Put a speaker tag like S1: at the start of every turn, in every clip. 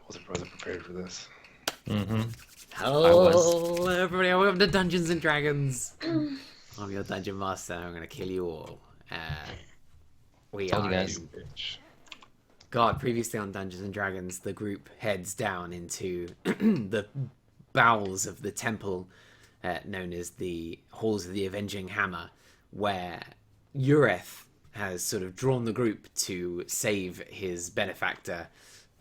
S1: wasn't prepared for this.
S2: Mm-hmm. I was.
S3: Hello, everybody. Welcome to Dungeons and Dragons. I'm your dungeon master. I'm going to kill you all. We
S2: Told
S3: are
S2: you guys.
S3: in...
S1: Bitch.
S3: God, previously on Dungeons and Dragons, the group heads down into the bowels of the temple known as the Halls of the Avenging Hammer, where Ureth has sort of drawn the group to save his benefactor,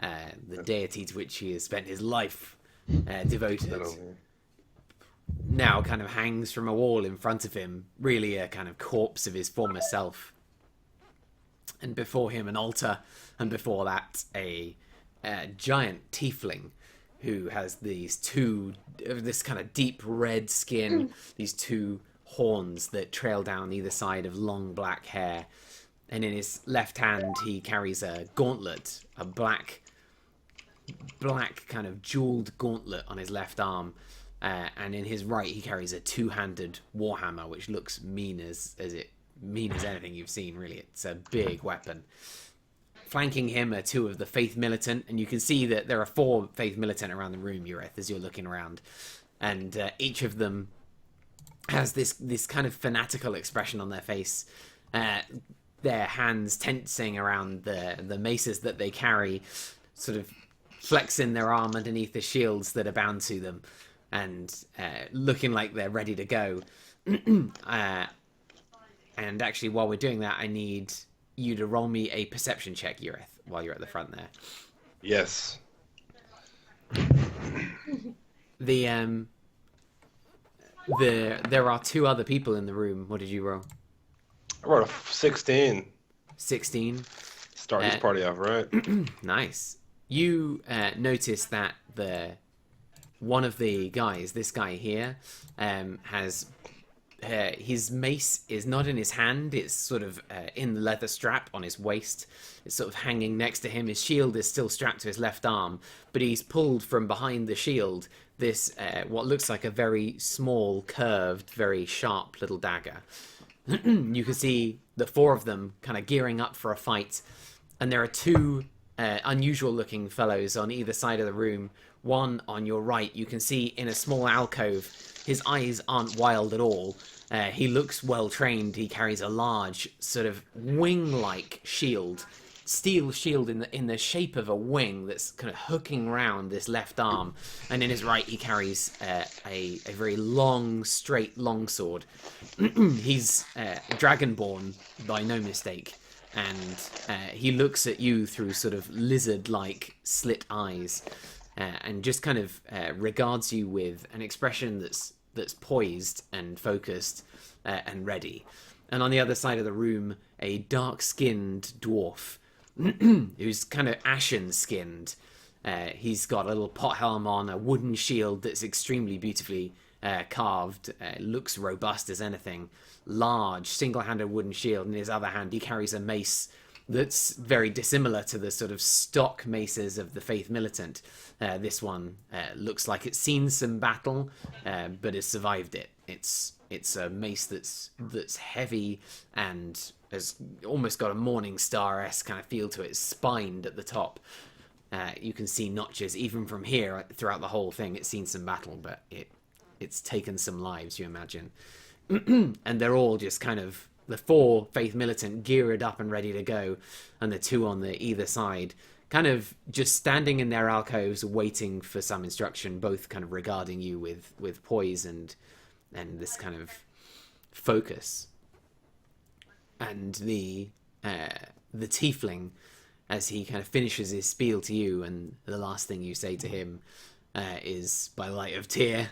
S3: the deity to which he has spent his life devoted. Now kind of hangs from a wall in front of him, really a kind of corpse of his former self. And before him, an altar, and before that, a giant tiefling who has this kind of deep red skin, these two horns that trail down either side of long black hair. And in his left hand, he carries a gauntlet, a black kind of jeweled gauntlet on his left arm. And in his right, he carries a two-handed warhammer, which looks mean as anything you've seen, really. It's a big weapon. Flanking him are two of the Faith Militant, and you can see that there are 4 Faith Militant around the room, Ureth, as you're looking around. And each of them has this kind of fanatical expression on their face. Their hands tensing around the maces that they carry, sort of flexing their arm underneath the shields that are bound to them, and looking like they're ready to go. And actually, while we're doing that, I need you to roll me a perception check, Ureth, while you're at the front there.
S1: Yes.
S3: There are 2 other people in the room. What did you roll?
S1: I wrote a 16.
S3: 16.
S1: Start this party off, right?
S3: Nice. You notice that one of the guys, this guy here, has his mace is not in his hand. It's sort of in the leather strap on his waist. It's sort of hanging next to him. His shield is still strapped to his left arm, but he's pulled from behind the shield this what looks like a very small, curved, very sharp little dagger. You can see the 4 of them kind of gearing up for a fight, and there are 2 unusual-looking fellows on either side of the room. One on your right, you can see in a small alcove. His eyes aren't wild at all. He looks well-trained. He carries a large, sort of wing-like shield, steel shield in the shape of a wing that's kind of hooking round this left arm. And in his right, he carries a very long, straight longsword. He's dragonborn by no mistake. And he looks at you through sort of lizard-like slit eyes, and just kind of regards you with an expression that's poised and focused and ready. And on the other side of the room, a dark-skinned dwarf who's kind of ashen-skinned. He's got a little pot helm on, a wooden shield that's extremely beautifully carved. Looks robust as anything. Large, single-handed wooden shield. In his other hand, he carries a mace that's very dissimilar to the sort of stock maces of the Faith Militant. This one looks like it's seen some battle, but has survived it. It's a mace that's heavy and has almost got a Morning Star-esque kind of feel to it. It's spined at the top. You can see notches even from here throughout the whole thing. It's seen some battle, but it's taken some lives, you imagine. And they're all just kind of the 4 Faith Militant geared up and ready to go, and the 2 on the either side kind of just standing in their alcoves waiting for some instruction, both kind of regarding you with poise and this kind of focus. And the tiefling, as he kind of finishes his spiel to you, and the last thing you say to him is, "By light of Tyr."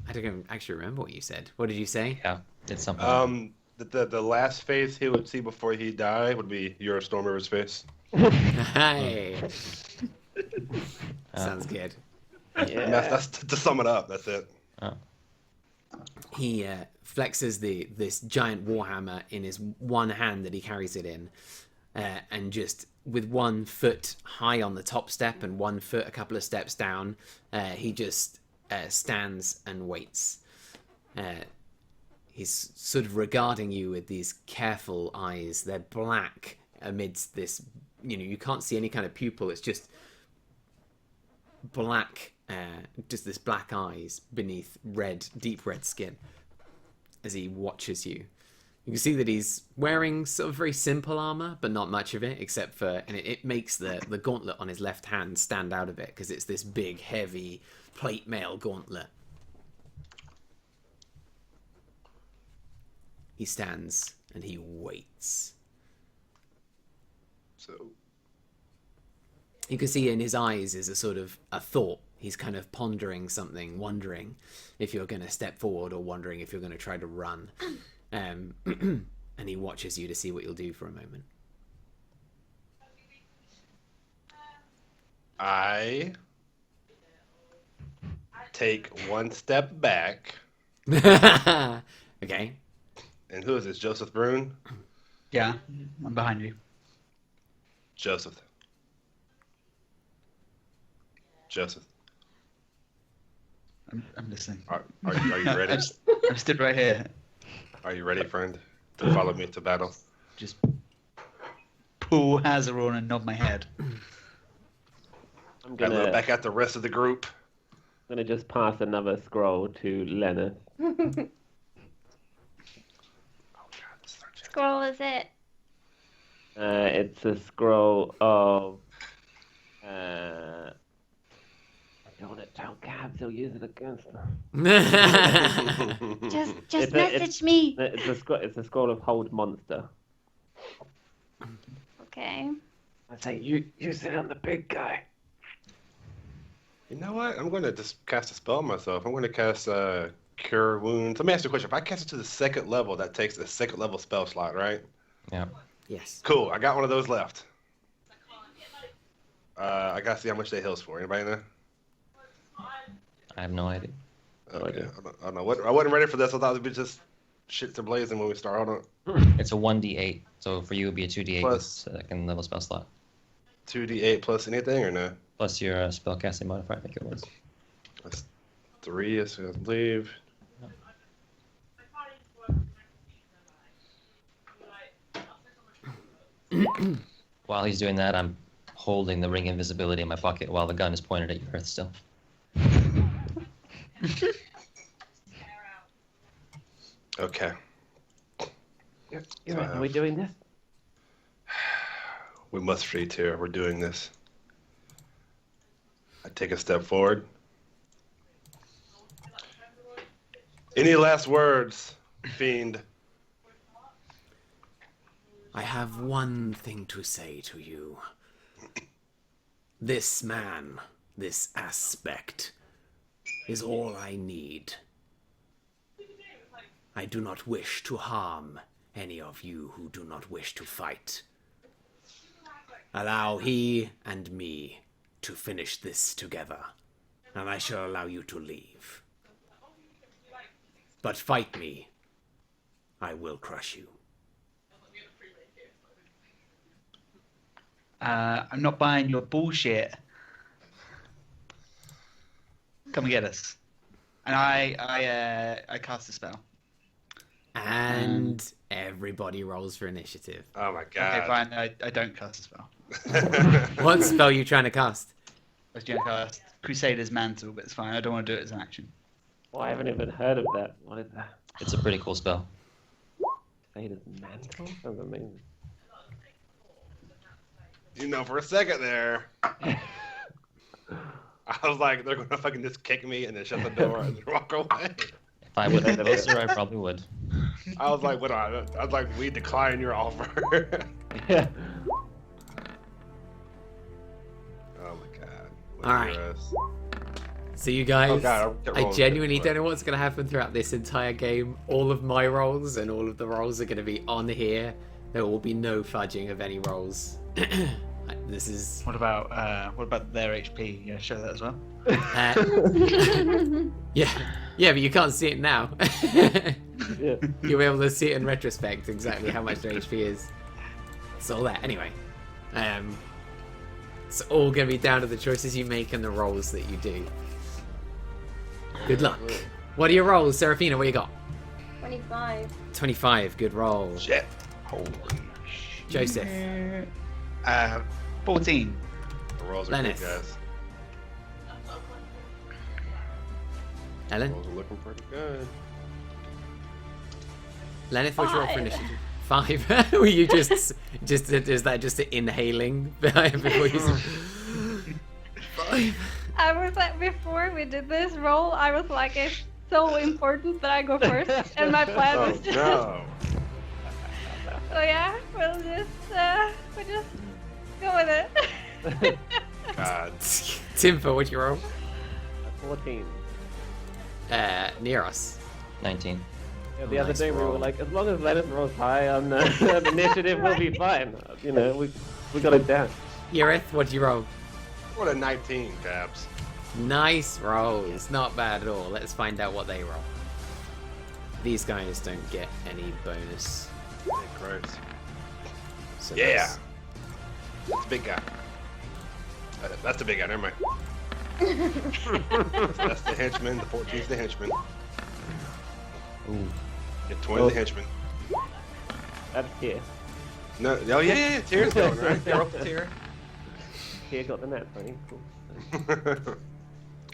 S3: I don't actually remember what you said. What did you say?
S2: Yeah, it's something.
S1: The last face he would see before he died would be your Stormriver's face.
S3: Hey. Sounds good.
S1: And that's to sum it up. That's it.
S2: Oh.
S3: He flexes this giant warhammer in his one hand that he carries it in, and just with 1 foot high on the top step and 1 foot a couple of steps down, he just stands and waits. He's sort of regarding you with these careful eyes. They're black amidst this you can't see any kind of pupil. It's just black, just this black eyes beneath deep red skin as he watches you. You can see that he's wearing sort of very simple armor, but not much of it, except for, and it makes the gauntlet on his left hand stand out a bit, because it's this big, heavy plate mail gauntlet. He stands and he waits.
S1: So
S3: you can see in his eyes is a sort of a thought. He's kind of pondering something, wondering if you're going to step forward or wondering if you're going to try to run. And he watches you to see what you'll do for a moment.
S1: I take one step back.
S3: Okay.
S1: And who is this? Joseph Brune?
S4: Yeah, I'm behind you.
S1: Joseph.
S4: I'm listening.
S1: Are you ready?
S4: I'm stood right here.
S1: Are you ready, friend, to follow me to battle?
S4: Just pull Hazard on and nod my head.
S5: I'm
S1: I look
S5: gonna
S1: back at the rest of the group.
S5: just pass another scroll to Lennis.
S1: Oh God, this is our chance.
S6: Scroll is it?
S5: It's a scroll of. Don't tell Gabs, he'll use it against her.
S6: Just message me.
S5: It's a scroll of Hold Monster.
S6: Okay.
S5: I say, you sit on the big guy.
S1: You know what? I'm going to just cast a spell on myself. I'm going to cast Cure Wounds. Let me ask you a question. If I cast it to the second level, that takes a second level spell slot, right?
S2: Yeah.
S3: Yes.
S1: Cool. I got one of those left. I got to see how much that heals for. Anybody know?
S2: I have no idea.
S1: Okay. I don't know. I wasn't ready for this. I thought it would be just shit to blazing when we start. Hold on.
S2: It's a 1d8, so for you it would be a 2d8
S1: Plus-
S2: with second level spell slot.
S1: 2d8 plus anything or no?
S2: Plus your spellcasting modifier, I think it was.
S1: That's 3, I believe.
S2: While he's doing that, I'm holding the ring invisibility in my pocket while the gun is pointed at your earth still.
S1: Okay.
S5: Are we doing this?
S1: We must free Tyr. We're doing this. I take a step forward. Any last words, Fiend?
S3: I have one thing to say to you. This man, this aspect, is all I need. I do not wish to harm any of you who do not wish to fight. Allow he and me to finish this together, and I shall allow you to leave. But fight me. I will crush you.
S4: I'm not buying your bullshit. Come and get us. And I cast a spell.
S3: And everybody rolls for initiative.
S1: Oh my
S4: Okay,
S1: God.
S4: fine. I don't cast a spell.
S3: What spell are you trying to cast?
S4: I was going to cast Crusader's Mantle, but it's fine. I don't want to do it as an action.
S5: Well, I haven't even heard of that. What is that?
S2: It's a pretty cool spell.
S5: Crusader's Mantle? Sounds amazing.
S1: You know, for a second there, I was like, they're gonna fucking just kick me and then shut the door and then walk away.
S2: If I would have closer, I probably would.
S1: I was like, I was like, we decline your offer.
S5: Yeah.
S1: Oh my God.
S3: All right.
S1: Hear us.
S3: So you guys,
S1: Oh God, I'll get
S3: I
S1: rolling
S3: genuinely
S1: with
S3: don't
S1: it.
S3: know what's going to happen throughout this entire game. All of my rolls and all of the rolls are going to be on here. There will be no fudging of any rolls. This is...
S4: What about their HP? Yeah, show that as well.
S3: Yeah, but you can't see it now.
S5: Yeah.
S3: You'll be able to see it in retrospect exactly how much their HP is. It's all there. Anyway, it's all going to be down to the choices you make and the rolls that you do. Good luck. What are your rolls, Seraphina? What you got?
S6: 25.
S3: 25. Good roll.
S1: Shit. Holy
S3: Joseph.
S4: 14.
S1: The rolls are good,
S3: Lenneth.
S1: guys.
S3: Ellen?
S1: Rolls are looking pretty good.
S3: Lenneth, what's your roll for
S6: 5.
S3: initiative? 5. Were you just is that just inhaling before you? 5.
S6: I was like, before we did this roll, I was like, it's so important that I go first, and my plan
S1: Oh
S6: was just.
S1: no!
S6: So yeah, we'll just go with it.
S1: God.
S3: Timfer, what'd you roll?
S5: 14.
S3: Neros.
S2: 19.
S5: Yeah, the other
S3: Nice
S5: day we
S3: roll.
S5: were like, as long as Lennon rolls high on the initiative, we'll be fine. You know, we got it down.
S3: Yerith, what'd you roll?
S1: What a 19, Cabs.
S3: Nice rolls. Not bad at all. Let's find out what they roll. These guys don't get any bonus.
S1: Christ.
S3: So
S1: Yeah.
S3: that's-
S1: That's a big guy. That's the big guy. Never mind. That's the henchman. The 14's the henchman.
S2: Ooh.
S1: Get 20 the henchman.
S5: That's here.
S1: No. Oh yeah. Tier's going right. They're up the tier.
S5: Here got the net 20. Cool.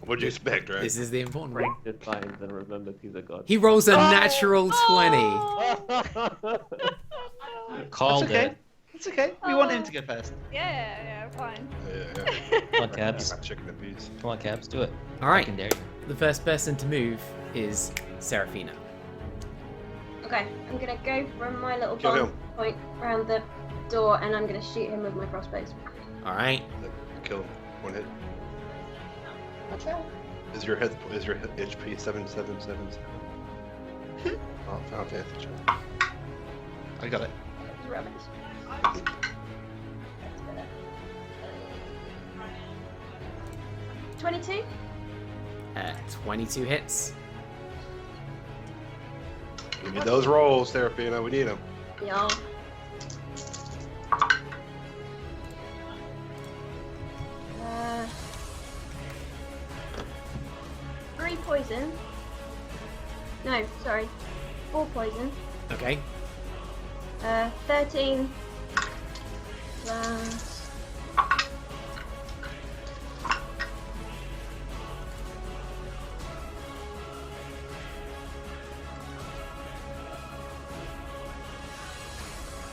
S1: What'd you expect, right?
S3: This is the important one.
S5: Break the signs and remember he's a god.
S3: He rolls a natural 20.
S2: Called
S4: okay.
S2: it.
S4: It's okay. We want him to go first.
S6: Yeah, fine.
S1: Yeah.
S2: Come on, Cabs.
S1: Got chicken and peas.
S2: Come on, Cabs. Do it.
S3: All right.
S2: I can dare you.
S3: The first person to move is Seraphina.
S7: Okay, I'm gonna go from my little
S1: Kill
S7: bomb
S1: him.
S7: point around the door, and I'm gonna shoot him with my crossbows.
S3: All right.
S1: Kill him. One hit.
S7: I'll try.
S1: Is your HP 7777? Oh, found it.
S4: I got it.
S7: It's rubbish. 22.
S3: 22 hits.
S1: We need those rolls, Seraphina. We need them.
S7: Yeah. Uh, 3 poison. No, sorry. 4 poison.
S3: Okay.
S7: 13 plus.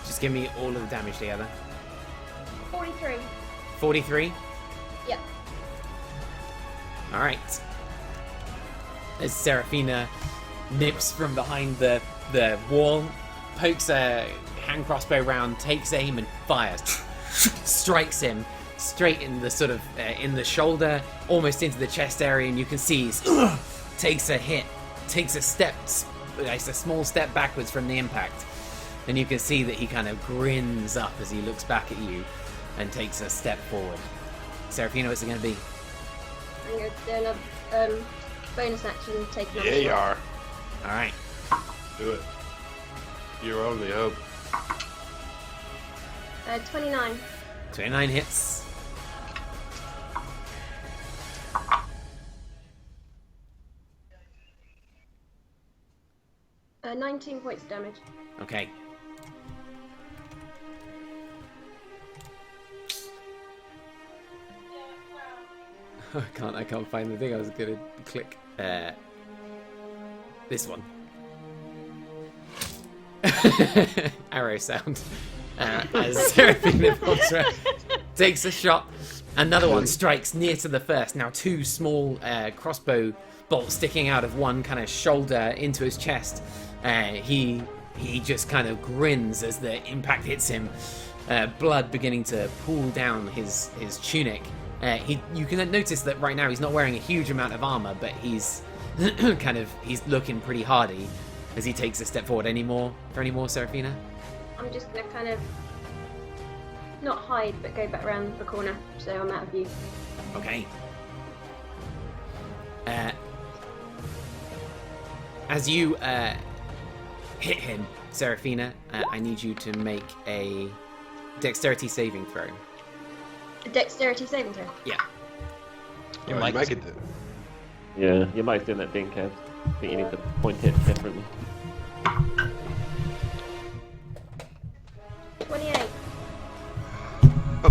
S3: Just give me all of the damage together.
S7: 43.
S3: 43.
S7: Yep.
S3: All right. As Seraphina nips from behind the wall, pokes a hand crossbow round, takes aim and fires. Strikes him straight in the sort of in the shoulder, almost into the chest area, and you can see he's takes a hit, takes a step, like a small step backwards from the impact, and you can see that he kind of grins up as he looks back at you and takes a step forward. Seraphina, what's it going to be?
S7: I'm going to do another bonus action taking on
S1: Yeah,
S7: the
S1: you
S7: wall.
S1: are.
S3: All right.
S1: Do it. Your only hope.
S7: 29.
S3: 29 hits.
S7: Uh, 19 points of damage.
S3: Okay. I can't find the thing I was gonna click. This one. Arrow sound. As Seraphina takes a shot. Another one strikes near to the first. Now 2 small crossbow bolts sticking out of one kind of shoulder into his chest. He just kind of grins as the impact hits him. Blood beginning to pool down his tunic. You can notice that right now he's not wearing a huge amount of armor, but he's he's looking pretty hardy as he takes a step forward. Any more, Seraphina?
S7: I'm just going to kind of not hide, but go back around the corner so I'm out of view.
S3: Okay. As you hit him, Seraphina, I need you to make a dexterity saving throw.
S7: A dexterity saving throw.
S3: Yeah.
S2: Your
S1: Oh, you
S2: mic
S1: might
S2: is-
S1: get the...
S5: Yeah, your mic's doing that thing, Kev. I think you need to point it differently.
S7: 28.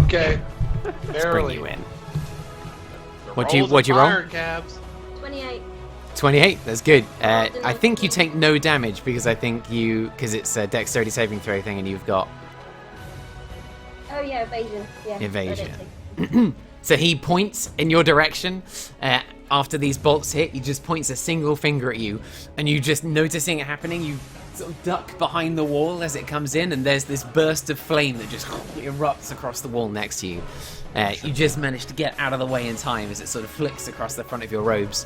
S1: Okay.
S3: Let's bring
S1: Barely.
S3: you in.
S1: The
S3: What'd you
S1: rolls are
S3: roll?
S1: fire, Cabs.
S7: 28.
S3: 28. That's good. I
S7: didn't
S3: think you
S7: I-
S3: take no damage because because it's a dexterity saving throw thing, and you've got
S7: Oh yeah, evasion. Yeah. so I
S3: Evasion.
S7: don't take-
S3: So he points in your direction. After these bolts hit, he just points a single finger at you, and you just noticing it happening, you sort of duck behind the wall as it comes in, and there's this burst of flame that just erupts across the wall next to you. You just manage to get out of the way in time as it sort of flicks across the front of your robes.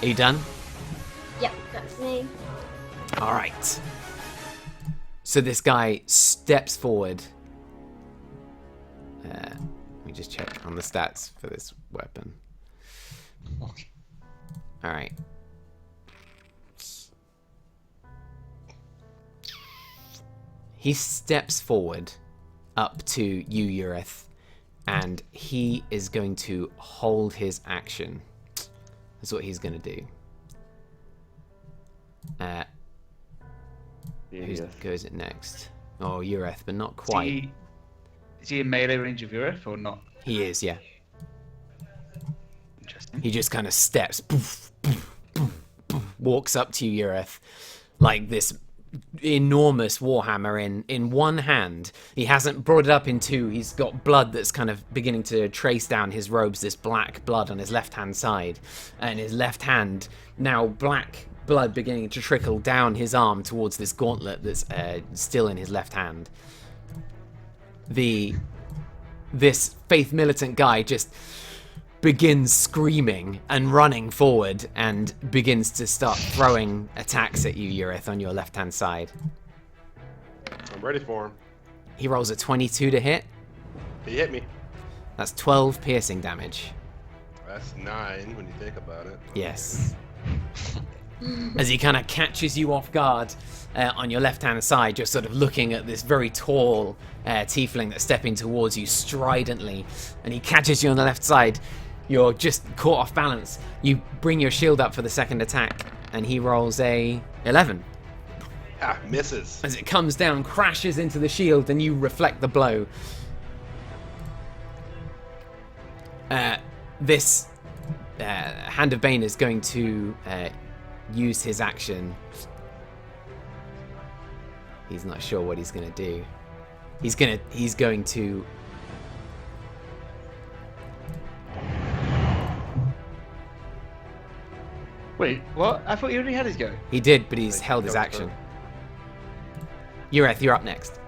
S3: Are you done?
S7: Yeah, that's me.
S3: All right. So this guy steps forward. Let me just check on the stats for this weapon.
S2: Okay.
S3: All right. He steps forward up to you, Ureth, and he is going to hold his action. That's what he's going to do. Who goes it next? Oh, Ureth, but not quite.
S4: Is he in melee range of Ureth or not?
S3: He is, yeah.
S4: Interesting.
S3: He just kind of steps, walks up to you, Ureth, like this enormous warhammer in one hand. He hasn't brought it up in two. He's got blood that's kind of beginning to trace down his robes, this black blood on his left-hand side. And his left hand, now black blood beginning to trickle down his arm towards this gauntlet that's still in his left hand. This faith militant guy just begins screaming and running forward and begins to start throwing attacks at you, Ureth, on your left-hand side.
S1: I'm ready for him.
S3: He rolls a 22 to hit.
S1: He hit me.
S3: That's 12 piercing damage.
S1: That's 9 when you think about it.
S3: Yes. As he kind of catches you off guard on your left-hand side, you're sort of looking at this very tall tiefling that's stepping towards you stridently, and he catches you on the left side. You're just caught off balance. You bring your shield up for the second attack, and he rolls a 11.
S1: Ah, misses.
S3: As it comes down, crashes into the shield, and you reflect the blow. This Hand of Bane is going to use his action. He's not sure what he's going to do. He's going to
S4: Wait, what? I thought he already had his go.
S3: He did, but he's held his
S1: go
S3: action. Ureth, you're up next.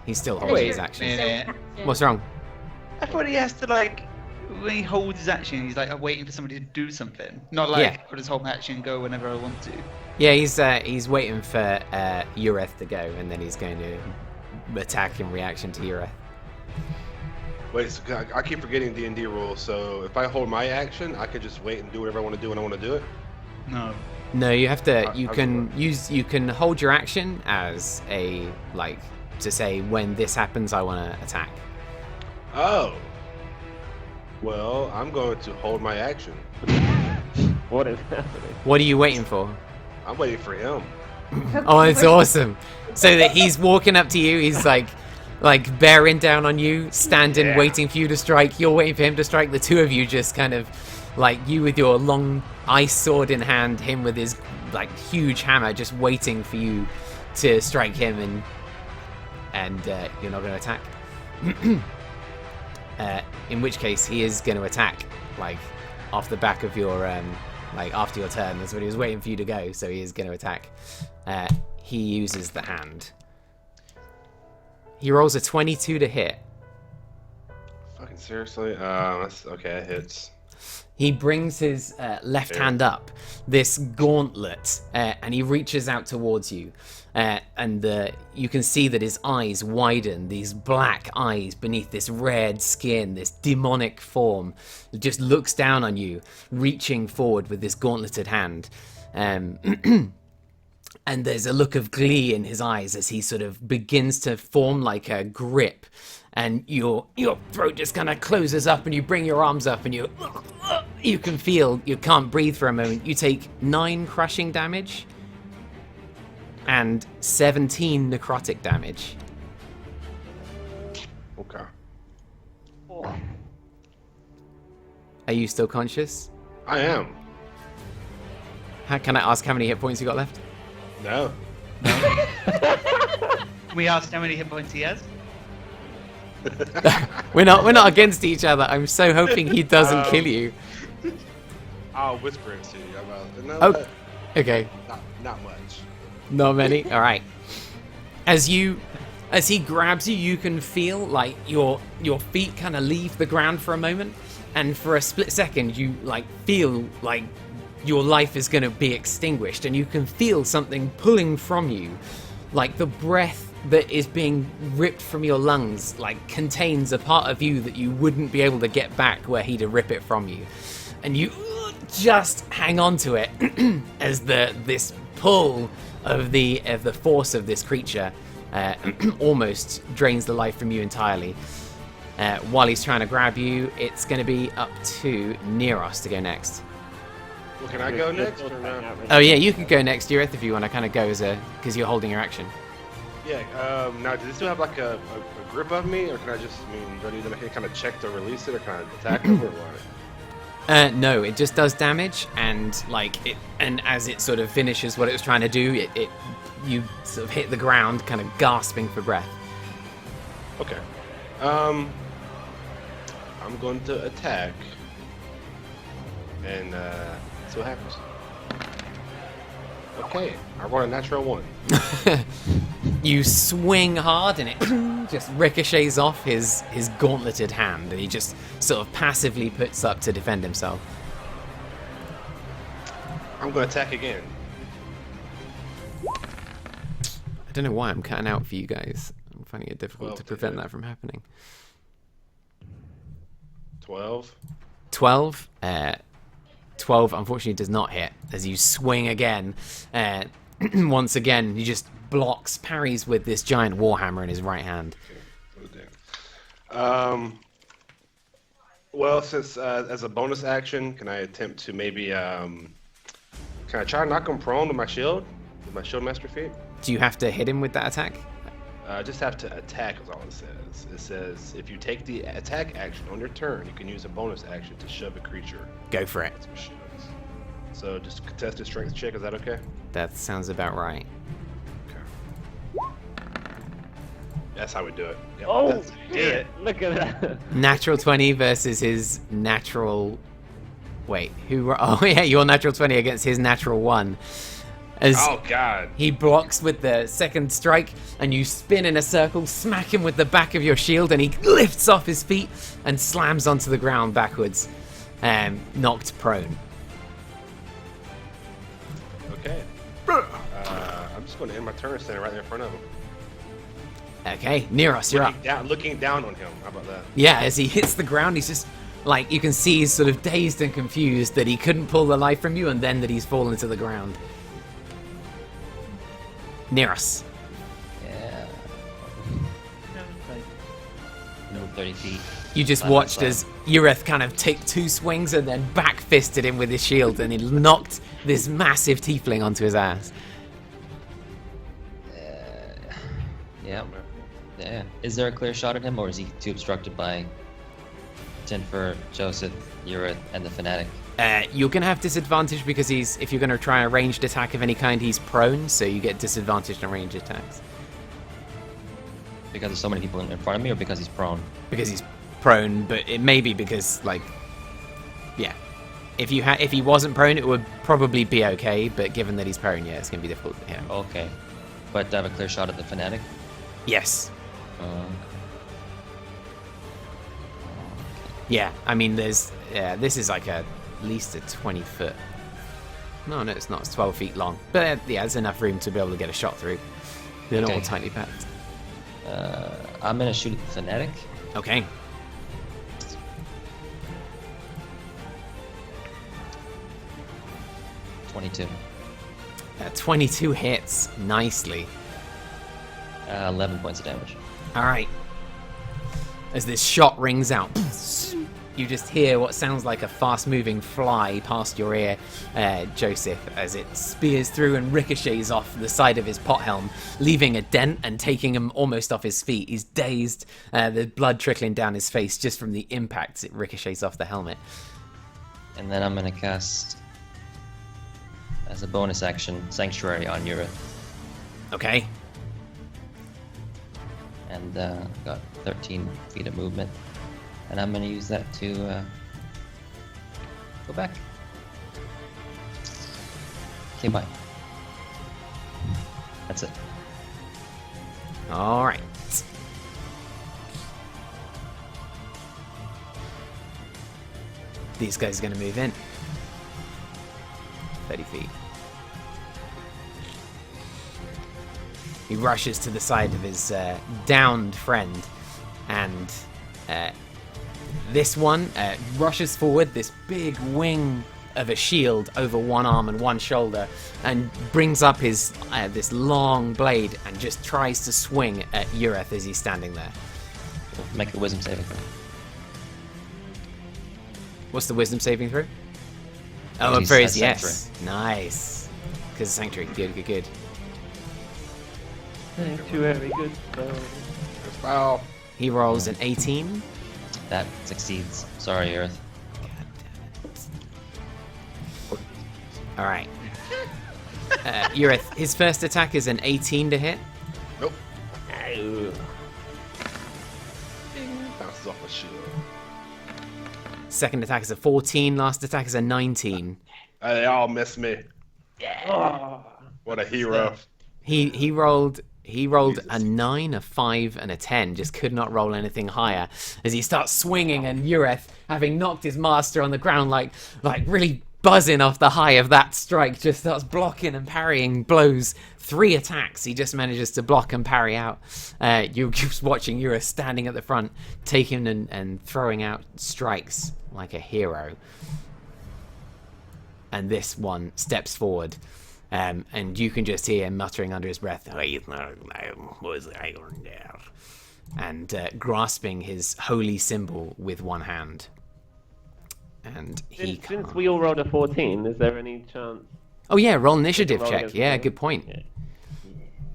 S3: He's still holding
S4: Wait
S3: his
S4: a
S3: action.
S4: minute.
S3: What's wrong?
S4: I thought he has to like when he holds his action, he's like waiting for somebody to do something. Not like
S3: Yeah.
S4: I'll just hold my action and go whenever I want to.
S3: Yeah, he's waiting for Ureth to go, and then he's going to attack in reaction to Ureth.
S1: Wait, so I keep forgetting D&D rules. So if I hold my action, I could just wait and do whatever I want to do when I want to do it.
S4: No.
S3: No, you have to. You
S1: How's
S3: can
S1: it
S3: you can hold your action as a to say when this happens, I want to attack.
S1: Oh. Well, I'm going to hold my action.
S5: What is happening?
S3: What are you waiting for?
S1: I'm waiting for him.
S3: Oh, it's awesome. So that he's walking up to you, he's like bearing down on you, standing,
S1: Yeah.
S3: waiting for you to strike. You're waiting for him to strike. The two of you just kind of, like you with your long ice sword in hand, him with his huge hammer, just waiting for you to strike him, and you're not going to attack. In which case, he is going to attack, off the back of your, after your turn. That's what he was waiting for you to go, so he is going to attack. He uses the hand. He rolls a 22 to hit.
S1: Fucking seriously? That's okay. It hits.
S3: He brings his left hand up, this gauntlet, and he reaches out towards you. And you can see that his eyes widen, these black eyes beneath this red skin, this demonic form, just looks down on you, reaching forward with this gauntleted hand. And there's a look of glee in his eyes as he sort of begins to form like a grip. And your throat just kind of closes up, and you bring your arms up, and you can feel you can't breathe for a moment. You take 9 crushing damage and 17 necrotic damage.
S1: Okay.
S3: Are you still conscious?
S1: I am.
S3: Can I ask how many hit points you got left?
S1: No.
S4: Can we ask how many hit points he has?
S3: We're not against each other. I'm so hoping he doesn't kill you.
S1: I'll whisper it to you. No,
S3: Oh, okay.
S1: not much.
S3: Not many. All right. As he grabs you, you can feel like your feet kind of leave the ground for a moment, and for a split second, you like feel like your life is going to be extinguished, and you can feel something pulling from you, like the breath that is being ripped from your lungs, like contains a part of you that you wouldn't be able to get back were he to rip it from you, and you just hang on to it as this pull of the force of this creature almost drains the life from you entirely. While he's trying to grab you, it's going to be up to Neros to go next.
S1: Well, can I go next or no?
S3: Oh yeah, you can go next, Ureth, if you want to kind of go because you're holding your action.
S1: Yeah. Now, does it still have like a grip of me, or can I just? I mean, do I need to make it kind of check to release it, or kind of attack him, or what?
S3: No, it just does damage, and as it sort of finishes what it was trying to do, you sort of hit the ground, kind of gasping for breath.
S1: Okay. I'm going to attack, and see what happens. Okay, I rolled a natural 1.
S3: You swing hard, and it just ricochets off his gauntleted hand, and he just sort of passively puts up to defend himself.
S1: I'm going to attack again.
S3: I don't know why I'm cutting out for you guys. I'm finding it difficult to prevent that from happening.
S1: 12.
S3: 12. 12 unfortunately does not hit as you swing again. Once again, he just parries with this giant warhammer in his right hand.
S1: Well, since as a bonus action, can I attempt to maybe can I try to knock him prone with my shield master feat?
S3: Do you have to hit him with that attack?
S1: I just have to attack is all it says. It says if you take the attack action on your turn, you can use a bonus action to shove a creature.
S3: Go for it.
S1: So just contested strength check, is that okay?
S3: That sounds about right.
S1: Okay. That's how we do it. Yep,
S5: Oh,
S1: that's how you do
S5: shit. Look at that.
S3: Natural 20 versus his natural... Wait, oh yeah, your natural 20 against his natural 1. As
S1: Oh god.
S3: he blocks with the second strike, and you spin in a circle, smack him with the back of your shield, and he lifts off his feet and slams onto the ground backwards, knocked prone.
S1: Okay. I'm just going to end my turn standing right there in front of him.
S3: Okay, Neros, you're up.
S1: Looking down on him. How about that?
S3: Yeah, as he hits the ground, he's just like, you can see he's sort of dazed and confused that he couldn't pull the life from you, and then that he's fallen to the ground. Neros.
S2: Yeah. No 30 feet.
S3: You just
S2: Slam,
S3: watched
S2: slam.
S3: as Ureth kind of take 2 swings and then back-fisted him with his shield, and he knocked this massive tiefling onto his ass.
S2: Yeah. Yeah. Is there a clear shot at him, or is he too obstructed by Tinfer, Joseph, Ureth, and the Fanatic?
S3: You're going to have disadvantage because if you're going to try a ranged attack of any kind, he's prone, so you get disadvantage on ranged attacks.
S2: Because there's so many people in front of me, or because he's prone?
S3: Because he's prone, but it may be because, like, yeah. If he wasn't prone, it would probably be okay, but given that he's prone, yeah, it's going to be difficult to hit him.
S2: Okay. But do I have a clear shot at the Fanatic?
S3: Yes.
S2: Okay.
S3: Yeah, I mean, this is like at least a 20-foot. No, it's not. It's 12 feet long. But yeah, there's enough room to be able to get a shot through. They're not all
S2: Okay.
S3: tightly packed.
S2: I'm gonna shoot at the Fanatic.
S3: Okay.
S2: .22.
S3: 22 hits nicely.
S2: 11 points of damage.
S3: All right. As this shot rings out, you just hear what sounds like a fast-moving fly past your ear, Joseph, as it spears through and ricochets off the side of his pot helm, leaving a dent and taking him almost off his feet. He's dazed, the blood trickling down his face just from the impact it ricochets off the helmet.
S2: And then I'm gonna cast, as a bonus action, Sanctuary on Yura.
S3: Okay.
S2: And got 13 feet of movement. And I'm gonna use that to go back. Okay, bye. That's it.
S3: All right. These guys are going to move in. 30 feet. He rushes to the side of his downed friend, and this one rushes forward, this big wing of a shield over one arm and one shoulder, and brings up his this long blade and just tries to swing at Ureth as he's standing there.
S2: Make a wisdom saving throw.
S3: What's the wisdom saving throw?
S2: Oh,
S3: Oh,
S2: he's
S3: for his
S2: a
S3: yes. Nice. Because of Sanctuary. Good, good, good.
S5: Sanctuary, good spell.
S1: Wow.
S3: He rolls an 18.
S2: That succeeds. Sorry, Earth.
S3: Alright. Ureth, his first attack is an 18 to hit.
S1: Nope.
S5: Ow.
S1: Bounces off my shield.
S3: Second attack is a 14. Last attack is a 19.
S1: They all miss me.
S5: Oh.
S1: What a hero.
S3: He rolled
S1: Jesus.
S3: a 9, a 5, and a 10. Just could not roll anything higher as he starts swinging, and Ureth, having knocked his master on the ground, like really buzzing off the high of that strike, just starts blocking and parrying blows. 3 attacks he just manages to block and parry out. You're just watching Ureth standing at the front, taking and throwing out strikes like a hero. And this one steps forward. And you can just hear him muttering under his breath, and grasping his holy symbol with one hand. And he
S5: Since we all rolled a 14, is there any chance?
S3: Oh yeah, roll initiative
S5: Roll
S3: check.
S5: against
S3: Yeah,
S5: the-
S3: good point.
S5: Yeah.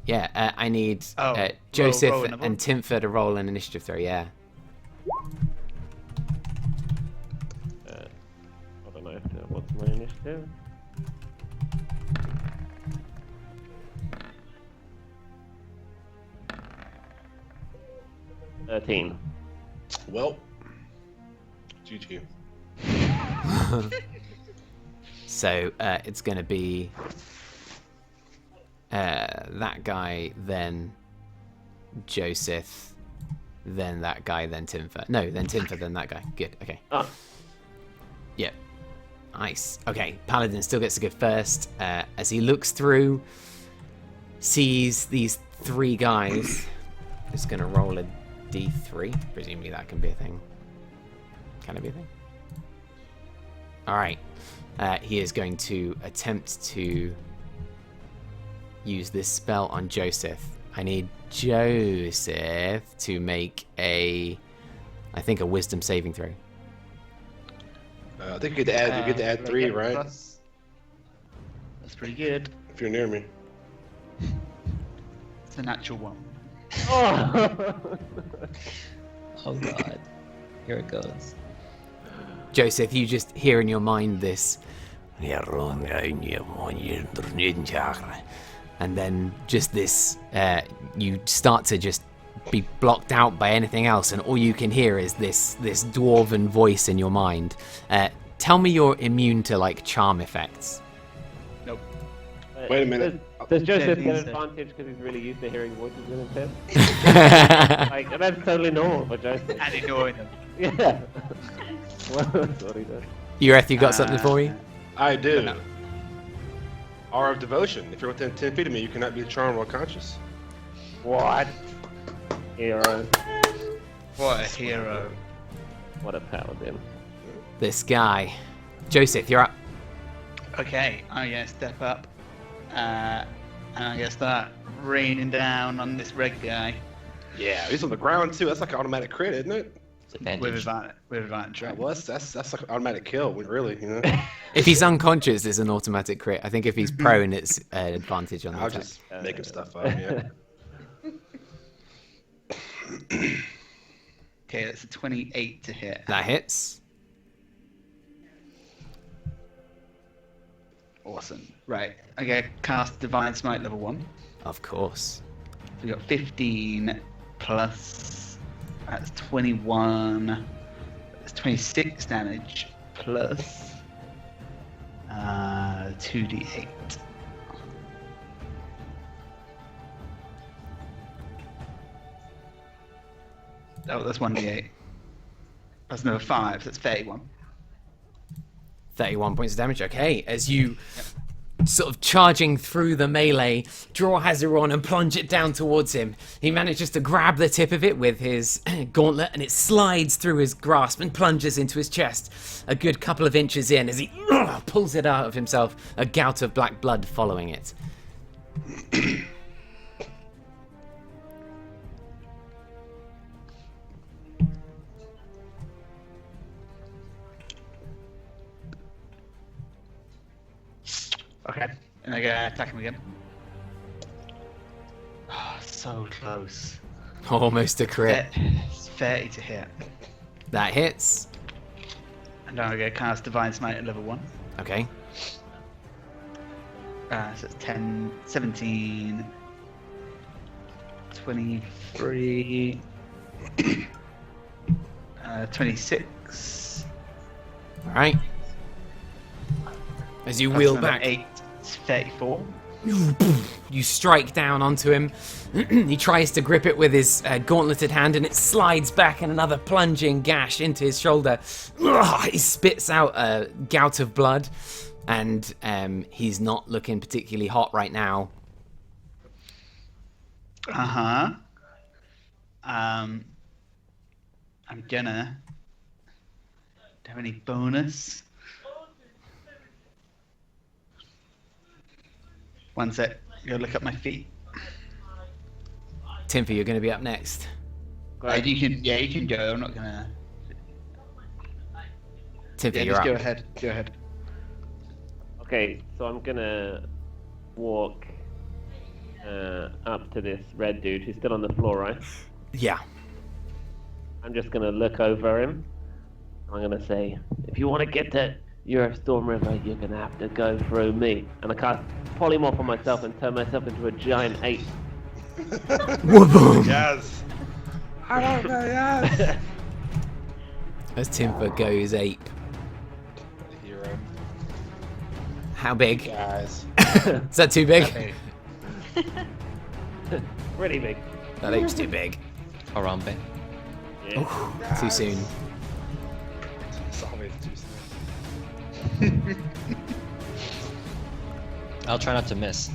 S3: Yeah, I need
S4: Oh,
S3: Joseph
S4: roll another
S3: and Timfer to roll an initiative throw. Yeah.
S5: I don't know what's my initiative. $13.
S1: Well, GG.
S3: So it's going to be that guy, then Joseph, then that guy, then Timfer. No, then Timfer, then that guy. Good. Okay.
S5: Oh,
S3: Yeah. Nice. Okay, Paladin still gets a good first. As he looks through, sees these 3 guys. He's going to roll a d3. Presumably that can be a thing. Can it be a thing? Alright. He is going to attempt to use this spell on Joseph. I need Joseph to make I think a wisdom saving throw.
S1: I think you get to add 3, right?
S4: That's pretty good.
S1: If you're near me.
S4: It's a natural one.
S5: oh.
S2: Oh god. Here it goes.
S3: Joseph, you just hear in your mind this, and then just this, you start to just be blocked out by anything else, and all you can hear is this dwarven voice in your mind. Tell me you're immune to like charm effects.
S4: Nope.
S1: Wait a minute.
S5: Does Joseph get
S4: he's,
S5: an advantage because he's really used to hearing voices in his head? Like, that's totally normal for Joseph.
S4: And ignoring them.
S5: Yeah. Well, that's what he does.
S3: Ureth, you got something for me?
S1: I do.
S4: No.
S1: Aura of Devotion. If you're within 10 feet of me, you cannot be charmed or conscious.
S5: What? Hero.
S4: What a hero.
S5: What a paladin.
S3: This guy. Joseph, you're up.
S4: Okay, I'm gonna step up. And I'm gonna start raining down on this red guy.
S1: Yeah, he's on the ground too. That's like an automatic crit, isn't it?
S2: It's advantage.
S4: With advantage.
S1: Yeah,
S4: Right?
S1: well, that's like an automatic kill, really, you know.
S3: If he's unconscious, it's an automatic crit. I think if he's prone, it's an advantage on the
S1: I'll
S3: attack.
S1: just making stuff up. Yeah.
S4: Okay, that's a 28 to hit.
S3: That hits.
S4: Awesome. Right. Okay, cast Divine Smite level 1.
S3: Of course.
S4: We got 15 plus. That's 21. That's 26 damage plus 2d8. Oh, that's 1d8. That's another 5. That's 31.
S3: 31 points of damage. Okay, as you sort of charging through the melee, draw Hazuron and plunge it down towards him. He manages to grab the tip of it with his gauntlet, and it slides through his grasp and plunges into his chest. A good couple of inches in, as he pulls it out of himself, a gout of black blood following it.
S4: Okay. And I gotta attack him again. Oh, so close.
S3: Almost a crit.
S4: It's 30 to hit.
S3: That hits.
S4: And I'm gonna cast Divine Smite at level 1.
S3: Okay.
S4: So it's 10, 17, 23, 26.
S3: All right. As you
S4: Plus
S3: wheel
S4: another
S3: back,
S4: 8, it's 34.
S3: you strike down onto him. He tries to grip it with his gauntleted hand, and it slides back in another plunging gash into his shoulder. He spits out a gout of blood, and he's not looking particularly hot right now.
S4: Uh-huh. I'm gonna... Do I have any bonus? One sec. Go look up my feet.
S3: Timfer, you're going to be up next.
S4: You can go. I'm not gonna...
S3: Timfer,
S4: Yeah,
S3: you're
S4: just
S3: up.
S4: go ahead. Go ahead.
S5: Okay, so I'm gonna walk up to this red dude who's still on the floor, right?
S3: Yeah.
S5: I'm just gonna look over him. I'm gonna say, if you want to get to your Storm River, you're gonna have to go through me. And I cast Polymorph on myself and turn myself into a giant ape.
S1: Yes. I don't know. Yes.
S3: As Timfer goes ape.
S1: Hero.
S3: How big?
S1: Guys.
S3: Is that too big?
S4: Okay.
S5: Really big.
S3: That ape's too big.
S2: Harambe.
S5: Yeah.
S3: Too soon.
S1: It's always too soon.
S2: I'll try not to miss.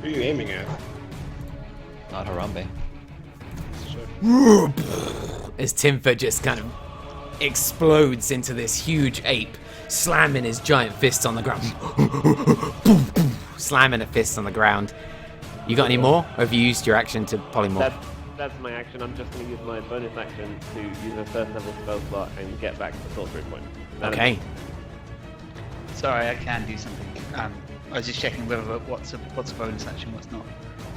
S1: Who are you aiming at?
S2: Not Harambe.
S3: As Timfer just kind of explodes into this huge ape, slamming his giant fists on the ground. Slamming a fist on the ground. You got any more? Or have you used your action to polymorph?
S5: That's my action. I'm just gonna use my bonus action to use a first level spell slot and get back to sorcery point.
S3: Okay.
S4: Sorry, I can do something. I was just checking whether what's a bonus action, what's not.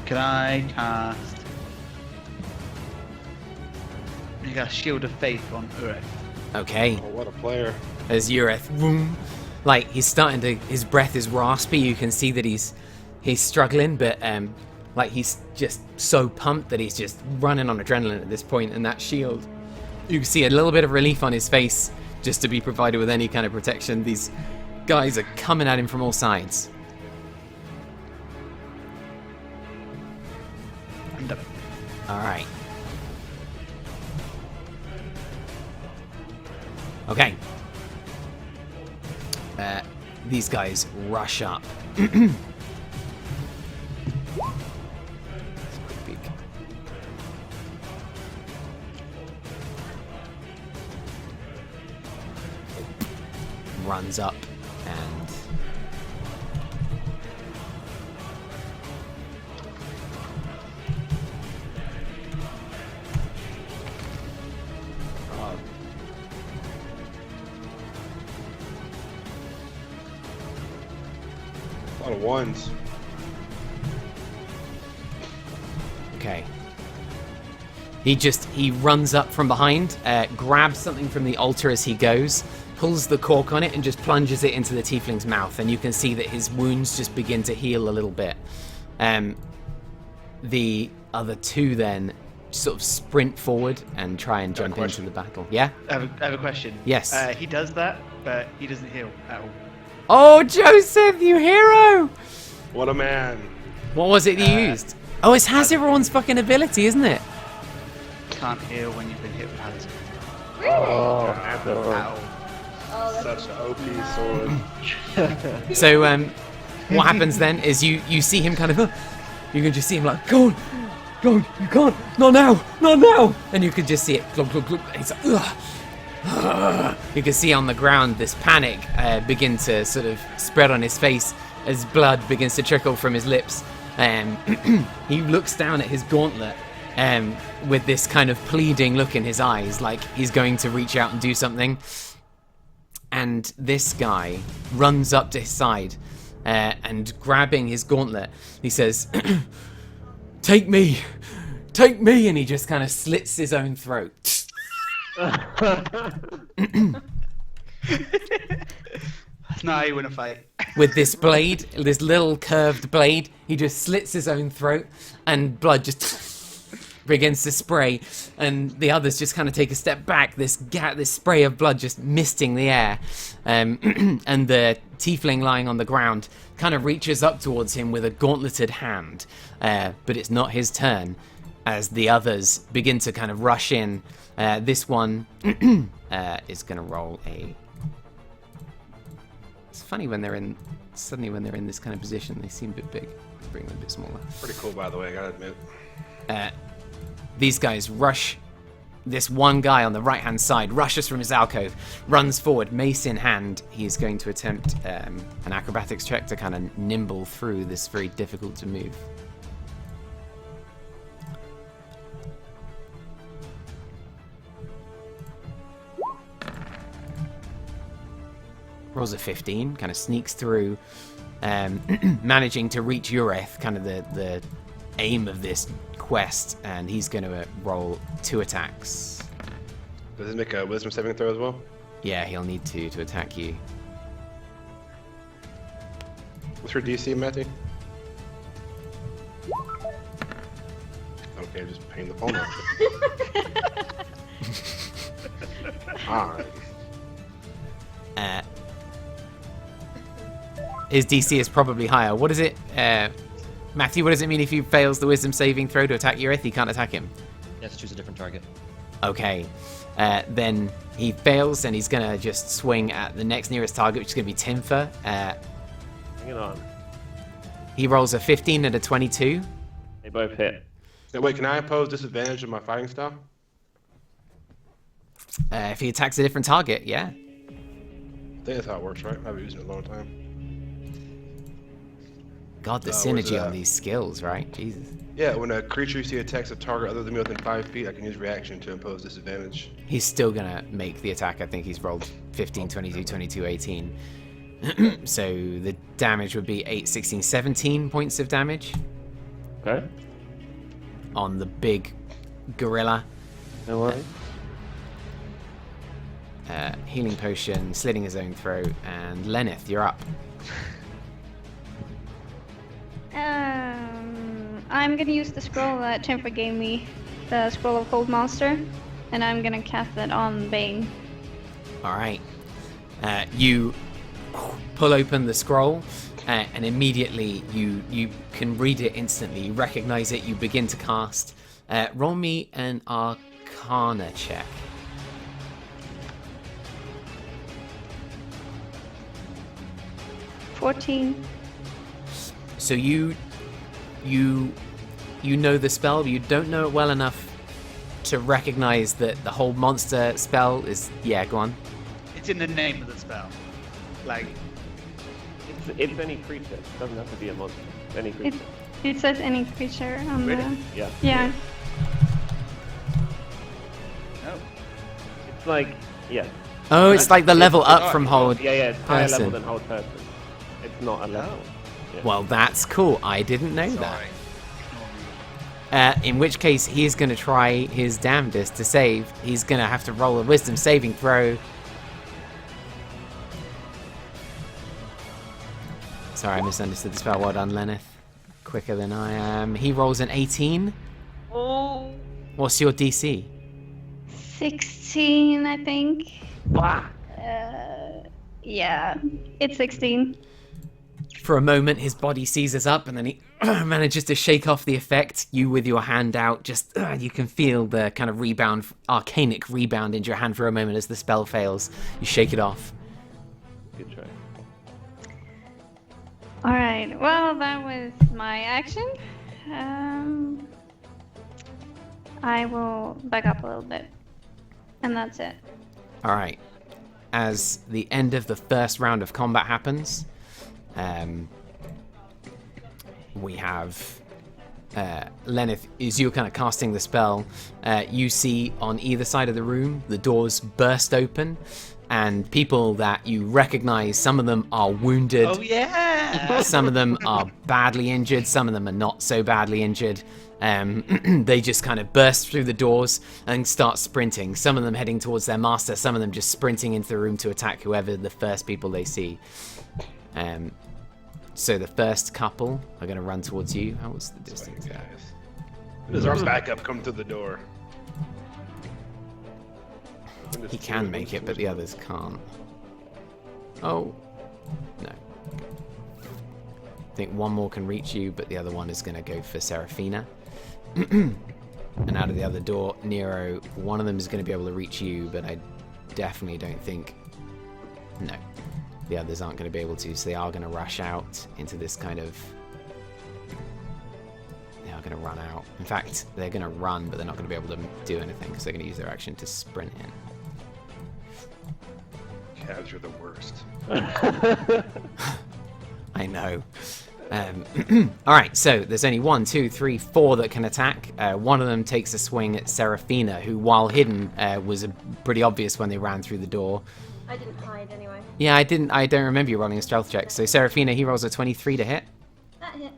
S4: Can I cast? You got Shield of Faith on Ureth.
S3: Okay.
S1: Oh, what a player.
S3: As Ureth, like he's starting to, his breath is raspy. You can see that he's struggling, but like he's just so pumped that he's just running on adrenaline at this point. And that shield, you can see a little bit of relief on his face, just to be provided with any kind of protection. These guys are coming at him from all sides.
S4: I'm done.
S3: All right. Okay. These guys rush up. Let's quick peek. Runs up and
S1: A lot of ones.
S3: Okay. He runs up from behind, grabs something from the altar as he goes, pulls the cork on it, and just plunges it into the tiefling's mouth. And you can see that his wounds just begin to heal a little bit. The other two then sort of sprint forward and try and jump into the battle. Yeah?
S4: I have a question.
S3: Yes.
S4: He does that, but he doesn't heal at all.
S3: Oh, Joseph, you hero!
S1: What a man.
S3: What was it you used? Oh, it has everyone's fucking ability, isn't it?
S4: Can't heal when you've been hit with Hazard.
S5: Oh,
S4: At all.
S6: Oh, that's
S1: Such an OP sword.
S3: So, what happens then is you see him kind of, you can just see him like, go on, you can't, not now, and you can just see it, glug, glug, glug, and he's like, ugh. You can see on the ground this panic begin to sort of spread on his face as blood begins to trickle from his lips. He looks down at his gauntlet with this kind of pleading look in his eyes, like he's going to reach out and do something. And this guy runs up to his side and grabbing his gauntlet, he says, take me, and he just kind of slits his own throat.
S4: That's not how you win a fight.
S3: With this blade, this little curved blade, he just slits his own throat, and blood just begins to spray, and the others just kind of take a step back. This spray of blood just misting the air, and the tiefling lying on the ground kind of reaches up towards him with a gauntleted hand, but it's not his turn. As the others begin to kind of rush in, this one is going to roll a. It's funny when they're in this kind of position, they seem a bit big. Bring them a bit smaller.
S1: Pretty cool, by the way, I gotta admit.
S3: These guys rush. This one guy on the right-hand side rushes from his alcove, runs forward, mace in hand. He's going to attempt an acrobatics check to kind of nimble through this very difficult to move. Rolls a 15, kind of sneaks through, managing to reach Ureth, kind of the aim of this quest, and he's going to roll 2 attacks.
S1: Does it make a wisdom saving throw as well?
S3: Yeah, he'll need to attack you.
S1: What's your DC, Matthew? Okay, just paying the phone off. Alright.
S3: His DC is probably higher. What is it, Matthew? What does it mean if he fails the wisdom saving throw to attack Ureth? He can't attack him.
S2: You have to choose a different target.
S3: Okay. Then he fails, and he's gonna just swing at the next nearest target, which is gonna be Timfer.
S5: Hang on.
S3: He rolls a 15 and a 22.
S5: They both hit.
S1: Now, wait, can I impose disadvantage on my fighting style?
S3: If he attacks a different target, yeah.
S1: I think that's how it works, right? I've been using it a long time.
S3: God, the
S1: where's
S3: synergy
S1: that?
S3: on these skills, right? Jesus.
S1: Yeah, when a creature you see attacks a target other than me within 5 feet, I can use reaction to impose disadvantage.
S3: He's still gonna make the attack. I think he's rolled 15, 22, 22, 18. So the damage would be 8, 16, 17 points of damage
S5: Okay.
S3: on the big gorilla.
S5: No worries.
S3: Healing potion, slitting his own throat, and Lenneth, you're up.
S6: I'm gonna use the scroll that Timfer gave me, the Scroll of Cold Monster, and I'm gonna cast it on Bane.
S3: All right. You pull open the scroll, and immediately you can read it instantly. You recognize it. You begin to cast. Roll me an Arcana check.
S6: $14.
S3: So you know the spell, but you don't know it well enough to recognize that the whole monster spell is. Yeah, go on.
S4: It's in the name of the spell. Like,
S5: It's any creature. It doesn't have to be a monster. Any creature.
S6: It says any creature on
S4: Really?
S6: the.
S5: Yeah.
S6: Yeah.
S4: no.
S5: It's like, yeah.
S3: Oh, it's like the level up from hold.
S5: Yeah, it's higher
S3: Person.
S5: level than whole person. It's not a level. Yeah.
S3: Well, that's cool. I didn't know that.
S4: Sorry. Ignore me.
S3: In which case, he's going to try his damnedest to save. He's going to have to roll a wisdom saving throw. Sorry, I misunderstood the spell. Well done, Lenneth. Quicker than I am. He rolls an 18.
S6: Oh.
S3: What's your DC?
S6: 16, I think.
S5: Fuck.
S6: Yeah, it's 16.
S3: For a moment, his body seizes up, and then he manages to shake off the effect. You, with your hand out, just you can feel the kind of rebound, arcanic rebound into your hand for a moment as the spell fails. You shake it off.
S5: Good try.
S6: All right. Well, that was my action. I will back up a little bit, and that's it.
S3: All right. As the end of the first round of combat happens, we have Lenneth, as you're kind of casting the spell, you see on either side of the room the doors burst open, and people that you recognize, some of them are wounded,
S4: Oh yeah.
S3: some of them are badly injured, some of them are not so badly injured. They just kind of burst through the doors and start sprinting. Some of them heading towards their master, some of them just sprinting into the room to attack whoever the first people they see. So the first couple are going to run towards you. How was the distance?
S1: Guys. There's our backup come through the door.
S3: He can make it, but the others can't. Oh, no. I think one more can reach you, but the other one is going to go for Seraphina. And out of the other door, Nero, one of them is going to be able to reach you, but I definitely don't think... No. The others aren't going to be able to, so they are going to rush out into this kind of... They are going to run out. In fact, they're going to run, but they're not going to be able to do anything, because they're going to use their action to sprint in.
S1: Cavs, you're the worst.
S3: I know. Alright, so there's only 1, 2, 3, 4 that can attack. One of them takes a swing at Seraphina, who, while hidden, was pretty obvious when they ran through the door.
S7: I didn't hide anyway.
S3: Yeah, I don't remember you rolling a stealth check. So Seraphina, he rolls a 23 to hit.
S7: That hit.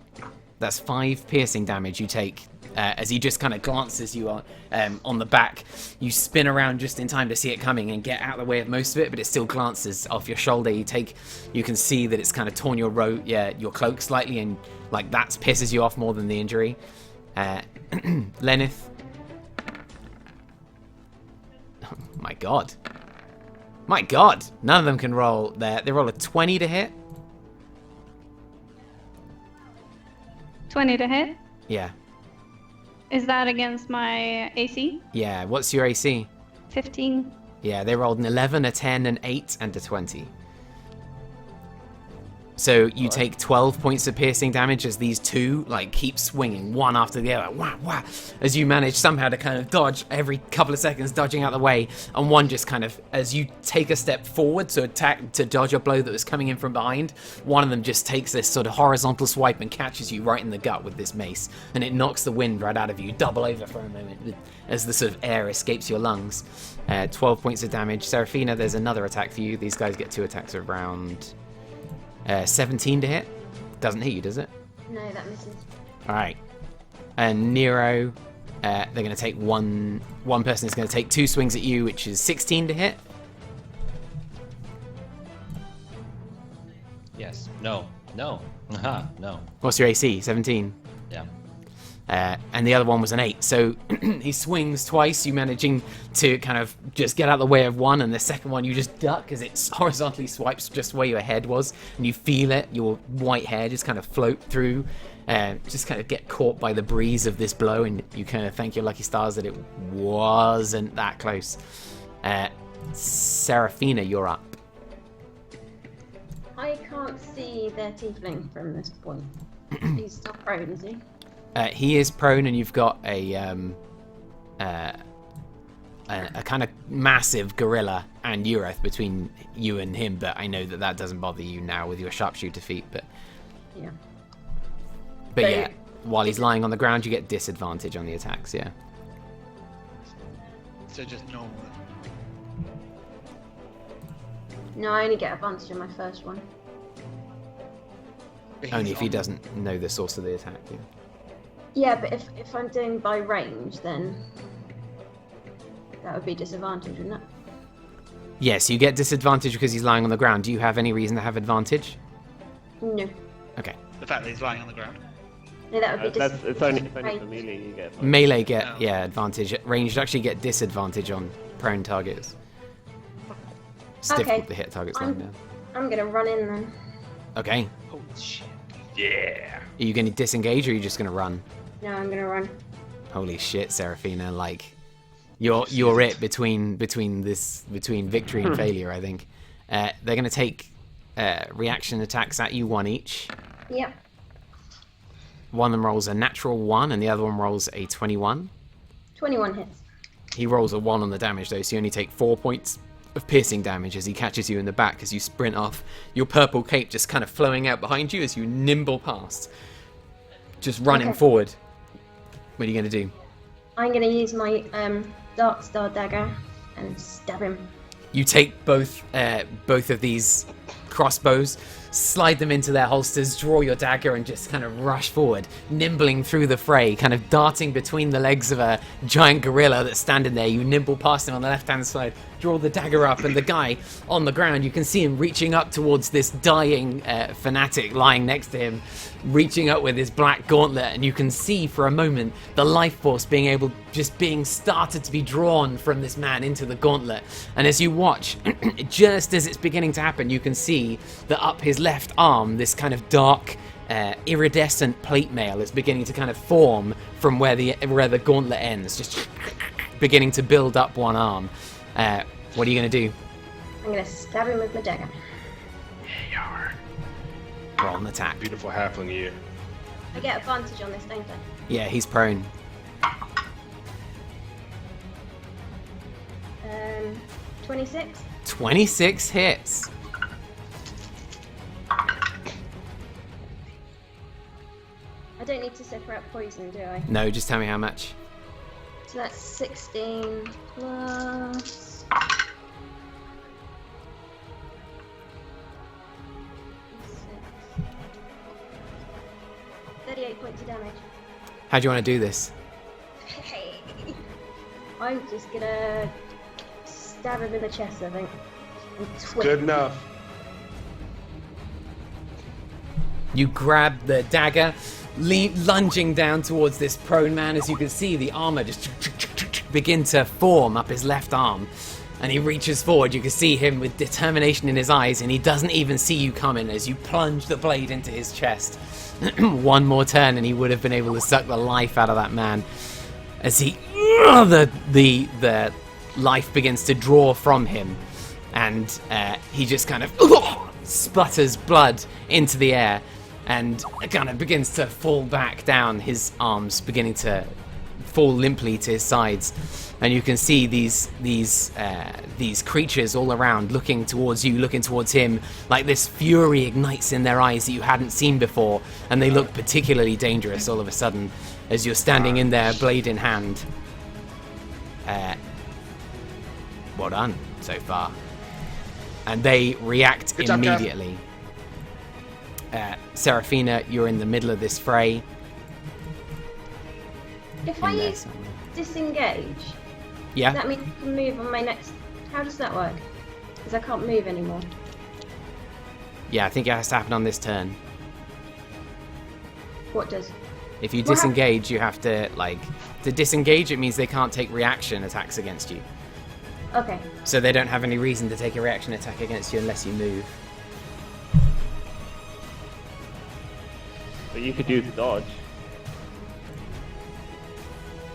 S3: That's 5 piercing damage you take. As he just kind of glances you on the back. You spin around just in time to see it coming and get out of the way of most of it, but it still glances off your shoulder. You can see that it's kind of torn your cloak slightly, and like that pisses you off more than the injury. Lenneth. Oh, my God. My God. None of them can roll there. They roll a 20 to hit.
S6: 20 to hit.
S3: Yeah.
S6: Is that against my AC?
S3: Yeah. What's your AC?
S6: 15.
S3: Yeah, they rolled an 11, a 10, an 8, and a 20. So you take 12 points of piercing damage as these two keep swinging one after the other, wah, wah, as you manage somehow to kind of dodge every couple of seconds, dodging out the way, and one just kind of, as you take a step forward to dodge a blow that was coming in from behind, one of them just takes this sort of horizontal swipe and catches you right in the gut with this mace, and it knocks the wind right out of you, double over for a moment as the sort of air escapes your lungs. 12 points of damage. Seraphina, there's another attack for you. These guys get 2 attacks around. 17 to hit. Doesn't hit you, does it?
S7: No, that misses.
S3: Alright. And Nero, they're going to take one person is going to take 2 swings at you, which is 16 to hit.
S2: Yes. No. No. Aha. No.
S3: What's your AC? 17.
S2: Yeah.
S3: And the other one was an 8. So he swings twice, you managing to kind of just get out of the way of one, and the second one you just duck as it horizontally swipes just where your head was, and you feel it, your white hair just kind of float through, just kind of get caught by the breeze of this blow, and you kind of thank your lucky stars that it wasn't that close. Seraphina, you're up.
S7: I can't see their tiefling from this point. He's still prone, is he?
S3: He is prone, and you've got a kind of massive gorilla and Ureth between you and him, but I know that doesn't bother you now with your sharpshooter feat, but...
S7: Yeah.
S3: But
S7: So-
S3: yeah, while he's lying on the ground, you get disadvantage on the attacks, yeah.
S4: So just normal.
S7: No, I only get advantage on my first one.
S3: Only if he
S4: on-
S3: doesn't know the source of the attack. Yeah.
S7: Yeah, but if I'm doing by range, then that would be disadvantage, wouldn't it?
S3: Yes, you get disadvantage because he's lying on the ground. Do you have any reason to have advantage?
S7: No.
S3: Okay.
S4: The fact that he's lying on the ground.
S7: No, that would be
S5: That's it's only for
S7: range.
S5: melee you get.
S3: Melee get
S4: Oh.
S3: advantage. Ranged actually get disadvantage on prone targets. It's
S7: Okay.
S3: difficult to hit targets lying down.
S7: I'm gonna run in then.
S3: Okay.
S4: Holy shit.
S1: Yeah.
S3: Are you going to disengage or are you just going to run?
S7: No, I'm gonna run.
S3: Holy shit, Seraphina! Like, you're it between victory and failure. I think they're going to take reaction attacks at you, one each.
S7: Yep.
S3: One of them rolls a natural 1, and the other one rolls a 21.
S7: 21 hits.
S3: He rolls a 1 on the damage though, so you only take 4 points of piercing damage as he catches you in the back as you sprint off. Your purple cape just kind of flowing out behind you as you nimble past, just running
S7: Okay.
S3: forward. What are you going to do?
S7: I'm gonna use my Dark Star dagger and stab him.
S3: You take both of these crossbows, slide them into their holsters, draw your dagger, and just kind of rush forward, nimbling through the fray, kind of darting between the legs of a giant gorilla that's standing there. You nimble past him on the left-hand side, draw the dagger up, and the guy on the ground, you can see him reaching up towards this dying fanatic lying next to him, reaching up with his black gauntlet, and you can see for a moment the life force being started to be drawn from this man into the gauntlet. And as you watch, just as it's beginning to happen, you can see that up his left arm, this kind of dark, iridescent plate mail is beginning to kind of form from where the gauntlet ends, just beginning to build up one arm. What are you going to do?
S7: I'm gonna stab him with my dagger.
S3: Roll an attack.
S1: Beautiful halfling you.
S7: I get advantage on this, don't I?
S3: Yeah, he's prone.
S7: 26.
S3: 26 hits.
S7: I don't need to separate poison, do I?
S3: No, just tell me how much.
S7: So that's 16 plus. 38 points of damage.
S3: How do you want to do this?
S7: I'm just gonna stab him in the chest, I think. And twist.
S1: Good enough.
S3: You grab the dagger, lunging down towards this prone man. As you can see, the armor just begin to form up his left arm. And he reaches forward. You can see him with determination in his eyes, and he doesn't even see you coming as you plunge the blade into his chest. One more turn, and he would have been able to suck the life out of that man. As he, the life begins to draw from him, and he just kind of sputters blood into the air, and kind of begins to fall back down. His arms beginning to fall limply to his sides, and you can see these creatures all around, looking towards you, looking towards him, like this fury ignites in their eyes that you hadn't seen before, and they look particularly dangerous all of a sudden as you're standing in there, blade in hand. Well done so far. And they react
S1: Good job, Gav.
S3: immediately. Seraphina, you're in the middle of this fray.
S7: If I
S3: In there
S7: use
S3: somewhere.
S7: disengage,
S3: Yeah?
S7: that means I can move on my next. How does that work? Because I can't move anymore.
S3: Yeah, I think it has to happen on this turn.
S7: What does?
S3: If you
S7: What hap-
S3: disengage, you have to, to disengage, it means they can't take reaction attacks against you.
S7: Okay.
S3: So they don't have any reason to take a reaction attack against you unless you move.
S5: But you could use dodge.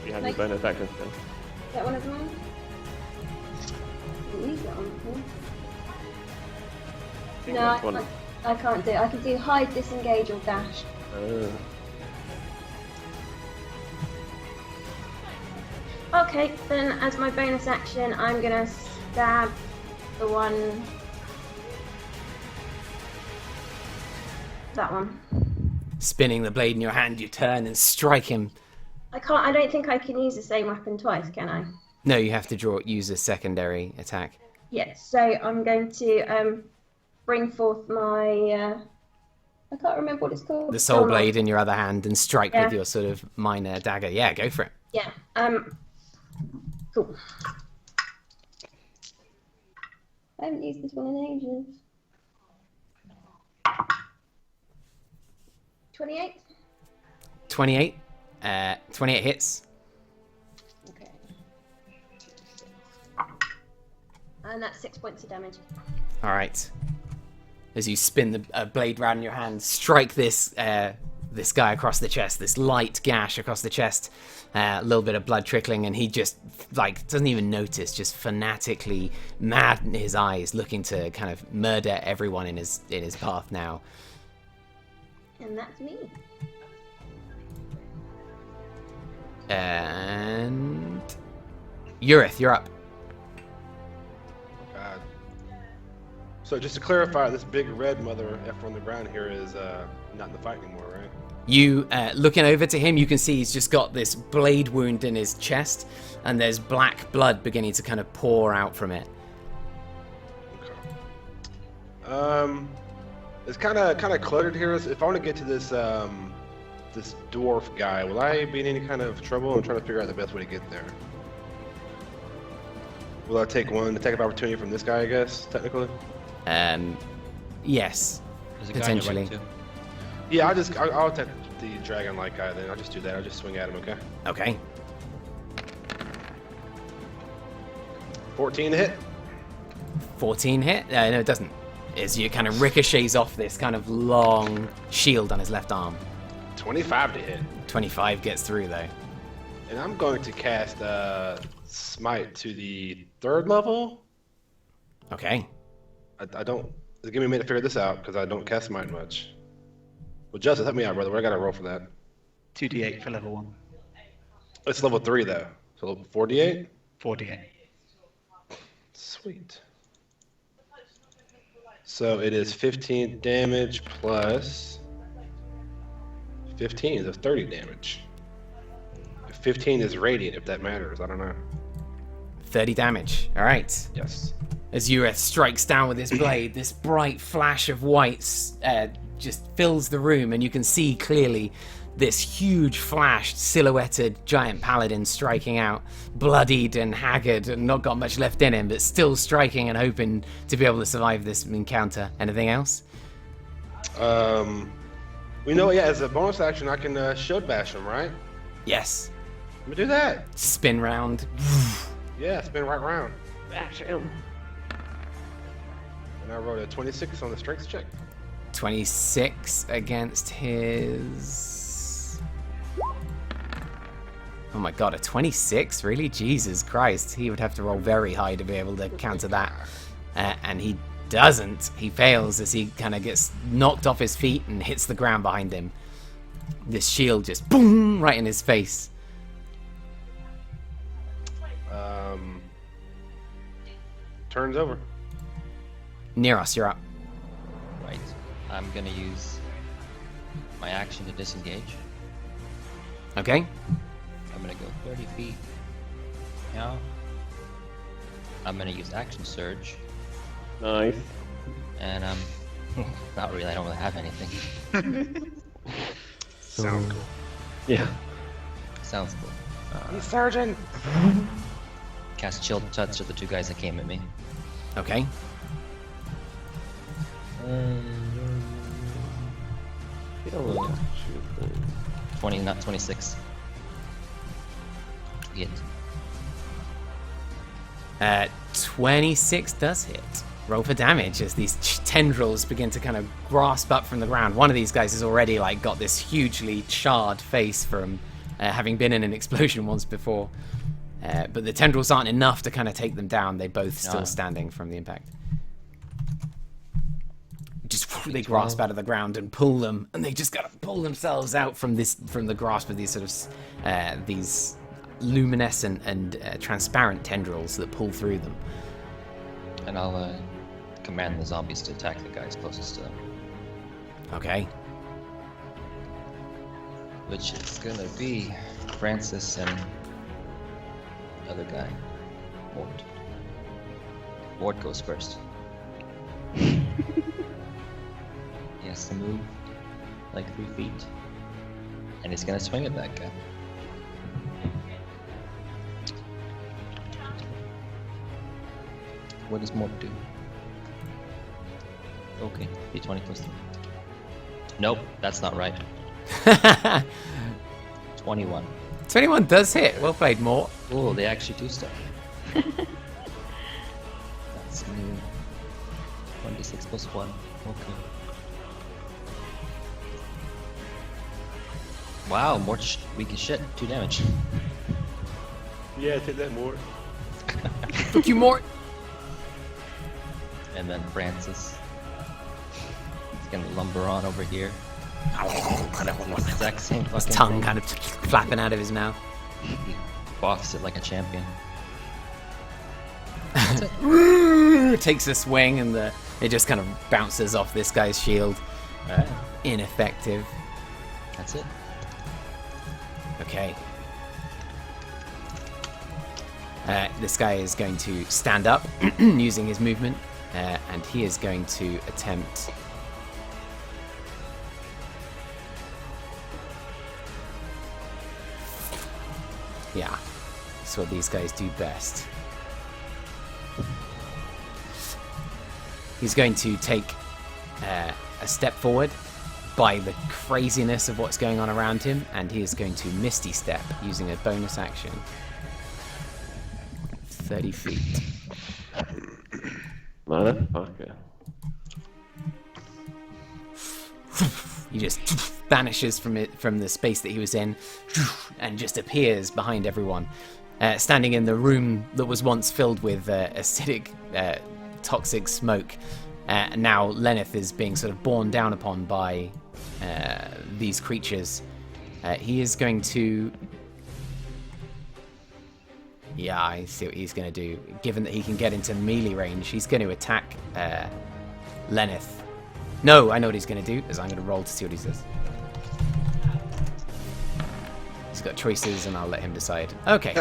S5: You have your
S7: Like-
S5: bonus action still.
S7: Is that one of mine? Didn't use that one before.
S5: I think
S7: No,
S5: that's one.
S7: I can't do it. I can do hide, disengage, or dash. Okay, then as my bonus action, I'm gonna stab the one. That one.
S3: Spinning the blade in your hand, you turn and strike him.
S7: I can't. I don't think I can use the same weapon twice, can I?
S3: No, you have to use a secondary attack.
S7: Yes. So I'm going to bring forth my I can't remember what it's called.
S3: The soul
S7: Go on.
S3: blade in your other hand and strike
S7: Yeah.
S3: with your sort of minor dagger. Yeah, go for it.
S7: Yeah. Cool. I haven't used this one in ages. 28.
S3: 28. 28 hits.
S7: Okay. And that's 6 points of damage.
S3: All right. As you spin the blade round in your hand, strike this this guy across the chest. This light gash across the chest. A little bit of blood trickling, and he just doesn't even notice. Just fanatically mad in his eyes, looking to kind of murder everyone in his path now.
S7: And that's me.
S3: And Urith, you're up.
S1: God. So just to clarify, this big red mother effer on the ground here is not in the fight anymore, right?
S3: You, looking over to him, you can see he's just got this blade wound in his chest, and there's black blood beginning to kind of pour out from it.
S1: Okay. It's kind of cluttered here. If I want to get to this this dwarf guy, will I be in any kind of trouble? I'm trying to figure out the best way to get there. Will I take one attack of opportunity from this guy? I guess technically.
S3: Yes,
S2: There's a guy on your
S3: potentially.
S2: right, too.
S1: Yeah, I'll attack the dragon-like guy then. I'll just do that. I'll just swing at him. Okay.
S3: Okay.
S1: 14 to hit.
S3: 14 hit? No, it doesn't. As you kind of ricochets off this kind of long shield on his left arm.
S1: 25 to hit.
S3: 25 gets through though.
S1: And I'm going to cast Smite to the 3rd level.
S3: Okay.
S1: I don't. Give me a minute to figure this out because I don't cast Smite much. Well, Justice, help me out, brother. What I got to roll for that?
S4: 2d8 for level 1.
S1: It's level 3 though. So level 4d8.
S4: 4d8.
S1: Sweet. So it is 15 damage plus 15 is 30 damage. 15 is radiant, if that matters. I don't know.
S3: 30 damage. All right.
S1: Yes.
S3: As Ureth strikes down with his blade, this bright flash of white just fills the room, and you can see clearly this huge flashed, silhouetted giant paladin striking out, bloodied and haggard and not got much left in him, but still striking and hoping to be able to survive this encounter. Anything else?
S1: We know, yeah, as a bonus action, I can shield bash him, right?
S3: Yes.
S1: Let me do that.
S3: Spin round.
S1: Yeah, spin right round.
S5: Bash him.
S1: And I rolled a 26 on the strength check.
S3: 26 against his... Oh my god, a 26? Really? Jesus Christ. He would have to roll very high to be able to counter that. And he doesn't. He fails as he kind of gets knocked off his feet and hits the ground behind him. This shield just boom right in his face.
S1: Turns over.
S3: Neros, you're up.
S2: Right. I'm gonna use my action to disengage.
S3: Okay.
S2: I'm gonna go 30 feet. Now. I'm gonna use action surge,
S5: Nice.
S2: and not really. I don't really have anything.
S1: Sound cool.
S5: Yeah.
S2: Sounds cool.
S1: Sergeant.
S2: Cast chill touch to the 2 guys that came at me.
S3: Okay.
S2: 20, not 26. Hit.
S3: 26 does hit. Roll for damage as these tendrils begin to kind of grasp up from the ground. One of these guys has already got this hugely charred face from having been in an explosion once before. But the tendrils aren't enough to kind of take them down. They both still
S2: No.
S3: standing from the impact. They grasp out of the ground and pull them, and they just gotta pull themselves out from the grasp of these sort of these luminescent and transparent tendrils that pull through them.
S2: And I'll command the zombies to attack the guys closest to them.
S3: Okay.
S2: Which is gonna be Francis and the other guy. Ward. Ward goes first. He has to move like 3 feet. And he's gonna swing at that guy. What does Mort do? Okay, d20 plus 3. Nope, that's not right. 21.
S3: 21 does hit. Well played, Mort.
S2: Oh, they actually do stuff. That's new. 26 plus 1. Okay. Wow, Mort's weak as shit. 2 damage.
S1: Yeah, take that, Mort.
S3: Fuck you, Mort.
S2: And then Francis. He's gonna lumber on over here. The exact same
S3: His
S2: fucking
S3: tongue
S2: thing.
S3: kind of flapping out of his mouth.
S2: He boxed it like a champion.
S3: Takes a swing and it just kind of bounces off this guy's shield.
S2: Alright,
S3: Ineffective.
S2: that's it.
S3: Okay. This guy is going to stand up using his movement, and he is going to attempt. Yeah, that's what these guys do best. He's going to take a step forward by the craziness of what's going on around him, and he is going to Misty Step using a bonus action. 30 feet.
S5: Motherfucker.
S3: He just vanishes from the space that he was in, and just appears behind everyone, standing in the room that was once filled with acidic, toxic smoke. Now Lenneth is being sort of borne down upon by these creatures. He is going to... Yeah, I see what he's going to do. Given that he can get into melee range, he's going to attack Lenneth. No, I know what he's going to do, is I'm going to roll to see what he says. He's got choices, and I'll let him decide. Okay.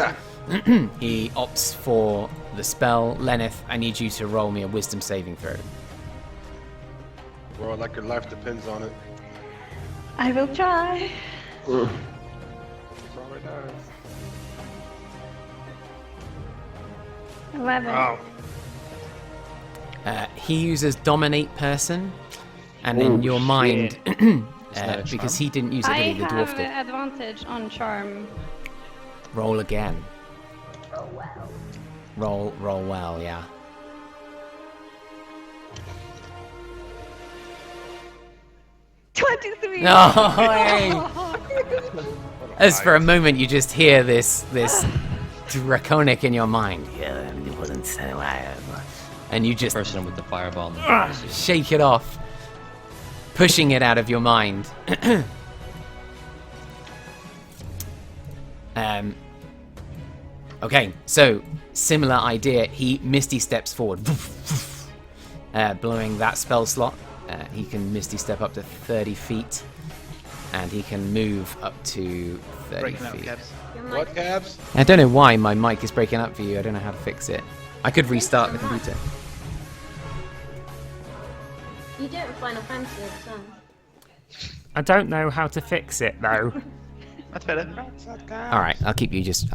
S3: He opts for the spell. Lenneth, I need you to roll me a wisdom saving throw.
S1: Bro, like your life depends on it.
S6: I will try.
S1: That's all it does.
S6: 11.
S1: Oh.
S3: He uses Dominate Person, and in your mind,
S2: that a
S3: because
S2: charm?
S3: he didn't use it,
S6: I
S3: did he? The dwarf
S6: have
S3: did.
S6: advantage on charm.
S3: Roll again.
S7: Oh wow.
S3: Roll well, yeah.
S6: $23.
S3: No! As for a moment, you just hear this draconic in your mind. Yeah, it wasn't so loud. And you just
S2: Person with the fireball. In the face.
S3: shake it off, pushing it out of your mind. Okay, so similar idea. He Misty steps forward, blowing that spell slot. He can Misty step up to 30 feet, and he can move up to 30
S4: Breaking up
S3: feet.
S4: cabs.
S1: What, Cabs?
S3: I don't know why my mic is breaking up for you. I don't know how to fix it. I could restart the computer.
S7: You do it in Final Fantasy all the time.
S8: I don't know how to fix it though.
S4: That's better.
S3: All right, I'll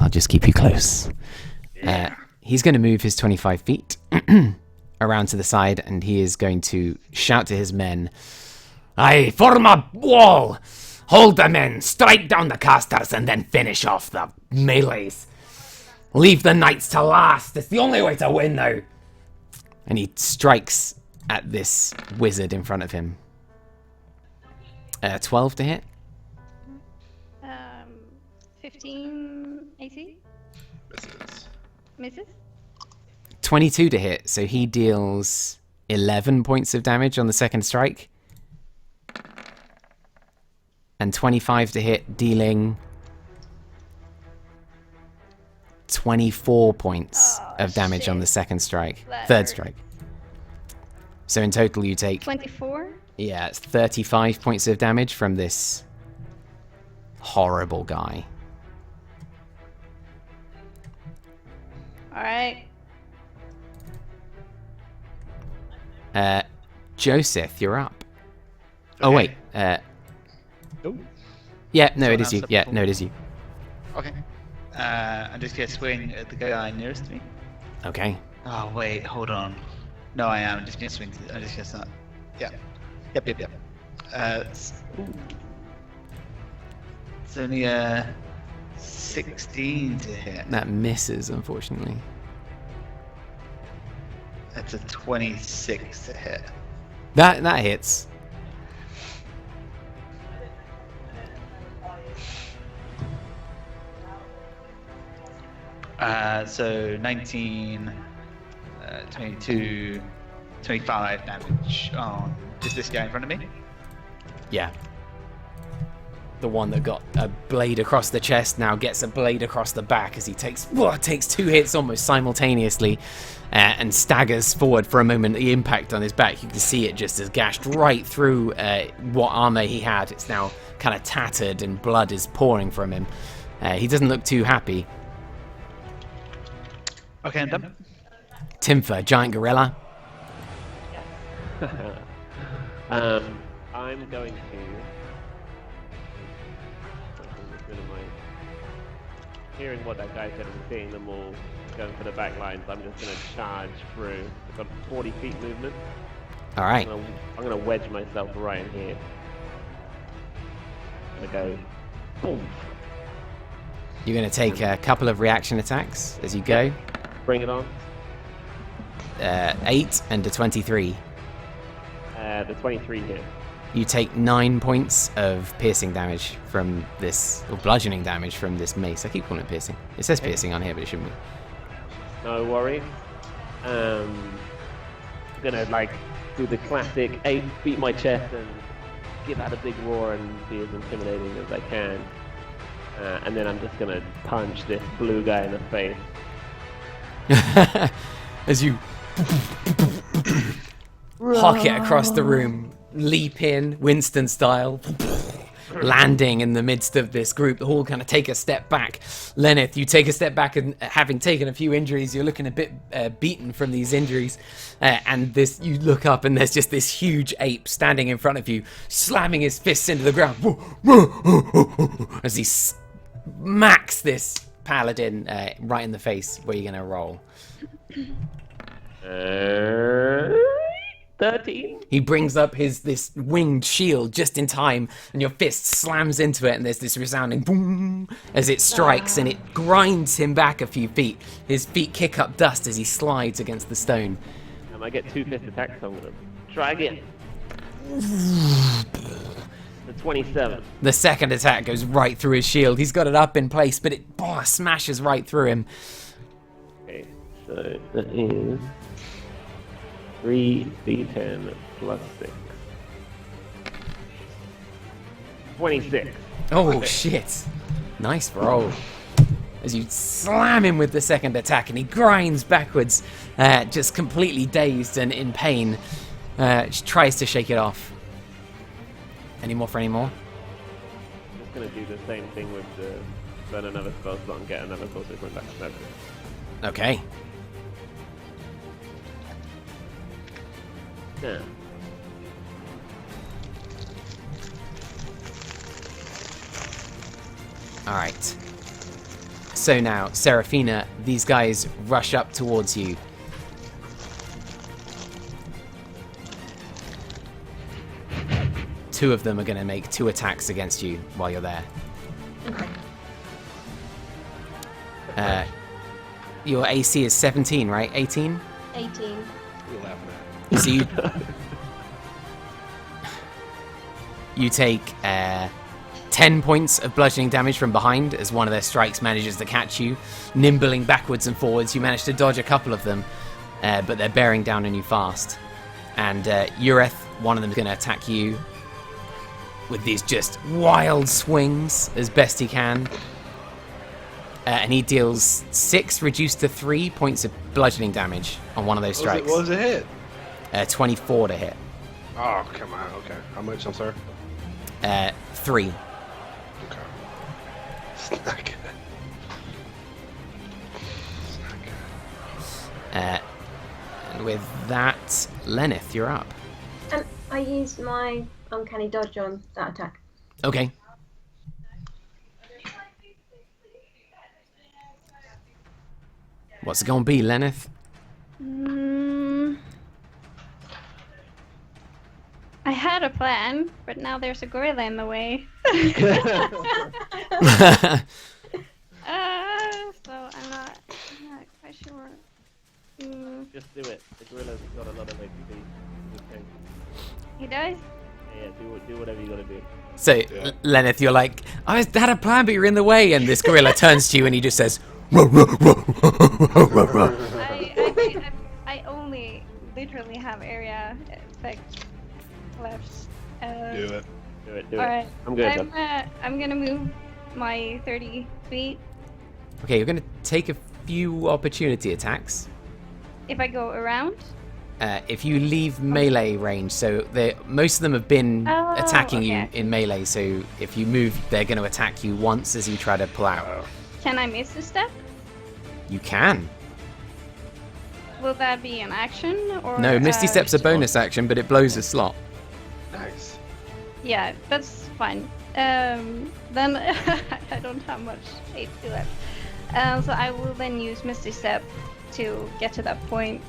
S3: just keep you close. He's going to move his 25 feet around to the side, and he is going to shout to his men, "Aye, form a wall! Hold the men, strike down the casters, and then finish off the melees. Leave the knights to last. It's the only way to win now." And he strikes at this wizard in front of him. 12 to hit.
S6: 15 AC?
S1: Misses.
S6: Misses?
S3: 22 to hit, so he deals 11 points of damage on the second strike. And 25 to hit, dealing 24 points of damage on the second strike.
S6: That
S3: Third
S6: hurt.
S3: strike. So in total you take,
S6: 24?
S3: yeah, it's 35 points of damage from this horrible guy.
S6: Alright.
S3: Joseph, you're up. Oh wait,
S4: Nope.
S3: Yeah, no,
S4: Someone
S3: it is
S4: else
S3: you.
S4: up
S3: Yeah,
S4: before?
S3: no, it is you.
S4: Okay. I'm just gonna swing at the guy nearest to me.
S3: Okay.
S4: Oh wait, hold on. No, I am. I'm just gonna swing. I'm just gonna start. Yeah. Yep. It's only a 16 to hit.
S3: That misses, unfortunately.
S4: That's a 26 to hit.
S3: That hits.
S4: So 19, 22, 25 damage on just this guy in front of me.
S3: Yeah. The one that got a blade across the chest now gets a blade across the back as he takes 2 hits almost simultaneously and staggers forward for a moment. The impact on his back, you can see it just as gashed right through what armor he had. It's now kind of tattered and blood is pouring from him. He doesn't look too happy.
S4: Okay, I'm done.
S3: Timpha, giant gorilla.
S5: I'm going to. Hearing what that guy said and seeing them all going for the back lines, I'm just going to charge through. I've got 40 feet movement.
S3: All right.
S5: I'm going to wedge myself right in here. I'm going to go. Boom.
S3: You're going to take a couple of reaction attacks as you go.
S5: Bring it on.
S3: 8 and a 23.
S5: The 23 hit.
S3: You take 9 points of piercing damage from this, or bludgeoning damage from this mace. I keep calling it piercing. It says piercing on here, but it shouldn't be.
S5: No worries. Gonna like do the classic 8, beat my chest and give out a big roar and be as intimidating as I can. And then I'm just gonna punch this blue guy in the face.
S3: As you hock it across the room, leap in, Winston style, landing in the midst of this group. The all kind of take a step back. Lenneth, you take a step back, and having taken a few injuries, you're looking a bit beaten from these injuries. And you look up, and there's just this huge ape standing in front of you, slamming his fists into the ground as he smacks this paladin right in the face. Where are you gonna roll?
S5: 13.
S3: He brings up this winged shield just in time, and your fist slams into it, and there's this resounding boom as it strikes, and it grinds him back a few feet. His feet kick up dust as he slides against the stone.
S5: I get 2 fist attacks, so I'm gonna try again. The 27.
S3: The second attack goes right through his shield. He's got it up in place, but it smashes right through him.
S5: Okay, so that is 3d10 plus 6. 26.
S3: Oh, shit. Nice roll. As you slam him with the second attack, and he grinds backwards, just completely dazed and in pain. Tries to shake it off. Any more for any more?
S5: I'm just gonna do the same thing with the burn another spell slot and get another sorcery point back. That's it.
S3: Okay.
S5: Yeah.
S3: All right. So now, Seraphina, these guys rush up towards you. Two of them are going to make 2 attacks against you while you're there.
S7: Okay.
S3: Your AC is 17, right? 18?
S7: 18.
S1: You're laughing at.
S3: So you take 10 points of bludgeoning damage from behind as one of their strikes manages to catch you. Nimbling backwards and forwards, you manage to dodge a couple of them, but they're bearing down on you fast. And Ureth, one of them is going to attack you with these just wild swings as best he can. And he deals 6 reduced to 3 points of bludgeoning damage on one of those strikes.
S1: What was it hit?
S3: 24 to hit.
S1: Oh, come on. Okay. How much? I'm sorry.
S3: 3.
S1: Okay. It's not good. It's not good.
S3: And with that, Lenneth, you're up.
S7: I used my uncanny dodge on that attack.
S3: Okay. What's it gonna be, Lenneth?
S6: I had a plan, but now there's a gorilla in the way. So I'm not quite sure.
S5: Just do it. The gorilla's got a lot of APB. Okay.
S6: He does?
S5: Yeah, do whatever you gotta do.
S3: So, Lenneth, you're like, I had a plan, but you're in the way. And this gorilla turns to you and he just says, "Ruh, ruh, ruh, ruh, ruh, ruh."
S6: I only literally have area effect left.
S1: Do it.
S5: Do it.
S6: Alright.
S5: I'm good.
S6: I'm gonna move my 30 feet.
S3: Okay, you're going to take a few opportunity attacks.
S6: If I go around?
S3: If you leave melee range, so most of them have been attacking you in melee, so if you move, they're going to attack you once as you try to pull out.
S6: Can I miss a step?
S3: You can.
S6: Will that be an action? Or
S3: No, Misty Step's a bonus action, but it blows a slot.
S1: Nice.
S6: Yeah, that's fine. Then I don't have much HP left. So I will then use Misty Step to get to that point.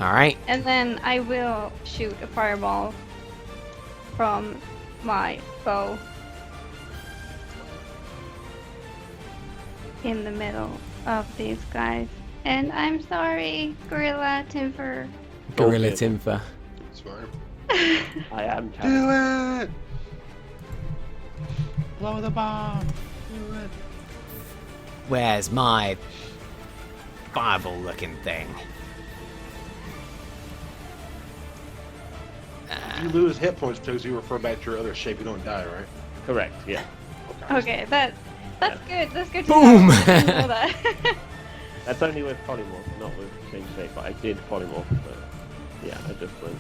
S3: Alright.
S6: And then I will shoot a fireball from my bow in the middle of these guys. And I'm sorry, Gorilla Timfer.
S3: Gorilla Timfer.
S1: It's fine.
S5: I am
S1: Do
S5: challenged.
S1: it! Blow the bomb! Do it!
S3: Where's my fireball looking thing?
S1: You lose hit points because you refer back to your other shape. You don't die, right?
S5: Correct. Yeah.
S6: Okay, that's good. That's good to
S3: Boom!
S6: know. I didn't know that.
S5: That's only with polymorph, not with change shape. But I did polymorph. So yeah, I just went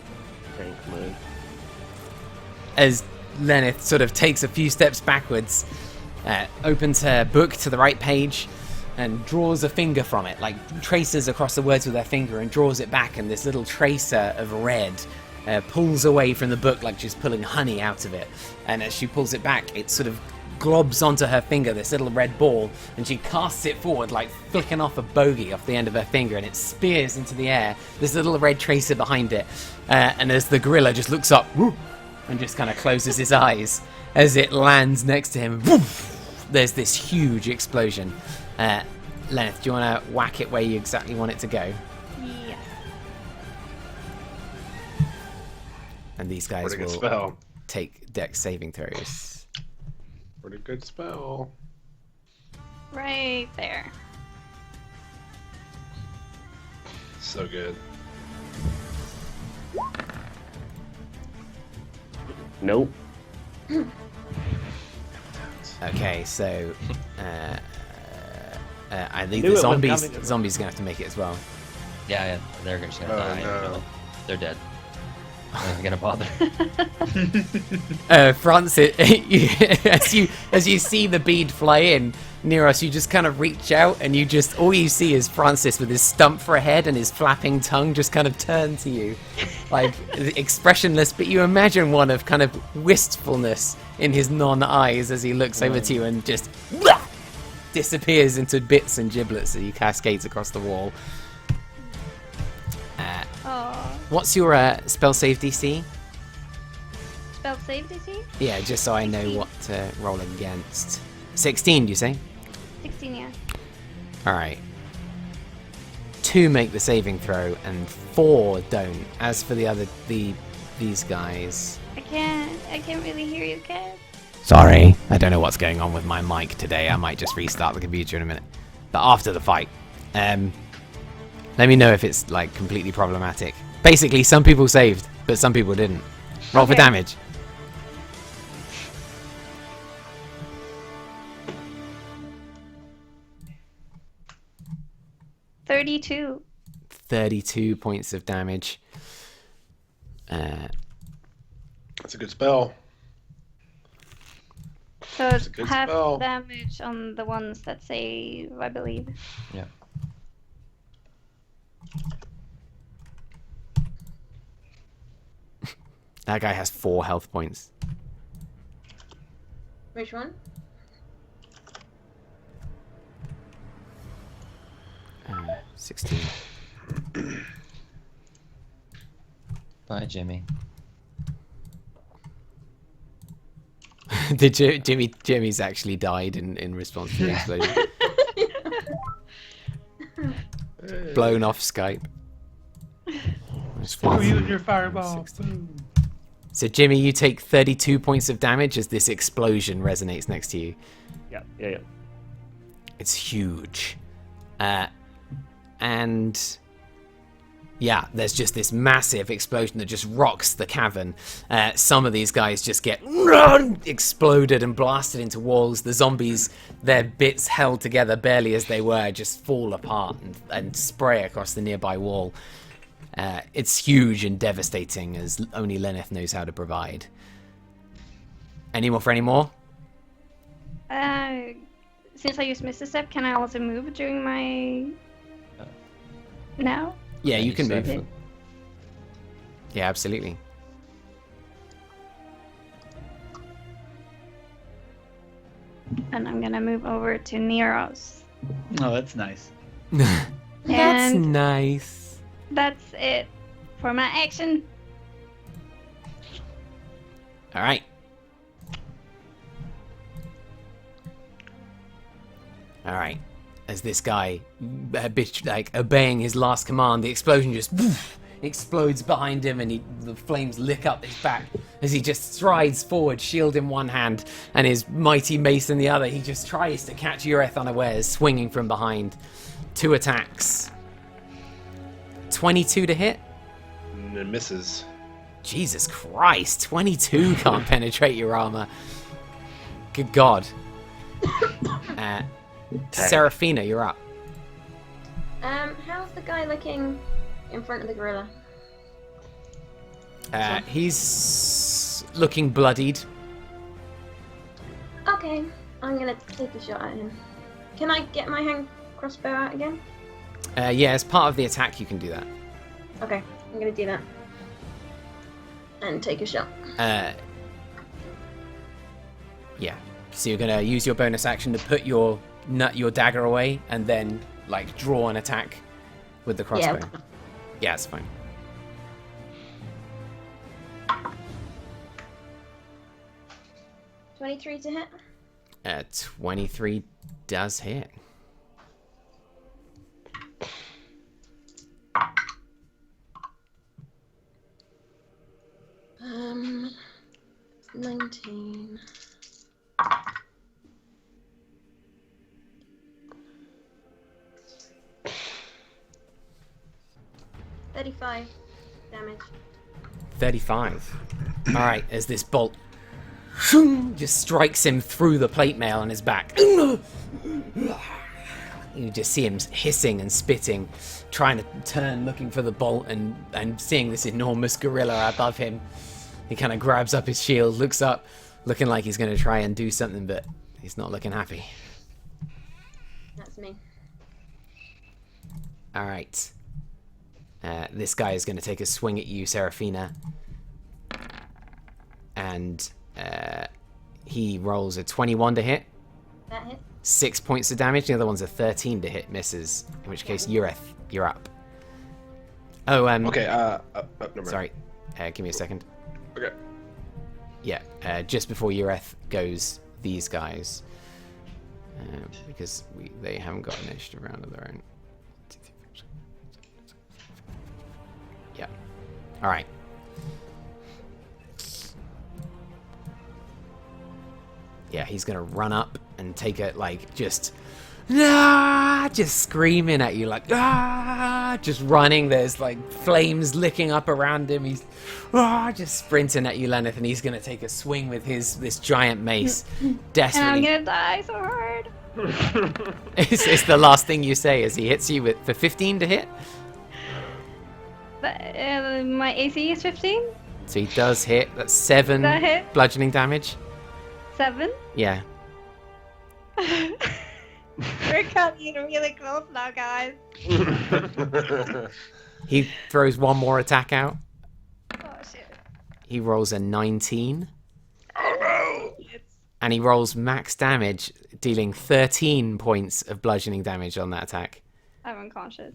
S5: change mode.
S3: As Lenneth sort of takes a few steps backwards, opens her book to the right page, and draws a finger from it, like traces across the words with her finger and draws it back, and this little tracer of red pulls away from the book like she's pulling honey out of it. And as she pulls it back, it sort of globs onto her finger, this little red ball, and she casts it forward like flicking off a bogey off the end of her finger, and it spears into the air, this little red tracer behind it. And as the gorilla just looks up, whoop, and just kind of closes his eyes as it lands next to him, woof, there's this huge explosion. Lenneth, do you want to whack it where you exactly want it to go?
S6: Yeah.
S3: And these guys
S1: Pretty good
S3: will
S1: spell.
S3: take dex saving throws.
S1: Pretty good spell.
S6: Right there.
S1: So good.
S5: Nope.
S3: Okay, so I think
S5: Knew
S3: the
S5: it was
S3: zombies
S5: coming.
S3: zombies are gonna have to make it as well.
S2: Yeah, they're just gonna
S1: Oh,
S2: die.
S1: no.
S2: They're dead. I'm not gonna bother.
S3: Francis, as you see the bead fly in near us, you just kind of reach out and you just all you see is Francis with his stump for a head and his flapping tongue just kind of turn to you, like expressionless. But you imagine one of kind of wistfulness in his non-eyes as he looks over to you and just disappears into bits and giblets as he cascades across the wall.
S6: Oh,
S3: What's your spell save DC?
S6: spell save DC?
S3: Yeah, just so I know
S6: 16.
S3: what to roll against. 16, do you say?
S6: 16, yeah.
S3: Alright. 2 make the saving throw and 4 don't. As for these guys.
S6: I can't really hear you, Kev.
S3: Sorry, I don't know what's going on with my mic today. I might just restart the computer in a minute. But after the fight, let me know if it's like completely problematic. Basically, some people saved, but some people didn't. Roll for
S6: Okay.
S3: damage.
S6: 32.
S3: 32 points of damage.
S1: That's a good spell.
S6: So
S1: a
S6: it's
S1: good
S6: half
S1: spell.
S6: damage on the ones that save, I believe.
S2: Yeah.
S3: That guy has 4 health points.
S7: Which one?
S3: 16.
S2: Bye, Jimmy.
S3: Jimmy's actually died in response to the explosion. Blown off Skype.
S4: Screw you and your fireball.
S3: So Jimmy, you take 32 points of damage as this explosion resonates next to you.
S5: Yeah.
S3: It's huge. And yeah, there's just this massive explosion that just rocks the cavern. Some of these guys just get exploded and blasted into walls. The zombies, their bits held together barely as they were, just fall apart and spray across the nearby wall. It's huge and devastating, as only Lenneth knows how to provide. Any more for any more?
S6: Since I used Mr. Step, can I also move during my... now?
S3: Yeah, you can
S2: said
S3: move. Yeah, absolutely.
S6: And I'm gonna move over to Neros.
S4: Oh, that's nice.
S3: That's
S6: And-
S3: nice.
S6: That's it for my action.
S3: All right. All right. As this guy, obeying his last command, the explosion just explodes behind him, and the flames lick up his back as he just strides forward, shield in one hand and his mighty mace in the other. He just tries to catch Ureth unawares, swinging from behind. 2 attacks. 22 to hit.
S1: It misses.
S3: Jesus Christ, 22 can't penetrate your armor. Good God. Seraphina, you're up.
S7: How's the guy looking in front of the gorilla?
S3: He's looking bloodied.
S7: Okay, I'm gonna take a shot at him. Can I get my hand crossbow out again?
S3: Yeah, as part of the attack, you can do that.
S7: Okay, I'm gonna do that. And take a shot.
S3: Yeah. So you're gonna use your bonus action to put your dagger away, and then draw an attack with the crossbow. Yeah, it's fine.
S7: $23 to hit.
S3: 23 does hit.
S7: Um, 19. $35 damage.
S3: 35. Alright, as this bolt just strikes him through the plate mail on his back. You just see him hissing and spitting, trying to turn, looking for the bolt, and seeing this enormous gorilla above him. He kind of grabs up his shield, looks up, looking like he's going to try and do something, but he's not looking happy.
S7: That's me.
S3: Alright. This guy is going to take a swing at you, Seraphina. And he rolls a 21 to hit.
S7: That hit.
S3: 6 points of damage. The other one's a 13 to hit, misses. In which case, Ureth, you're up. Oh,
S1: Okay, never mind.
S3: sorry. Give me a second.
S1: Okay.
S3: Yeah, just before Ureth goes, these guys. Because they haven't got an initiative round of their own. Yeah. Alright. Yeah, he's gonna run up and take it, just screaming at you, just running. There's flames licking up around him. He's just sprinting at you, Lenneth, and he's gonna take a swing with this giant mace. Desperately.
S6: And I'm gonna die so hard.
S3: It's the last thing you say as he hits you for 15 to hit.
S6: My AC is 15.
S3: So he does hit. That's 7
S6: That hit?
S3: bludgeoning damage.
S6: 7.
S3: Yeah.
S6: We're cutting really close now, guys.
S3: He throws one more attack out.
S6: Oh shit.
S3: he rolls a 19.
S1: Oh
S3: And he rolls max damage, dealing 13 points of bludgeoning damage on that attack.
S6: I'm unconscious.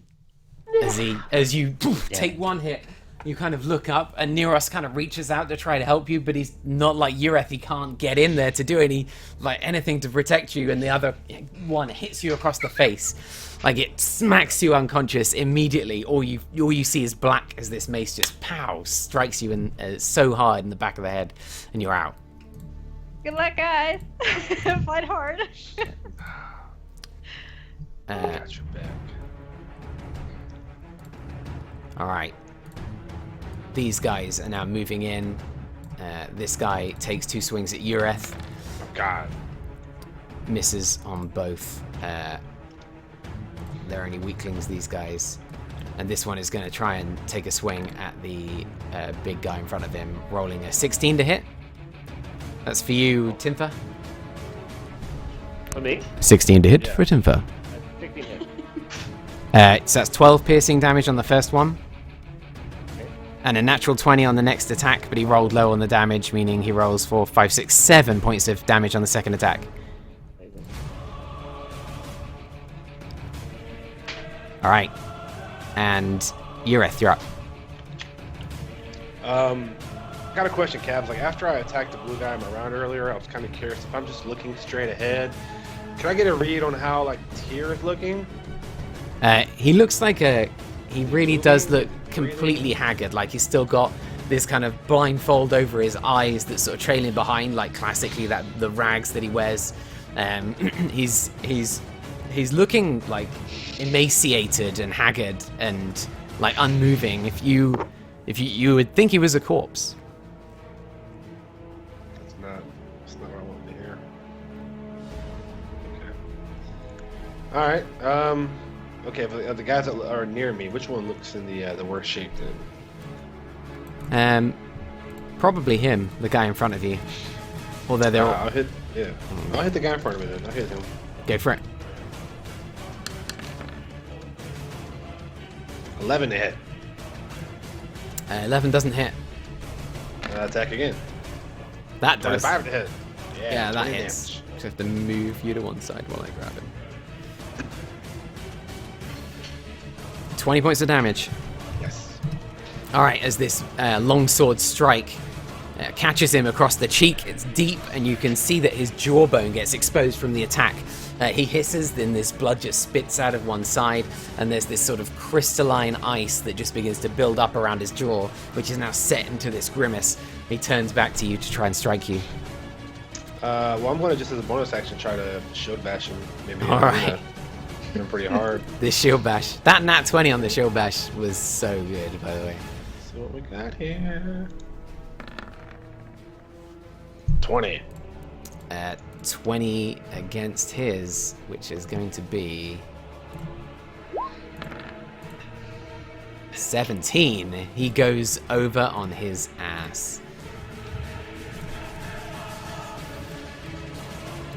S3: As you take one hit, you kind of look up, and Neros kind of reaches out to try to help you, but he's not like Ureth. He can't get in there to do anything to protect you, and the other one hits you across the face. Like, it smacks you unconscious immediately. All you see is black as this mace just strikes you so hard in the back of the head, and you're out.
S6: Good luck, guys. Fight hard.
S1: I got your back.
S3: All right. These guys are now moving in. This guy takes 2 swings at Ureth.
S1: Oh God.
S3: Misses on both. They're only weaklings, these guys. And this one is going to try and take a swing at the big guy in front of him, rolling a 16 to hit. That's for you, Tinfa.
S5: For me?
S3: 16 to hit
S1: Yeah.
S3: for Tinfa.
S5: 16 hits.
S3: So that's 12 piercing damage on the first one. And a natural 20 on the next attack, but he rolled low on the damage, meaning he rolls 4, 5, 6, 7 points of damage on the second attack. Alright. And Ureth, you're up.
S1: Got a question, Cavs. Like, after I attacked the blue guy in my round earlier, I was kind of curious if I'm just looking straight ahead. Can I get a read on how like Tyr is looking?
S3: He looks like he really does look completely haggard. Like, he's still got this kind of blindfold over his eyes that's sort of trailing behind, like classically the rags that he wears. He's looking like emaciated and haggard and like unmoving. If you would think he was a corpse.
S1: That's not what I wanted to hear. Okay. All right. Okay. But the guys that are near me, which one looks in the worst shape then?
S3: Probably him, the guy in front of you. Although they're all...
S1: I'll hit the guy in front of me then. I'll hit him.
S3: Go for it.
S1: 11 to hit.
S3: 11 doesn't hit.
S1: Attack again.
S3: That does.
S1: 25 to hit.
S3: Yeah, that
S1: 20
S3: hits.
S1: damage.
S3: Just have to move you to one side while I grab him. 20 points of damage.
S1: Yes.
S3: Alright, as this longsword strike catches him across the cheek, it's deep, and you can see that his jawbone gets exposed from the attack. He hisses, then this blood just spits out of one side, and there's this sort of crystalline ice that just begins to build up around his jaw, which is now set into this grimace. He turns back to you to try and strike you.
S1: Well, I'm gonna just as a bonus action try to shield bash him. Maybe.
S3: All right.
S1: Hit him pretty hard.
S3: This shield bash. That nat 20 on the shield bash was so good, by the way.
S1: See what we got here. 20.
S3: 20 against his, which is going to be 17. He goes over on his ass.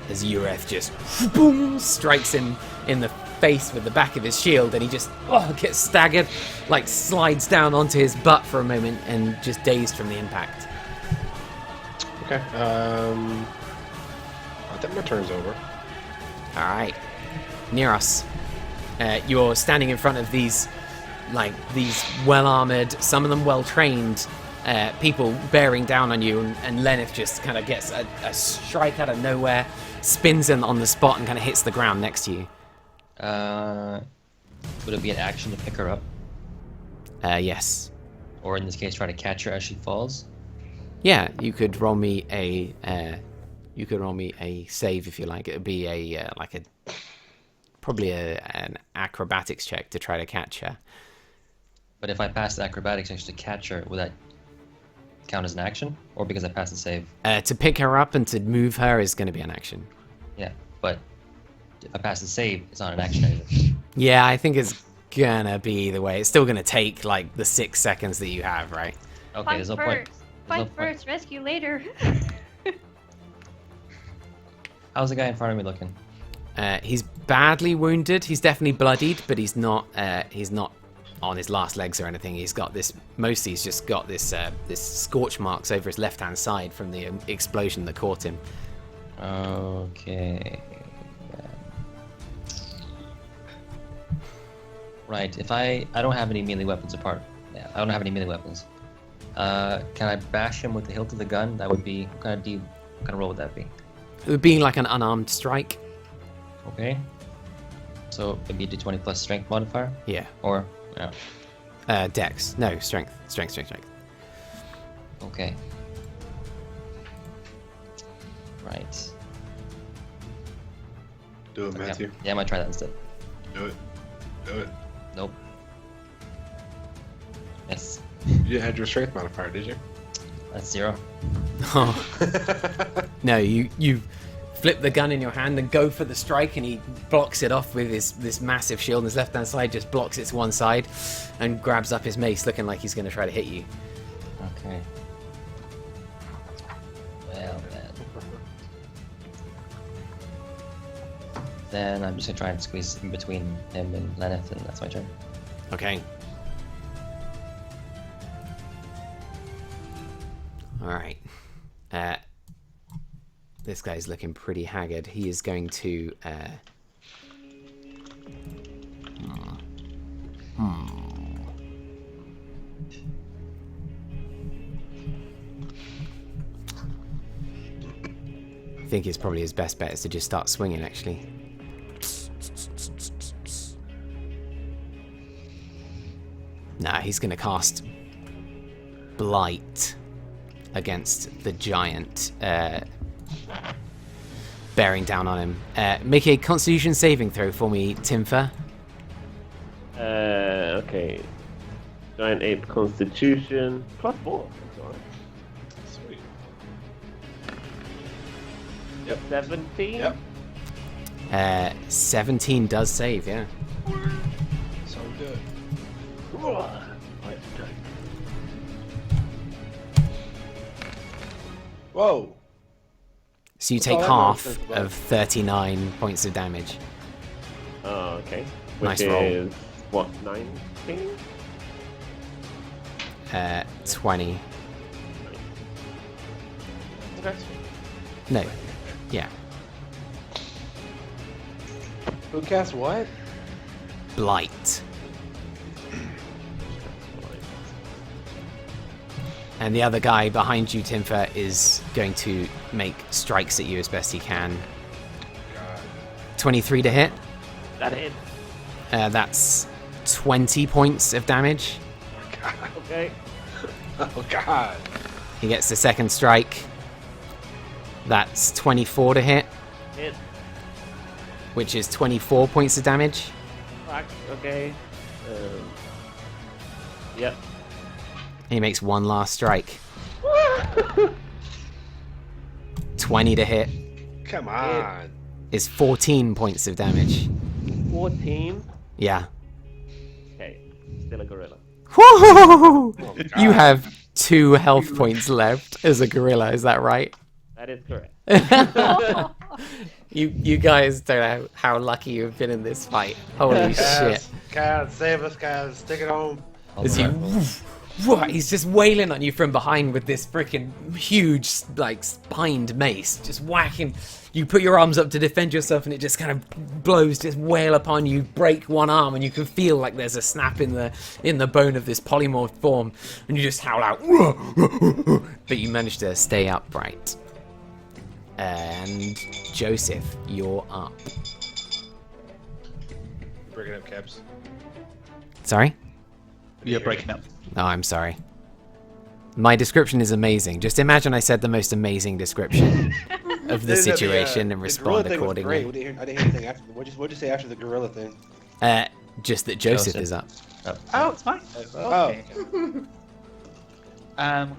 S3: As Ureth just boom strikes him in the face with the back of his shield, and he just gets staggered, like slides down onto his butt for a moment and just dazed from the impact.
S1: Okay. I think my turn's over.
S3: Alright. Neros. You're standing in front of these well-armored, some of them well-trained people bearing down on you, and Lenneth just kind of gets a strike out of nowhere, spins in on the spot, and kind of hits the ground next to you.
S2: Would it be an action to pick her up?
S3: Yes.
S2: Or in this case, try to catch her as she falls?
S3: Yeah, you could roll me a save if you like. It would be probably an acrobatics check to try to catch her.
S2: But if I pass the acrobatics check to catch her, would that count as an action? Or because I passed the save?
S3: To pick her up and to move her is going to be an action.
S2: Yeah, but if I pass the save, it's not an action, is it?
S3: Yeah, I think it's gonna be either way. It's still gonna take like the 6 seconds that you have, right?
S2: Okay,
S6: Fight
S2: there's no
S6: first.
S2: point.
S6: Fight
S2: no point.
S6: first, rescue later.
S2: How's the guy in front of me looking?
S3: He's badly wounded. He's definitely bloodied, but he's not on his last legs or anything. He's got this. Mostly, he's just got this this scorch marks over his left-hand side from the explosion that caught him.
S2: Okay. Right. If I don't have any melee weapons apart. Yeah, I don't have any melee weapons. Can I bash him with the hilt of the gun? That would be what kind of roll would that be?
S3: It would be like an unarmed strike.
S2: Okay. So it'd be a d20 plus strength modifier?
S3: Yeah.
S2: Or yeah.
S3: Dex. No, strength. Strength.
S2: Okay. Right.
S1: Do it, Matthew.
S2: Yeah, I might try that instead.
S1: Do it. Do it.
S2: Nope. Yes.
S1: You didn't have your strength modifier, did you?
S2: That's 0.
S3: No, you flip the gun in your hand and go for the strike, and he blocks it off with this massive shield, and his left-hand side just blocks its one side and grabs up his mace, looking like he's going to try to hit you.
S2: Okay. Well then. Then I'm just gonna try and squeeze in between him and Lenneth, and that's my turn.
S3: Okay. Alright. This guy's looking pretty haggard. He is going to... I think it's probably his best bet is to just start swinging, actually. Nah, he's going to cast Blight against the giant, bearing down on him. Make a Constitution saving throw for me, Timfer.
S5: Okay. Giant ape Constitution +4. That's alright.
S1: Sweet.
S5: 17.
S1: Yep.
S3: 17 does save, yeah.
S1: So good. Whoa.
S3: So you take
S1: Oh, that
S3: half
S1: makes sense,
S3: of 39 points of damage.
S5: Oh, okay.
S3: Nice
S5: Which
S3: roll.
S5: is, what, 19?
S3: 20.
S5: Okay.
S3: No. Yeah.
S1: Who cast what?
S3: Blight. And the other guy behind you, Timfer, is going to make strikes at you as best he can.
S1: God.
S3: 23 to hit.
S5: That hit.
S3: That's 20 points of damage.
S1: God.
S5: Okay.
S1: Oh God.
S3: He gets the second strike. That's 24 to hit,
S5: Hit.
S3: which is 24 points of damage.
S5: Crack. Okay. Yep.
S3: He makes one last strike. 20 to hit
S1: Come on.
S3: is 14 points of damage.
S5: 14.
S3: Yeah.
S5: Okay. Still a gorilla.
S3: Woo!
S1: Oh,
S3: You
S1: God.
S3: have 2 health points left as a gorilla, is that right?
S5: That is correct.
S3: You guys don't know how lucky you've been in this fight. Holy shit.
S1: Kaz, save us, Kaz. Take it home.
S3: As you, he's just wailing on you from behind with this freaking huge, like, spined mace, just whacking. You put your arms up to defend yourself, and it just kind of blows, just wail upon you. Break one arm, and you can feel like there's a snap in the bone of this polymorph form, and you just howl out. But you manage to stay upright. And Joseph, you're up.
S1: Break it up, Caps.
S3: Sorry?
S4: You're breaking up.
S3: Oh, I'm sorry. My description is amazing. Just imagine I said the most amazing description of the situation and respond accordingly.
S1: I didn't hear anything after. What'd you say after the gorilla thing?
S3: Just that Joseph
S2: Joseph.
S3: is up.
S4: Oh, it's fine.
S1: Oh.
S4: Okay.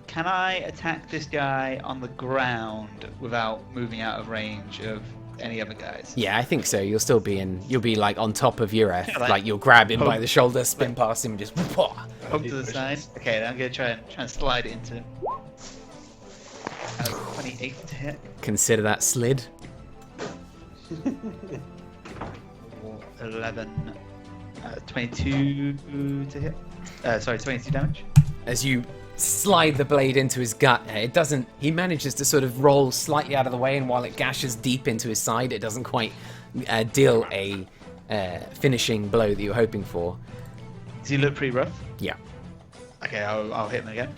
S4: Can I attack this guy on the ground without moving out of range of any other guys?
S3: Yeah, I think so. You'll be like on top of Ureth.
S4: Yeah, like-
S3: like you'll grab him by the shoulder, spin past him, and just whoa.
S4: Up to the side. Okay, then I'm gonna try and slide it into him. 28 to hit.
S3: Consider that slid.
S4: 11 22 to hit. Sorry, 22 damage.
S3: As you slide the blade into his gut, it doesn't. He manages to sort of roll slightly out of the way, and while it gashes deep into his side, it doesn't quite deal a finishing blow that you're hoping for.
S4: Does he look pretty rough?
S3: Yeah.
S4: Okay, I'll hit him again.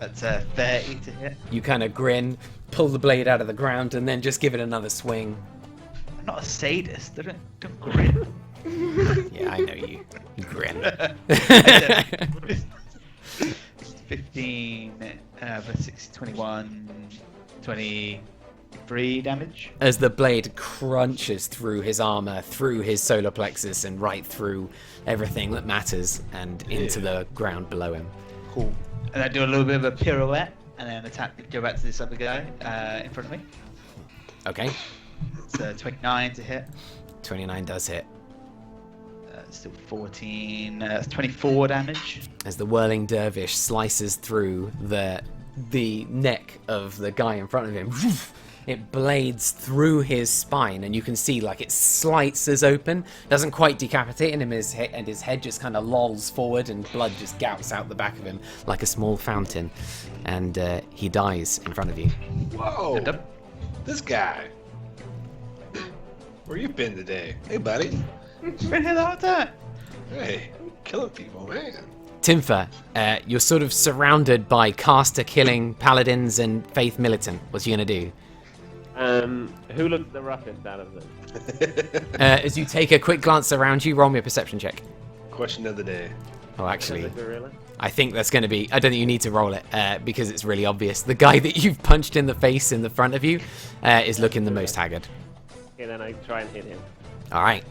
S4: That's 30 to hit.
S3: You kind of grin, pull the blade out of the ground, and then just give it another swing.
S4: I'm not a sadist. Don't grin.
S3: Yeah, I know you. You grin.
S4: 15 for 6, 21, 23 damage.
S3: As the blade crunches through his armor, through his solar plexus, and right through everything that matters, and into the ground below him.
S4: Cool. And I do a little bit of a pirouette, and then go back to this other guy in front of me.
S3: Okay.
S4: It's 29 to hit.
S3: 29 does hit.
S4: Still 14. That's 24 damage.
S3: As the whirling dervish slices through the neck of the guy in front of him, it blades through his spine, and you can see like it slices open. Doesn't quite decapitate him, and his head just kind of lolls forward, and blood just gouts out the back of him like a small fountain, and he dies in front of you.
S1: Whoa! This guy. Where you been today? Hey, buddy.
S4: Been here the whole time.
S1: Hey, killing people, man.
S3: Timfer, you're sort of surrounded by caster killing paladins and faith militant. What's you gonna do?
S5: Who looks the roughest out of them?
S3: As you take a quick glance around you, roll me a perception check.
S1: Question of the day.
S3: Oh, actually,
S5: The gorilla?
S3: I think that's going to be... I don't think you need to roll it, because it's really obvious. The guy that you've punched in the face in the front of you is looking the most haggard.
S5: Okay, then I try and hit him.
S3: All right.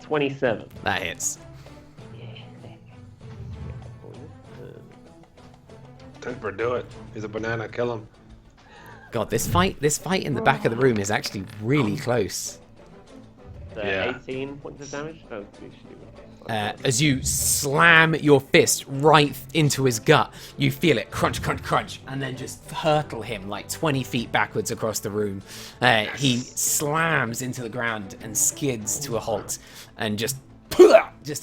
S5: 27.
S3: That hits.
S1: Timber, do it. He's a banana. Kill him.
S3: God, this fight in the back of the room is actually really close.
S1: Yeah.
S5: 18 points of damage? Oh, too stupid.
S3: As you slam your fist right into his gut, you feel it crunch, crunch, crunch, and then just hurtle him like 20 feet backwards across the room. He slams into the ground and skids to a halt, and just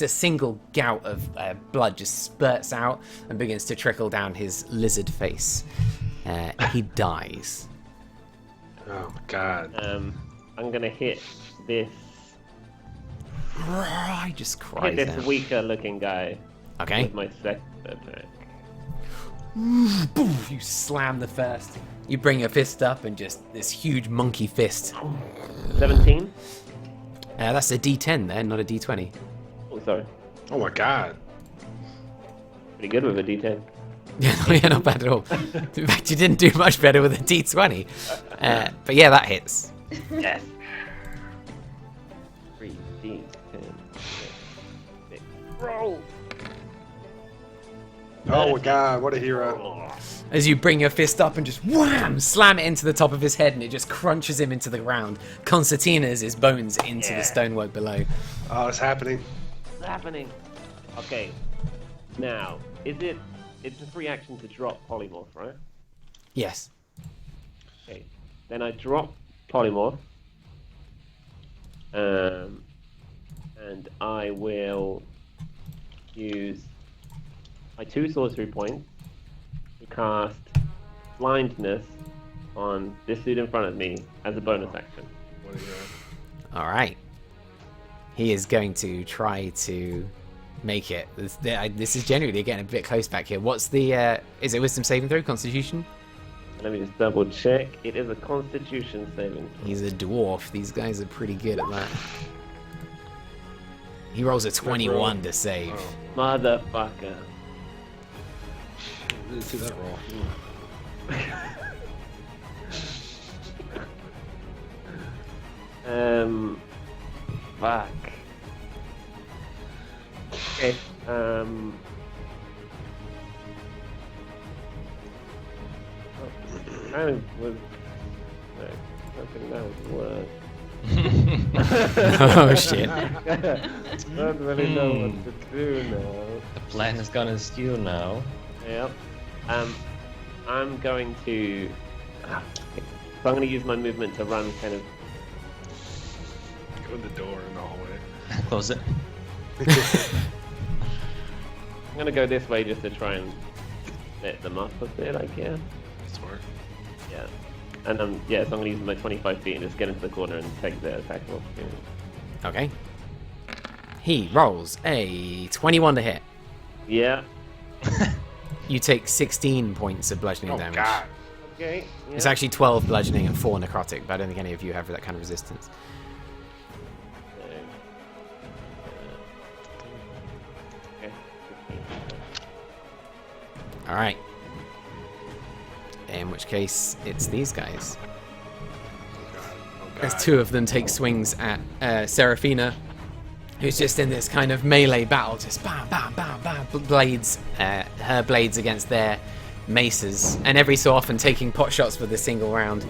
S3: a single gout of blood just spurts out and begins to trickle down his lizard face. He dies.
S1: Oh my god.
S5: I'm gonna hit this.
S3: I just cries
S5: Hit this
S3: out.
S5: weaker looking guy
S3: Okay.
S5: with my second attack.
S3: You slam the first. You bring your fist up and just this huge monkey fist.
S5: 17?
S3: That's a D10 there, not a D20.
S5: Oh, sorry.
S1: Oh my god.
S5: Pretty good with a D10.
S3: Yeah, not bad at all. In fact, you didn't do much better with a D20. But yeah, that hits.
S5: Yes. 3, D, 10, 6. Roll!
S1: Oh my god, what a hero.
S3: As you bring your fist up and just wham, slam it into the top of his head, and it just crunches him into the ground. Concertinas his bones into the stonework below.
S1: Oh, it's happening.
S5: What's happening? Okay. Now, it's a free action to drop polymorph, right?
S3: Yes.
S5: Okay. Then I drop polymorph. And I will use my 2 sorcery points to cast blindness on this dude in front of me as a bonus action.
S1: What a hero.
S3: All right. He is going to try to make it. This is genuinely getting a bit close back here. What's the... is it Wisdom saving throw? Constitution?
S5: Let me just double check. It is a Constitution saving throw.
S3: He's a dwarf. These guys are pretty good at that. He rolls a 21 to save.
S1: Oh,
S5: Motherfucker.
S1: I didn't see that roll.
S5: Fuck. Okay. Kind of was. I think that would work.
S3: Oh shit.
S5: Don't really know what to do now.
S2: The plan has gone askew now.
S5: Yep. I'm going to. So I'm going to use my movement to run kind of
S1: Open the door in the hallway.
S2: Close it.
S5: I'm gonna go this way just to try and set them up a bit, I guess.
S1: Smart.
S5: Yeah. And yeah, so I'm gonna use my 25 feet and just get into the corner and take the attack of opportunity.
S3: Okay. He rolls a 21 to hit.
S5: Yeah.
S3: You take 16 points of bludgeoning
S1: Oh
S3: damage.
S1: God.
S5: Okay. Yeah.
S3: It's actually 12 bludgeoning and 4 necrotic, but I don't think any of you have that kind of resistance.
S5: Okay. 16.
S3: Alright. In which case, it's these guys. As two of them take swings at Seraphina, who's just in this kind of melee battle, just bam, bam, bam, bam, blades, her blades against their maces, and every so often taking pot shots for the single round.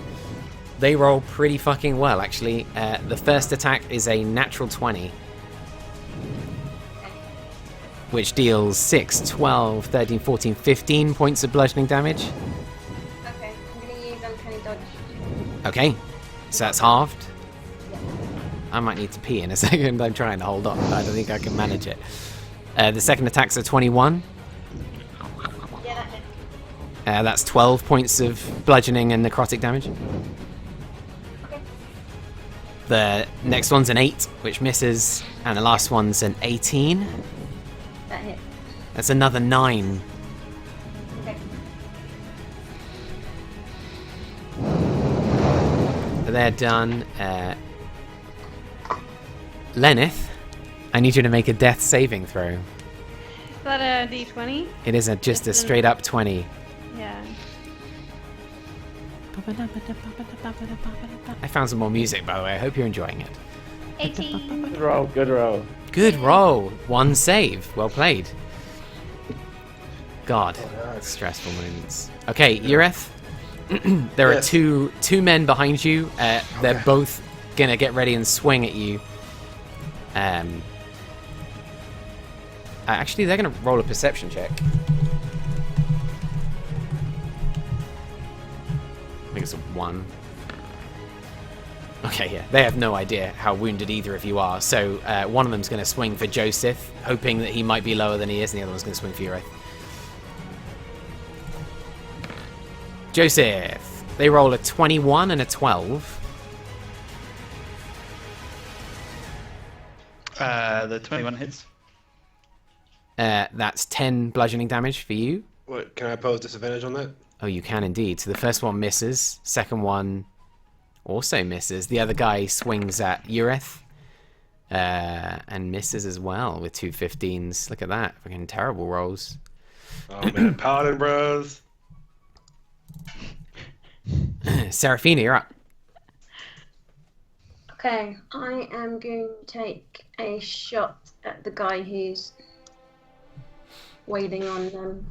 S3: They roll pretty fucking well, actually. The first attack is a natural 20, which deals 6, 12, 13, 14, 15 points of bludgeoning damage.
S7: Okay, I'm gonna use Uncanny Dodge.
S3: Okay, so that's halved. I might need to pee in a second. I'm trying to hold on, but I don't think I can manage it. The second attack's a 21.
S7: Yeah, that hits.
S3: That's 12 points of bludgeoning and necrotic damage.
S7: Okay.
S3: The next one's an 8, which misses, and the last one's an 18.
S7: That hits.
S3: That's another 9.
S7: Okay.
S3: They're done. Lenneth, I need you to make a death saving throw.
S6: Is that a d20?
S3: It is just a straight up 20.
S6: Yeah.
S3: I found some more music, by the way. I hope you're enjoying it.
S6: 18.
S5: Good roll. Good roll.
S3: Good roll. One save. Well played. God, stressful moments. Okay, Ureth. There are
S1: Yes.
S3: two men behind you. They're both gonna get ready and swing at you. Actually, they're gonna roll a perception check. I think it's a 1. Okay, yeah. They have no idea how wounded either of you are. So one of them's going to swing for Joseph, hoping that he might be lower than he is, and the other one's going to swing for Ureth. Joseph. They roll a 21 and a 12.
S4: The 21 hits.
S3: That's 10 bludgeoning damage for you.
S1: What? Can I pose disadvantage on that?
S3: Oh, you can indeed. So the first one misses. Second one also misses. The other guy swings at Ureth and misses as well with 2 15s. Look at that. Fucking terrible rolls.
S1: Oh man, Paladin bros.
S3: Seraphina, you're up.
S7: Okay, I am going to take a shot at the guy who's wailing on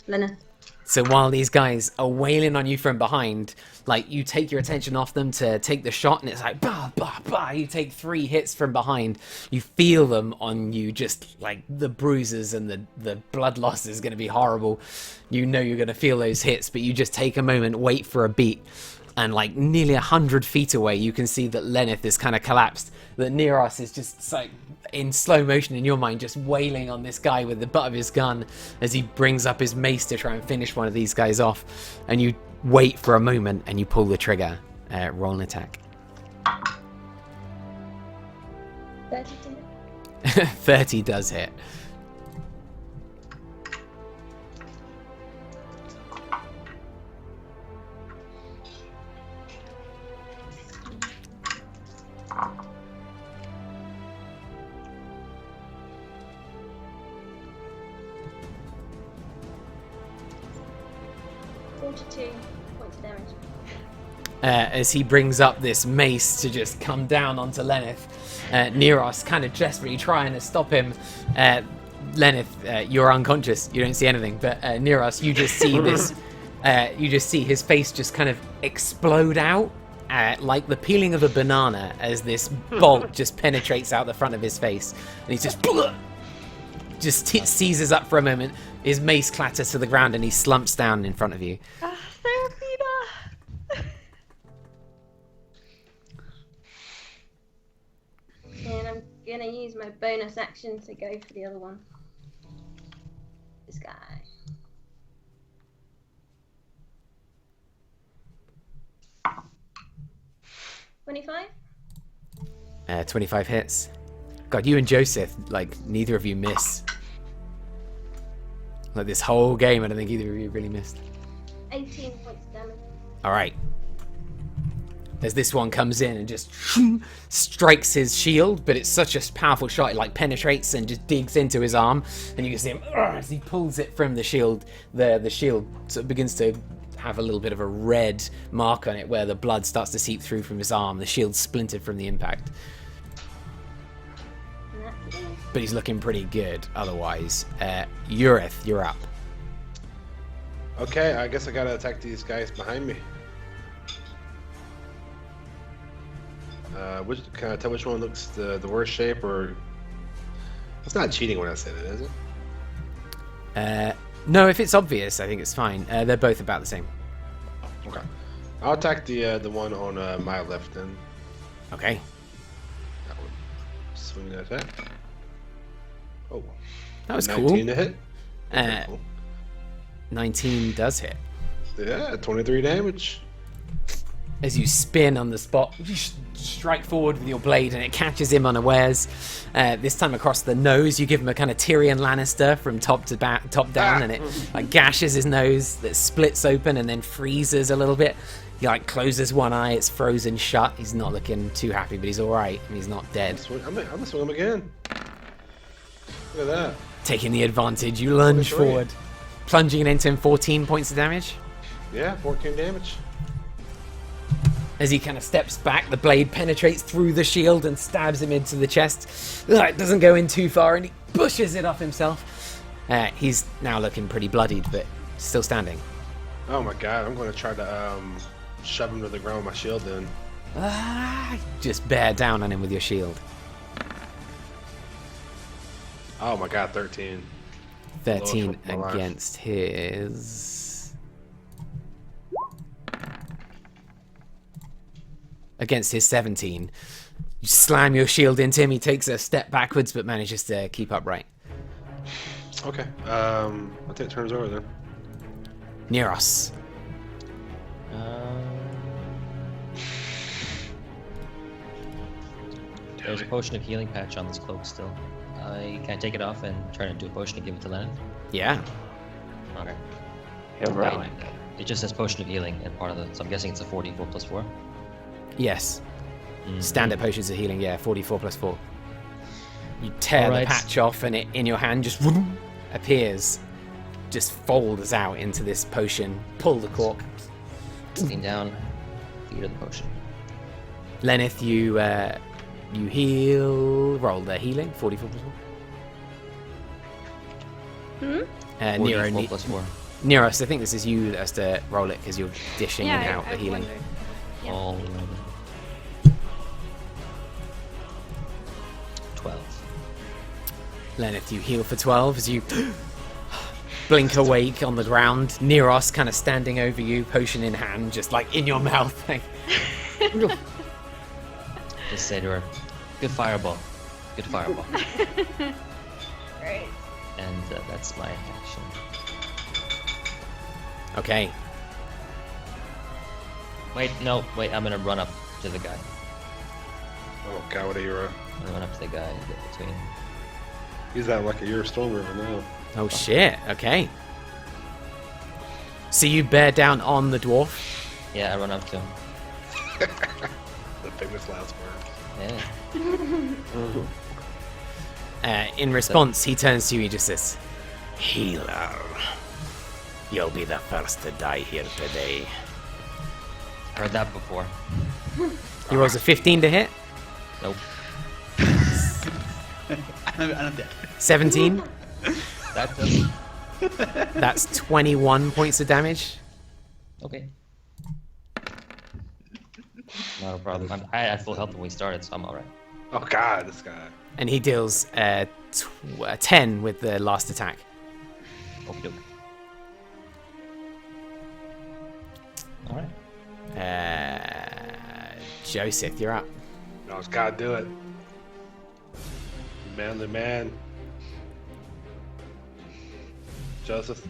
S7: Lenneth.
S3: So while these guys are wailing on you from behind, like, you take your attention off them to take the shot, and it's like, bah, bah, bah. You take 3 hits from behind. You feel them on you, just like the bruises and the blood loss is going to be horrible. You know you're going to feel those hits, but you just take a moment, wait for a beat. And like nearly 100 feet away, you can see that Lenneth is kind of collapsed. That Neros is just like in slow motion in your mind, just wailing on this guy with the butt of his gun as he brings up his mace to try and finish one of these guys off. And you wait for a moment and you pull the trigger. Roll an attack.
S7: 32.
S3: 30 does hit.
S7: Points of damage.
S3: As he brings up this mace to just come down onto Lenneth. Neros kind of desperately trying to stop him. Lenneth, you're unconscious. You don't see anything. But Neros, you just see this. You just see his face just kind of explode out. Like the peeling of a banana, as this bolt just penetrates out the front of his face. And he just seizes up for a moment. His mace clatters to the ground and he slumps down in front of you.
S6: Seraphina!
S7: gonna use my bonus action to go for the other one. This guy. $25?
S3: 25 hits. God, you and Joseph, like, neither of you miss. Like, this whole game, I don't think either of you really missed.
S7: 18 points of damage.
S3: Alright. As this one comes in and just strikes his shield, but it's such a powerful shot, it like penetrates and just digs into his arm, and you can see him as he pulls it from the shield. The shield sort of begins to have a little bit of a red mark on it where the blood starts to seep through from his arm. The shield splintered from the impact.
S7: And that's it.
S3: But he's looking pretty good otherwise. Ureth, you're up.
S1: Okay, I guess I gotta attack these guys behind me. Can I tell which one looks the worst shape, or it's not cheating when I said it, is it?
S3: No, if it's obvious, I think it's fine. They're both about the same.
S1: Okay, I'll attack the one on my left then.
S3: Okay.
S1: That one. Swing that attack. Oh,
S3: That was
S1: 19
S3: cool.
S1: to hit. Okay, cool.
S3: 19 does hit.
S1: Yeah, 23 damage.
S3: As you spin on the spot, you strike forward with your blade and it catches him unawares. This time across the nose, you give him a kind of Tyrion Lannister from top down, and it like gashes his nose, that splits open and then freezes a little bit. He like closes one eye, it's frozen shut. He's not looking too happy, but he's all right. And he's not dead.
S1: I'm gonna swing him again. Look at that.
S3: Taking the advantage, you lunge
S1: 23.
S3: forward, plunging into him. 14 points of damage.
S1: Yeah, 14 damage.
S3: As he kind of steps back, the blade penetrates through the shield and stabs him into the chest. It doesn't go in too far, and he pushes it off himself. He's now looking pretty bloodied, but still standing.
S1: Oh my god, I'm gonna try to shove him to the ground with my shield then.
S3: Just bear down on him with your shield.
S1: Oh my god, 13.
S3: 13
S1: Lowest for my life.
S3: against his... Against his 17. You slam your shield into him, he takes a step backwards but manages to keep upright.
S1: Okay, I'll take turns over then.
S3: Neros.
S2: There's a potion of healing patch on this cloak still. Can I take it off and turn it into a potion and give it to Lennon?
S3: Yeah.
S2: Okay.
S5: Heroic.
S2: It just says potion of healing and part of the, so I'm guessing it's a 44 plus 4.
S3: Yes.
S2: Mm.
S3: Standard potions of healing, yeah, 44 plus 4. You tear
S2: Alright.
S3: the patch off and it in your hand just appears. Just folds out into this potion. Pull the cork.
S2: Lean down, feed her the potion.
S3: Lenneth, you heal. Roll the healing, 44 plus 4.
S2: 44
S3: Nero,
S2: plus 4.
S3: Neros, I think this is you that has to roll it because you're dishing
S6: Yeah,
S3: out
S6: I
S3: the healing.
S6: wondered. Yeah.
S2: All 12.
S3: Lenneth, you heal for 12 as you blink awake on the ground. Neros kind of standing over you, potion in hand, just like in your mouth. Like,
S2: Just say to her, good fireball. Good fireball.
S6: Great.
S2: And that's my action.
S3: okay.
S2: Wait, I'm gonna run up to the guy.
S1: Oh god, what a hero.
S2: I'm gonna run up to the guy and get between.
S1: He's at like a year stronger now.
S3: Oh shit, okay. So you bear down on the dwarf.
S2: Yeah, I run up to him.
S1: The famous last words.
S2: Yeah.
S3: In response, he turns to you and just says, "Healer, you'll be the first to die here today."
S2: Heard that before.
S3: He rolls a 15 to hit,
S2: Nope.
S4: I'm dead.
S3: 17.
S2: That does.
S3: That's 21 points of damage.
S2: Okay. Not a problem. I had full health when we started, so I'm alright.
S1: Oh god, this guy.
S3: And he deals 10 with the last attack.
S2: Okie doke. Alright.
S3: Joseph, you're up.
S1: No, it's gotta do it. manly man. Joseph.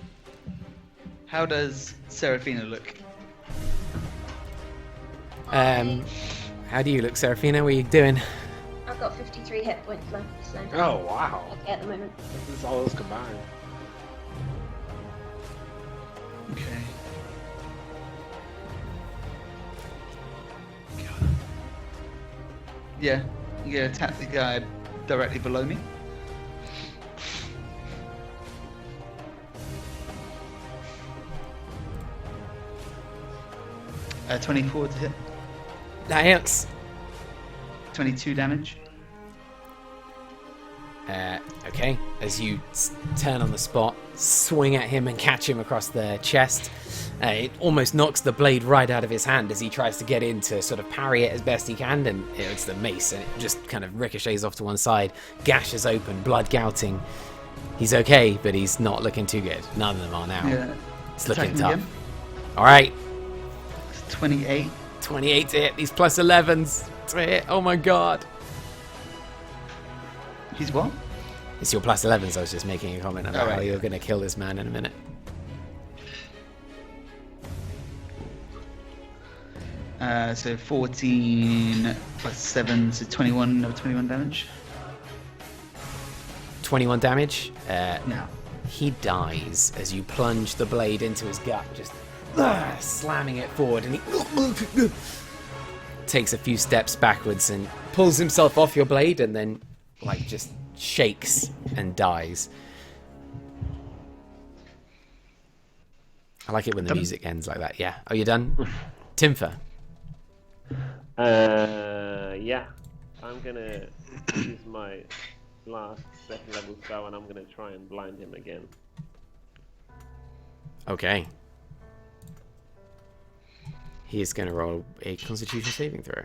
S4: How does Seraphina look?
S3: How do you look, Seraphina? What are you doing?
S7: I've got 53 hit points left, so
S1: Oh wow.
S7: okay at the moment.
S1: This is all those combined.
S4: Okay. Yeah, you gonna attack the guy directly below me. Uh, 24 to hit,
S3: That hits.
S4: 22 damage.
S3: Okay, as you turn on the spot, swing at him and catch him across the chest, it almost knocks the blade right out of his hand as he tries to get in to sort of parry it as best he can, and it's the mace, and it just kind of ricochets off to one side, gashes open, blood gouting. He's okay, but he's not looking too good. None of them are now.
S4: Yeah.
S3: It's looking
S4: Attacking
S3: tough.
S4: again.
S3: Alright,
S4: It's 28.
S3: 28 to hit, these plus 11s to hit, oh my god.
S4: He's what?
S3: It's your plus 11s, I was just making a comment about
S4: Oh, right,
S3: how you're
S4: yeah.
S3: going to kill this man in a minute.
S4: So 14 plus 7, so 21, no, 21 damage.
S3: 21 damage.
S4: No.
S3: He dies as you plunge the blade into his gut, just slamming it forward, and he takes a few steps backwards and pulls himself off your blade, and then like just shakes and dies. I like it when the music ends like that. Yeah. Are you done? Timfer.
S5: Yeah. I'm gonna use my last second level spell, and I'm gonna try and blind him again.
S3: Okay. He is going to roll a Constitution saving throw.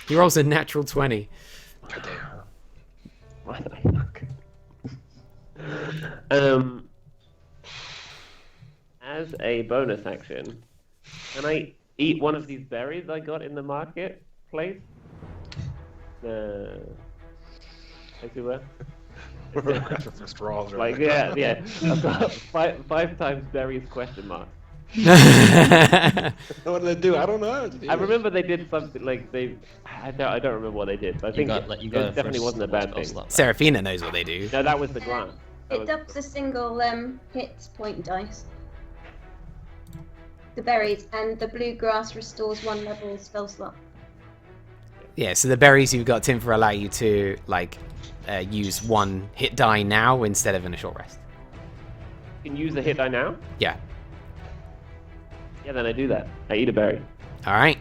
S3: He rolls a natural 20.
S5: Why the fuck? As a bonus action, can I eat one of these berries I got in the marketplace? I see where.
S1: For straws, right?
S5: Like yeah. I've got five times berries question mark.
S1: What did they do? I don't know.
S5: I remember they did something like I don't remember what they did. But I think
S2: got
S5: it
S2: a
S5: definitely
S2: first
S5: wasn't a
S2: level
S5: bad
S2: spell
S5: thing.
S2: slot.
S3: Seraphina knows what they do.
S5: No, that was the grant.
S7: It doubles a single hit point dice. The berries, and the bluegrass restores 1 level spell slot.
S3: Yeah, so the berries you've got, Timfer, allow you to like use 1 hit die now instead of in a short rest.
S5: You can use the hit die now?
S3: Yeah.
S5: Yeah, then I do that. I eat a berry.
S3: All right.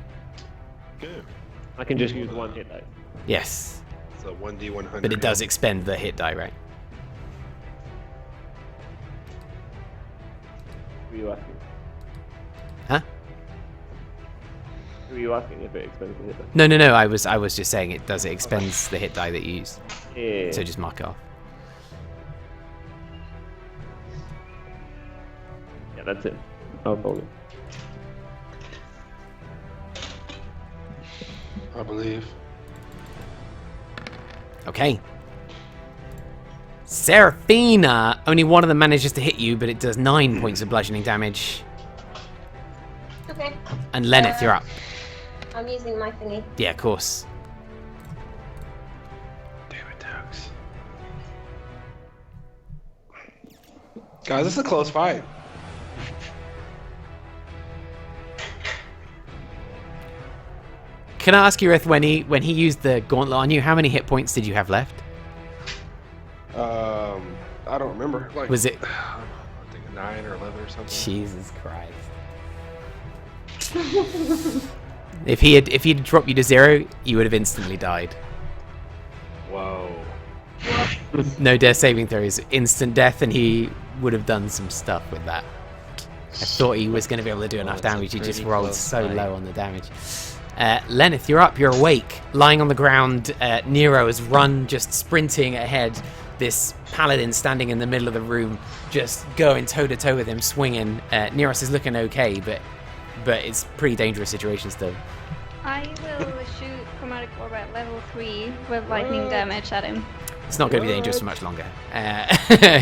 S1: Good.
S5: I can just use 1 hit die.
S3: Yes.
S1: So 1d100.
S3: But it does expend the hit die, right?
S5: Who are you asking?
S3: Huh?
S5: Who are you asking if it expends the hit die?
S3: No. I was just saying it does. It expends the hit die that you use.
S5: Yeah.
S3: So just mark it off.
S5: Yeah, that's it. I'll roll it.
S1: I believe.
S3: Okay. Seraphina! Only one of them manages to hit you, but it does 9 points of bludgeoning damage.
S7: Okay.
S3: And Lenneth, you're up.
S7: I'm using my thingy.
S3: Yeah, of course.
S1: Damn it, dogs. Guys, this is a close fight.
S3: Can I ask you, Rith, when he used the gauntlet on you, how many hit points did you have left?
S1: I don't remember. Like,
S3: Was it-
S1: I think 9 or 11 or something.
S3: Jesus Christ. If he'd dropped you to 0, you would have instantly died.
S1: Whoa.
S3: No death saving throws, instant death, and he would have done some stuff with that. I thought he was going to be able to do enough
S2: it's a
S3: damage. He just
S2: pretty
S3: rolled
S2: close
S3: so
S2: fight.
S3: low on the damage. Lenneth, you're up. You're awake, lying on the ground. Nero has run, just sprinting ahead. This paladin standing in the middle of the room, just going toe to toe with him, swinging. Neros is looking okay, but it's a pretty dangerous situation still.
S6: I will shoot Chromatic Orb at level 3 with lightning damage at him.
S3: It's not going to be dangerous for much longer.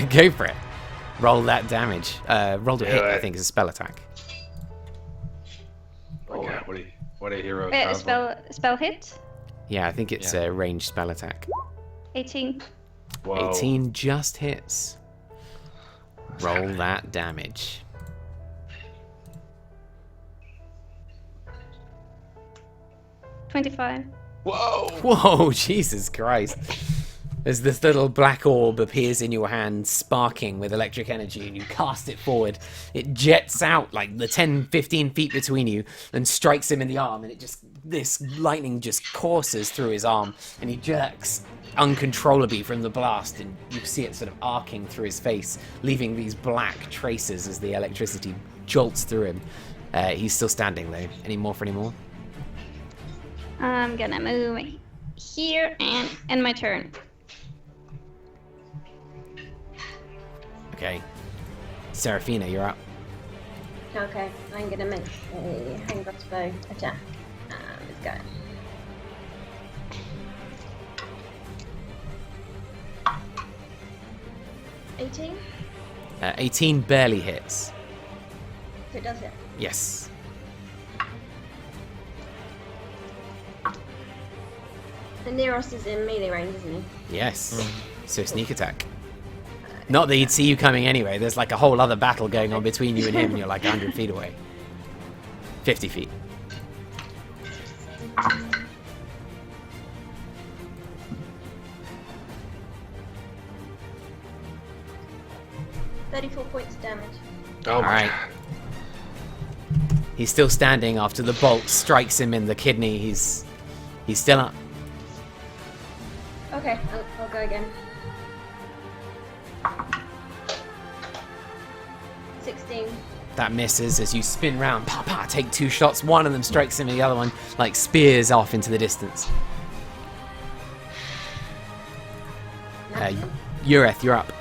S3: Go for it. Roll that damage. Roll to hit, I think, is a spell attack.
S1: Oh my God, what a hero.
S6: Spell hit?
S3: Yeah, I think it's a ranged spell attack.
S6: 18.
S1: Whoa.
S3: 18 just hits. Roll that damage.
S6: $25.
S1: Whoa.
S3: Whoa, Jesus Christ. As this little black orb appears in your hand, sparking with electric energy, and you cast it forward, it jets out like the 10-15 feet between you and strikes him in the arm, and this lightning just courses through his arm, and he jerks uncontrollably from the blast, and you see it sort of arcing through his face, leaving these black traces as the electricity jolts through him. He's still standing though. Any more?
S6: I'm gonna move here and end my turn.
S3: Okay. Seraphina, you're up.
S7: Okay, I'm gonna make a hand crossbow attack. Let's go. $18?
S3: 18 barely hits.
S7: So it does it.
S3: Yes.
S7: And Neros is in melee range, isn't he?
S3: Yes. So sneak attack. Not that he'd see you coming anyway. There's like a whole other battle going on between you and him, and you're like 100 feet away. 50 feet.
S7: $34 points of damage.
S1: Oh my
S3: Alright.
S1: God.
S3: He's still standing after the bolt strikes him in the kidney. He's still up.
S7: Okay, I'll go again. 16.
S3: That misses as you spin round. Pa pa, take 2 shots. One of them strikes him and the other one like spears off into the distance. Ureth, you're up.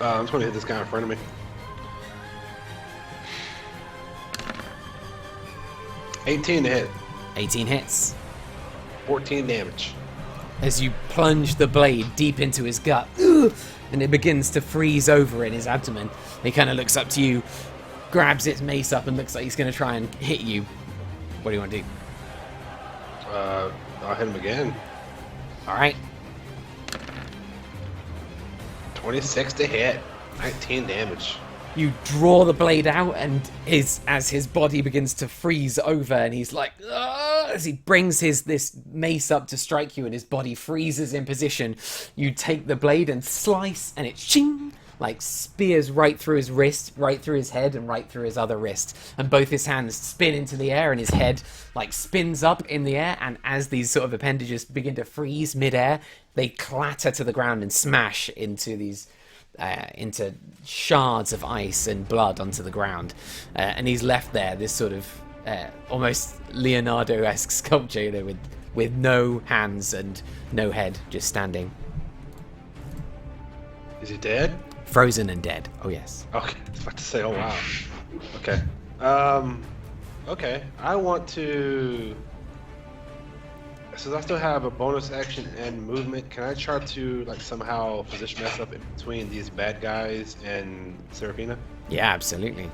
S1: I'm just gonna hit this guy in front of me. 18 to hit.
S3: 18 hits.
S1: 14 damage.
S3: As you plunge the blade deep into his gut, and it begins to freeze over in his abdomen. He kind of looks up to you, grabs its mace up, and looks like he's going to try and hit you. What do you want to do?
S1: I'll hit him again.
S3: All right.
S1: 26 to hit. 19 damage.
S3: You draw the blade out, and as his body begins to freeze over, and he's like, "Ugh," as he brings this mace up to strike you, and his body freezes in position, you take the blade and slice, and it ching, like spears right through his wrist, right through his head, and right through his other wrist. And both his hands spin into the air, and his head like spins up in the air. And as these sort of appendages begin to freeze midair, they clatter to the ground and smash into these. Into shards of ice and blood onto the ground, and he's left there, this sort of almost Leonardo-esque sculpture, you know, with no hands and no head, just standing.
S1: Is he dead?
S3: Frozen and dead. Oh yes.
S1: Okay, I was about to say, oh wow. Okay. Okay. I want to. Since I still have a bonus action and movement, can I try to like somehow position myself in between these bad guys and Seraphina?
S3: Yeah, absolutely.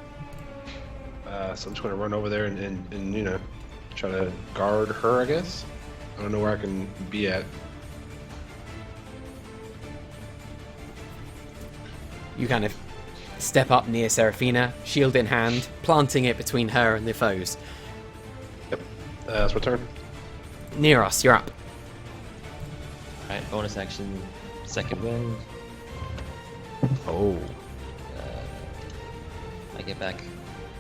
S1: So I'm just gonna run over there and you know, try to guard her, I guess. I don't know where I can be at.
S3: You kind of step up near Seraphina, shield in hand, planting it between her and the foes.
S1: Yep. That's my turn.
S3: Neros, you're up.
S2: Alright, bonus action, second wind.
S3: Oh.
S2: I get back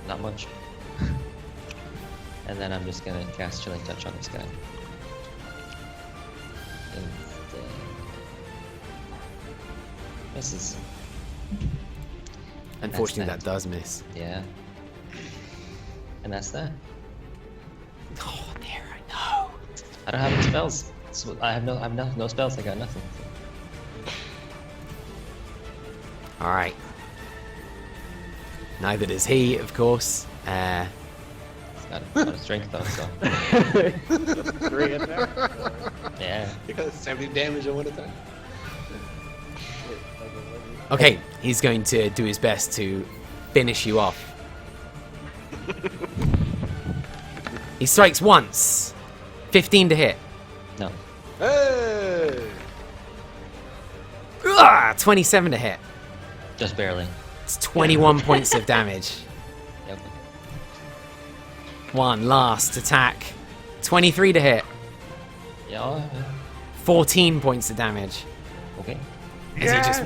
S2: not much. And then I'm just gonna cast Chilling Touch on this guy. And misses.
S3: Unfortunately,
S2: That's
S3: that does miss.
S2: Yeah. And that's that.
S3: Oh, Nero, no.
S2: I don't have any spells. So I have no spells. I got nothing.
S3: All right. Neither does he, of course.
S2: Out of strength though, so
S5: 3 attacks.
S2: yeah.
S1: You got 70 damage in one attack.
S3: Okay, he's going to do his best to finish you off. He strikes once. 15 to hit.
S2: No.
S1: Hey!
S3: 27 to hit.
S2: Just barely.
S3: It's 21 points of damage.
S2: Yep.
S3: One last attack. 23 to hit.
S2: Yeah.
S3: 14 points of damage.
S2: Okay.
S3: As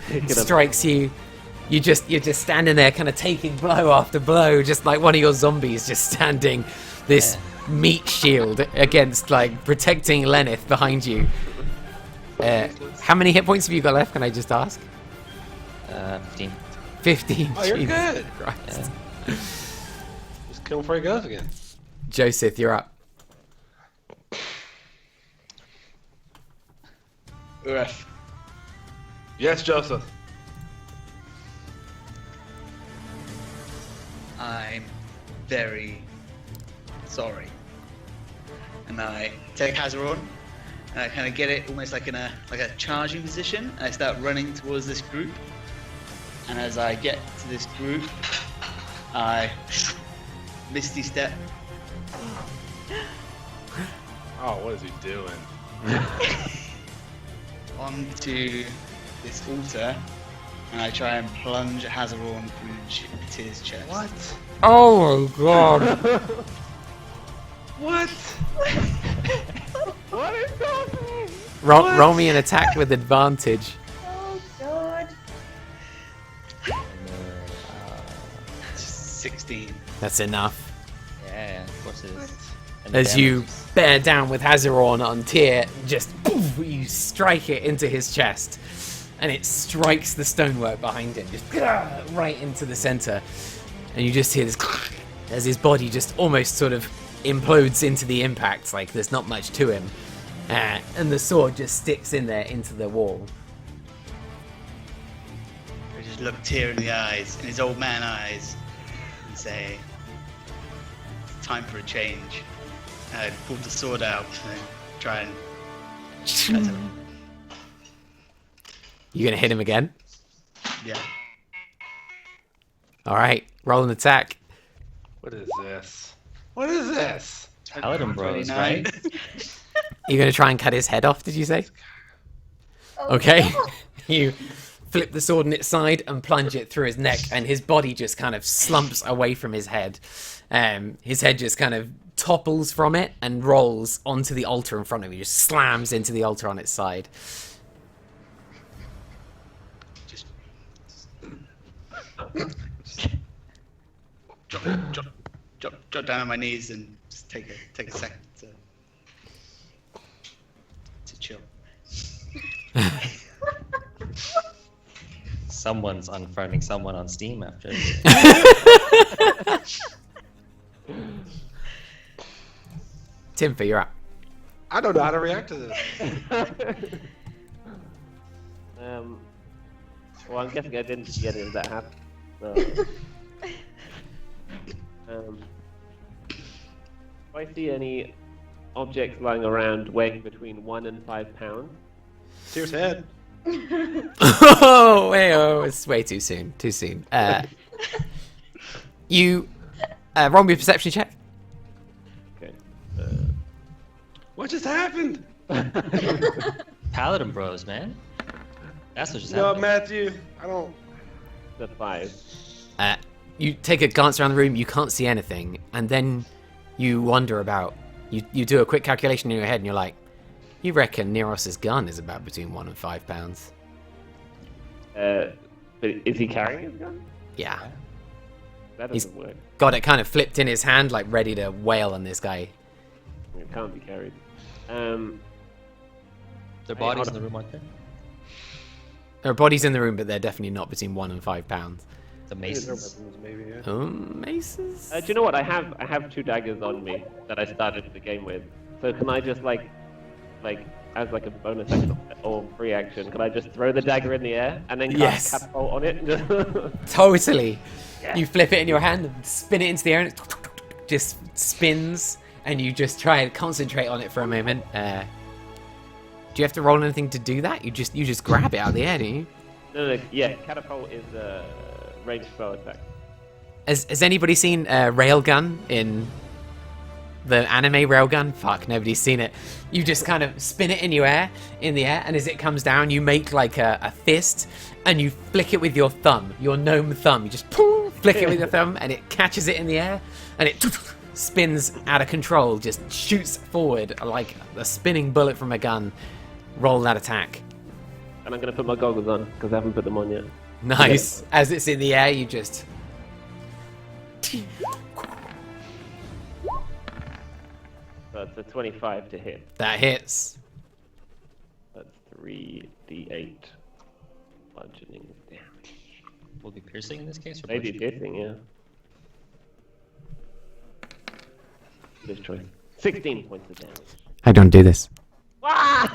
S3: he just strikes you. You're just standing there, kind of taking blow after blow, just like one of your zombies, just standing this meat shield against, like, protecting Lenneth behind you. How many hit points have you got left? Can I just ask?
S2: 15.
S3: 15.
S1: Oh, you're
S3: Jesus
S1: good.
S3: Christ.
S1: Just kill him before he goes again.
S3: Joseph, you're up.
S4: Uref.
S1: Yes, Joseph.
S4: I'm very sorry. And I take Hazaron, and I kind of get it almost like in a charging position, and I start running towards this group. And as I get to this group, I misty step.
S1: Oh, what is he doing?
S4: Onto this altar, and I try and plunge Hazaron through his chest.
S1: What?
S8: Oh my god.
S1: What?
S5: What is happening?
S3: Roll me an attack with advantage.
S7: Oh god.
S4: 16.
S3: That's enough.
S2: Yeah, of course it is. And
S3: As
S2: the
S3: you
S2: damage is-
S3: bear down with Hazaron on Tyr, just poof, you strike it into his chest, and it strikes the stonework behind him, just right into the center. And you just hear this as his body just almost sort of implodes into the impact, like there's not much to him. And the sword just sticks in there into the wall.
S4: I just look Tyr in the eyes, in his old man eyes, and say, "Time for a change." And I pull the sword out and try and.
S3: You gonna hit him again?
S4: Yeah.
S3: All right, roll an attack.
S1: What is this? What is this?
S2: Paladin Bros,
S4: 29.
S2: right?
S3: You're gonna try and cut his head off, did you say?
S7: Oh,
S3: Okay.
S7: God.
S3: You flip the sword on its side and plunge it through his neck, and his body just kind of slumps away from his head. His head just kind of topples from it and rolls onto the altar in front of you, just slams into the altar on its side.
S4: Just drop down on my knees and just take a second to chill.
S2: Someone's unfriending someone on Steam after this.
S3: Timfer, you're up.
S1: I don't know how to react to this.
S5: Well, I'm guessing I didn't get it as that happened. So, do I see any objects lying around weighing between 1 and 5 pounds?
S1: Tyr's head.
S3: Oh, wait, it's way too soon. Too soon. You roll me a perception check.
S5: Okay.
S1: What just happened?
S2: Paladin Bros, man. That's what just
S1: No,
S2: happened.
S1: Matthew. I don't.
S5: That's 5.
S3: You take a glance around the room, you can't see anything, and then you wonder about. You do a quick calculation in your head, and you're like, you reckon Neros's gun is about between 1 and 5 pounds?
S5: But is he carrying his gun?
S3: Yeah.
S5: That
S3: He's-
S5: doesn't work.
S3: Got it kind of flipped in his hand, like ready to wail on this guy.
S5: It can't be carried.
S2: Their bodies in the room, aren't there?
S3: There are bodies in the room, but they're definitely not between 1 and 5 pounds.
S2: The maces.
S1: Maybe, yeah.
S3: Maces?
S5: Do you know what? I have 2 daggers on me that I started the game with. So can I just like like as like a bonus action or free action, can I just throw the dagger in the air and then cast
S3: Yes.
S5: catapult on it?
S3: Totally.
S5: Yeah.
S3: You flip it in your hand and spin it into the air, and it just spins, and you just try and concentrate on it for a moment. Do you have to roll anything to do that? You just grab it out of the air, do you?
S5: No, yeah, catapult is ranged spell attack.
S3: Has anybody seen Railgun in the anime Railgun? Fuck, nobody's seen it. You just kind of spin it in the air, and as it comes down, you make like a fist, and you flick it with your thumb, your gnome thumb. You just flick it with your thumb, and it catches it in the air, and it spins out of control, just shoots forward like a spinning bullet from a gun. Roll that attack.
S5: And I'm gonna put my goggles on because I haven't put them on yet.
S3: Nice. As it's in the air, you just...
S5: That's a 25 to hit.
S3: That hits.
S5: That's 3d8 bludgeoning damage.
S2: Will it be piercing in this case? Or
S5: Maybe
S2: bludgeoning?
S5: piercing, yeah. This choice. 16 points of damage.
S3: I don't do this.
S5: I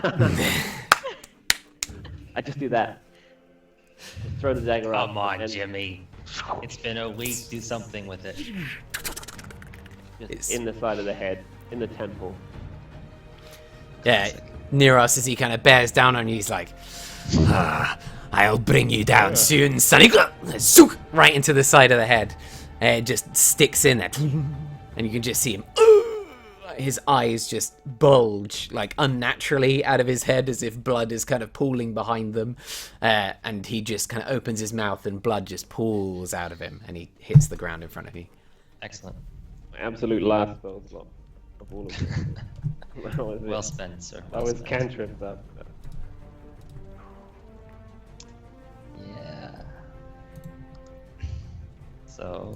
S5: just do that. Just throw the dagger up.
S2: Come on,
S5: and
S2: Jimmy. It's been a week. Do something with it.
S5: Just in the side of the head, in the temple.
S3: Yeah, Neros, as he kind of bears down on you, he's like, I'll bring you down soon, sonny. Zook! Right into the side of the head. And it just sticks in there. And you can just see him. His eyes just bulge, like, unnaturally out of his head, as if blood is kind of pooling behind them. And he just kind of opens his mouth, and blood just pools out of him. And he hits the ground in front of you.
S2: Excellent.
S5: My absolute last spell slot of all of them. That was it.
S2: Well spent, sir.
S5: That
S2: Well
S5: was
S2: spent.
S5: cantrips up.
S2: Yeah. So,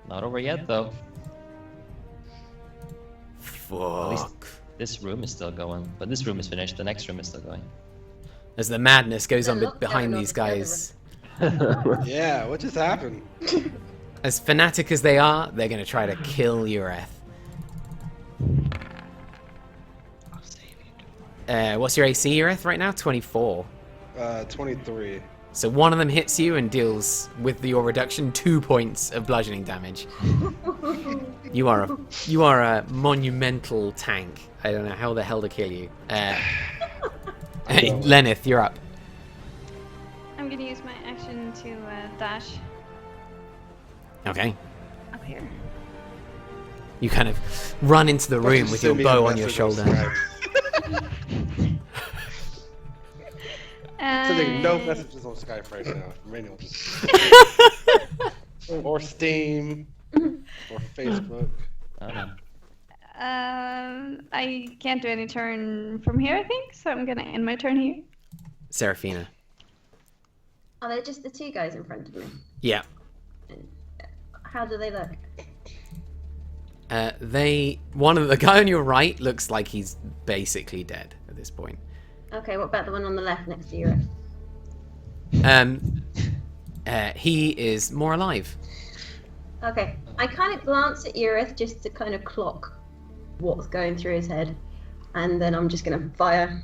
S2: not over yet, though. At least
S3: Fuck.
S2: this room is still going, but this room is finished. The next room is still going.
S3: As the madness goes on
S7: There's a lot
S3: behind
S7: going on
S3: these
S7: in the other
S3: guys.
S1: Yeah, what just happened?
S3: As fanatic as they are, they're going to try to kill Ureth. What's your AC, Ureth, right now? 24.
S1: 23.
S3: So one of them hits you and deals, with your reduction, 2 points of bludgeoning damage. You are a monumental tank. I don't know how the hell to kill you. Lennith, you're up.
S6: I'm gonna use my action to dash
S3: Okay.
S6: up here.
S3: You kind of run into the room with your
S1: Send me a
S3: bow on your
S1: message on
S3: shoulder.
S1: Skype. Sending no messages on Skype right now from anyone. Or Steam. Or Facebook.
S2: I don't know.
S6: I can't do any turn from here, I think, so I'm gonna end my turn here.
S3: Seraphina.
S7: Are they just the two guys in front of me?
S3: Yeah.
S7: How do they look?
S3: One of the guy on your right looks like he's basically dead at this point.
S7: Okay, what about the one on the left next to you?
S3: He is more alive.
S7: Okay, I kind of glance at Ureth just to kind of clock what's going through his head, and then I'm just going to fire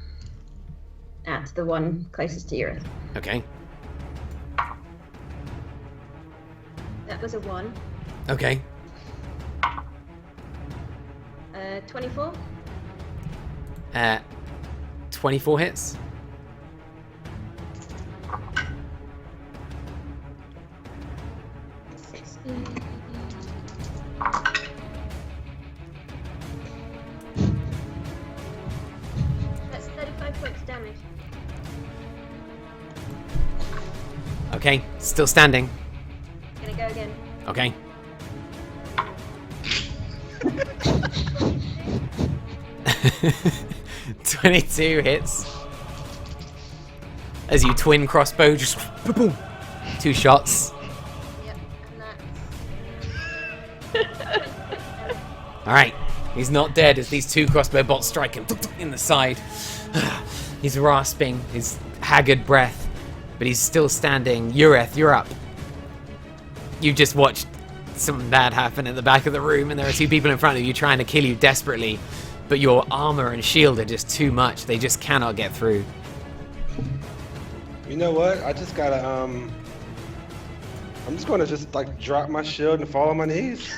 S7: at the one closest to Ureth.
S3: Okay.
S7: That was a 1.
S3: Okay.
S7: 24.
S3: 24 hits.
S7: That's 35 points damage.
S3: Okay. Still standing.
S7: Gonna go again.
S3: Okay. "22 hits. As you twin crossbow, just boom, 2 shots.
S7: Yep, and that's...
S3: Alright, he's not dead as these 2 crossbow bolts strike him in the side. He's rasping his haggard breath, but he's still standing. Ureth, you're up. You just watched something bad happen at the back of the room, and there are 2 people in front of you trying to kill you desperately. but your armor and shield are just too much. They just cannot get through.
S1: You know what? I just gotta I'm just gonna just like drop my shield and fall on my knees.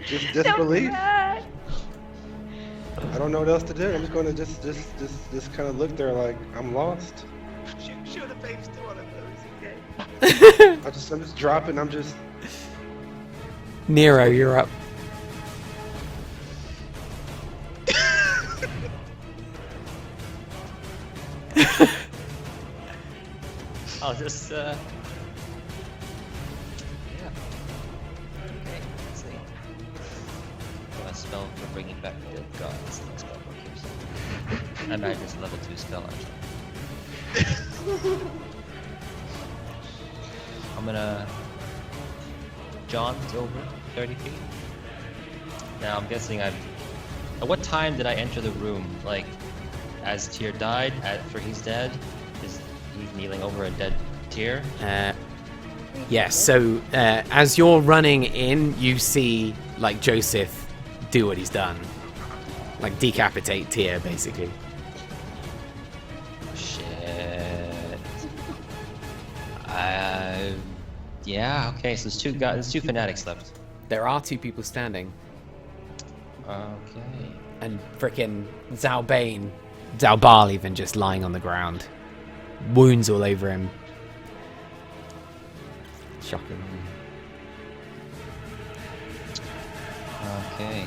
S1: Just disbelief. I don't know what else to do. I'm just gonna just kind of look there like I'm lost.
S4: Show the face to one of those, okay?
S1: I'm just dropping. I'm just.
S3: Nero, you're up.
S2: I'll just, yeah. Okay, let's see. So a spell for bringing back the dead gods. Next spell keeps. I imagine it's a level 2 spell, actually. I'm gonna jaunt over 30 feet. Now I'm guessing At what time did I enter the room? Like, as Tyr died, after he's dead? Is he kneeling over a dead Tyr?
S3: Yes, so as you're running in, you see, like, Joseph do what he's done. Like, decapitate Tyr, basically.
S2: Shit. Yeah, okay, so there's two fanatics left.
S3: There are 2 people standing.
S2: Okay.
S3: And frickin' Zalbal even just lying on the ground. Wounds all over him. Shocking.
S2: Okay.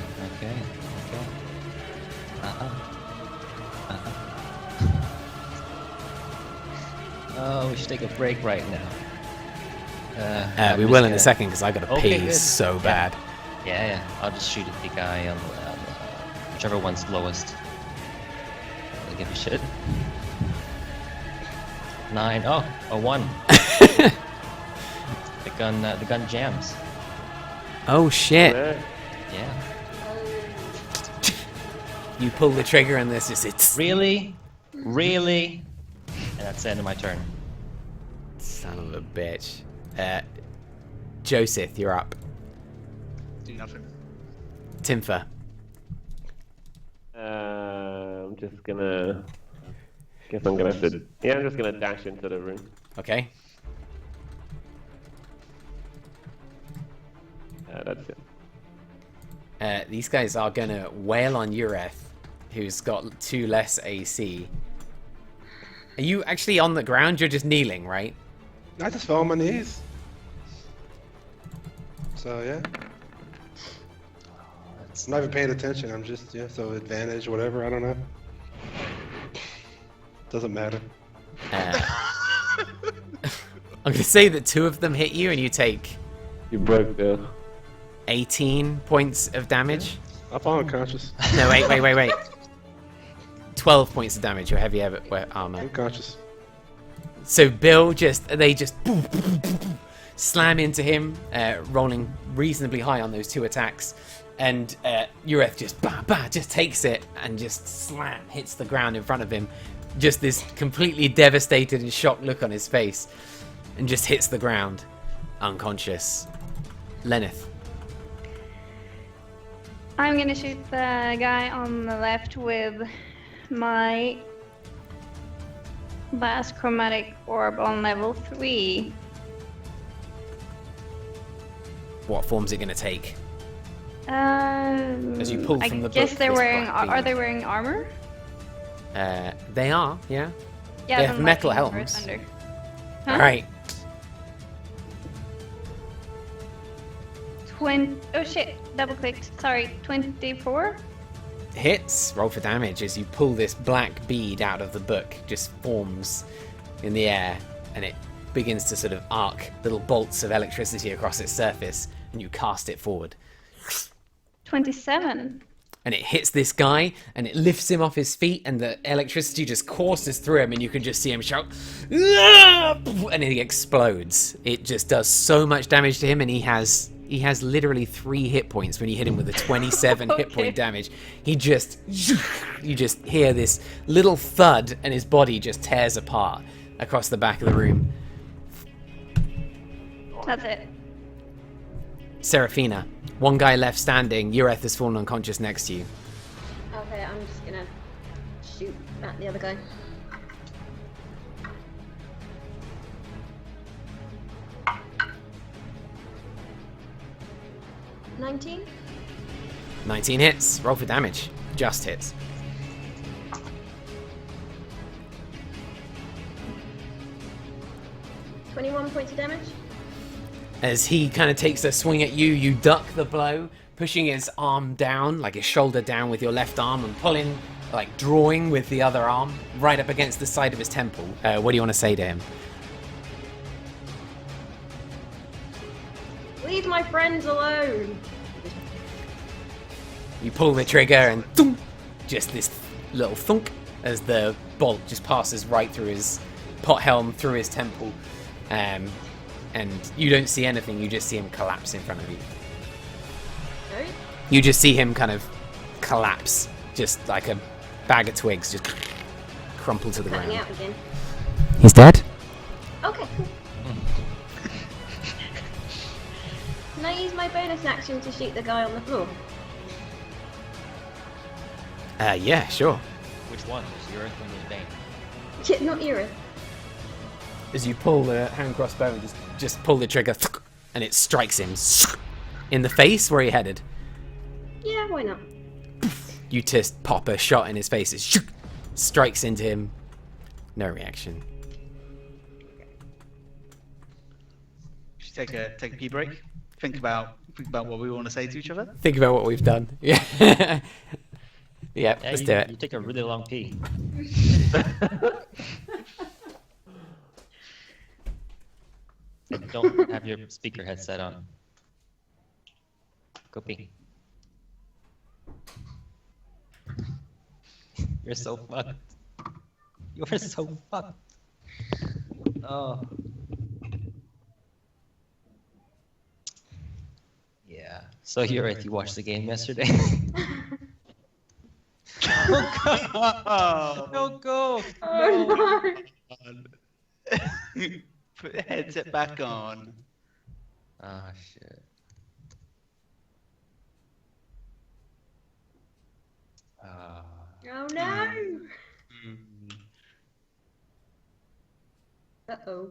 S2: Oh, we should take a break right now.
S3: We will in a second because I gotta
S2: Okay,
S3: pee
S2: good.
S3: so
S2: Yeah.
S3: bad.
S2: Yeah. I'll just shoot at the guy on whichever one's lowest. I'll give a shit. 9. Oh, a 1. The gun jams.
S3: Oh shit!
S2: Yeah.
S3: You pull the trigger and there's just it's
S2: Really? And that's the end of my turn.
S3: son of a bitch. Joseph, you're up.
S4: Do nothing.
S3: Timfer.
S5: I'm just gonna. Guess I'm gonna have to. Yeah, I'm just gonna dash into the room.
S3: Okay.
S5: That's it.
S3: These guys are gonna wail on Ureth, who's got 2 less AC. Are you actually on the ground? You're just kneeling, right?
S1: I just fell on my knees. So yeah. I'm not even paying attention. I'm just so advantage, whatever. I don't know. Doesn't matter.
S3: I'm gonna say that 2 of them hit you, and you take
S5: You broke the.
S3: 18 points of damage.
S1: I fall unconscious.
S3: No, wait. 12 points of damage. Your heavy armor.
S1: Unconscious.
S3: So Bill they just slam into him, rolling reasonably high on those 2 attacks, and Ureth just takes it and just slam hits the ground in front of him. Just this completely devastated and shocked look on his face, and just hits the ground, unconscious. Lenneth.
S6: I'm gonna shoot the guy on the left with my Blast Chromatic Orb on level 3.
S3: What form's it going to take? As you pull from the
S6: I guess
S3: book,
S6: they're
S3: this
S6: wearing.
S3: black
S6: Are
S3: beam.
S6: they wearing armor?
S3: They are, yeah.
S6: Yeah,
S3: They
S6: then
S3: have metal
S6: lightning or
S3: helms.
S6: thunder. Huh?
S3: All right.
S6: Oh shit! Double clicked. Sorry, 24.
S3: Hits. Roll for damage as you pull this black bead out of the book. Just forms in the air, and it begins to sort of arc little bolts of electricity across its surface, and you cast it forward.
S6: 27.
S3: And it hits this guy, and it lifts him off his feet, and the electricity just courses through him, and you can just see him shout, "Ah!" And he explodes. It just does so much damage to him, and he has literally 3 hit points when you hit him with a 27 hit
S6: Okay.
S3: point damage. You just hear this little thud, and his body just tears apart across the back of the room.
S6: That's it.
S3: Seraphina. One guy left standing. Ureth has fallen unconscious next to you.
S7: Okay, I'm just gonna shoot at the other guy. $19?
S3: 19 hits. Roll for damage. Just hits.
S7: $21 points of damage?
S3: As he kind of takes a swing at you, you duck the blow, pushing his arm down, like his shoulder down with your left arm, and pulling, like drawing with the other arm, right up against the side of his temple. What do you want to say to him?
S7: Leave my friends alone!
S3: You pull the trigger and thunk, just this little thunk as the bolt just passes right through his pot helm, through his temple. And you don't see anything, you just see him collapse in front of you.
S7: No?
S3: You just see him kind of collapse, just like a bag of twigs, just crumple to the
S7: Cutting
S3: ground.
S7: out again.
S3: He's dead?
S7: Okay, cool. Can I use my bonus action to shoot the guy on the floor?
S3: Yeah, sure.
S2: Which one? There's Ureth and there's Bane.
S7: Shit, not Ureth.
S3: As you pull the hand crossbow and just pull the trigger, and it strikes him in the face where he headed.
S7: Yeah, why not?
S3: You just pop a shot in his face. It strikes into him. No reaction.
S4: Should take a pee break. Think about what we want to say to each other.
S3: Think about what we've done. Yeah. Yeah, let's
S2: you,
S3: do it.
S2: You take a really long pee. And don't have your speaker headset on. Go pee. You're so fucked. You're so fucked. Oh. Yeah. So Ureth, you watched the game yesterday? No go!
S7: Oh no!
S4: Put the headset back on.
S2: Ah, shit. Ah.
S7: Oh no!
S4: Mm.
S7: Uh-oh.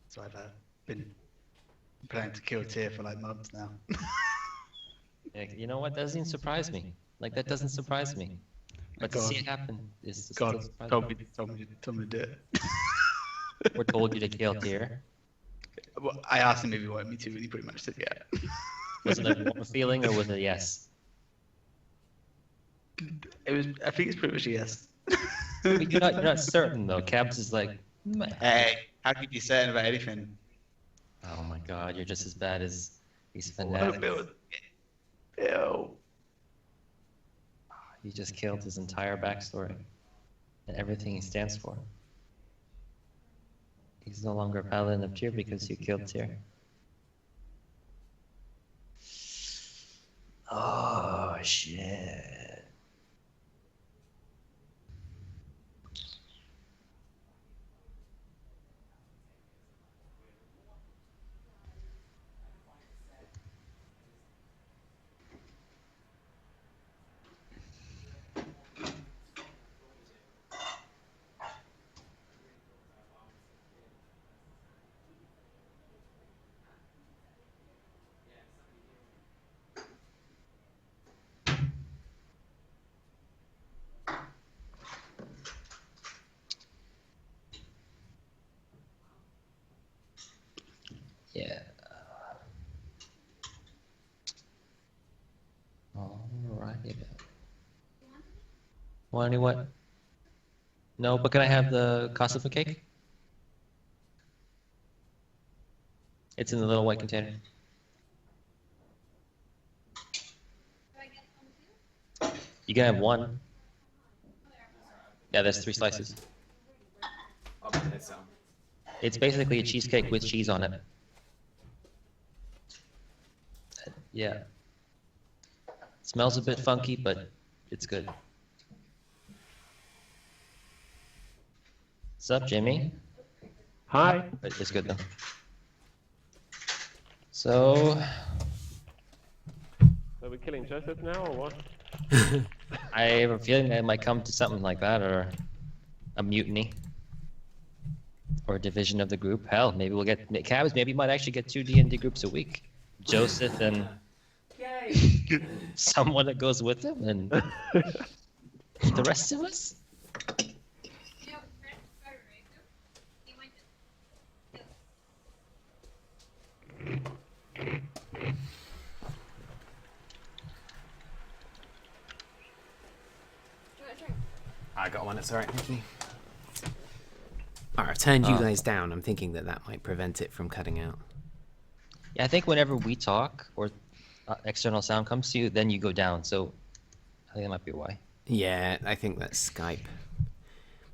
S4: So I've been planning to kill Tyr for like months now.
S2: Yeah, you know what? That doesn't even surprise me. Like, that doesn't surprise me. But to
S4: God.
S2: see it happen is still
S4: God
S2: surprising.
S4: told me to do it.
S2: We're told you to kill Tyr.
S4: Well, I asked him if he wanted me to, and he pretty much said yeah.
S2: Was it a warm feeling or was it a yes?
S4: It was. I think it's pretty much a yes.
S2: But you're not certain though. Cabs is like, "Meh."
S4: Hey, how could you be certain about anything?
S2: Oh my god, you're just as bad as these
S4: What
S2: fanatics.
S4: about Bill?
S2: You just killed his entire backstory and everything he stands for. He's no longer a paladin of Tyr because you killed Tyr. Oh shit. Yeah. Alrighty then. Want any what? No, but can I have the cost of the cake? It's in the little white container. You can have one. Yeah, there's 3 slices. It's basically a cheesecake with cheese on it. Yeah. Smells a bit funky, but it's good. What's up, Jimmy?
S5: Hi.
S2: It's good though. So,
S5: Are we killing Joseph now or what?
S2: I have a feeling that it might come to something like that, or a mutiny, or a division of the group. Hell, maybe we'll get Cabs. Maybe we might actually get 2 D&D groups a week. Joseph and someone that goes with him, and the rest of us.
S3: I got one. It's alright, thank you. Alright, I've turned you guys down. I'm thinking that might prevent it from cutting out.
S2: Yeah, I think whenever we talk or external sound comes to you, then you go down. So I think that might be why.
S3: Yeah, I think that's Skype.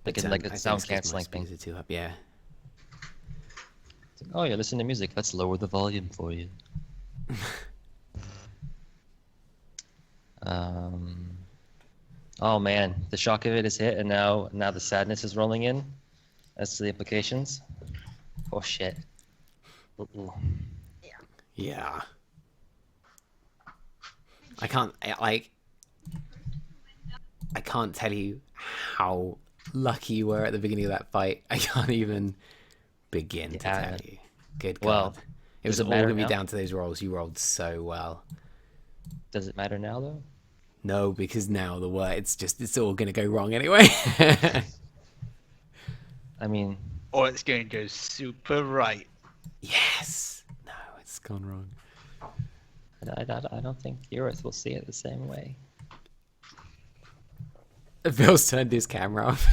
S2: Like
S3: But,
S2: a
S3: I think
S2: sound
S3: it's 'cause my
S2: canceling thing.
S3: speakers are too up. Yeah.
S2: It's like, oh, you're listening to music. Let's lower the volume for you. Oh man, the shock of it is hit, and now the sadness is rolling in. As to the implications. Oh shit. Uh-oh.
S3: Yeah. I can't I can't tell you how lucky you were at the beginning of that fight. I can't even begin to
S2: Yeah.
S3: tell you. Good God.
S2: Well,
S3: it was
S2: does it
S3: all
S2: matter
S3: gonna be
S2: now?
S3: down to those rolls. You rolled so well.
S2: Does it matter now though?
S3: No, because now it's all gonna go wrong anyway.
S2: I mean,
S4: Or it's going to go super right.
S3: Yes. No, it's gone wrong.
S2: I don't think Eurith will see it the same way.
S3: Bill's turned his camera off.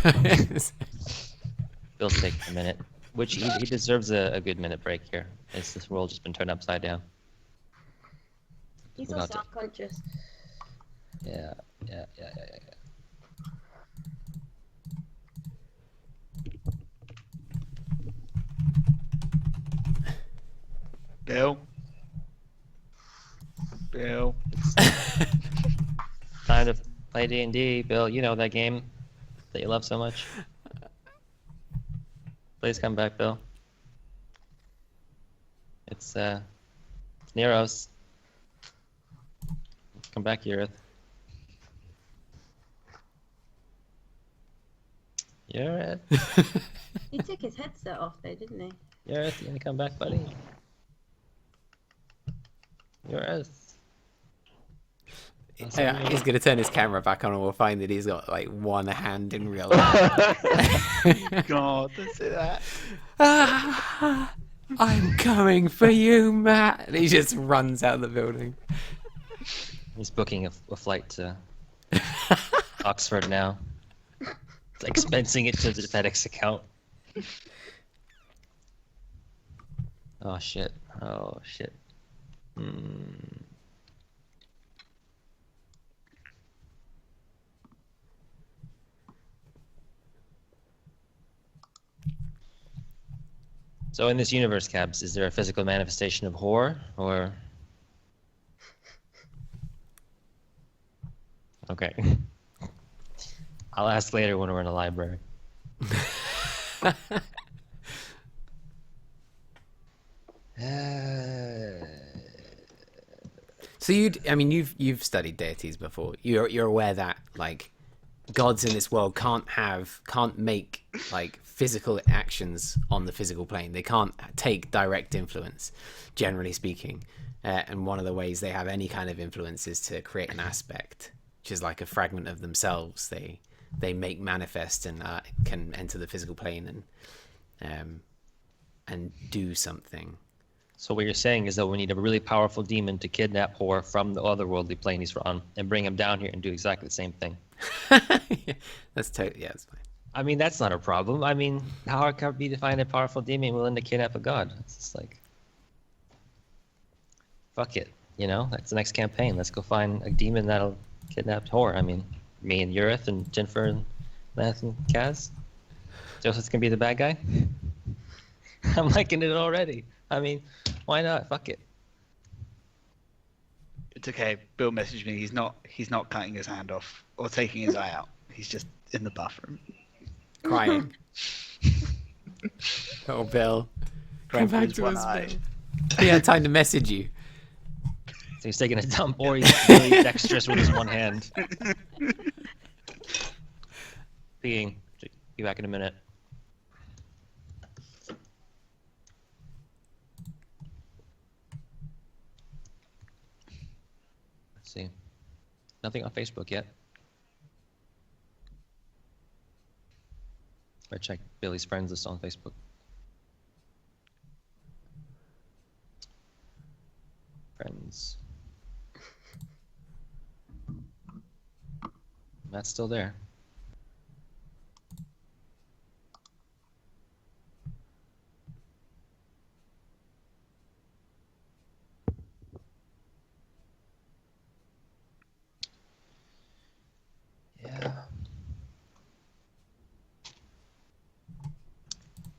S2: Bill's taking a minute, which he deserves a good minute break here. It's this world just been turned upside down.
S7: He's
S2: Without
S7: also
S2: it.
S7: unconscious.
S2: Yeah.
S4: Bill. Bill.
S2: Time to play D&D, Bill. You know that game that you love so much. Please come back, Bill. It's Neros. Come back, Eurith. Eurith.
S7: He took his headset off though, didn't he?
S2: Eurith, you gonna come back, buddy? Eurith.
S3: Yeah, he's gonna turn his camera back on and we'll find that he's got like one hand in real life.
S4: God, don't say that.
S3: Ah, I'm coming for you, Matt. And he just runs out of the building.
S2: He's booking a flight to Oxford now. Expensing it to the FedEx account. Oh shit. So in this universe, Cabs, is there a physical manifestation of horror, or? Okay. I'll ask later when we're in the library.
S3: So you've studied deities before. You're aware that like gods in this world can't make like physical actions on the physical plane. They can't take direct influence, generally speaking. And one of the ways they have any kind of influence is to create an aspect, which is like a fragment of themselves. They make manifest and can enter the physical plane and do something.
S2: So what you're saying is that we need a really powerful demon to kidnap Hor from the otherworldly plane he's on and bring him down here and do exactly the same thing.
S3: That's totally, yeah, that's fine.
S2: I mean, that's not a problem. I mean, how hard can it be to find a powerful demon willing to kidnap a god? It's just like, fuck it, you know? That's the next campaign. Let's go find a demon that'll kidnap Hor. I mean, me and Eurith and Jennifer and Math and Kaz. Joseph's gonna be the bad guy? I'm liking it already. I mean, why not? Fuck it.
S4: okay. Bill messaged me. He's not cutting his hand off or taking his eye out. He's just in the bathroom.
S3: Crying. Oh, Bill. Come
S4: Crying for
S3: back
S4: his
S3: to
S4: one
S3: us,
S4: eye.
S3: Bill. He had time to message you.
S2: So he's taking a dump, or he's really dexterous with his one hand. Being. Be back in a minute. Let's see. Nothing on Facebook yet. I checked Billy's friends list on Facebook. Friends. Matt's still there. Yeah.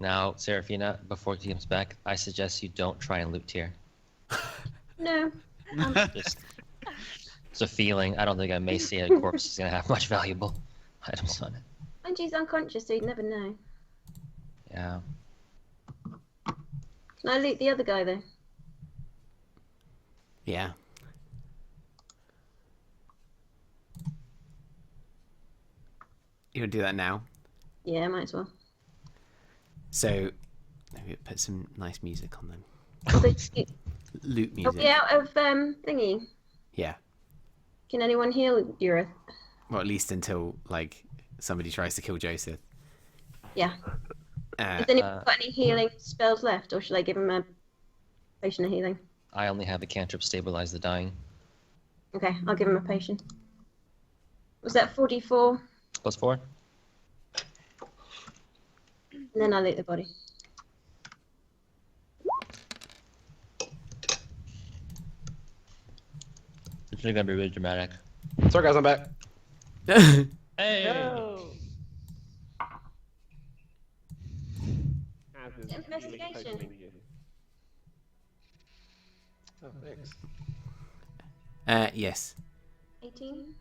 S2: Now, Serafina, before he comes back, I suggest you don't try and loot here.
S7: No.
S2: Just, it's a feeling. I don't think a emaciated corpse is gonna have much valuable items on it.
S7: And she's unconscious, so you'd never know.
S2: Yeah.
S7: Can I loot the other guy though?
S3: Yeah. You would do that now.
S7: Yeah, might as well.
S3: So, maybe put some nice music on them.
S7: Although,
S3: Loot
S7: are
S3: music.
S7: we out of thingy?
S3: Yeah.
S7: Can anyone heal Urith?
S3: Well, at least until, like, somebody tries to kill Joseph.
S7: Yeah.
S3: Uh,
S7: Has anyone got any healing spells left, or should I give him a potion of healing?
S2: I only have a cantrip stabilize the dying.
S7: Okay, I'll give him a potion. Was that 44?
S2: +4.
S7: And then I'll loot the body.
S2: It's really gonna be really dramatic.
S1: Sorry, guys, I'm back.
S2: Hey!
S7: Investigation.
S1: Oh, thanks.
S3: yes.
S7: 18?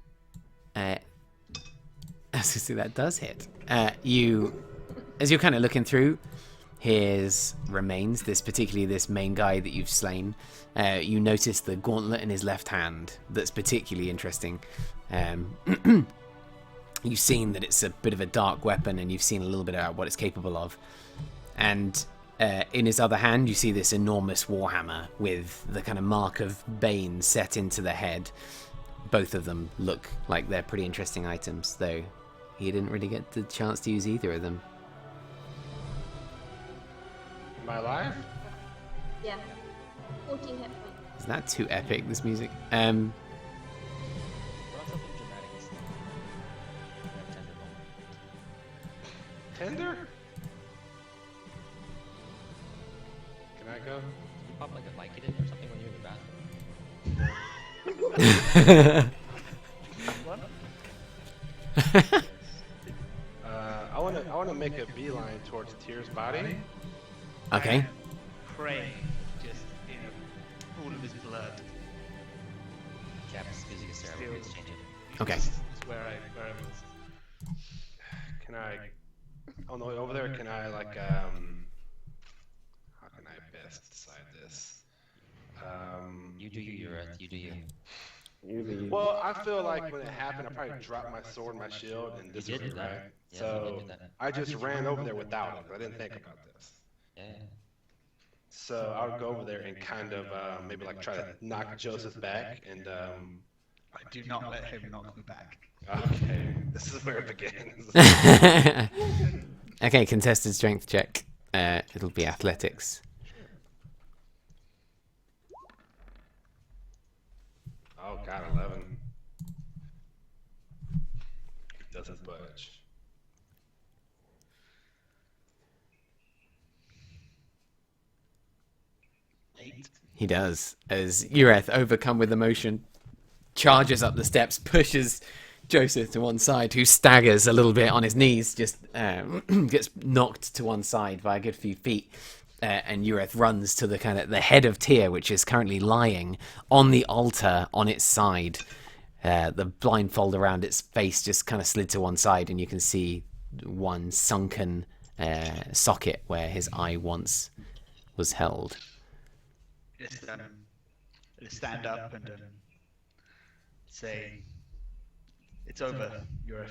S3: So that does hit. You, as you're kind of looking through his remains, particularly this main guy that you've slain, you notice the gauntlet in his left hand. That's particularly interesting. You've seen that it's a bit of a dark weapon, and you've seen a little bit about what it's capable of. And in his other hand, you see this enormous warhammer with the kind of mark of Bane set into the head. Both of them look like they're pretty interesting items, though he didn't really get the chance to use either of them.
S1: Am I alive?
S7: Yeah. 14 hit points.
S3: Is that too epic, this music?
S2: What else something dramatic is tender moment.
S1: Tender? Can I go?
S2: You pop like a Vicodin or something when you're in the bathroom?
S1: I wanna make a beeline towards Tyr's body.
S3: Okay.
S4: Praying just in a pool of his blood.
S2: Cap's music is terrible. Let's change it.
S3: Okay.
S4: That's where I was.
S1: Can I, on the way over there, can I like, how can I best decide this?
S2: You do you, Urith. You do you.
S1: Well, I feel like when it happened, I probably dropped my sword and my shield and
S2: You did
S1: disappeared,
S2: do that.
S1: right?
S2: Yeah,
S1: So
S2: you did that.
S1: I just ran over there without it. I didn't think about this.
S2: Yeah.
S1: So I would go over there and kind of maybe like try to knock Joseph back and
S4: I do not let him knock me back.
S1: okay, this is where it begins.
S3: Okay, contested strength check. It'll be athletics.
S1: Oh god, 11. Doesn't budge.
S3: He does, as Ureth, overcome with emotion, charges up the steps, pushes Joseph to one side, who staggers a little bit on his knees, just gets knocked to one side by a good few feet. and Ureth runs to the kind of the head of Tyr, which is currently lying on the altar on its side. The blindfold around its face just kind of slid to one side, and you can see one sunken socket where his eye once was held.
S4: Just stand up and say, "It's over, Ureth.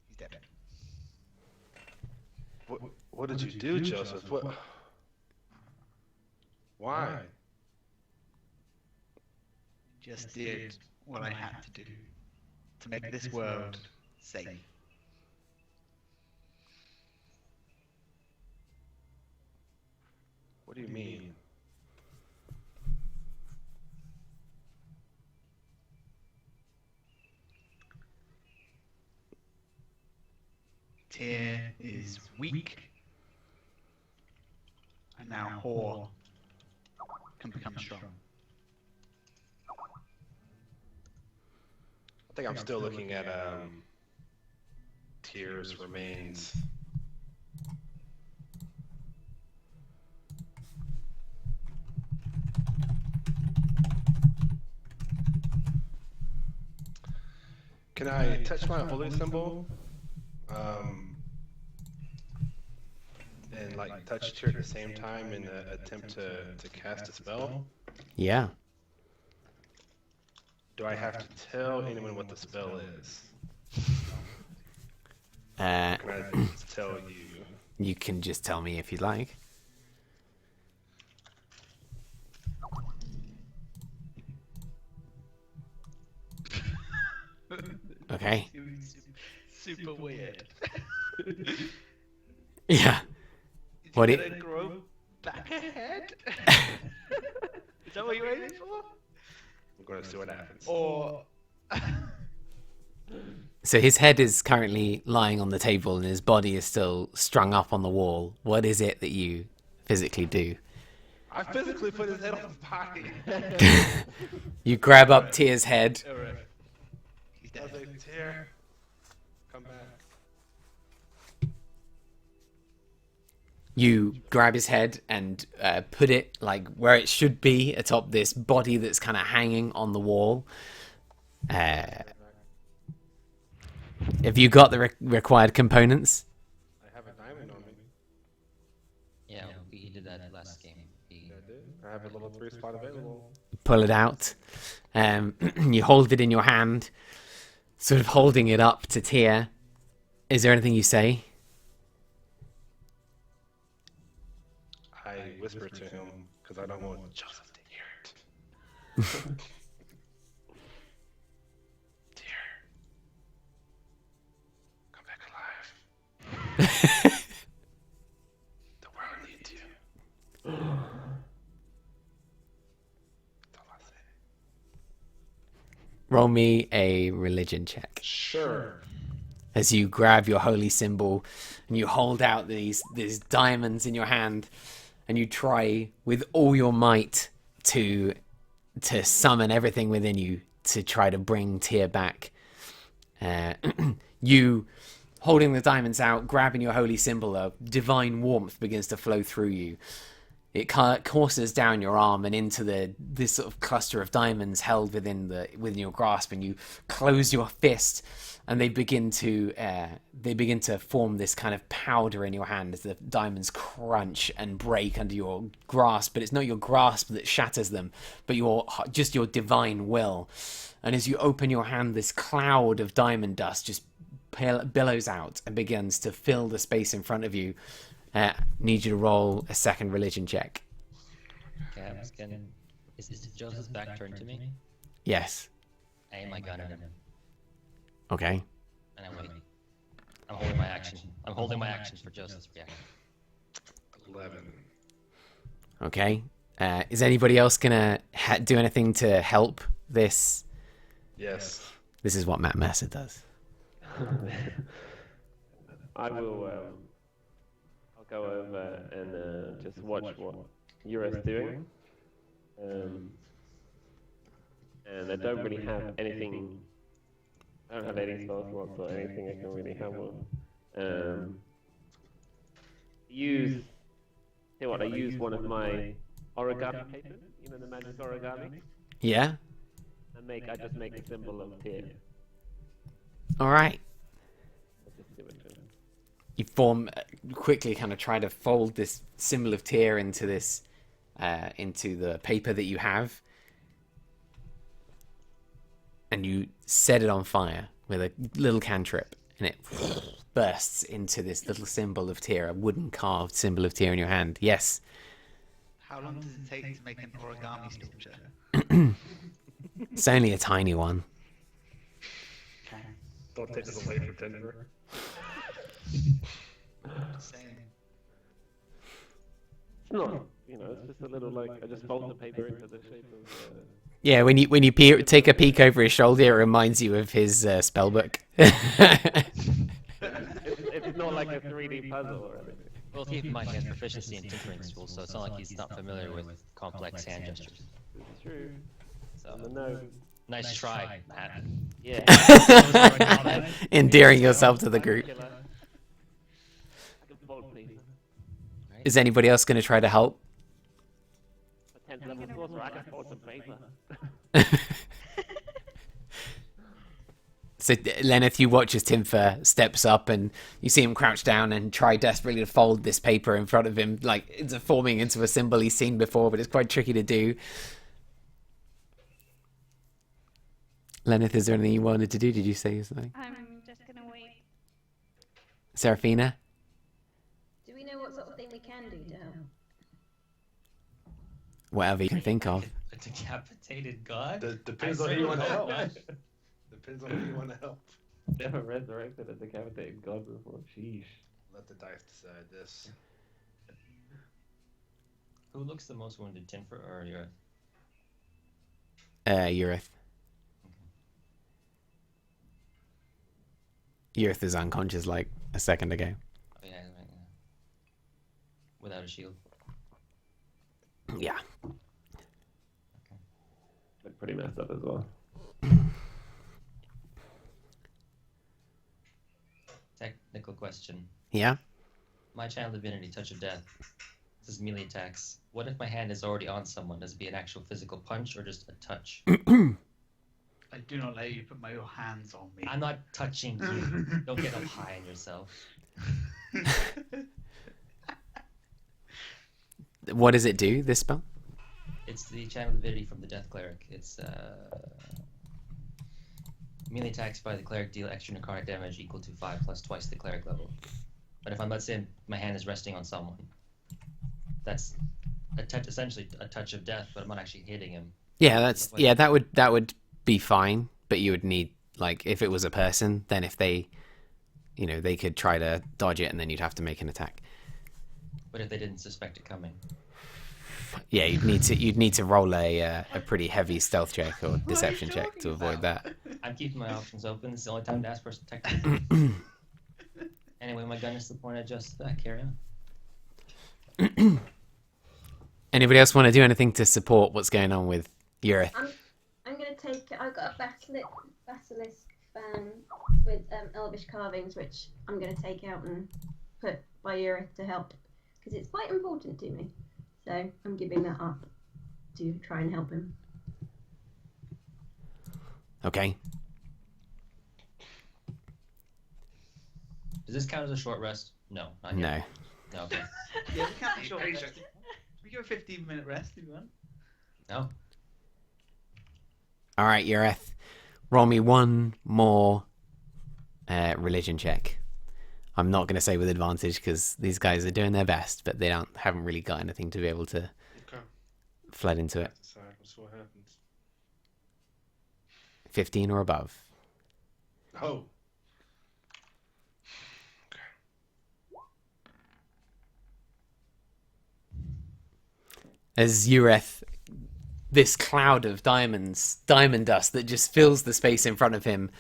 S4: He's dead."
S1: What did you do, Joseph? What? Why?
S4: Just did what I had to do to make this world safe.
S1: What do you mean?
S4: Tyr is weak, and now Hor can become strong.
S1: I think I'm still looking at Tyr's remains. Can I touch my holy symbol? And like touch Tyr at the same time in an attempt to cast a spell?
S3: Yeah.
S1: Do I have to tell anyone what the spell is?
S3: Uh,
S1: Can I just tell you?
S3: you can just tell me if you'd like. Okay.
S4: Super weird.
S3: Yeah. What
S4: Did
S3: it?
S4: you grow back a head? Is that what you're aiming for?
S1: I'm going to see what happens.
S4: Or
S3: So his head is currently lying on the table and his body is still strung up on the wall. What is it that you physically do?
S1: I physically put his head on the body.
S3: You grab up Tyr's head.
S4: he's
S1: I was
S4: dead.
S1: like, Tyr, come back.
S3: You grab his head and put it like where it should be atop this body that's kind of hanging on the wall. Have you got the required components?
S1: I have a diamond on me.
S2: Yeah, he did that last game.
S1: I have a level 3 spot available.
S3: Pull it out. You hold it in your hand, sort of holding it up to Tyr. Is there anything you say?
S1: I whisper to him because I don't want Joseph to hear it. Tyr, come back alive. The world needs you. That's all I say.
S3: Roll me a religion check.
S1: Sure.
S3: As you grab your holy symbol and you hold out these diamonds in your hand and you try with all your might to summon everything within you to try to bring Tyr back. You holding the diamonds out, grabbing your holy symbol, a divine warmth begins to flow through you. It courses down your arm and into this sort of cluster of diamonds held within your grasp, and you close your fist, and they begin to form this kind of powder in your hand as the diamonds crunch and break under your grasp. But it's not your grasp that shatters them, but just your divine will. And as you open your hand, this cloud of diamond dust just billows out and begins to fill the space in front of you. Need you to roll a second religion check.
S2: Okay, I'm scanning. Is Joseph's back turned to me?
S3: Yes.
S2: I aim my gun at him,
S3: Okay.
S2: and I wait. I'm holding my action. I'm holding my action for Joseph's reaction.
S1: 11.
S3: Okay. Is anybody else gonna do anything to help this?
S1: Yes.
S3: This is what Matt Mercer does.
S5: I will. I'll go over and just watch what Ureth's doing. And I don't really have anything. I don't have any spell slots or anything I can really help with. use. Tell you what, I use one of my origami papers. You know the magic origami.
S3: Yeah.
S5: I just make a symbol of Tyr.
S3: All right.
S5: Just give it to him.
S3: You form quickly, kind of try to fold this symbol of Tyr into this, into the paper that you have, and you set it on fire with a little cantrip, and it bursts into this little symbol of Tyr, a wooden carved symbol of Tyr in your hand. Yes.
S4: How long does it take to make an origami sculpture?
S3: It's only a tiny one.
S1: Don't take this away from Denver.
S4: Just saying.
S5: It's not, it's just a little I just fold the paper into the shape of.
S3: Yeah, when you take a peek over his shoulder, it reminds you of his spellbook.
S5: It's not like a 3D puzzle or anything.
S2: Well, keep in mind he has proficiency in tinkering tools, so it's not like he's not familiar with complex hand gestures.
S5: It's true.
S2: So,
S5: No.
S2: nice try, Matt.
S5: Yeah.
S3: Endearing yourself to the group.
S5: I can fold paper.
S3: Is anybody else going to try to help?
S5: A 10th level sorcerer, I can fold some paper.
S3: So, Lenneth, you watch as Timfer steps up and you see him crouch down and try desperately to fold this paper in front of him, like it's forming into a symbol he's seen before, but it's quite tricky to do. Lenneth, is there anything you wanted to do? Did you say something?
S6: I'm just gonna wait.
S3: Seraphina?
S7: Do we know what sort of thing we can do to help?
S3: Whatever you can think of.
S2: A decapitated god?
S1: Depends on who you want to help. Depends on who you want to help.
S5: Never resurrected a decapitated god before. Sheesh.
S1: Let the dice decide this.
S2: Who looks the most wounded, Tinfer or Uriel?
S3: Urith. Urith is unconscious like a second ago.
S2: Oh, yeah, right, yeah. Without a shield.
S3: Yeah.
S5: They're pretty messed up as well.
S2: Technical question.
S3: Yeah?
S2: My channel divinity, Touch of Death. This is melee attacks. What if my hand is already on someone? Does it be an actual physical punch or just a touch?
S4: I do not let you put your hands on me.
S2: I'm not touching you. Don't get up high on yourself.
S3: What does it do, this spell?
S2: It's the channel divinity from the Death Cleric. It's melee attacks by the cleric deal extra necrotic damage equal to 5 plus twice the cleric level. But if I'm, let's say, my hand is resting on someone, that's essentially a touch of death, but I'm not actually hitting him.
S3: Yeah, that would be fine, but you would need, like, if it was a person, then if they, they could try to dodge it and then you'd have to make an attack.
S2: But if they didn't suspect it coming.
S3: Yeah, you'd need to roll a pretty heavy stealth check or deception check to avoid that.
S2: I'm keeping my options open. This is the only time to ask for tech. Anyway, my gun is the point I just carry on.
S3: Anybody else want to do anything to support what's going on with Urith?
S7: I'm going to take. I've got a basilisk fan with elvish carvings, which I'm going to take out and put by Urith to help because it's quite important to me. So I'm giving that up to try and help him.
S3: Okay.
S2: Does this count as a short rest? No. Not
S3: No.
S2: yet. No. Okay.
S4: Yeah, we can't be short. We give a 15-minute rest if you want.
S2: No.
S3: All right, Urith. Roll me one more religion check. I'm not going to say with advantage because these guys are doing their best, but they haven't really got anything to be able to flood into it.
S1: Decide what happens.
S3: 15 or above.
S1: Oh.
S3: As Urith, this cloud of diamond dust that just fills the space in front of him,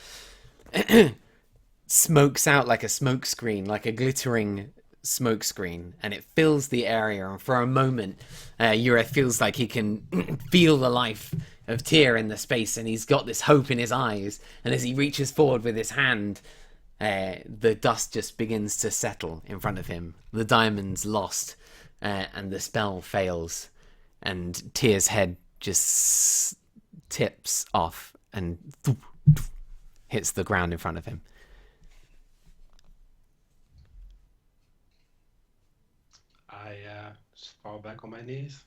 S3: smokes out like a smoke screen, like a glittering smoke screen, and it fills the area. And for a moment, Urith feels like he can feel the life of Tyr in the space, and he's got this hope in his eyes. And as he reaches forward with his hand, the dust just begins to settle in front of him. The diamond's lost, and the spell fails, and Tyr's head just tips off and hits the ground in front of him.
S1: I just fall back on my knees.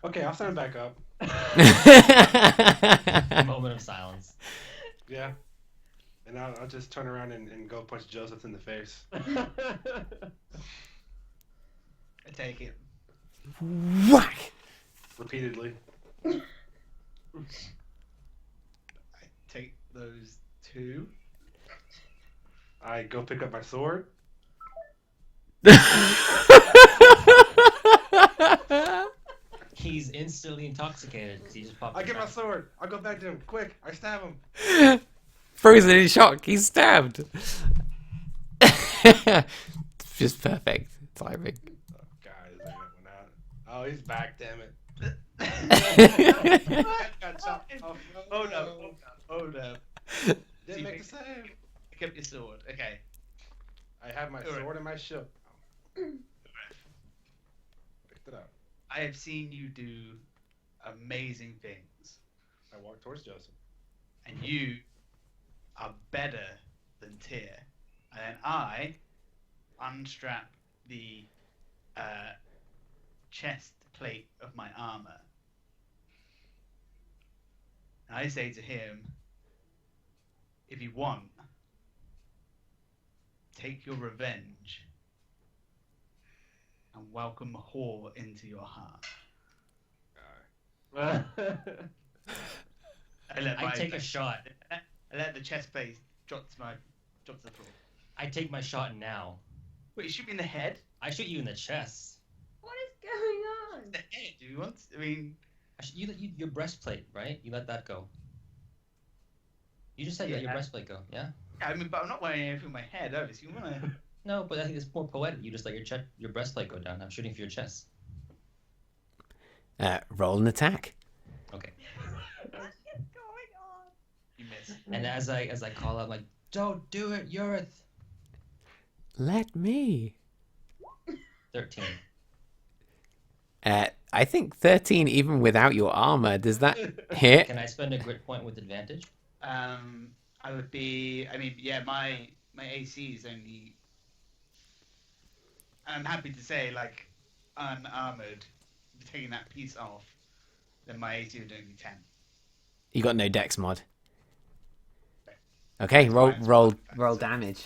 S1: Okay, I'll stand back up.
S2: Moment of silence.
S1: Yeah. And I'll just turn around and go punch Joseph in the face.
S4: I take it.
S3: Whack!
S1: Repeatedly.
S4: I take those 2.
S1: I go pick up my sword.
S2: He's instantly intoxicated because he just popped.
S1: I
S2: his
S1: get my
S2: back.
S1: sword. I go back to him. Quick. I stab him.
S3: Frozen in shock. He's stabbed. Just perfect timing.
S1: Oh, guys, I got one out. Oh, he's back, damn it. Got chopped off.
S4: Hold up. Hold up.
S1: Didn't make the save.
S4: Pick up your sword. Okay.
S1: I have my
S4: Alright.
S1: sword and my shield. Picked it up.
S4: I have seen you do amazing things,
S1: I walk towards Joseph.
S4: and you are better than Tyr. And then I unstrap the chest plate of my armor. And I say to him, if you want, take your revenge and welcome Whore into your heart. I
S2: take a shot.
S4: I let the chest plate drop to the floor.
S2: I take my shot now.
S4: Wait, you shoot me in the head?
S2: I shoot you in the chest.
S7: What is going on?
S4: The head? Do you want? I mean,
S2: Your breastplate, right? You let that go. You just said you let your
S4: Yeah.
S2: breastplate go, yeah?
S4: I mean, but I'm not wearing anything on my head, obviously. You wanna?
S2: No, but I think it's more poetic. You just let your breastplate go down. I'm shooting for your chest.
S3: Roll an attack.
S2: Okay.
S7: What is going on?
S4: You miss.
S2: And as I call out, I'm like, don't do it, Urith.
S3: Let me.
S2: 13.
S3: I think 13, even without your armor, does that hit?
S2: Can I spend a grit point with advantage?
S4: I would be. I mean, yeah, my AC is only. I'm happy to say, like, unarmored, taking that piece off, then my AC would only be 10.
S3: You got no dex mod. Okay, roll damage.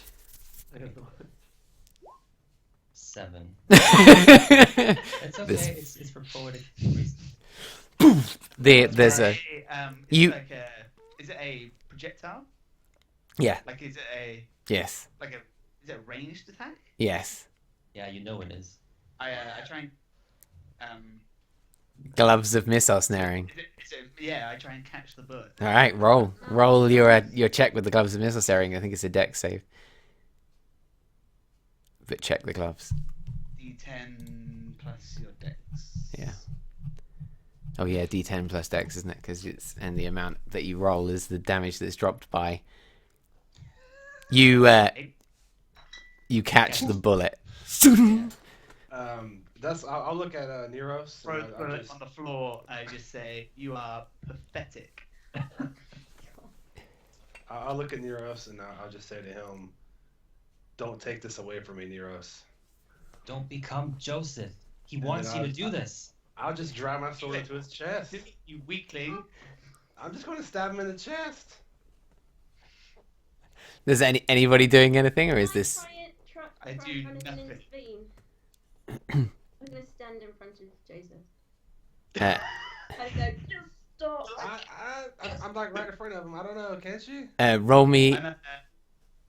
S2: 7. It's okay.
S3: This-
S2: It's for poetic reasons.
S3: There's a you-
S4: Is it a projectile?
S3: yeah,
S4: Like, is it a
S3: yes,
S4: is it a ranged attack?
S3: yes.
S2: Yeah, you know it is.
S4: I try and
S3: Gloves of missile snaring.
S4: yeah, I try and catch the bullet.
S3: All right, roll your check with the gloves of missile snaring. I think it's a dex save. But check the gloves.
S4: D10 plus your dex.
S3: Yeah. Oh yeah, D10 plus dex, isn't it? Because and the amount that you roll is the damage that's dropped by. You catch the bullet.
S1: I'll look at Neros.
S4: Throw
S1: and
S4: the
S1: I'll
S4: bullet
S1: just-
S4: on the floor. I just say, "You are pathetic."
S1: I'll look at Neros and I'll just say to him, "Don't take this away from me, Neros."
S2: Don't become Joseph. He
S1: And
S2: wants
S1: then
S2: you
S1: I'll-
S2: to do this.
S1: I'll just drive my sword into his chest.
S4: You weakling.
S1: I'm just going to stab him in the chest.
S3: There's anybody doing anything, or is this?
S4: I do nothing.
S7: Intervene. I'm gonna stand in front of Joseph. I go, just stop.
S1: I'm like right in front of him. I don't know. Can't you?
S3: Roll me.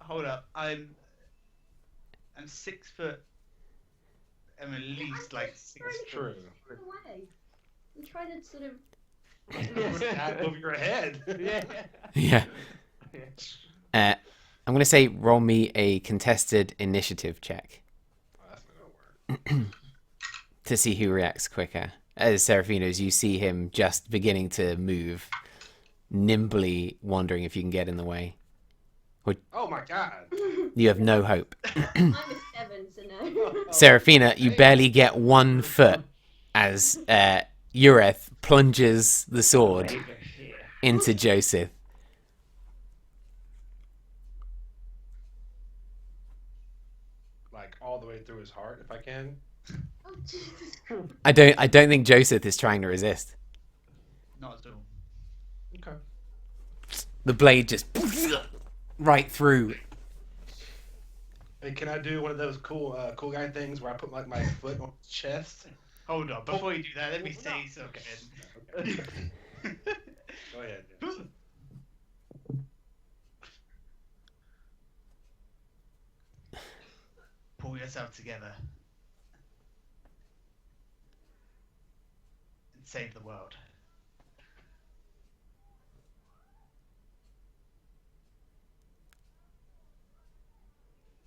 S4: Hold up. I'm I'm 6 foot. I'm at least like 6
S1: True.
S4: foot.
S7: Away. I'm trying to sort of.
S1: Out over your head.
S3: Yeah. I'm going to say roll me a contested initiative check
S1: Oh, that's not gonna work.
S3: to see who reacts quicker. As Seraphino's, you see him just beginning to move, nimbly wondering if you can get in the way.
S1: Oh my god.
S3: You have no hope.
S7: I'm a 7, so no.
S3: Seraphina, you barely get 1 foot as Ureth plunges the sword into Joseph.
S1: Like all the way through his heart, if I can.
S7: Oh, Jesus.
S3: I don't think Joseph is trying to resist.
S4: Not at all.
S1: Okay.
S3: The blade just right through.
S1: Hey, can I do one of those cool guy things where I put like my foot on his chest?
S4: Hold on, before you do that, let me say something.
S1: Okay. Go ahead. Dude.
S4: Pull yourself together. And save the world.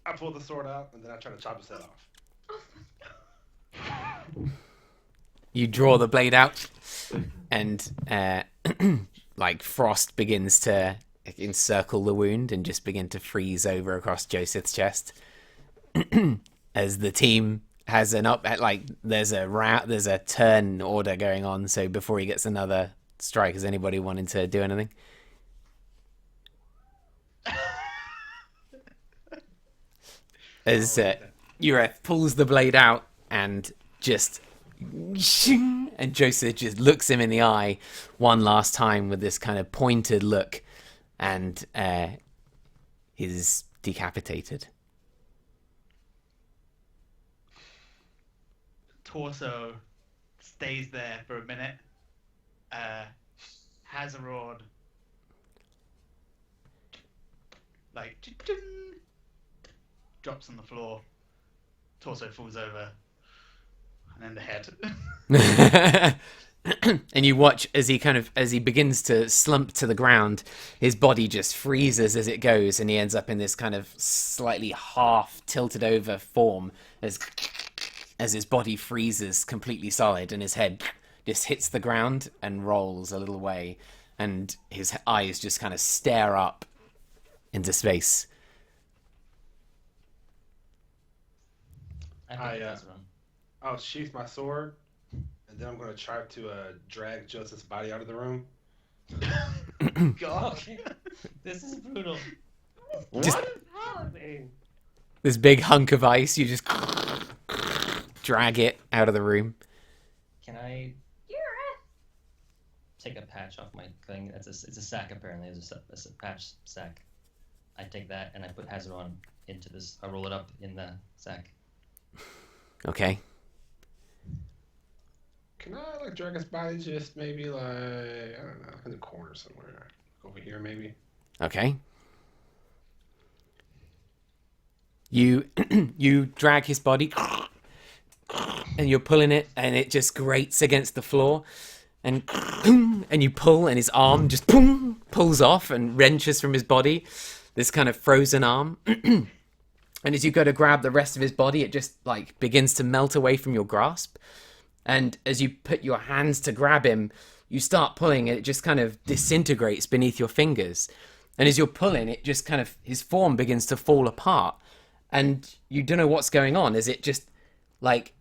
S1: I pull the sword out and then I try to chop his head off.
S3: You draw the blade out, and like frost begins to encircle the wound and just begin to freeze over across Joseph's chest. As the team has there's a turn order going on. So before he gets another strike, is anybody wanting to do anything? As Ureth pulls the blade out and just. And Joseph just looks him in the eye one last time with this kind of pointed look, and is decapitated.
S4: Torso stays there for a minute. Hazaron, like, drops on the floor. Torso falls over. And then the head.
S3: And you watch as he begins to slump to the ground, his body just freezes as it goes, and he ends up in this kind of slightly half tilted over form as his body freezes completely solid, and his head just hits the ground and rolls a little way, and his eyes just kind of stare up into space.
S1: I'll sheath my sword, and then I'm going to try to drag Joseph's body out of the room.
S4: God.
S2: Okay. This is brutal.
S3: Just
S5: What is happening?
S3: this big hunk of ice, you just drag it out of the room.
S2: Can I
S7: Ureth!
S2: take a patch off my thing? It's a sack apparently. It's a patch sack. I take that and I put Hazaron into this. I roll it up in the sack.
S3: Okay.
S1: Can I like drag his body just maybe like, I don't know, in the corner somewhere? Over here maybe?
S3: Okay. You you drag his body and you're pulling it, and it just grates against the floor, and you pull, and his arm just pulls off and wrenches from his body, this kind of frozen arm. And as you go to grab the rest of his body, it just like begins to melt away from your grasp. And as you put your hands to grab him, you start pulling, and it just kind of disintegrates beneath your fingers. And as you're pulling, it just kind of, his form begins to fall apart. And you don't know what's going on, as it just like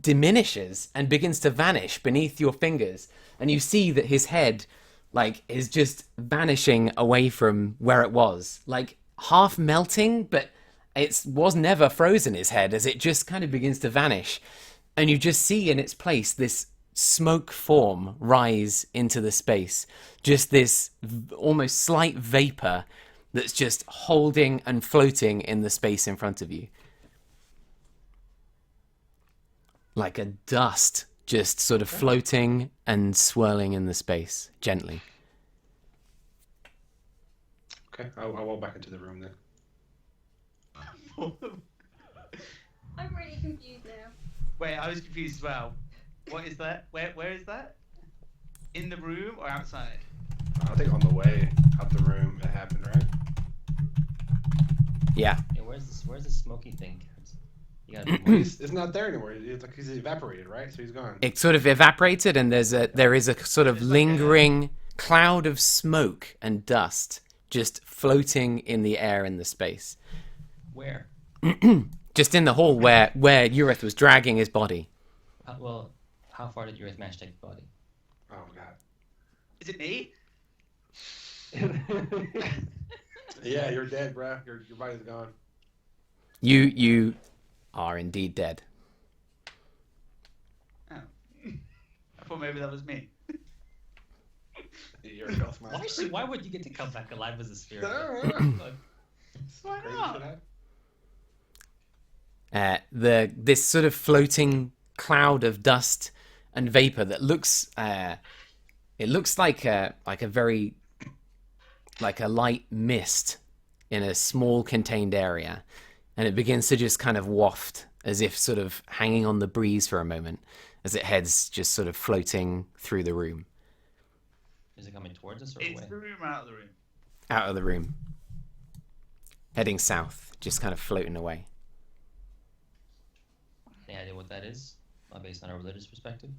S3: diminishes and begins to vanish beneath your fingers. And you see that his head like is just vanishing away from where it was, like half melting, but it was never frozen, his head, as it just kind of begins to vanish. And you just see in its place this smoke form rise into the space. Just this almost slight vapor that's just holding and floating in the space in front of you. Like a dust just sort of floating and swirling in the space, gently.
S1: Okay, I'll walk back into the room then.
S7: I'm really confused now.
S4: Wait, I was confused as well. What is that? Where is that? In the room or outside?
S1: I think on the way out the room it happened, right?
S3: Yeah.
S2: Yeah, where's the smoky thing? You gotta be
S1: Well,
S2: more.
S1: it's not there anymore. It's like he's evaporated, right? So he's gone.
S3: It sort of evaporated, and there is a sort of
S4: It's like
S3: lingering cloud of smoke and dust just floating in the air in the space.
S2: Where?
S3: Just in the hall where Ureth was dragging his body.
S2: Well, how far did your match take the body?
S1: Oh god.
S4: Is it me?
S1: Yeah, you're dead, bro. Your body's gone.
S3: You are indeed dead.
S4: Oh. I thought maybe that was me.
S1: You're a ghost man.
S2: Why would you get to come back alive as a spirit?
S4: Why
S1: Crazy
S4: not?
S1: shit happened.
S3: This sort of floating cloud of dust and vapor that looks it looks like a very like a light mist in a small contained area, and it begins to just kind of waft as if sort of hanging on the breeze for a moment as it heads just sort of floating through the room,
S2: Is it coming towards us or
S4: It's
S2: away?
S4: the room or out of the room?
S3: out of the room, heading south, just kind of floating away.
S2: Any idea what that is? Based on a religious perspective,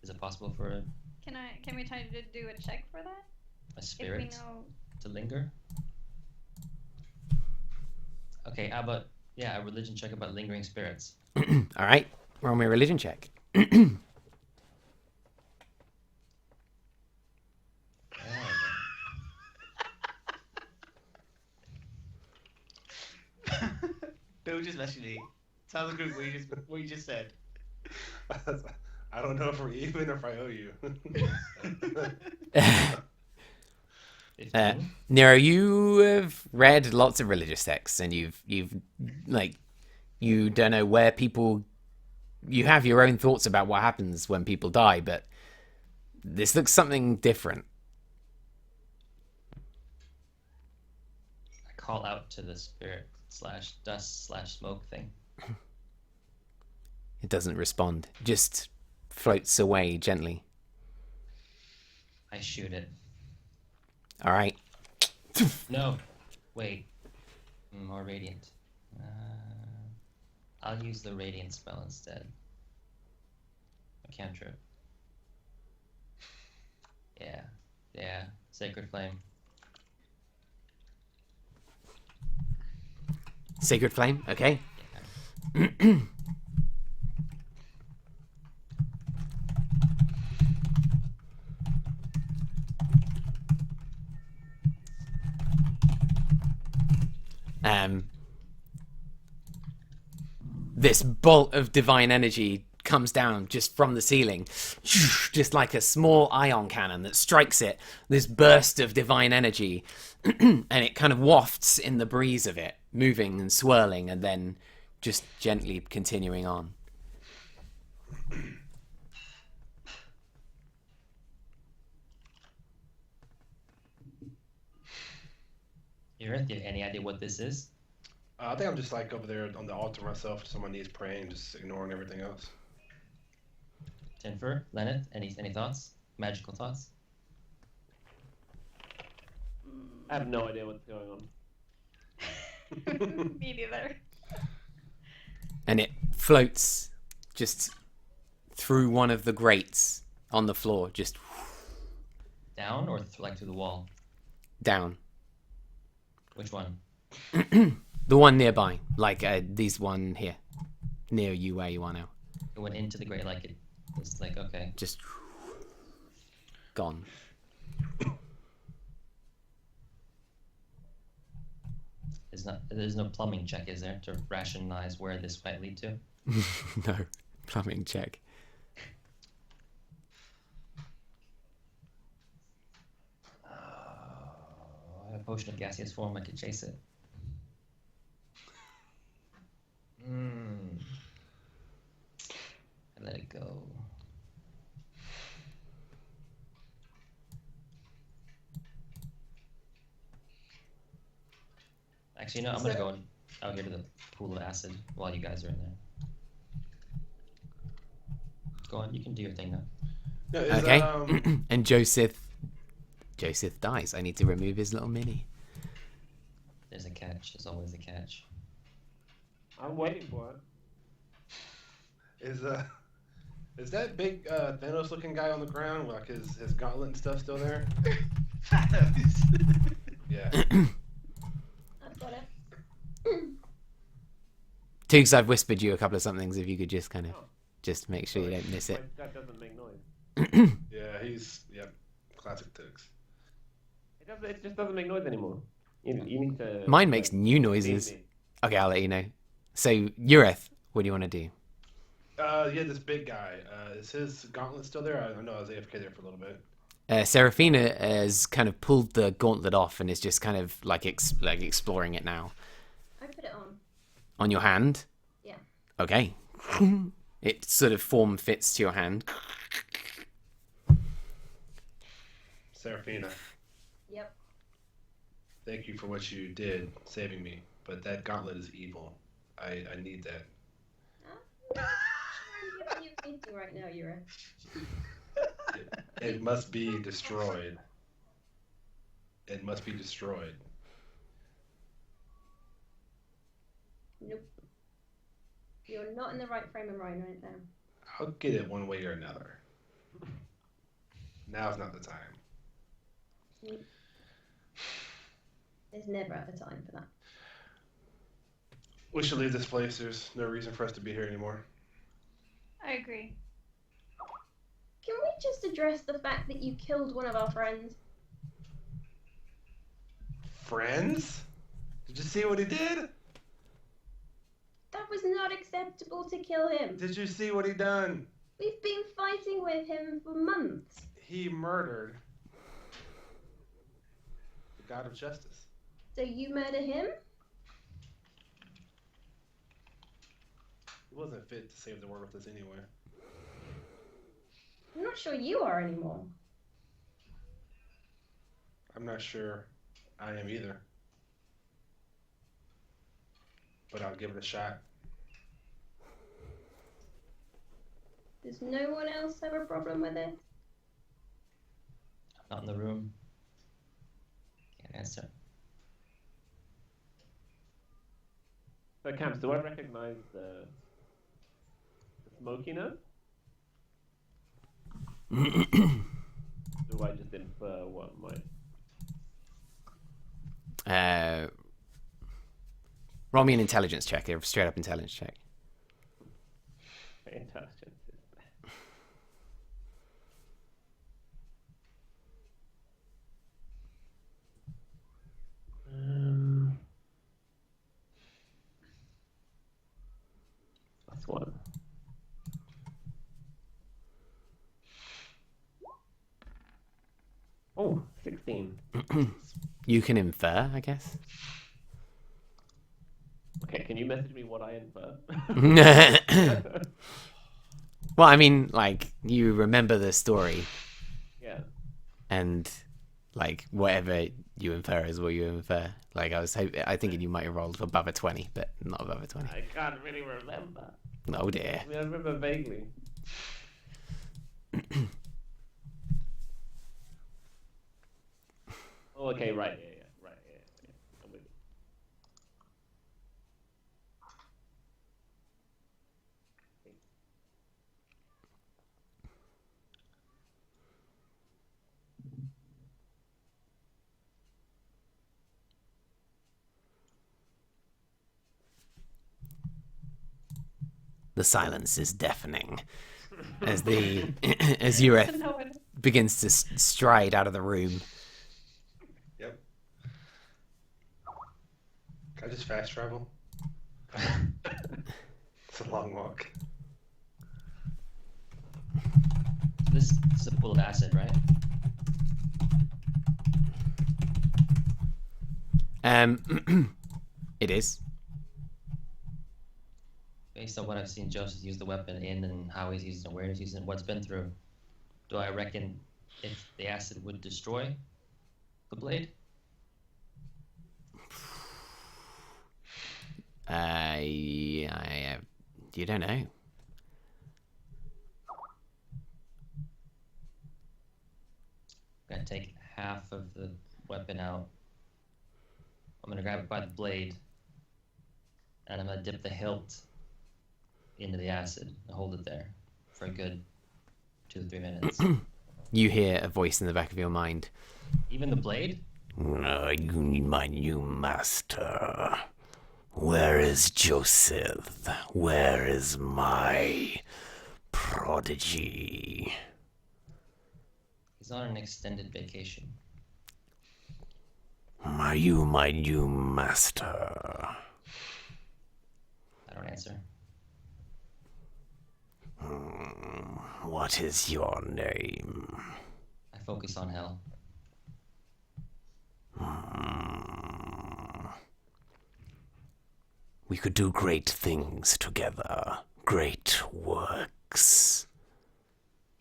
S2: is it possible for
S6: Can we try to do a check for that?
S2: a
S6: If we
S2: spirit
S6: know.
S2: to linger? Okay, how about a religion check about lingering spirits?
S3: All right, roll me a religion check.
S4: Bill just messaged me. Tell the group what you just said.
S1: I don't know if we're even or if I owe you.
S2: 15?
S3: Nero, you have read lots of religious texts, and you've like, you don't know where people. You have your own thoughts about what happens when people die, but this looks something different.
S2: I call out to the spirit / dust / smoke thing.
S3: It doesn't respond; just floats away gently.
S2: I shoot it.
S3: All right.
S2: No, wait. More radiant. I'll use the radiant spell instead. A cantrip. Yeah. Sacred flame.
S3: Sacred flame. Okay. This bolt of divine energy comes down just from the ceiling, just like a small ion cannon that strikes it. This burst of divine energy, and it kind of wafts in the breeze of it, moving and swirling, and then just gently continuing on.
S2: Irith, do you have any idea what this is?
S1: I think I'm just like over there on the altar myself, just on my knees praying, just ignoring everything else.
S2: Tinfer, Lennet, any thoughts? Magical thoughts?
S5: I have no idea what's going on.
S6: Me neither.
S3: And it floats just through one of the grates on the floor, just
S2: Down or through the wall?
S3: down.
S2: Which one?
S3: The one nearby, like these one here, near you where you are now.
S2: It went into the grate like it was like, okay.
S3: Just gone.
S2: There's no plumbing check, is there, to rationalize where this might lead to?
S3: No, plumbing check.
S2: A potion of gaseous form, I could chase it. I let it go. Actually, no, I'm gonna go out here to the pool of acid while you guys are in there. Go on, you can do your thing now.
S1: No, is,
S3: Okay. And Joseph dies. I need to remove his little mini.
S2: There's a catch. There's always a catch.
S5: I'm waiting for it.
S1: Is that big Thanos looking guy on the ground, like his gauntlet and stuff still there? Yeah.
S7: I've got it.
S3: Toogs, I've whispered you a couple of somethings. If you could just kind of just make sure you don't miss it.
S5: That doesn't make noise.
S1: Yeah, yep. Classic Toogs.
S5: It just doesn't make noise anymore. You need to.
S3: Mine makes new noises. Okay, I'll let you know. So, Ureth, what do you want to do?
S1: Yeah, this big guy. Is his gauntlet still there? I know I was AFK there for a little bit.
S3: Seraphina has kind of pulled the gauntlet off and is just kind of like exploring it now.
S7: I put it on.
S3: On your hand?
S7: Yeah.
S3: Okay. It sort of form fits to your hand.
S1: Seraphina,
S7: Yep.
S1: thank you for what you did, saving me. But that gauntlet is evil. I need that.
S7: I'm giving you a painting right now, Yura.
S1: It must be destroyed. It must be destroyed.
S7: Nope. You're not in the right frame of mind right now.
S1: I'll get it one way or another. Now's not the time.
S7: There's never a time for that.
S1: We should leave this place. There's no reason for us to be here anymore.
S6: I agree.
S7: Can we just address the fact that you killed one of our friends?
S1: Friends? Did you see what he did?
S7: That was not acceptable to kill him.
S1: Did you see what he done?
S7: We've been fighting with him for months.
S1: He murdered the God of Justice.
S7: So you murder him?
S1: He wasn't fit to save the world with us anyway.
S7: I'm not sure you are anymore.
S1: I'm not sure I am either. But I'll give it a shot.
S7: Does no one else have a problem with it?
S2: I'm not in the room. Can't answer.
S5: So, Camps, do I recognize the smokiness? Do I just infer what my...
S3: Roll me an intelligence check, a straight up intelligence check.
S5: intelligence is there? That's one. Oh, 16.
S3: You can infer, I guess.
S5: Okay, can you message me what I infer?
S3: Well, I mean, like, you remember the story,
S5: Yeah.
S3: and like whatever you infer is what you infer. Like, I thinking you might have rolled above a 20, but not above a 20.
S5: I can't really remember.
S3: Oh dear.
S5: I mean, I remember vaguely. Oh, okay, right, yeah, right, yeah. I'm with you.
S3: The silence is deafening as as Ureth
S6: No one.
S3: begins to stride out of the room.
S1: Yep. Can I just fast travel? It's a long walk.
S2: This is a pool of acid, right?
S3: It is.
S2: Based on what I've seen Joseph use the weapon in and how he's using it, where he's using it, what's been through, do I reckon if the acid would destroy the blade?
S3: You don't know.
S2: I'm gonna take half of the weapon out. I'm gonna grab it by the blade, and I'm gonna dip the hilt into the acid and hold it there for a good 2 to 3 minutes.
S3: You hear a voice in the back of your mind.
S2: Even the blade?
S3: You need my new master. Where is Joseph? Where is my prodigy?
S2: He's on an extended vacation.
S3: Are you my new master?
S2: I don't answer.
S3: What is your name?
S2: I focus on hell.
S3: We could do great things together. Great works.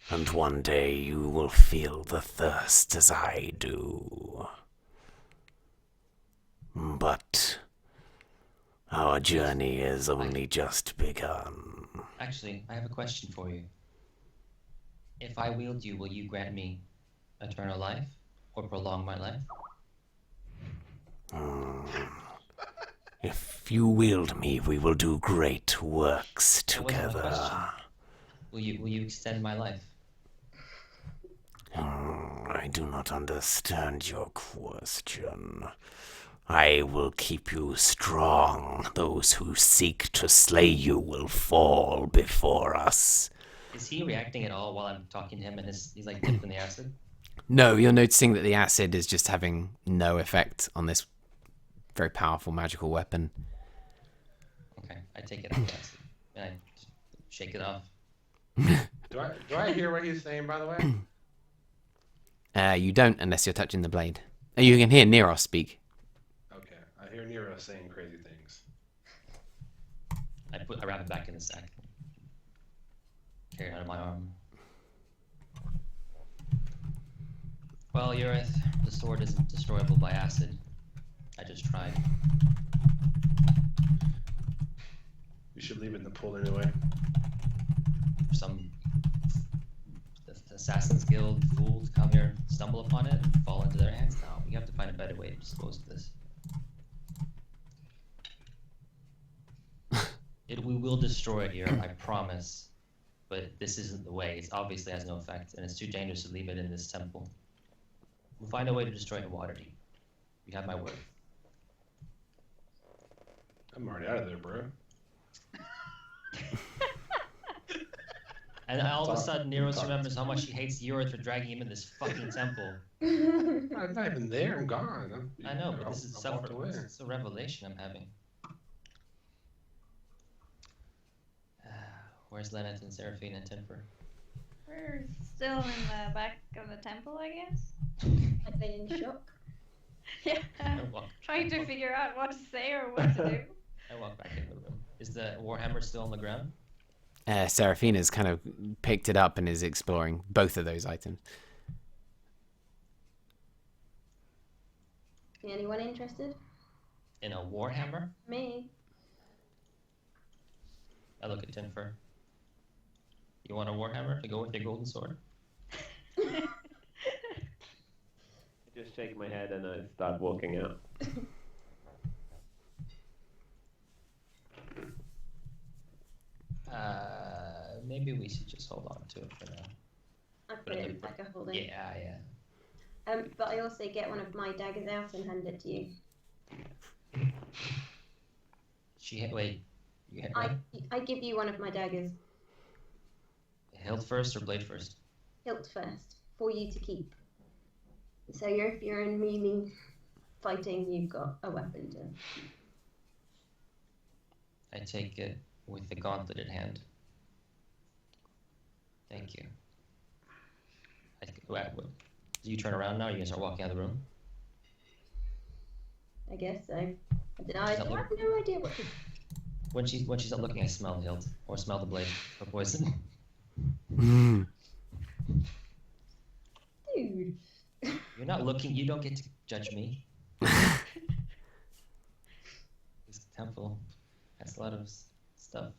S3: And one day you will feel the thirst as I do. But our journey is only just begun.
S2: Actually, I have a question for you. If I wield you, will you grant me eternal life or prolong my life?
S3: If you wield me, we will do great works
S2: That wasn't my
S3: together.
S2: question. Will you extend my life?
S3: I do not understand your question. I will keep you strong. Those who seek to slay you will fall before us.
S2: Is he reacting at all while I'm talking to him and he's like dipped in the acid?
S3: No, you're noticing that the acid is just having no effect on this very powerful magical weapon.
S2: Okay, I take it out of the acid and I shake it off.
S1: Do I hear what he's saying, by the way?
S3: You don't unless you're touching the blade. You can hear Neros speak.
S1: Okay, I hear Nero saying crazy things.
S2: I wrap it back in the sack. Carry it out of my arm. Well, Urith, the sword isn't destroyable by acid. I just tried.
S1: You should leave it in the pool anyway.
S2: Some Assassin's Guild fools come here, stumble upon it, and fall into their hands. No, we have to find a better way to dispose of this. We will destroy it here, I promise. But this isn't the way. It obviously has no effect, and it's too dangerous to leave it in this temple. We'll find a way to destroy it in Waterdeep. You have my word.
S1: I'm already out of there, bro.
S2: And all of a sudden, Neros remembers how much he hates Urith for dragging him in this fucking temple.
S1: I'm not even there. I'm gone.
S2: I know, but this is
S1: I walked away.
S2: it's a revelation I'm having. Where's Lennart and Seraphine and Tinfer?
S6: We're still in the back of the temple, I guess.
S7: I've been in shock.
S6: Yeah. Trying to figure out what to say or what to do.
S2: I walk back in the room. Is the Warhammer still on the ground?
S3: Seraphina's kind of picked it up and is exploring both of those items.
S7: Anyone interested?
S2: In a Warhammer?
S7: Me.
S2: I look at Tinfer. You want a Warhammer to go with your golden sword?
S5: I just shake my head and I start walking out.
S2: Maybe we should just hold on to it for now.
S7: I put it in like a holding.
S2: Yeah.
S7: But I also get one of my daggers out and hand it to you.
S2: Wait. You hit what?
S7: I give you one of my daggers.
S2: Hilt first or blade first?
S7: Hilt first, for you to keep. So if you're in melee fighting, you've got a weapon to.
S2: I take it with the gauntleted hand. Thank you. Do you turn around now? Or you gonna start walking out of the room?
S7: I guess so. I have no idea what to.
S2: When she's not looking, I smell the hilt or smell the blade for poison.
S7: Dude.
S2: You're not looking. You don't get to judge me. This temple. That's a lot of stuff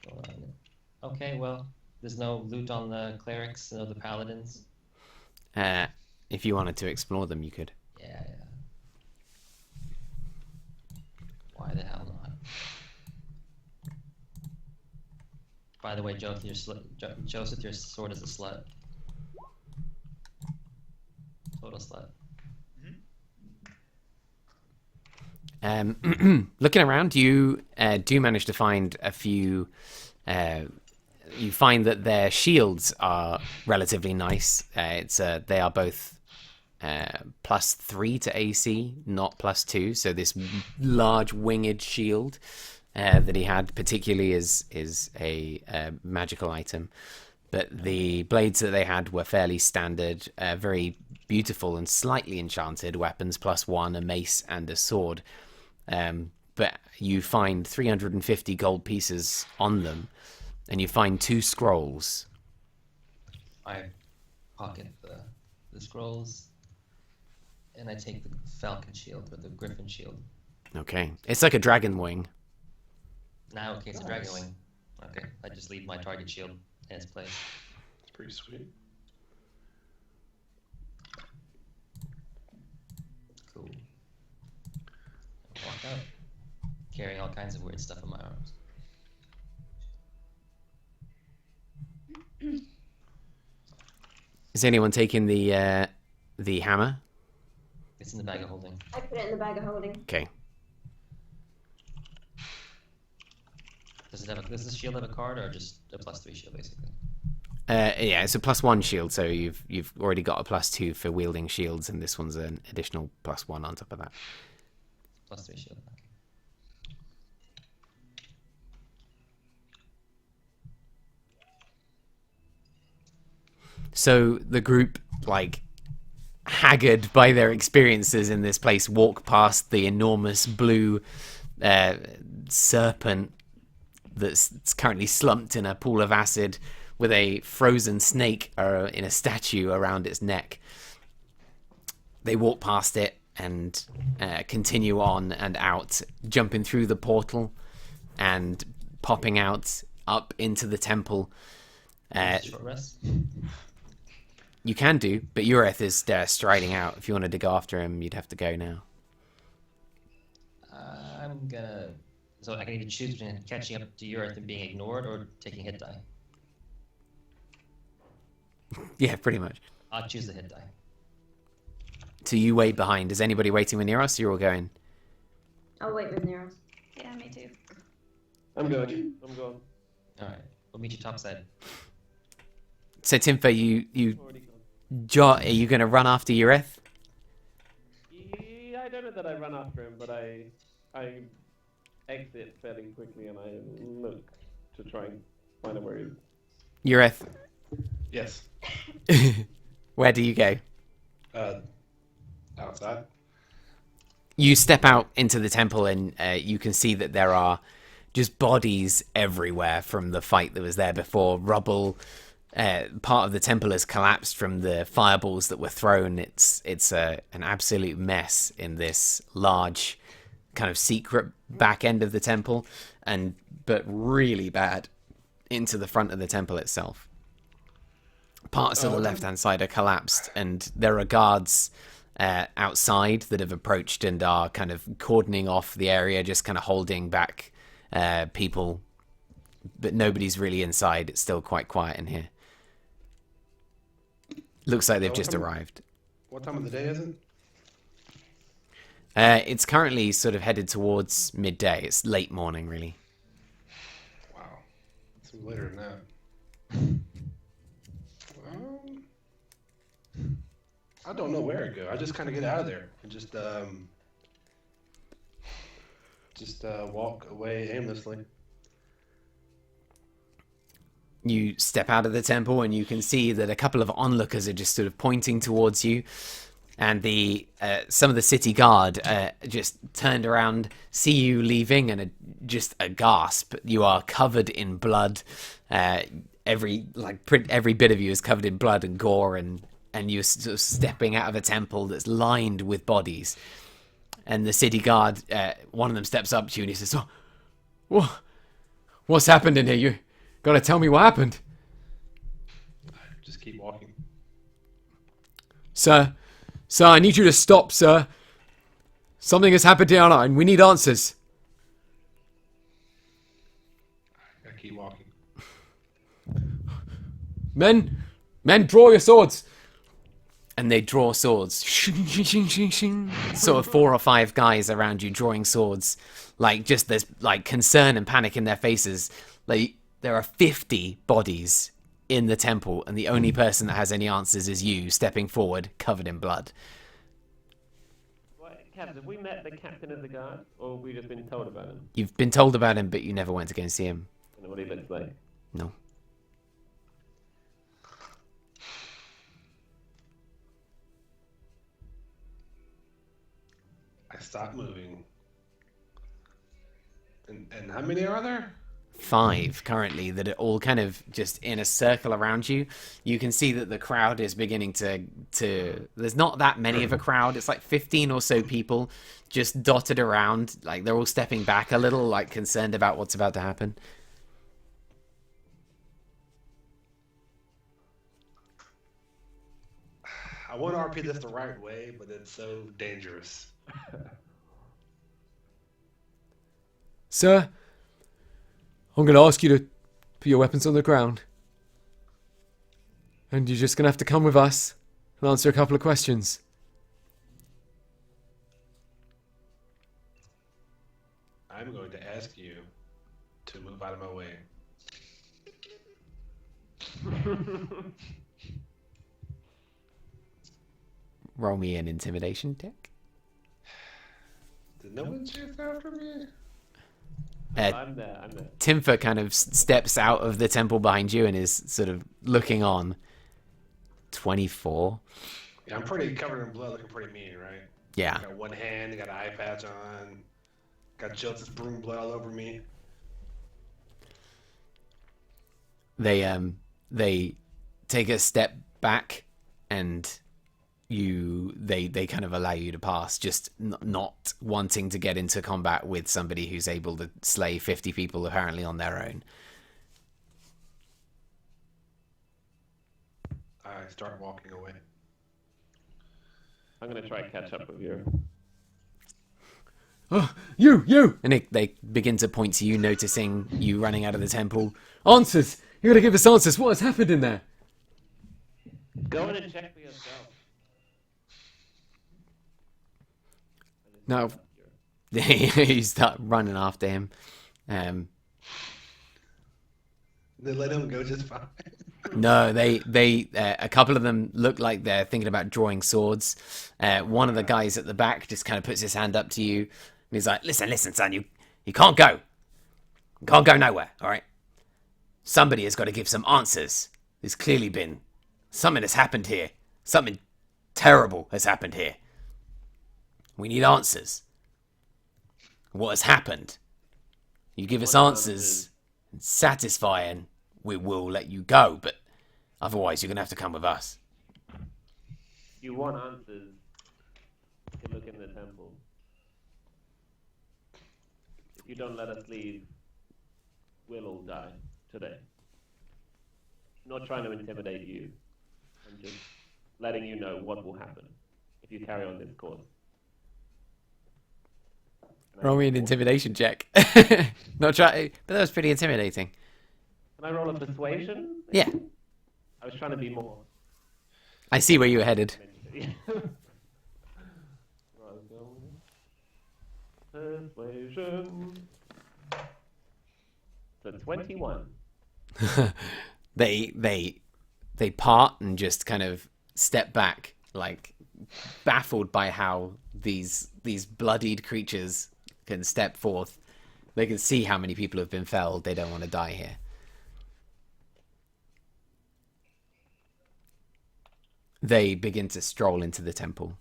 S2: going on. Okay, well, there's no loot on the clerics, no the paladins.
S3: If you wanted to explore them, you could.
S2: Yeah. Why the hell not? By the way, Joseph, your sword is a slut. Total slut.
S3: Looking around, you do manage to find a few. You find that their shields are relatively nice. They are both +3 to AC, not +2. So this large winged shield that he had, particularly, is a magical item. But the blades that they had were fairly standard, very beautiful and slightly enchanted weapons, +1, a mace and a sword. But you find 350 gold pieces on them, and you find 2 scrolls.
S2: I pocket the scrolls, and I take the falcon shield or the griffin shield.
S3: Okay, it's like a dragon wing.
S2: Now, okay, it's a dragon wing. Okay, I just leave my target shield in its place.
S1: It's pretty sweet.
S2: Cool. Walk out, carrying all kinds of weird stuff in my arms.
S3: Is anyone taking the hammer?
S2: It's in the bag of holding.
S7: I put it in the bag of holding.
S3: Okay.
S2: Does this shield have a card or just a +3 shield basically?
S3: Yeah, it's a +1 shield, so you've already got a +2 for wielding shields, and this one's an additional +1 on top of that.
S2: +3 shield. Okay.
S3: So the group, like, haggard by their experiences in this place, walk past the enormous blue serpent that's currently slumped in a pool of acid with a frozen snake in a statue around its neck. They walk past it and continue on and out, jumping through the portal and popping out up into the temple.
S2: Short rest.
S3: You can do, but Ureth is striding out. If you wanted to go after him, you'd have to go now.
S2: I'm gonna. So I can either choose between catching up to Ureth and being ignored, or taking hit die.
S3: Yeah, pretty much.
S2: I'll choose the hit die.
S3: So you wait behind. Is anybody waiting with Neros? You're all going.
S7: I'll wait with Neros.
S6: Yeah, me too.
S5: I'm going.
S2: All right, we'll meet you topside.
S3: So Timfer, you
S5: Already gone.
S3: are you going to run after Ureth?
S5: Yeah, I don't know that I run after him, but I exit fairly quickly and I look to try and find out where he is.
S3: Ureth,
S1: Yes.
S3: where do you go?
S1: Outside.
S3: You step out into the temple and you can see that there are just bodies everywhere from the fight that was there before. Rubble. Part of the temple has collapsed from the fireballs that were thrown. It's an absolute mess in this large kind of secret back end of the temple, but really bad into the front of the temple itself. Parts of the left-hand side are collapsed, and there are guards outside that have approached and are kind of cordoning off the area, just kind of holding back people. But nobody's really inside. It's still quite quiet in here. Looks like they've just arrived.
S1: What time of the day is it?
S3: It's currently sort of headed towards midday. It's late morning, really.
S1: Wow. It's later than that. I don't know where to go. I just kind of get out of there and just walk away aimlessly.
S3: You step out of the temple and you can see that a couple of onlookers are just sort of pointing towards you, and some of the city guard just turned around, see you leaving, and just a gasp. You are covered in blood. Every bit of you is covered in blood and gore, and you're sort of stepping out of a temple that's lined with bodies. And the city guard, one of them steps up to you and he says, "Oh, what's happened in here? You gotta tell me what happened."
S1: Just keep walking.
S3: Sir, I need you to stop, sir. Something has happened here and we need answers.
S1: I keep walking.
S3: Men, draw your swords. And they draw swords. Sort of 4 or 5 guys around you drawing swords. Like, just there's like concern and panic in their faces. Like, there are 50 bodies in the temple, and the only person that has any answers is you, stepping forward, covered in blood.
S5: Captain, have we met the captain of the guard, or have we just been told about him?
S3: You've been told about him, but you never went to go and see him.
S5: I don't know what he looks like.
S3: No.
S1: I stop moving. And how many are there?
S3: 5 currently that are all kind of just in a circle around you. You can see that the crowd is beginning to there's not that many of a crowd. It's like 15 or so people just dotted around. Like, they're all stepping back a little, like concerned about what's about to happen.
S1: I want to RP this the right way, but it's so dangerous.
S3: Sir, I'm going to ask you to put your weapons on the ground. And you're just going to have to come with us and answer a couple of questions.
S1: I'm going to ask you to move out of my way.
S3: Roll me an intimidation check.
S1: Did no one chase after me?
S5: I'm there.
S3: Timfer kind of steps out of the temple behind you and is sort of looking on. 24.
S1: Yeah, I'm pretty covered in blood, looking pretty mean, right?
S3: Yeah.
S1: Got one hand, got an eye patch on, got Jilt's broom blood all over me.
S3: They take a step back and they kind of allow you to pass, just not wanting to get into combat with somebody who's able to slay 50 people apparently on their own.
S1: I start walking away.
S5: I'm gonna try and catch up with you.
S3: Oh, you! And they begin to point to you, noticing you running out of the temple. Answers! You gotta give us answers. What has happened in there?
S5: Go in and check for yourself.
S3: No. You start running after him.
S1: They let him go just fine.
S3: No, they a couple of them look like they're thinking about drawing swords. One of the guys at the back just kind of puts his hand up to you, and he's like, listen, son, you can't go. You can't go nowhere, all right? Somebody has got to give some answers. There's clearly been something has happened here. Something terrible has happened here. We need answers. What has happened? You give us answers, satisfying, we will let you go, but otherwise you're going to have to come with us.
S5: If you want answers, you can look in the temple. If you don't let us leave, we'll all die today. I'm not trying to intimidate you. I'm just letting you know what will happen if you carry on this course.
S3: Roll me an intimidation check. Not try, but that was pretty intimidating.
S5: Can I roll a persuasion?
S3: Yeah.
S5: I was trying to be more.
S3: I see where you were headed.
S5: Persuasion. So 21.
S3: They part and just kind of step back, like baffled by how these bloodied creatures can step forth. They can see how many people have been felled. They don't want to die here. They begin to stroll into the temple.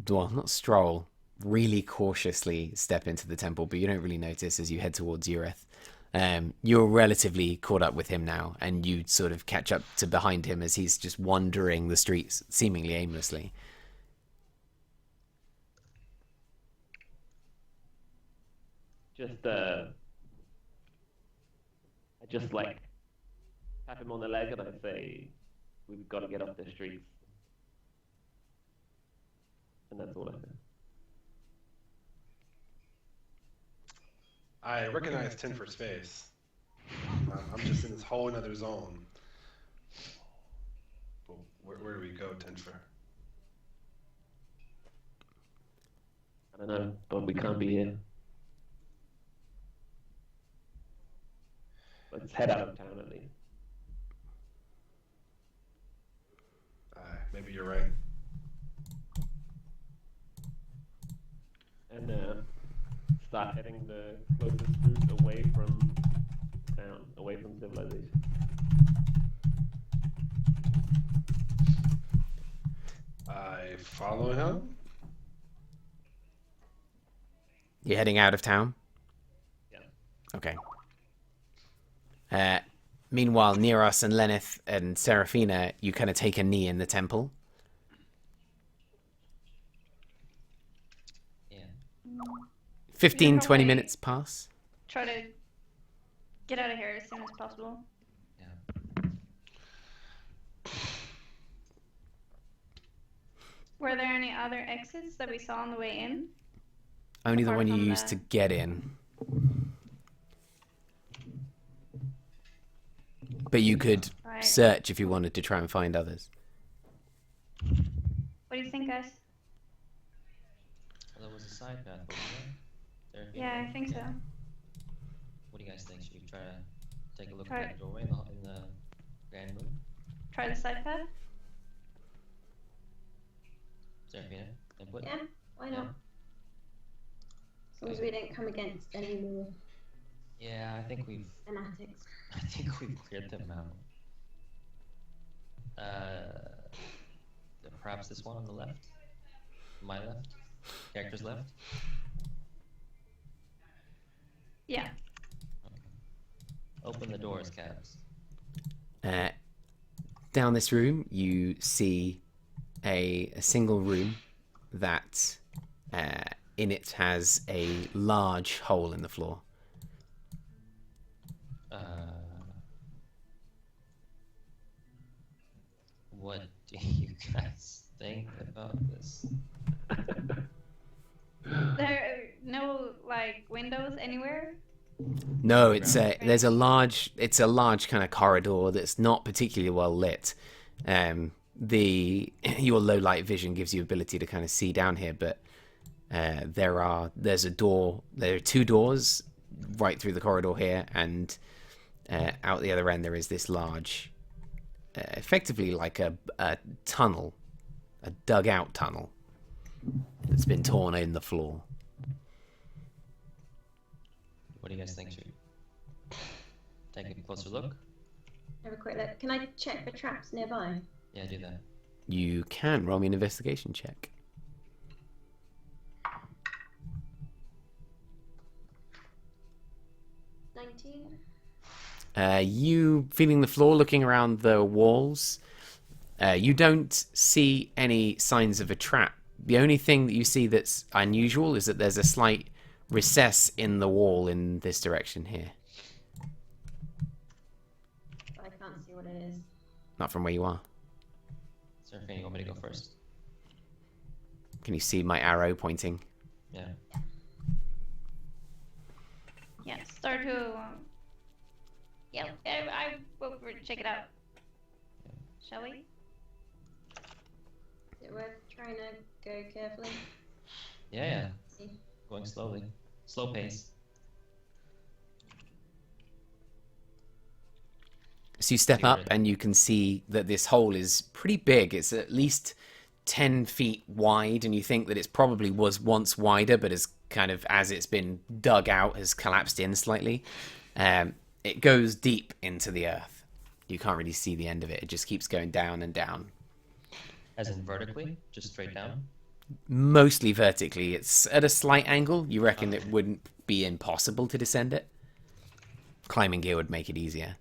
S3: Well, not stroll, really cautiously step into the temple, but you don't really notice as you head towards Ureth. You're relatively caught up with him now, and you sort of catch up to behind him as he's just wandering the streets, seemingly aimlessly.
S5: I just like tap him on the leg and I say, we've got to get off the streets. And that's all I say.
S1: I recognize Tenfer's face. I'm just in this whole another zone. But where do we go, Tenfer?
S5: I don't know, but we can't be here. Let's head out of town at least.
S1: Maybe you're right.
S5: And start heading the closest route away from town, away from civilization.
S1: I follow him.
S3: You're heading out of town?
S5: Yeah.
S3: Okay. Meanwhile, Neros and Lenneth and Seraphina, you kind of take a knee in the temple.
S2: Yeah.
S3: 15,
S6: You know
S3: 20
S6: I-
S3: minutes pass.
S6: Try to get out of here as soon as possible.
S2: Yeah.
S6: Were there any other exits that we saw on the way in?
S3: Only the
S6: Apart
S3: one you
S6: from
S3: used to get in. But you could
S6: Right.
S3: search if you wanted to try and find others.
S6: What do you think, guys?
S2: Well, there was a side path over there.
S6: Yeah, I think so.
S2: What do you guys think? Should we try to take a look
S6: Try
S2: at
S6: it.
S2: the doorway in the grand room?
S6: Try the side path?
S2: Seraphina, input?
S7: Yeah, why not? As long as we don't come against any more
S2: Yeah, I think we've
S7: fanatics.
S2: cleared them out. Perhaps this one on the left? My left? Character's left?
S6: Yeah.
S2: Open the doors, Cabs.
S3: Down this room, you see a single room that in it has a large hole in the floor.
S2: What do you guys think about this?
S6: There are no like windows anywhere.
S3: No, it's a large kind of corridor that's not particularly well lit. Your low light vision gives you ability to kind of see down here, but there are two doors right through the corridor here, and out the other end there is this large, effectively like a tunnel, a dugout tunnel that's been torn in the floor.
S2: What do you guys think? Should we take a closer look?
S7: Have a quick look. Can I check for traps nearby?
S2: Yeah, do that.
S3: You can roll me an investigation check.
S7: 19.
S3: You feeling the floor, looking around the walls. You don't see any signs of a trap. The only thing that you see that's unusual is that there's a slight recess in the wall in this direction here.
S7: I can't see what it is.
S3: Not from where you are.
S2: Seraphina, you want me to go first?
S3: Can you see my arrow pointing?
S2: Yeah.
S6: Yeah, start to. Yeah, I will check it out. Shall we?
S7: Is it worth trying to go carefully?
S2: Yeah.
S7: See.
S2: Going slowly. Slow pace.
S3: So you step
S2: See where
S3: up
S2: it-
S3: and you can see that this hole is pretty big. It's at least 10 feet wide, and you think that it probably was once wider, but as it's been dug out, has collapsed in slightly. It goes deep into the earth. You can't really see the end of it. It just keeps going down and down.
S2: As in vertically? Just straight down?
S3: Mostly vertically. It's at a slight angle. You reckon it wouldn't be impossible to descend it? Climbing gear would make it easier.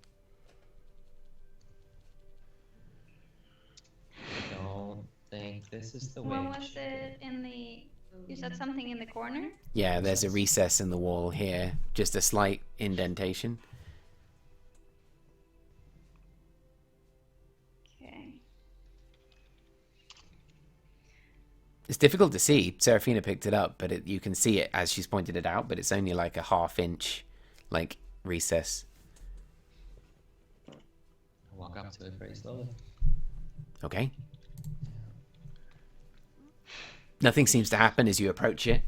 S2: I don't think this is the way.
S6: What was it in the You said something in the corner?
S3: Yeah, there's a recess in the wall here, just a slight indentation.
S6: Okay.
S3: It's difficult to see. Serafina picked it up, but you can see it as she's pointed it out, but it's only like a ½ inch, like, recess.
S2: I walk up to it very slowly.
S3: Okay. Nothing seems to happen as you approach it.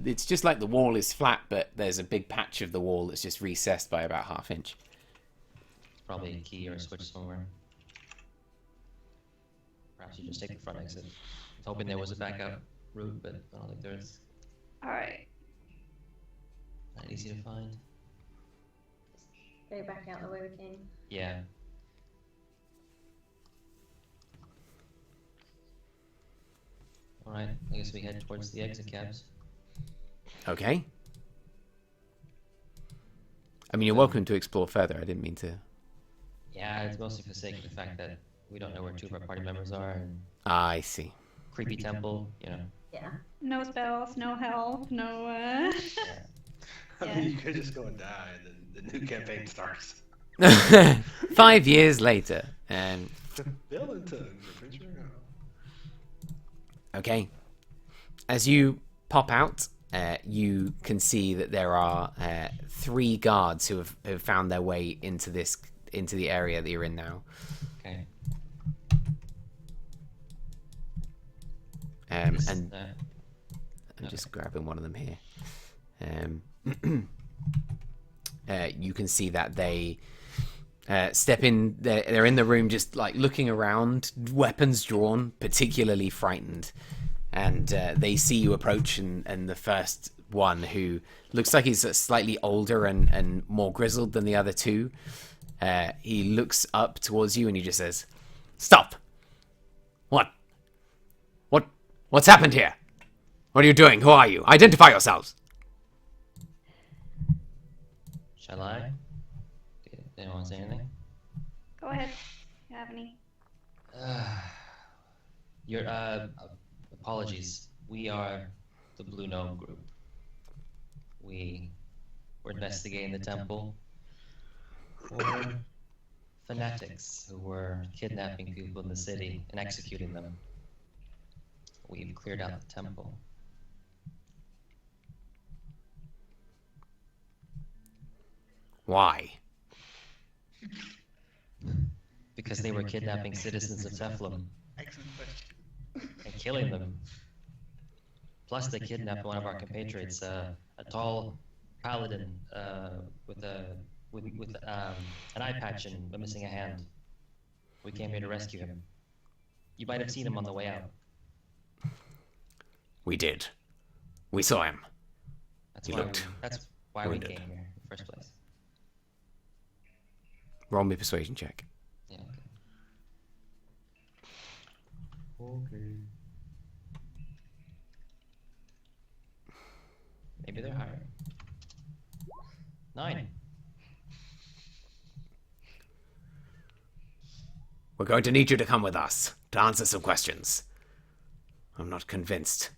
S3: It's just like the wall is flat, but there's a big patch of the wall that's just recessed by about ½ inch.
S2: Probably a key or a switch somewhere. Perhaps you just take the front exit. I was hoping there was a backup route, but I don't think there is.
S6: Alright.
S2: Not easy to find.
S7: Go back out the way we came.
S2: Yeah. Alright, I guess we head towards the exit cabs.
S3: Okay. I mean, you're welcome to explore further. I didn't mean to.
S2: Yeah, it's mostly for the sake of the fact that we don't know where 2 of our party members are, and
S3: I see.
S2: creepy temple, you know.
S7: Yeah.
S6: No spells, no health, no
S2: Yeah.
S1: I mean, you could just go and die, and then the new campaign starts.
S3: 5 years later, and
S1: Billington, adventure.
S3: okay. As you pop out, you can see that there are 3 guards who have found their way into the area that you're in now.
S2: Okay.
S3: And
S2: Uh,
S3: I'm just grabbing one of them here. You can see that they step in. They're in the room, just like looking around, weapons drawn, particularly frightened. And they see you approach, and the first one, who looks like he's slightly older and more grizzled than the other 2, he looks up towards you and he just says, "Stop! What's happened here? What are you doing? Who are you? Identify yourselves!"
S2: Shall I? Did anyone say anything?
S6: Go ahead. You have any?
S2: Your apologies. We are the Blue Gnome Group. We were investigating the temple for fanatics who were kidnapping people in the city and executing them. We've cleared out the temple.
S3: Why?
S2: Because they were kidnapping citizens of Teflum
S4: Excellent question.
S2: and killing them. Plus, they kidnapped one of our compatriots, a tall paladin with an eye patch and missing a hand. We came here to rescue him. You might have seen him on the way out.
S3: We did. We saw him.
S2: That's
S3: He
S2: why.
S3: looked
S2: That's why we
S3: wounded.
S2: came here in the first place.
S3: Roll me a persuasion check.
S2: Yeah. Okay. Maybe they're higher. 9.
S3: We're going to need you to come with us to answer some questions. I'm not convinced.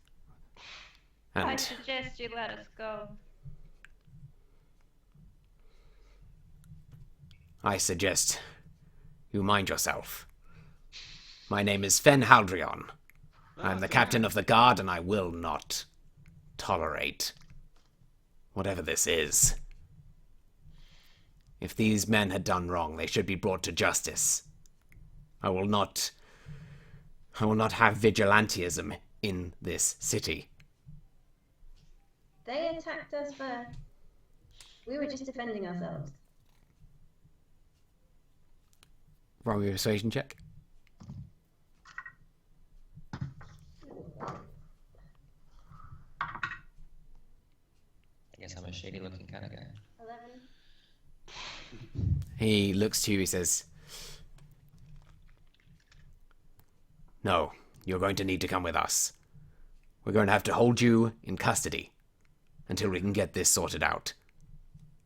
S6: I
S3: And
S6: suggest you let us go.
S3: I suggest you mind yourself. My name is Fen Haldrion. I'm the captain of the guard, and I will not tolerate whatever this is. If these men had done wrong, they should be brought to justice. I will not have vigilantism in this city.
S7: They attacked us first. We were just defending ourselves.
S3: Roll me a persuasion check.
S2: I guess I'm a shady looking kind of guy.
S7: 11.
S3: He looks to you, he says, "No, you're going to need to come with us. We're going to have to hold you in custody until we can get this sorted out.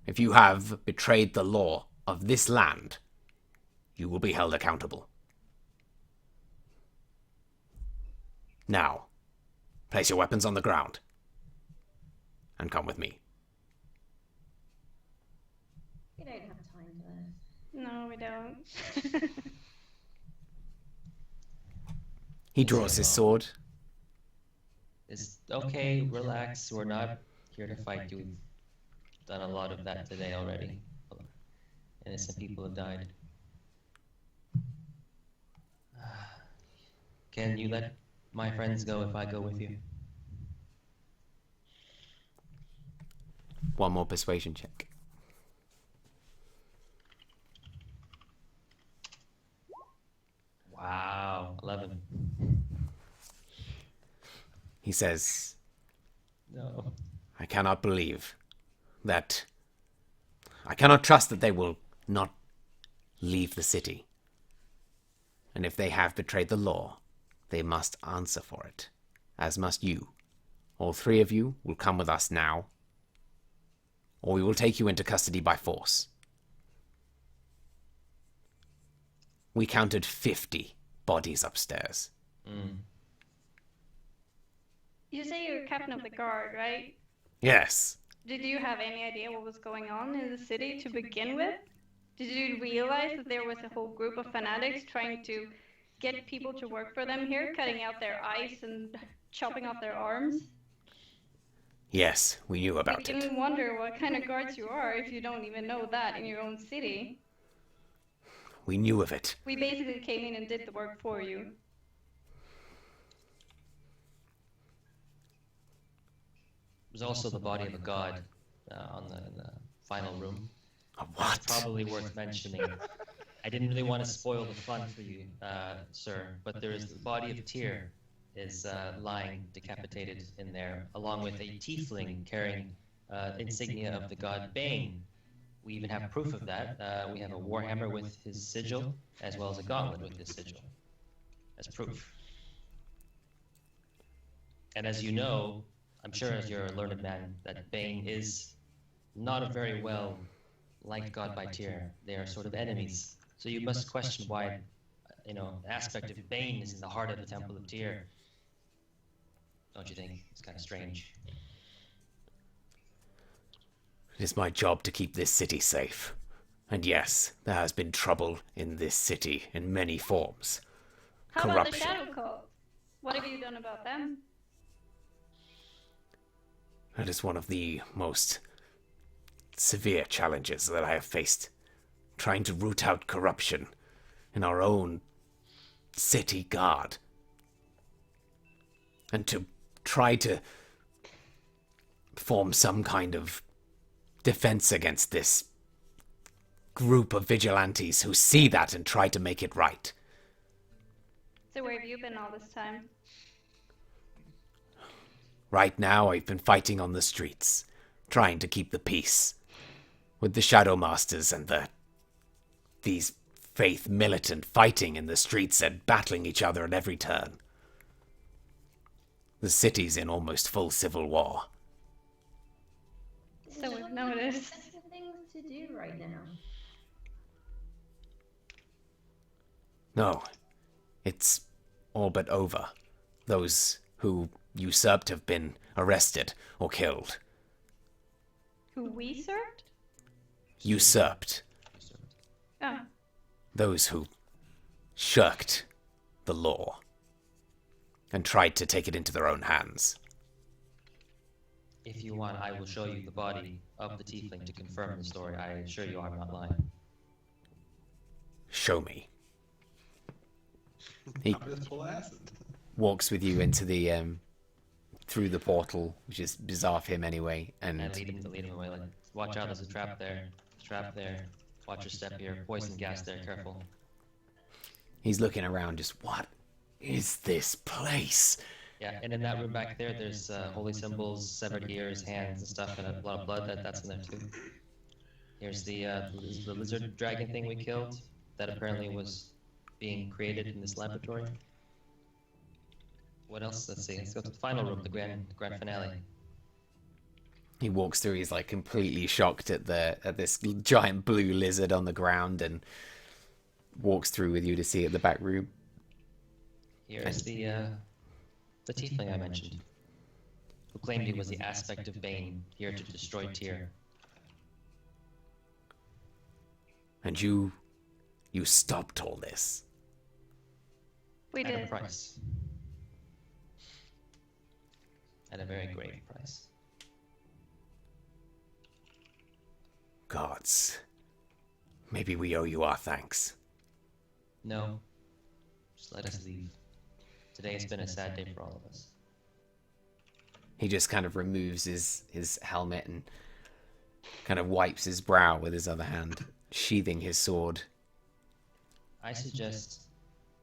S3: If you have betrayed the law of this land, you will be held accountable. Now, Place your weapons on the ground. And come with me.
S7: We don't have time for this.
S6: No, we don't.
S3: He draws his sword.
S2: It's okay, relax. We're not here to fight you. We've done a lot of that today already. Innocent people have died. Can you let my friends go if I go with you?
S3: One more persuasion check.
S2: Wow, 11.
S3: He says,
S2: No.
S3: I cannot believe that... I cannot trust that they will not leave the city. And if they have betrayed the law, they must answer for it, as must you. All three of you will come with us now, or we will take you into custody by force. We counted 50 bodies upstairs.
S6: You say you're captain of the guard, right?
S3: Yes.
S6: Did you have any idea what was going on in the city to begin with? Did you realize that there was a whole group of fanatics trying to get people to work for them here, cutting out their eyes and chopping off their arms?
S3: Yes, we knew about
S6: You
S3: it.
S6: can wonder what kind of guards you are if you don't even know that in your own city.
S3: We knew of it.
S6: We basically came in and did the work for you.
S2: There's also the body of a god on the final room.
S3: A what?
S2: It's probably worth mentioning. I didn't really want to spoil the fun for you, sir, but there is the body of Tyr is lying decapitated in there, along with a tiefling carrying insignia of the god Bane. We even have proof of that. We have a warhammer with his sigil, as well as a gauntlet with his sigil, as proof. And as you know, I'm sure as you're a learned man, that Bane is not a very well liked god by Tyr. They are sort of enemies. So you must question why, an aspect of Bane is in the heart of the Temple of Tyr. Don't you think? It's kind of strange.
S3: It is my job to keep this city safe. And yes, there has been trouble in this city in many forms.
S6: How about the
S3: Corruption.
S6: Shadow Cult? What have you done about them?
S3: That is one of the most severe challenges that I have faced. Trying to root out corruption in our own city guard. And to try to form some kind of defense against this group of vigilantes who see that and try to make it right.
S6: So where have you been all this time?
S3: Right now, I've been fighting on the streets, trying to keep the peace with the Shadow Masters and these faith militant fighting in the streets and battling each other at every turn. The city's in almost full civil war.
S6: So we've noticed.
S7: Better things to do right now.
S3: No, it's all but over. Those who usurped have been arrested or killed.
S6: Who we served?
S3: Usurped.
S6: Oh.
S3: Those who shirked the law and tried to take it into their own hands.
S2: If you want, I will show you the body of the tiefling to confirm the story. I assure you I'm not lying.
S3: Show me. He
S1: I'm just full acid.
S3: walks with you into the through the portal, which is bizarre for him anyway, and
S2: And lead him away. Like, watch out, there's a trap there. Trap there. Watch your step here. Poison gas there. Careful.
S3: he's looking around just, what is this place?
S2: Yeah, and in that room back there, there's holy symbols, severed ears, hands, and stuff, and a lot of blood. That's in there too. Here's the lizard dragon thing we killed. That apparently was being created in this laboratory. What else? Let's see. Let's go to the final room, the grand finale.
S3: He walks through, he's like completely shocked at this giant blue lizard on the ground and walks through with you to see at the back room.
S2: Here's the tiefling I mentioned. who claimed he was the aspect of Bane, here to destroy Tyr.
S3: And you stopped all this.
S6: We
S2: At a
S6: did.
S2: price. At a very great price.
S3: Gods. Maybe we owe you our thanks.
S2: No. Just let us leave. Today has been a sad day for all of us.
S3: He just kind of removes his helmet and kind of wipes his brow with his other hand, sheathing his sword.
S2: I suggest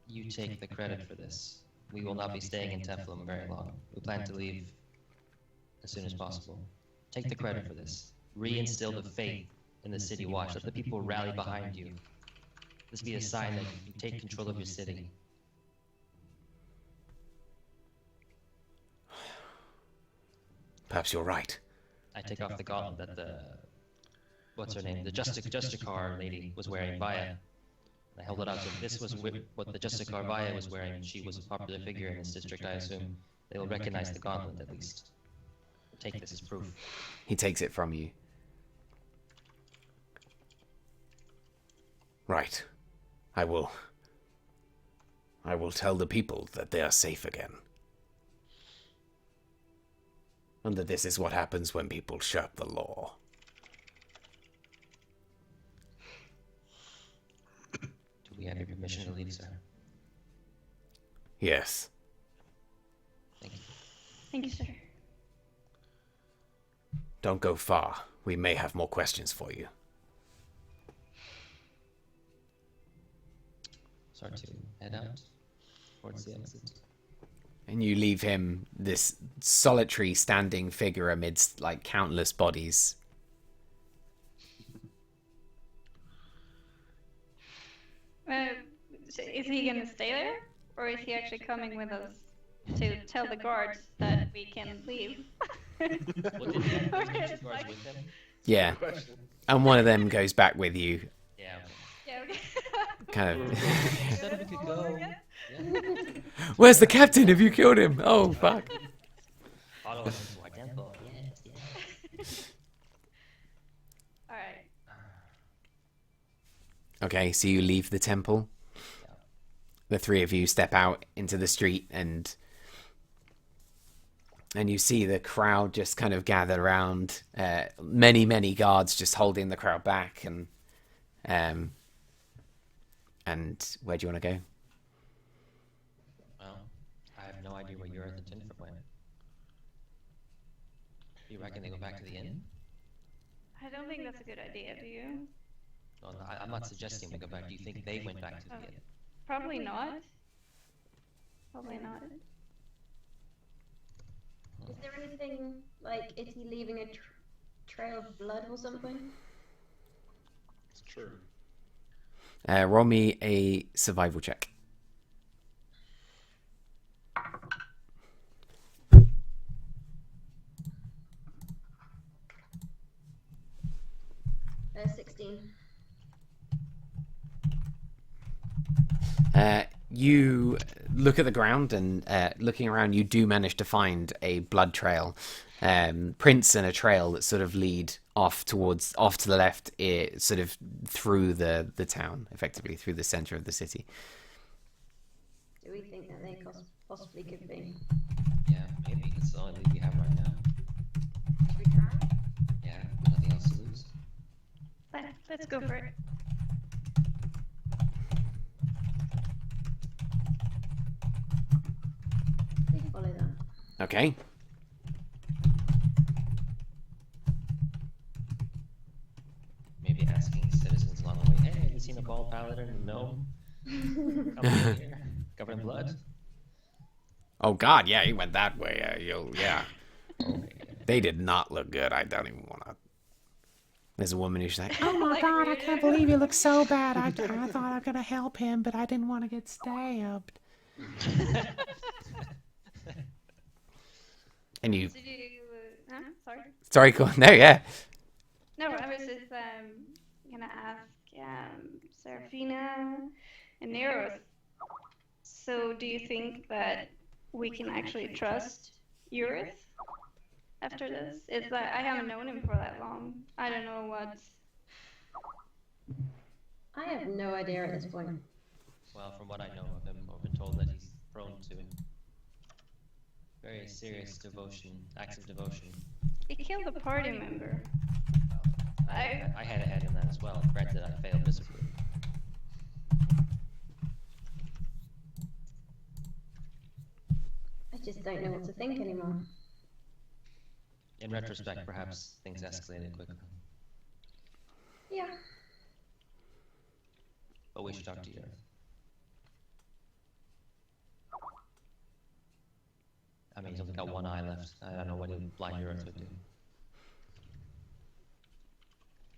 S2: you take the credit for this. We will not be staying in Teflum very long. We plan to leave as soon as possible. Take the credit for this. Reinstill the faith in the City Watch. Let the people rally behind you. This be a sign that you take control of your city.
S3: Perhaps you're right.
S2: I take off the gauntlet that the... What's her name? The Justicar lady was wearing, Vaya. I held it out to them. This was what the Justicar Vaya was wearing. She was a popular figure in this district, I assume. They will recognize the gauntlet, at least. Take this as proof.
S3: He takes it from you. Right. I will tell the people that they are safe again. And that this is what happens when people shirk the law.
S2: Do we have your permission to leave, sir?
S3: Yes.
S2: Thank you.
S6: Thank you, sir.
S3: Don't go far. We may have more questions for you.
S2: Start to head out towards the exit.
S3: And you leave him, this solitary standing figure amidst, like, countless bodies.
S6: So is he gonna stay there? Or is he actually coming with us to tell the guards that we can leave?
S2: Well, did he have two guards with him?
S3: Yeah. And one of them goes back with you.
S2: Yeah.
S6: Yeah, okay.
S3: Kind of.
S2: You said we could go. Yeah.
S3: Where's the captain? Have you killed him? Oh, fuck.
S2: Follow us into our temple. Yes, yes.
S6: Alright.
S3: Okay, so you leave the temple. The three of you step out into the street and you see the crowd just kind of gather around. Many guards just holding the crowd back. And where do you want to go?
S2: Well, I have no idea where you're at the Tinfer went. You reckon they go back to the inn?
S6: I don't think that's a good idea, do you?
S2: No, I'm not suggesting we go back. Do you think they went back to the inn?
S6: Probably not. Probably not.
S7: Is there anything, like, is he leaving a trail of blood or something?
S1: It's true.
S3: Roll me a survival check.
S7: Uh, 16.
S3: You look at the ground and looking around, you do manage to find a blood trail, prints and a trail that sort of lead off to the left, sort of through the town, effectively through the center of the city.
S7: Do we think that they possibly could be?
S2: Yeah, maybe. That's the only lead we have right now.
S7: Should we try?
S2: Yeah, nothing else to lose.
S6: Let's go for it.
S7: We follow that.
S3: Okay.
S2: Maybe asking citizens along the way, hey, have you seen a bald paladin and a gnome? Come over here, covered in blood.
S3: Oh God, yeah, he went that way. Yeah.
S2: Okay.
S3: They did not look good. I don't even want to. There's a woman who's like, "Oh my
S6: Like,
S3: God, I
S6: really?
S3: can't believe he looks so bad. I thought I was gonna help him, but I didn't want to get stabbed." And you,
S6: Did you, sorry?
S3: sorry, cool. No, yeah.
S6: No, I was just gonna ask Serafina and Neros. So, do you think that we can actually trust Urith? after this. It's like I haven't known him for that long. I don't know what's.
S7: I have no idea at this point.
S2: Well, from what I know of him, I've been told that he's prone to very serious devotion, acts of devotion.
S6: He killed a party member.
S2: I had a hand in that as well. Granted, I failed miserably.
S7: I just don't know what to think anymore.
S2: In retrospect, perhaps things escalated quickly.
S7: Yeah.
S2: But we should talk to you. I mean, he's only got one eye left. I don't know what blind your earth would do.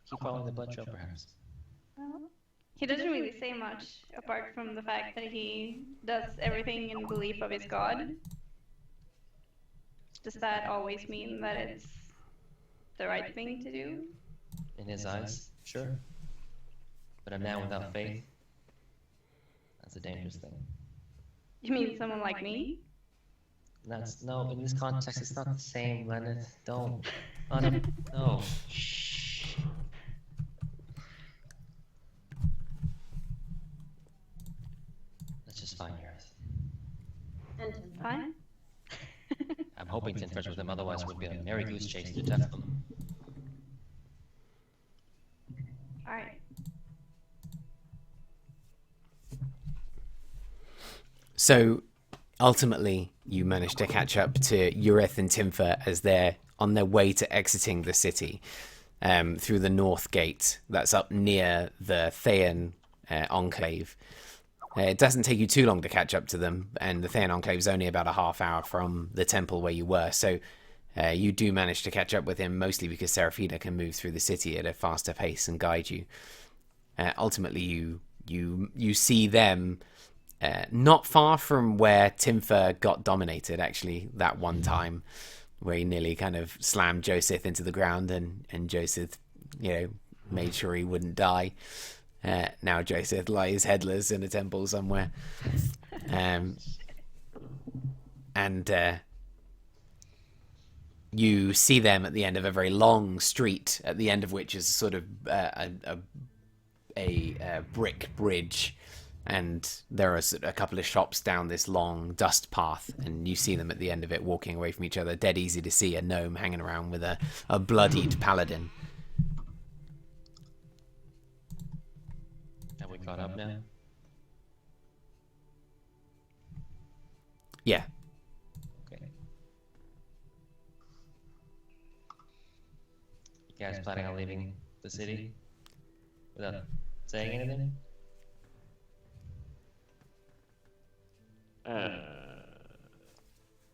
S2: Keep following the blood trail, perhaps.
S6: Well, he doesn't really say much apart from the fact that he does everything in belief of his god. Does that always mean that it's the right thing to do?
S2: In his eyes, sure. But a man without faith, that's a dangerous thing.
S6: You mean someone like me?
S2: That's no. In this context, it's not the same, Leonard. Don't. No. Let's just find yours.
S7: And
S6: Fine.
S2: I'm hoping Tinfer's with him, otherwise it would be a merry goose chase to death them.
S6: Alright.
S3: So, ultimately, you manage to catch up to Ureth and Tinfer as they're on their way to exiting the city through the north gate that's up near the Thean enclave. It doesn't take you too long to catch up to them, and the Thean enclave is only about a half hour from the temple where you were, so you do manage to catch up with him, mostly because Seraphina can move through the city at a faster pace and guide you. Ultimately, you see them not far from where Tinfer got dominated, actually, that one time, where he nearly kind of slammed Joseph into the ground, and Joseph, made sure he wouldn't die. Now Joseph lies headless in a temple somewhere. You see them at the end of a very long street, at the end of which is sort of a brick bridge, and there are a couple of shops down this long dust path, and you see them at the end of it walking away from each other. Dead easy to see a gnome hanging around with a bloodied paladin.
S2: Have we caught up now?
S3: Yeah.
S2: Okay. You guys planning on leaving the city without saying anything?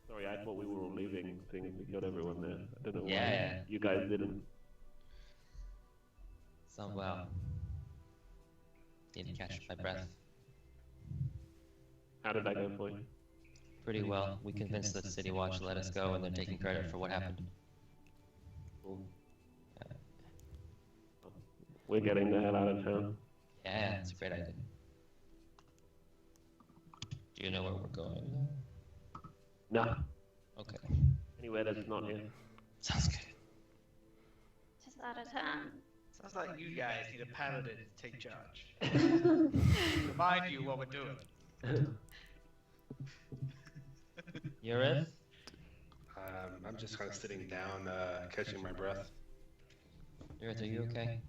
S5: Sorry, I thought we were all leaving things. We killed everyone there. I don't know why
S2: Yeah.
S5: you guys didn't.
S2: So, well, need to catch my breath.
S5: How did that go for you?
S2: Pretty well. We convinced the City Watch to let us go, and they're taking credit for what happened.
S5: Cool. We're getting the hell out of town.
S2: Yeah, it's a great idea. Do you know where we're going?
S5: No.
S2: Okay.
S5: Anywhere that's not here.
S2: Sounds good.
S6: Just out of town.
S4: Sounds like you guys need a paladin to take charge. Remind you what we're doing.
S2: Ureth?
S1: I'm just kind of sitting down, catching my breath.
S2: Ureth, are you okay?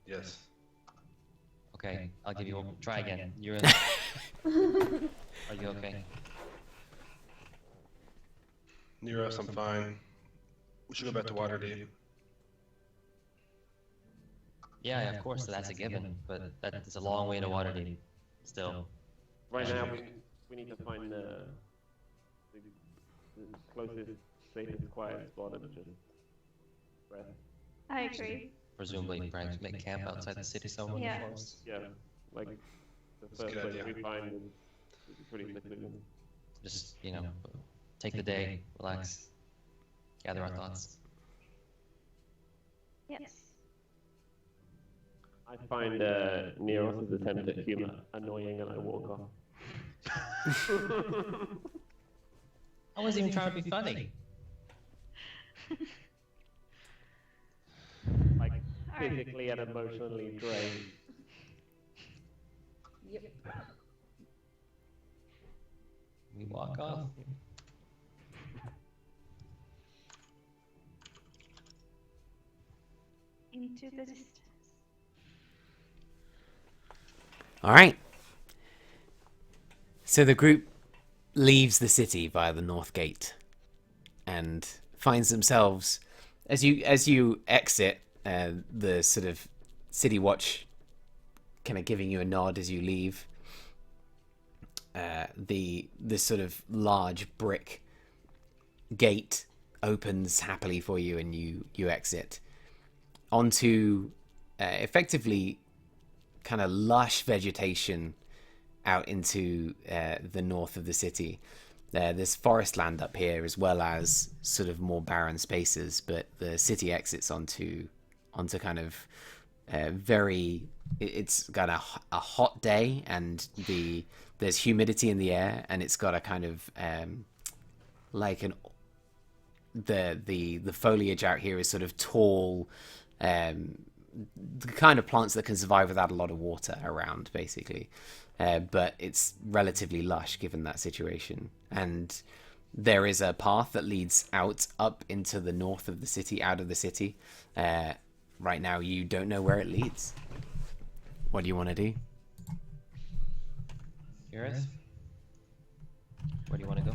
S1: Yes.
S2: Okay, I'll give you a try again. Ureth, are you okay?
S1: Neros, I'm fine. We should go back to Waterdeep.
S2: Yeah, of course, that's a given, but that's a long way to Waterdeep. Still.
S5: Right now, we need to find the closest, safest, quiet spot and just rest.
S6: I agree.
S2: Presumably, perhaps make camp outside the city somewhere
S6: Yeah.
S2: in the forest.
S5: Yeah, like the
S1: a
S5: first
S1: good
S5: place
S1: idea.
S5: we find is pretty significant.
S2: Just, take the day, relax, gather our thoughts.
S6: Yes.
S5: I find Neros' attempt at humor annoying and I walk off.
S2: I wasn't even trying to be funny.
S5: Like
S6: Alright.
S5: physically and emotionally drained.
S7: Yep.
S2: We walk off.
S6: Into the distance.
S3: All right. So the group leaves the city via the north gate and finds themselves as you exit. The sort of city watch kind of giving you a nod as you leave. This sort of large brick gate opens happily for you, and you exit onto effectively kind of lush vegetation out into the north of the city. There's forest land up here as well as sort of more barren spaces, but the city exits onto kind of it's got a hot day, and there's humidity in the air, and it's got a kind of like the foliage out here is sort of tall, the kind of plants that can survive without a lot of water around, basically. But it's relatively lush given that situation. And there is a path that leads up into the north of the city, out of the city. Right now, you don't know where it leads. What do you want to do?
S2: Gareth? Where do you want to go?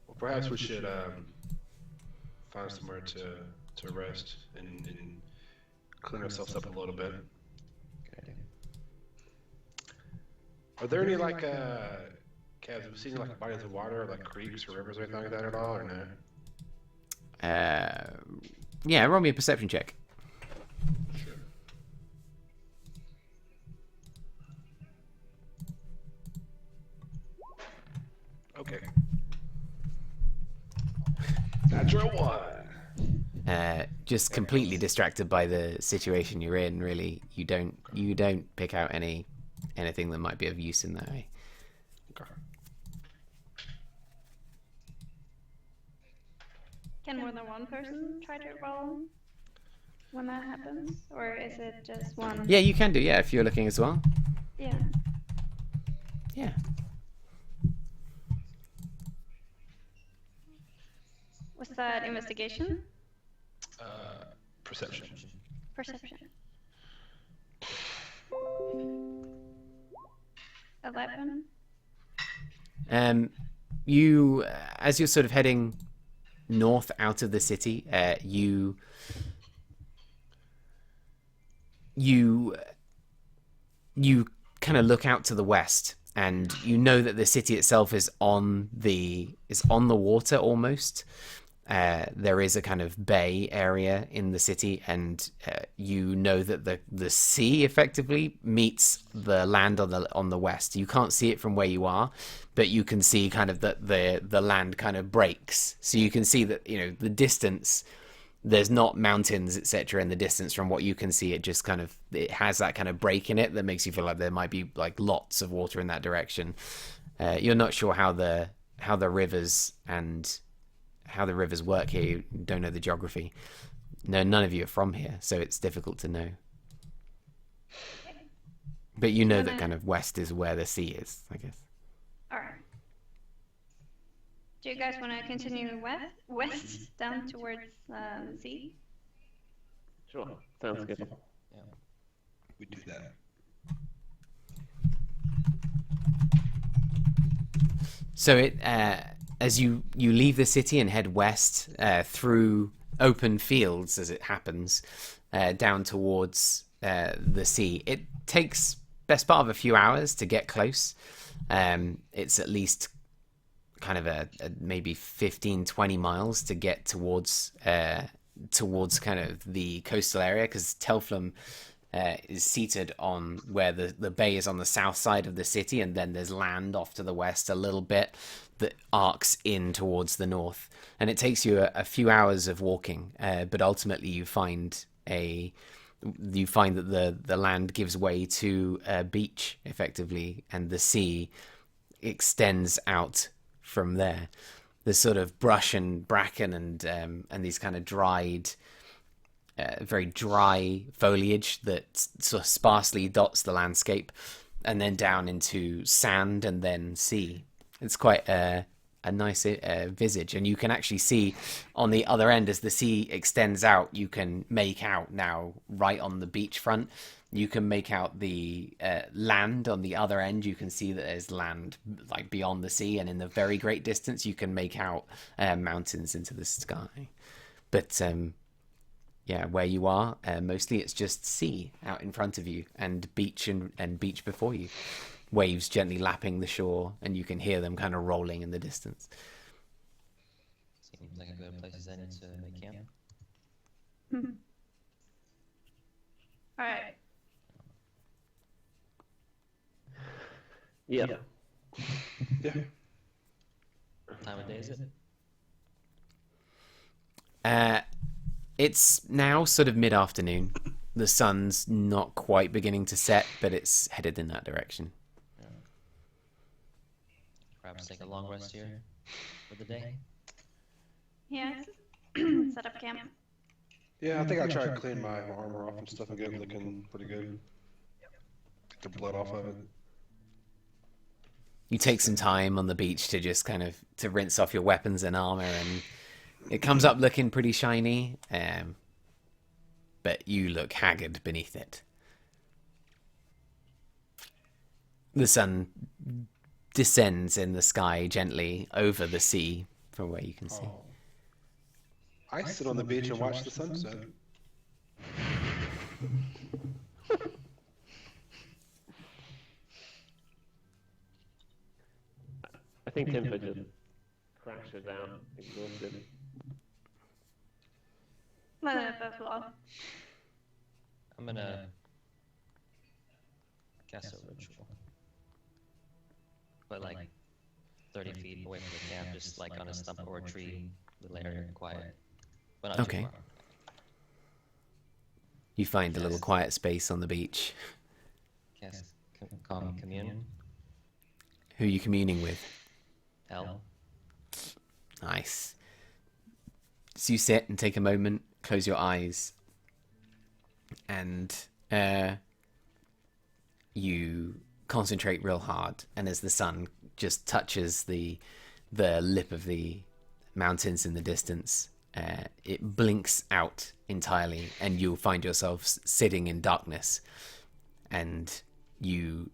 S1: Well, perhaps we should find somewhere to rest and clean ourselves up a little bit.
S2: Good idea.
S1: Are there any like Cavs, have you seen like bodies of water, like creeks or rivers or anything like that at all, or no?
S3: Yeah, roll me a perception check.
S1: Sure. Okay. Natural one.
S3: Just completely distracted by the situation you're in. Really, you don't pick out anything that might be of use in that way.
S1: Okay.
S6: Can more than one person try to roll when that happens? Or is it just one?
S3: Yeah, you can do. Yeah, if you're looking as well.
S6: Yeah.
S3: Yeah.
S6: Was that investigation?
S1: Perception.
S6: Perception. 11.
S3: You, as you're sort of heading north out of the city, you kind of look out to the west, and you know that the city itself is on the water almost. There is a kind of bay area in the city, and you know that the sea effectively meets the land on the west. You can't see it from where you are, but you can see kind of that the land kind of breaks. So you can see that, you know, the distance, there's not mountains, etc. in the distance from what you can see. It just kind of, it has that kind of break in it that makes you feel like there might be like lots of water in that direction. You're not sure how the rivers work here. You don't know the geography. No, none of you are from here, so it's difficult to know. But you know that kind of west is where the sea is, I guess.
S6: Alright. Do you guys want to continue west down towards the sea?
S5: Sure, sounds good.
S1: We do that.
S3: So it as you leave the city and head west through open fields, as it happens, down towards the sea, it takes best part of a few hours to get close. It's at least kind of a maybe 15-20 miles to get towards kind of the coastal area, because Telflum is seated on where the bay is on the south side of the city, and then there's land off to the west a little bit that arcs in towards the north, and it takes you a few hours of walking, but ultimately you find that the land gives way to a beach effectively, and the sea extends out from there. there's sort of brush and bracken and these kind of dried, very dry foliage that sort of sparsely dots the landscape, and then down into sand and then sea. It's quite a nice visage, and you can actually see on the other end as the sea extends out, you can make out now right on the beachfront. You can make out the land on the other end. You can see that there's land like beyond the sea, and in the very great distance, you can make out mountains into the sky. But yeah, where you are, mostly it's just sea out in front of you, and beach and beach before you. Waves gently lapping the shore, and you can hear them kind of rolling in the distance.
S2: Seems like a good place then to make camp.
S6: All right.
S5: Yeah.
S1: Yeah.
S2: What time of day is it?
S3: It's now sort of mid-afternoon. The sun's not quite beginning to set, but it's headed in that direction.
S2: Perhaps take a long rest here for the day.
S6: Yeah. Set up camp.
S1: Yeah, I think I tried to clean my armor off and stuff and get it looking pretty good. Get the blood off of it.
S3: You take some time on the beach to just kind of to rinse off your weapons and armor, and it comes up looking pretty shiny, but you look haggard beneath it. The sun descends in the sky gently over the sea from where you can see.
S1: Oh. I sit on the beach and watch the sunset.
S5: I think Timber just crashes out, exhausted.
S6: Let it as well.
S2: I'm gonna cast a ritual. But like 30 feet away from the camp, just like on a stump or a tree, little area, quiet. But not
S3: Okay.
S2: too far.
S3: You find a little quiet space on the beach.
S2: Cast calm commune.
S3: Who are you communing with?
S2: Hell.
S3: Nice. So you sit and take a moment, close your eyes, and you concentrate real hard. And as the sun just touches the lip of the mountains in the distance, it blinks out entirely, and you'll find yourself sitting in darkness, and you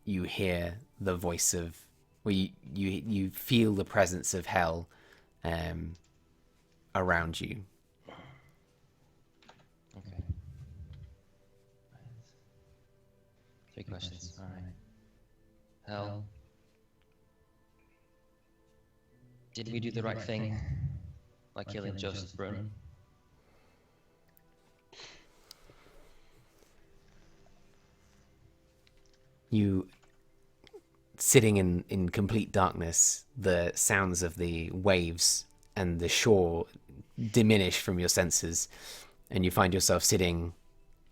S3: hear the voice of, well, you feel the presence of hell around you.
S2: Okay. 3 questions. All right. Hell. Did we do the right thing by killing Joseph Brun?
S3: You, sitting in complete darkness, the sounds of the waves and the shore diminish from your senses, and you find yourself sitting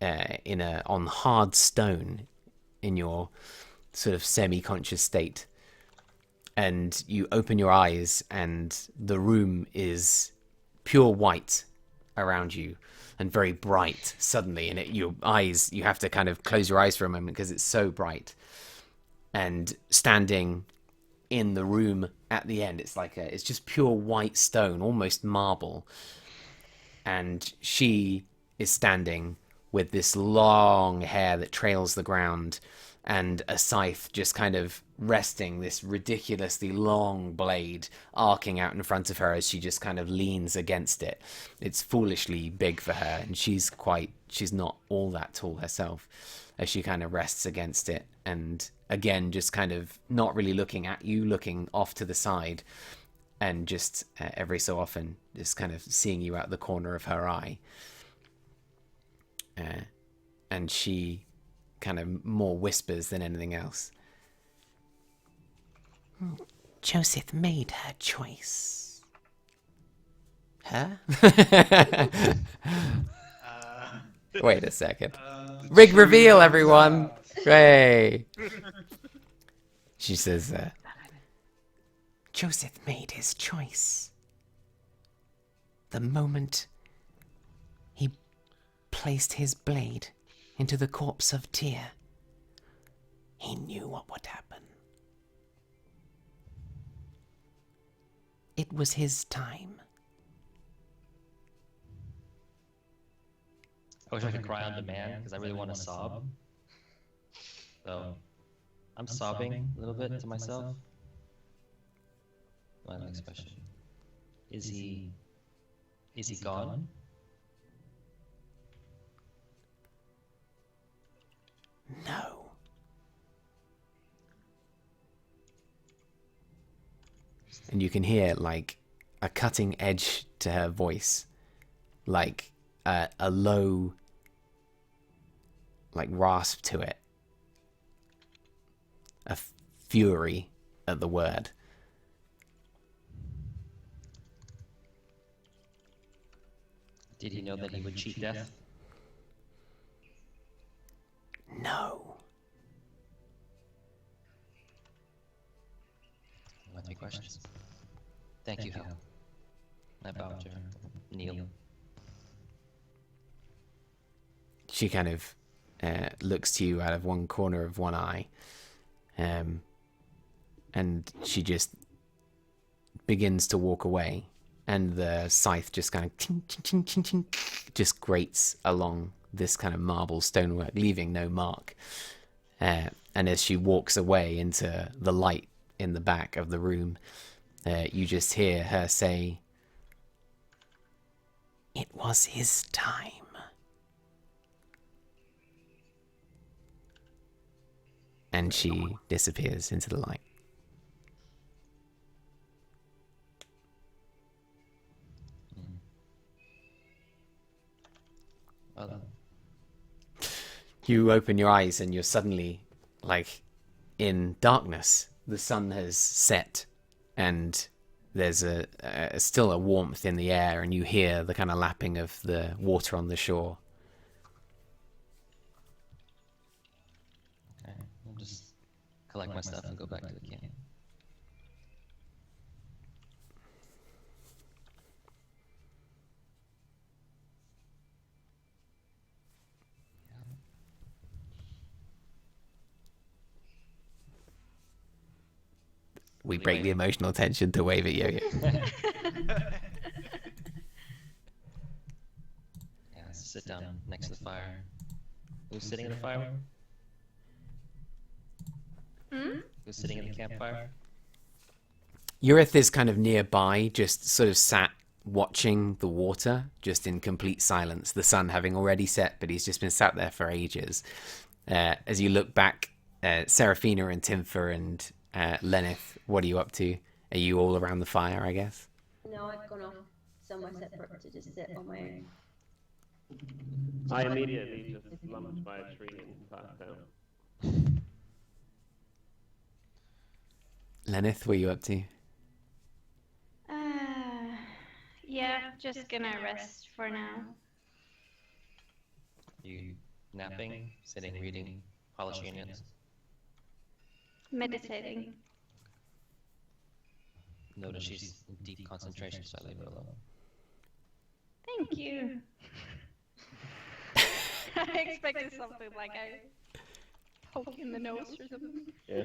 S3: on hard stone in your sort of semi-conscious state. And you open your eyes, and the room is pure white around you and very bright suddenly. And your eyes, you have to kind of close your eyes for a moment because it's so bright. And standing in the room at the end, it's just pure white stone, almost marble. And she is standing with this long hair that trails the ground, and a scythe just kind of resting, this ridiculously long blade arcing out in front of her as she just kind of leans against it. It's foolishly big for her, and she's not all that tall herself, as she kind of rests against it, and again just kind of not really looking at you, looking off to the side, and just every so often just kind of seeing you out the corner of her eye. And she kind of more whispers than anything else. Joseph made her choice. Her? Wait a second. Rig reveal, everyone! Hey! She says, Joseph made his choice. The moment he placed his blade into the corpse of Tyr, he knew what would happen. It was his time.
S2: I wish I could cry on demand because I really want to sob. So I'm sobbing a little bit to myself. My next question. Is he gone?
S3: No. And you can hear like a cutting edge to her voice, like a low, like rasp to it, a fury at the word.
S2: Did he know that he would cheat death?
S3: No.
S2: My 3 questions. Thank you, Hal. I bow to her. Kneel.
S3: She kind of looks to you out of one corner of one eye, and she just begins to walk away, and the scythe just kind of ting, ting, ting, ting, ting, just grates along this kind of marble stonework, leaving no mark. And as she walks away into the light in the back of the room, you just hear her say, "It was his time." And she disappears into the light.
S2: Well then.
S3: You open your eyes and you're suddenly, like, in darkness. The sun has set and there's still a warmth in the air, and you hear the kind of lapping of the water on the shore.
S2: Okay, I'll just collect my stuff and go back to the camp.
S3: We break the emotional tension to wave at Yo-Yo.
S2: Yeah, sit down next to the fire. Who's sitting in the fire? Who's sitting in the campfire?
S3: Urith is kind of nearby, just sort of sat watching the water, just in complete silence. The sun having already set, but he's just been sat there for ages. As you look back, Seraphina and Timpha and Lenneth, what are you up to? Are you all around the fire, I guess?
S7: No, I've gone off somewhere separate to just sit on my own.
S5: I immediately just slumped by a tree and passed out.
S3: Lenneth, what are you up to?
S6: Yeah, just gonna rest for now.
S2: You napping, sitting, reading, polishing your nails?
S6: Meditating.
S2: Notice she's in deep concentration, so I leave her alone.
S6: Thank you. I expected something like I poke in the nose or something.
S5: Yeah,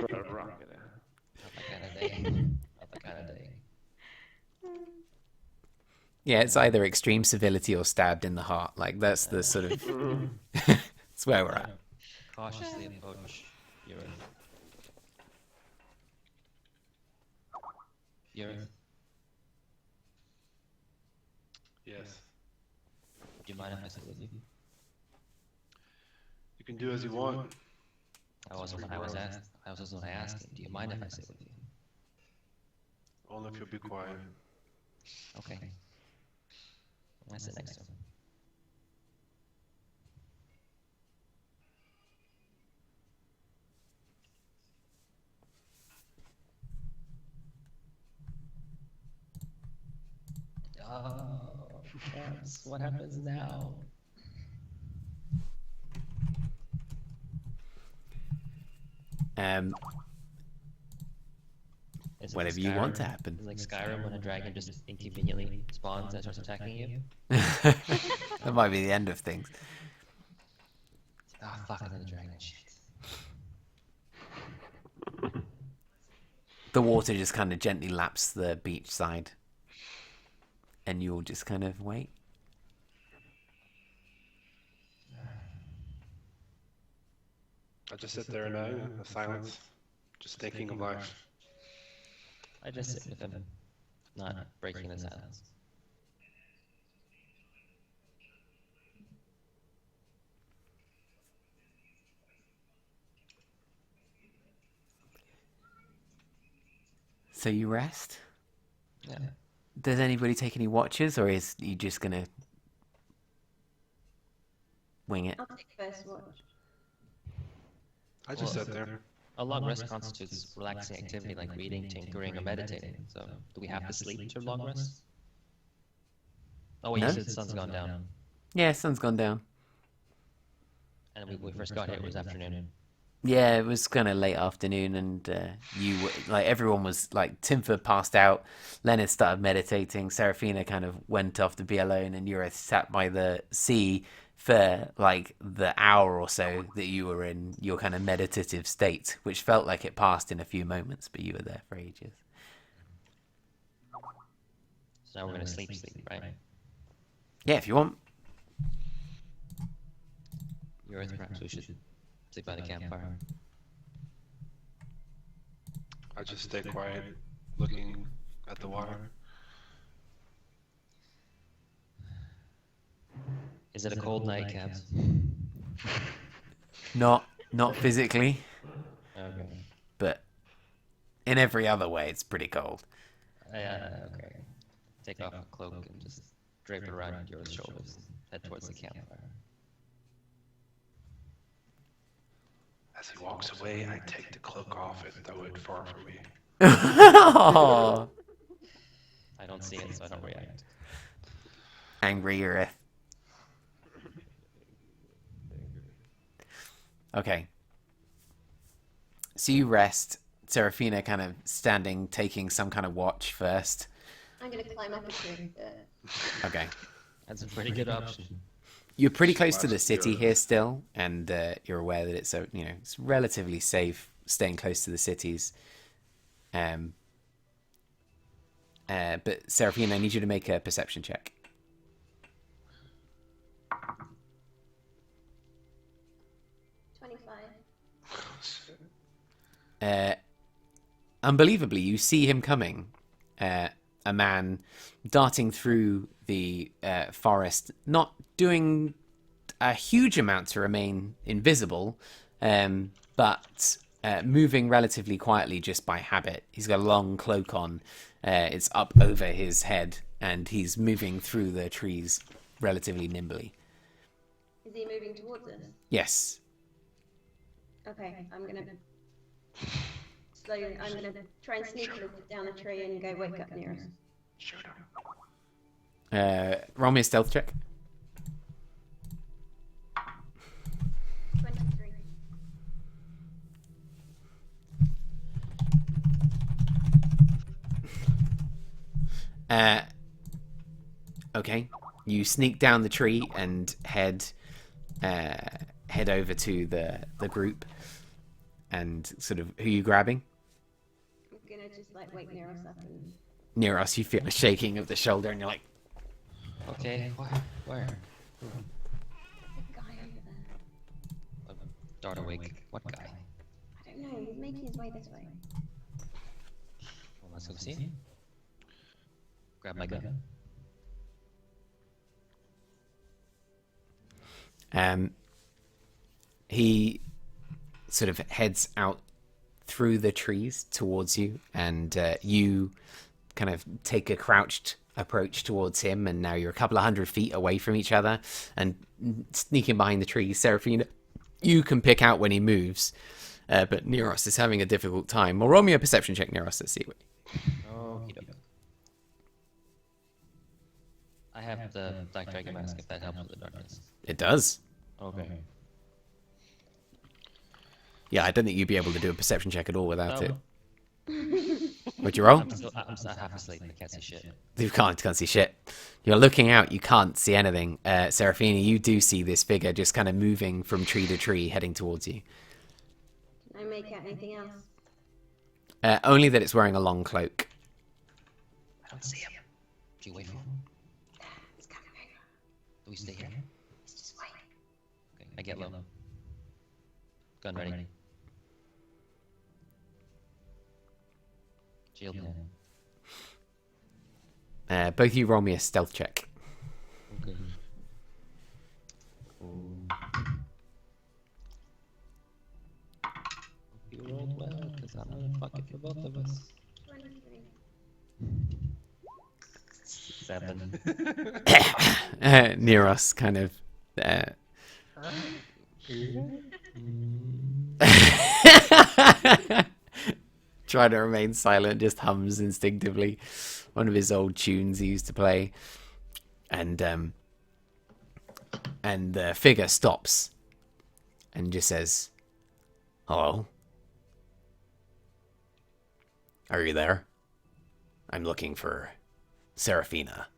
S5: throw a rock at her.
S2: Not that kind of day. Not that kind of day.
S3: Yeah, it's either extreme civility or stabbed in the heart. Like, that's the sort of... That's where we're at.
S2: Cautiously approach Urith. Urith,
S1: Yes.
S2: do you mind if I sit with you?
S1: You can do as you want.
S2: I wasn't what I was asked. I was not asking. Do you mind if I sit with you?
S1: Only if you'll be quiet.
S2: Okay. I sit next to him. Oh, that's what happens now. Is it
S3: whatever
S2: like
S3: you want to
S2: Skyrim?
S3: happen.
S2: Is it like Skyrim when a dragon just inconveniently spawns and starts attacking you?
S3: That might be the end of things.
S2: Ah, fuck another dragon. Shit.
S3: The water just kind of gently laps the beach side, and you'll just kind of wait.
S1: I just sit there in a silence, just thinking of life.
S2: I just sit with him, not breaking the silence.
S3: So you rest?
S2: Yeah.
S3: Does anybody take any watches, or is you just gonna wing it?
S7: I'll take first watch.
S1: I just
S2: Well,
S1: sit there.
S2: A long rest constitutes relaxing activity like reading, tinkering, or meditating. So, do we have to sleep to long rest? Oh wait,
S3: No?
S2: you said the sun's gone down.
S3: Yeah, sun's gone down.
S2: And when we first got here, it was afternoon.
S3: Yeah, it was kind of late afternoon, and everyone was like, Timfer passed out, Leonard started meditating, Serafina kind of went off to be alone, and Eurith sat by the sea for like the hour or so that you were in your kind of meditative state, which felt like it passed in a few moments, but you were there for ages.
S2: So now we're gonna sleep, right?
S3: Yeah, if you want.
S2: Eurith, perhaps we should sleep by the campfire.
S1: I just stay quiet, looking at the water.
S2: Is it a cold night, Cabs?
S3: Not physically,
S2: Okay.
S3: but in every other way, it's pretty cold.
S2: Okay. Take off a cloak and just drape it around your shoulders and head towards the campfire.
S1: As he walks away, I take the cloak off and throw it far from me.
S3: Oh,
S2: I don't see it, so I don't react.
S3: angry Eurith. Okay. So you rest. Serafina kind of standing, taking some kind of watch first.
S7: I'm gonna climb up a tree.
S3: Okay.
S2: That's a pretty good option.
S3: You're pretty close to the city here still, and you're aware that it's it's relatively safe staying close to the cities. But Serafina, I need you to make a perception check.
S7: 25.
S3: Unbelievably, you see him coming. A man darting through the forest, not doing a huge amount to remain invisible, but moving relatively quietly just by habit. He's got a long cloak on. It's up over his head, and he's moving through the trees relatively nimbly.
S7: Is he moving towards us?
S3: Yes.
S7: Okay, I'm gonna try and sneak a little bit down the tree and go wake up near us.
S1: Shoot him.
S3: Roll me a stealth check.
S7: 23.
S3: Okay. You sneak down the tree and head over to the group. And sort of, who are you grabbing?
S7: I'm gonna just like wake near us up and.
S3: Near us, you feel a shaking of the shoulder, and you're like,
S2: Okay, where?
S7: The guy over there.
S2: Dart awake. What guy?
S7: I don't know. He's making his way this way.
S2: Well, let's go see him. Grab my gun.
S3: He sort of heads out through the trees towards you, and you kind of take a crouched approach towards him, and now you're a couple of 100 feet away from each other, and sneaking behind the trees. Serafina, you can pick out when he moves, but Neros is having a difficult time. Well, roll me a perception check, Neros. Let's see what.
S2: Okie doke. I have the Black Dragon Mask if that helps with the darkness.
S3: It does.
S2: Okay.
S3: Yeah, I don't think you'd be able to do a perception check at all without it. What'd you roll?
S2: I'm still half asleep. I can't see shit.
S3: You can't see shit. You're looking out, you can't see anything. Serafina, you do see this figure just kind of moving from tree to tree, heading towards you.
S7: Can I make out anything else?
S3: Only that it's wearing a long cloak.
S2: I don't see him. Do you wait for him?
S7: It's coming over.
S2: Do we stay here?
S7: Let's just wait.
S2: Okay, I get low. Gun ready. Shield now.
S3: Both of you roll me a stealth check.
S2: Okay. You rolled well, because I'm gonna fuck it for both of us.
S7: 23.
S2: 7.
S3: Neros kind of trying to remain silent, just hums instinctively one of his old tunes he used to play, and the figure stops and just says, "Hello? Are you there? I'm looking for Serafina."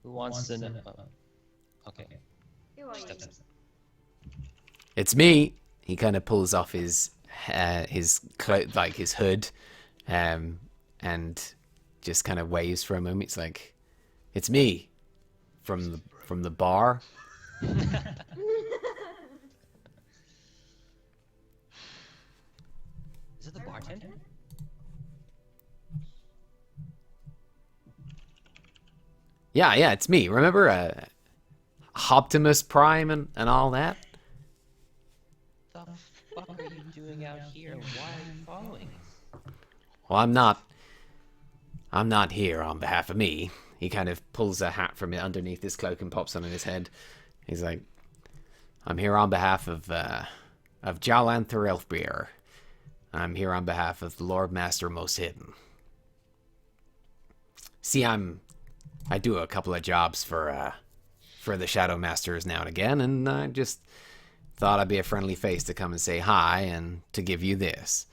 S2: Who wants to know? Okay.
S7: Who are you?
S2: Steps in.
S3: It's me. He kind of pulls off his like his hood, and just kind of waves for a moment. It's like, it's me, from the bar.
S2: Is it the bartender?
S3: Yeah, it's me. Remember Optimus Prime and all that?
S2: The fuck are you doing out here? Why are you following us?
S3: Well, I'm not here on behalf of me. He kind of pulls a hat from underneath his cloak and pops it on his head. He's like, I'm here on behalf of Jalanther Elfbeer. I'm here on behalf of the Lord Master Most Hidden. See, I do a couple of jobs for the Shadow Masters now and again, and I just thought I'd be a friendly face to come and say hi and to give you this.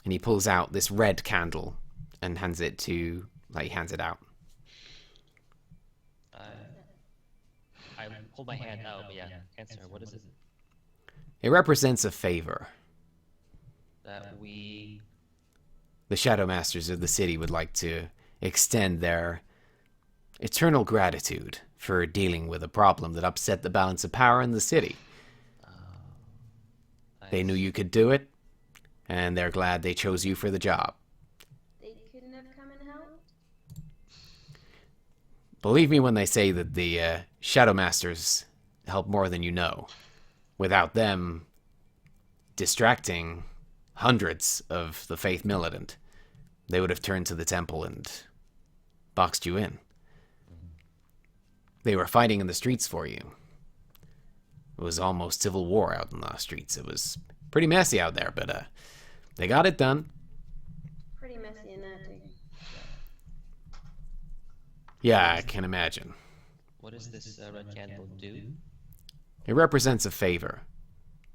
S3: And he pulls out this red candle and hands it out.
S2: I hold my hand out, but yeah, answer. What is it?
S3: It represents a favor.
S2: That we...
S3: The Shadow Masters of the city would like to extend their eternal gratitude for dealing with a problem that upset the balance of power in the city. They knew you could do it, and they're glad they chose you for the job.
S7: They couldn't have come and helped?
S3: Believe me when they say that the Shadow Masters help more than you know. Without them distracting hundreds of the Faith Militant, they would have turned to the temple and boxed you in. They were fighting in the streets for you. It was almost civil war out in the streets. It was pretty messy out there, but they got it done.
S7: Pretty messy in there too.
S3: Yeah, I can imagine.
S2: What does this red candle do?
S3: It represents a favor.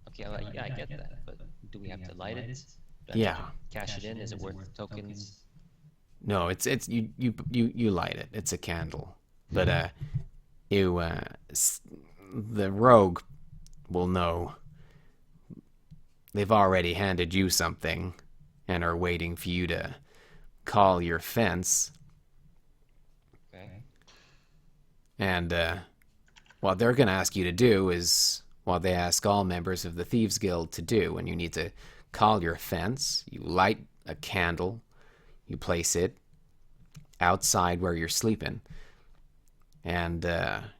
S2: Okay, well, yeah, I get that, but do we have to light it? Do I have
S3: Yeah.
S2: to cash it in? Is it worth tokens?
S3: No, it's you light it. It's a candle, but the rogue will know. They've already handed you something, and are waiting for you to call your fence.
S2: Okay.
S3: And what they're going to ask you to do is what they ask all members of the Thieves Guild to do. When you need to call your fence, you light a candle, you place it outside where you're sleeping, and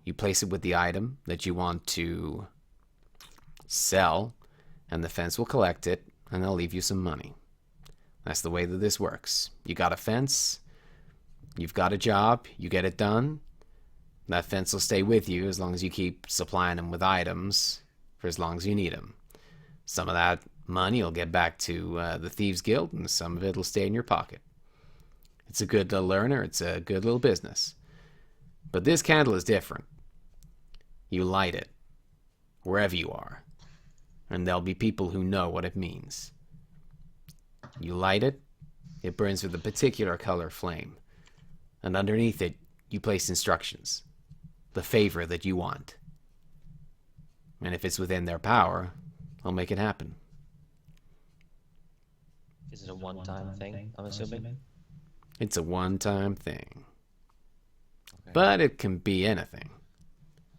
S3: you place it with the item that you want to sell, and the fence will collect it, and they'll leave you some money. That's the way that this works. You got a fence, you've got a job, you get it done, that fence will stay with you as long as you keep supplying them with items for as long as you need them. Some of that money will get back to the Thieves Guild, and some of it will stay in your pocket. It's a good little learner, it's a good little business. But this candle is different. You light it wherever you are. and there'll be people who know what it means. You light it, it burns with a particular color flame, and underneath it, you place instructions, the favor that you want. And if it's within their power, they'll make it happen.
S2: Is it a one-time thing, I'm assuming?
S3: It's a one-time thing.
S2: Okay.
S3: But it can be anything.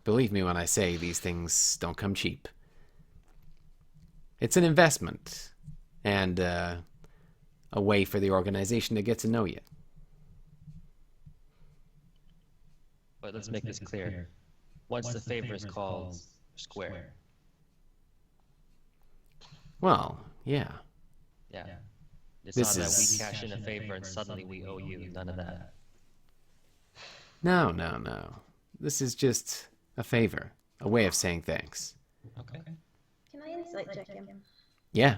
S3: Believe me when I say these things don't come cheap. It's an investment, and a way for the organization to get to know you.
S2: But let's make this clear. Once the favor is called, square.
S3: Well, yeah.
S2: Yeah. It's
S3: This
S2: not that
S3: is-
S2: we cash in a favor and suddenly we owe you. None of that.
S3: No. This is just a favor, a way of saying thanks.
S2: Okay.
S7: Can I insight check him?
S3: Yeah.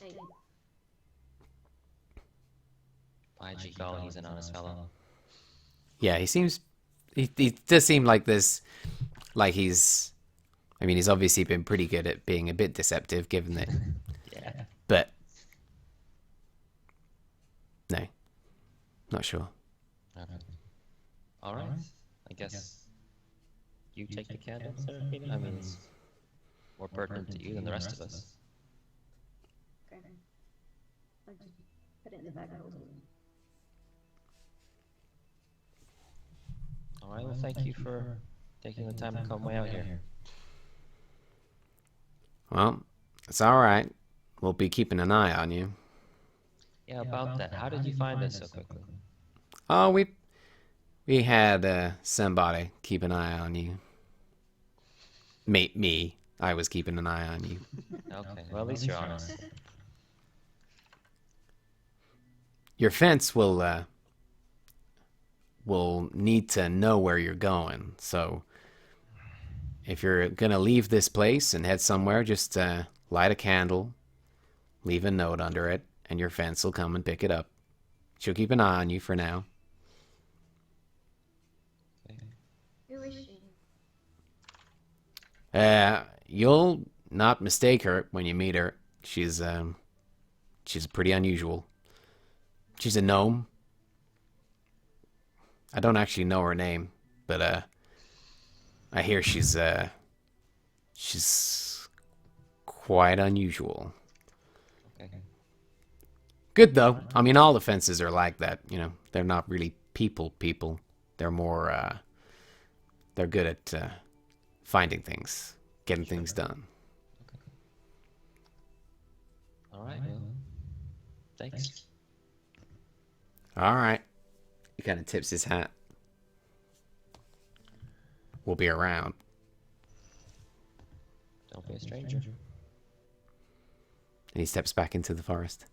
S7: Hey,
S2: By G golly, he's an honest fellow.
S3: Yeah, he does seem like this, like he's, I mean, he's obviously been pretty good at being a bit deceptive, given that,
S2: Yeah.
S3: but, no, not sure.
S2: Okay. All right. I guess you take the candle, Seraphina? I mean, it's more pertinent to you than the rest of us.
S7: okay. I just put it in the bag. I hold it.
S2: All right. Well, thank you for taking the time to come way out here.
S3: Well, it's all right. We'll be keeping an eye on you.
S2: Yeah, about that. How did you find us so quickly?
S3: Oh, we had somebody keep an eye on you. Me. I was keeping an eye on you.
S2: Okay. Well, at least you're honest.
S3: Your fence will need to know where you're going. So if you're gonna leave this place and head somewhere, just light a candle, leave a note under it, and your fence will come and pick it up. She'll keep an eye on you for now.
S7: Who is she?
S3: You'll not mistake her when you meet her. She's pretty unusual. She's a gnome. I don't actually know her name, but I hear she's quite unusual.
S2: Okay.
S3: Good though. I mean, all the fences are like that. You know, they're not really people. They're more. They're good at finding things, getting things done.
S2: All right. Well, thanks.
S3: All right. He kind of tips his hat. We'll be around.
S2: Don't be a stranger.
S3: And he steps back into the forest.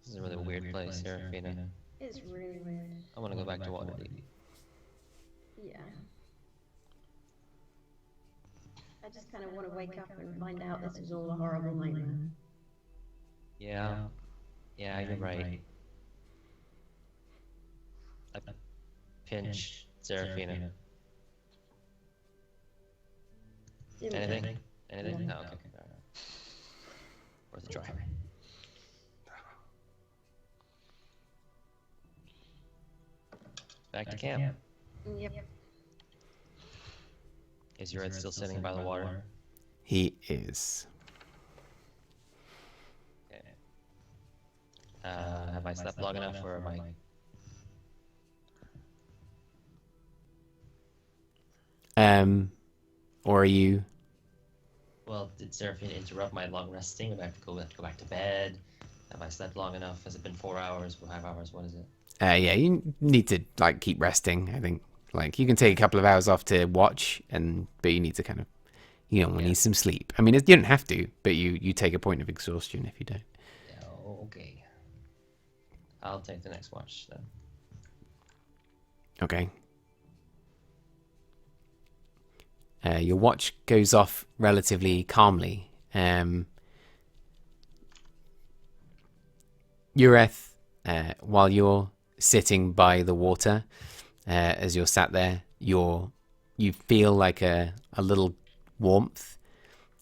S2: This is a really weird place, Seraphina.
S7: It's really weird.
S2: I want to go back to Waterdeep.
S7: Yeah. I just kind of want to wake up and find out this was all a horrible nightmare.
S2: Yeah. Yeah, you're right. I pinch Seraphina. Anything? Anything? No, okay. All right. Worth a try. Back to camp.
S7: Yep.
S2: Is your head still sitting by the water?
S3: He is.
S2: Okay. Have I slept long enough, or am I?
S3: Or are you?
S2: Well, did Seraphina interrupt my long resting? Am I have to go back to bed? Have I slept long enough? Has it been 4 hours, 5 hours? What is it?
S3: Yeah, you need to like keep resting. I think like you can take a couple of hours off to watch, but you need to kind of, we need some sleep. I mean, you don't have to, but you take a point of exhaustion if you don't.
S2: Yeah, okay. I'll take the next watch then.
S3: Okay. Your watch goes off relatively calmly. Ureth, while you're sitting by the water, as you're sat there, you feel like a little warmth,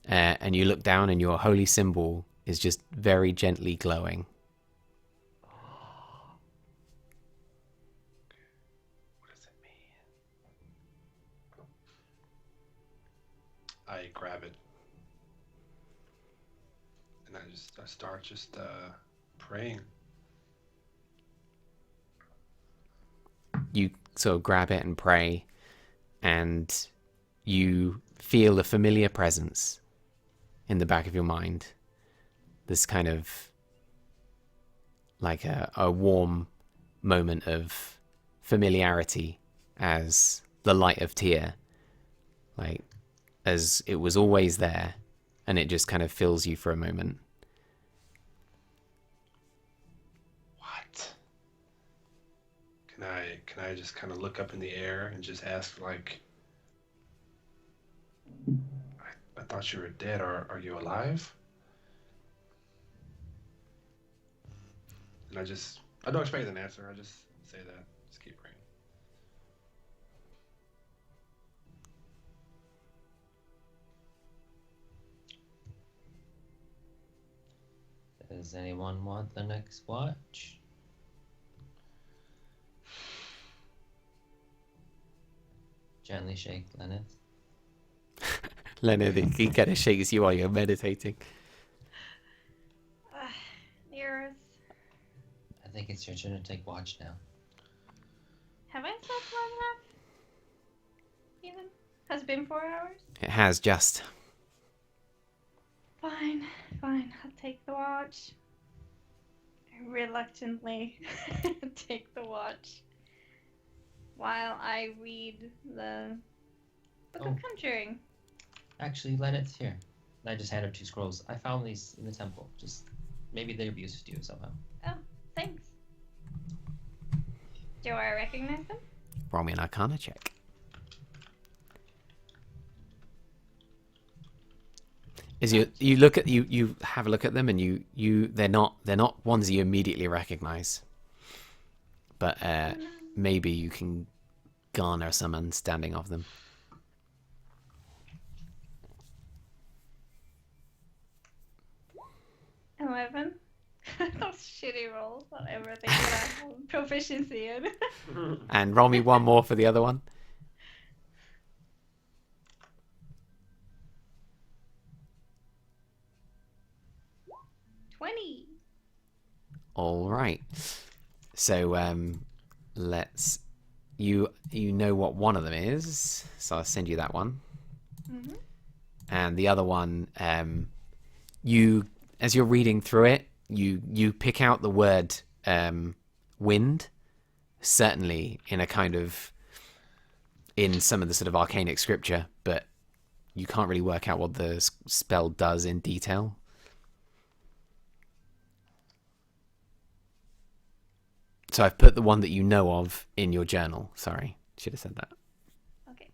S3: and you look down and your holy symbol is just very gently glowing.
S1: What does it mean? I grab it. And I start just praying.
S3: You sort of grab it and pray, and you feel a familiar presence in the back of your mind. This kind of like a warm moment of familiarity as the light of Tyr, like as it was always there, and it just kind of fills you for a moment.
S1: What? Can I just kind of look up in the air and just ask, like, I thought you were dead. Are you alive? And I don't expect an answer. I just say that. Just keep praying.
S2: Does anyone want the next watch? Gently shake Leonard.
S3: Leonard, he kind of shakes you while you're meditating.
S6: Nearest.
S2: I think it's your turn to take watch now.
S6: Have I slept long enough? Even? Has it been 4 hours?
S3: It has just.
S6: Fine. I'll take the watch. I reluctantly take the watch while I read the Book of Conjuring.
S2: Actually, Leonard's here. I just handed her 2 scrolls. I found these in the temple. Just maybe they're of use to you somehow.
S6: Oh, thanks. Do I recognize them?
S3: Roll me an Arcana check. Is you look at you have a look at them, and they're not ones you immediately recognize, but maybe you can garner some understanding of them.
S6: 11. Those shitty rolls on everything that I have proficiency in.
S3: And roll me one more for the other one.
S6: 20.
S3: All right. So you know what one of them is, so I'll send you that one.
S6: Mm-hmm.
S3: And the other one, you as you're reading through it, you pick out the word wind, certainly in some of the sort of arcanic scripture, but you can't really work out what the spell does in detail. So I've put the one that you know of in your journal. Sorry, should have said that.
S6: Okay.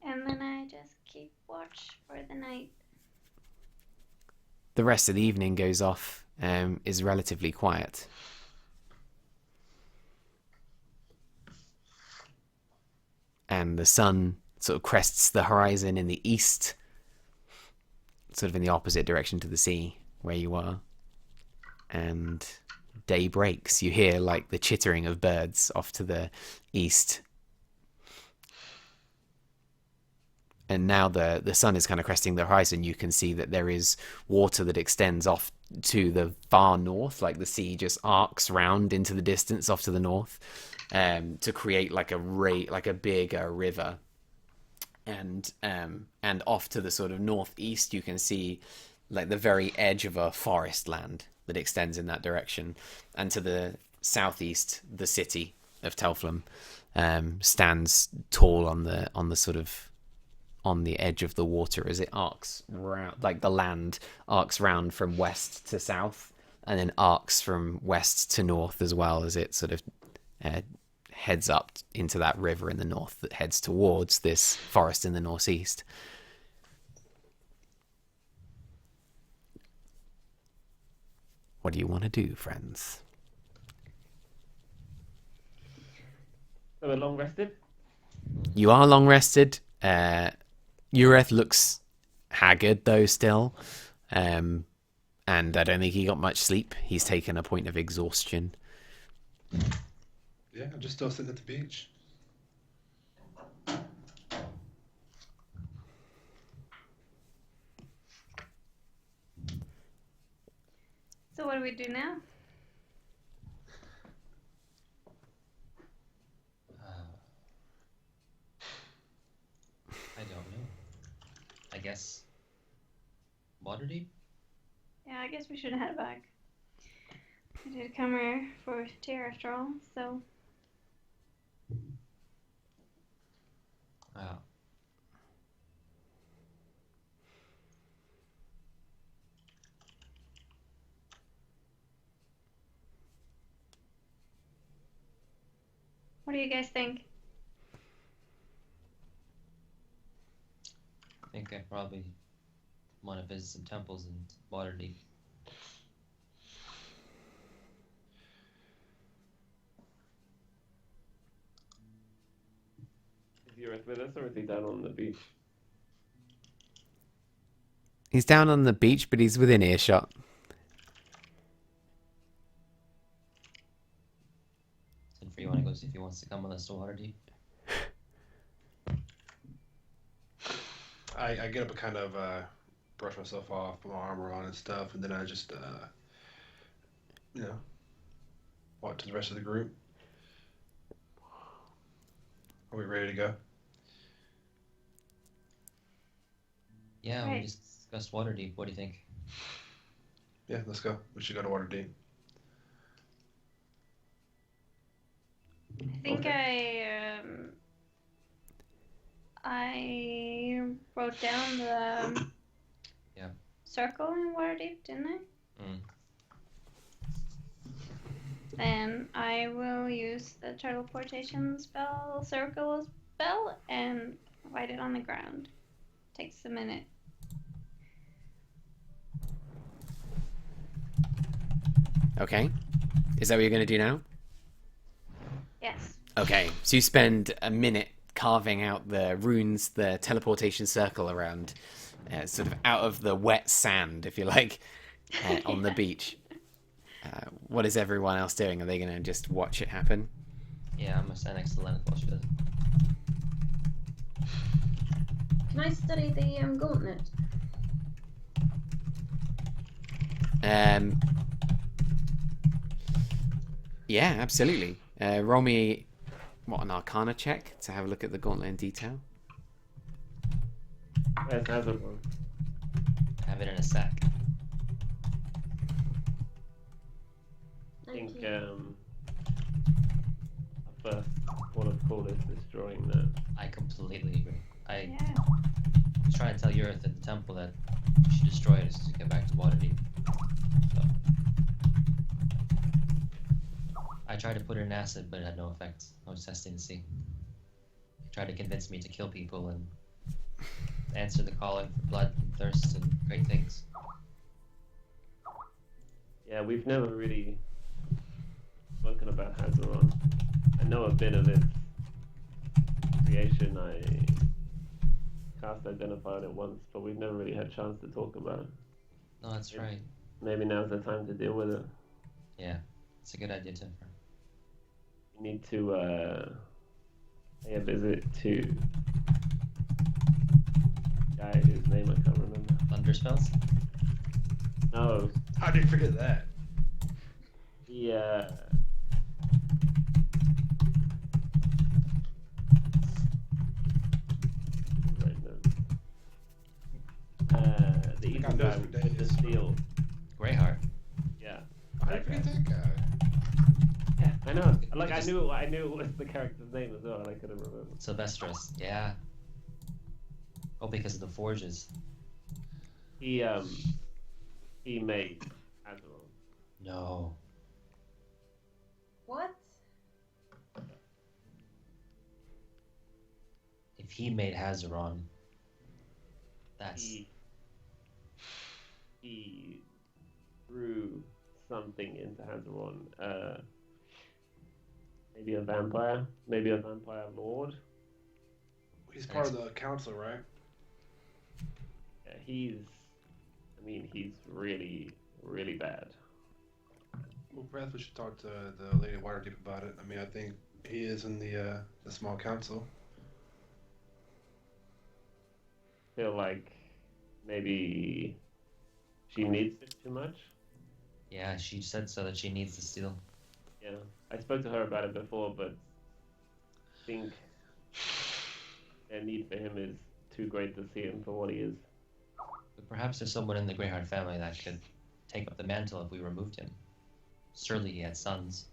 S6: And then I just keep watch for the night.
S3: The rest of the evening goes off, is relatively quiet. And the sun sort of crests the horizon in the east, sort of in the opposite direction to the sea where you are. And day breaks. You hear like the chittering of birds off to the east. And now the sun is kind of cresting the horizon. You can see that there is water that extends off to the far north, like the sea just arcs round into the distance off to the north, to create like a bigger river. And off to the sort of northeast, you can see like the very edge of a forest land that extends in that direction. And to the southeast, the city of Telflum stands tall on the sort of on the edge of the water as it arcs round, like the land arcs round from west to south, and then arcs from west to north as well as it sort of heads up into that river in the north that heads towards this forest in the northeast. What do you want to do, friends?
S5: So we're long rested?
S3: You are long rested. Ureth looks haggard though still. And I don't think he got much sleep. He's taken a point of exhaustion.
S1: Yeah, I'm just still sitting at the beach.
S6: So what do we do now?
S2: I don't know. I guess Waterdeep?
S6: Yeah, I guess we should head back. I did come here for Tyr after all, so
S2: Wow.
S6: what do you guys think?
S2: I think I probably want to visit some temples in Waterdeep.
S5: Is Ureth with us, or is he down on the beach?
S3: He's down on the beach, but he's within earshot.
S2: Sinfrey, you want to go see if he wants to come with us to Waterdeep?
S1: I get up and kind of brush myself off, put my armor on and stuff, and then I just, walk to the rest of the group. Are we ready to go?
S2: Yeah, we
S6: Right.
S2: just discussed Waterdeep. What do you think?
S1: Yeah, let's go. We should go to Waterdeep.
S6: I think I wrote down the
S2: Yeah.
S6: circle in Waterdeep, didn't I?
S2: Mm.
S6: Then I will use the teleportation spell, circle spell, and write it on the ground. Takes a minute.
S3: Okay. Is that what you're going to do now?
S6: Yes.
S3: Okay. So you spend a minute carving out the runes, the teleportation circle around, sort of out of the wet sand, if you like, on the beach. What is everyone else doing? Are they going to just watch it happen?
S2: Yeah, I'm gonna stand next to Lenneth while she does it.
S7: Can I study the gauntlet?
S3: Yeah, absolutely. Roll me, an Arcana check to have a look at the gauntlet in detail.
S5: Where's Hazardon?
S2: Have it in a sack.
S5: I think
S7: Thank you.
S5: our first port of call is destroying that.
S2: I completely agree. I
S6: Yeah.
S2: was trying to tell Ureth at the temple that we should destroy it to get back to Waterdeep. So I tried to put it in acid, but it had no effect. I was testing to see. He tried to convince me to kill people and answer the calling for blood and thirst and great things.
S5: Yeah, we've never really spoken about Hazaron. I know a bit of its creation. I cast identified it once, but we've never really had a chance to talk about it.
S2: No, that's right.
S5: Maybe now's the time to deal with it.
S2: Yeah, it's a good idea, Tim.
S5: You need to pay a visit to a guy whose name I can't remember.
S2: Thunder spells?
S5: No,
S1: How do you forget that?
S5: he the evil
S1: got
S5: guy
S1: notes for
S5: with the
S1: days.
S5: steel.
S2: Greyheart.
S5: Yeah.
S1: How do you forget that guy?
S5: Yeah, I know. Like
S2: Because-
S5: I knew it was the character's name as well, and I couldn't remember.
S2: Sylvestris, yeah. Oh, because of the forges.
S5: He made Azeroth.
S2: No.
S7: What?
S2: if he made Hazaron, that's
S5: He threw something into Hazaron. Maybe a vampire, maybe a vampire lord.
S1: He's part of the council, right?
S5: Yeah, he's really, really bad.
S1: Well, perhaps we should talk to the Lady Waterdeep about it. I mean, I think he is in the small council.
S5: Feel like maybe she needs it too much.
S2: yeah. She said so that she needs the steel.
S5: Yeah, I spoke to her about it before, but I think their need for him is too great to see him for what he is.
S2: But perhaps there's someone in the Greyheart family that could take up the mantle if we removed him. Surely he had sons.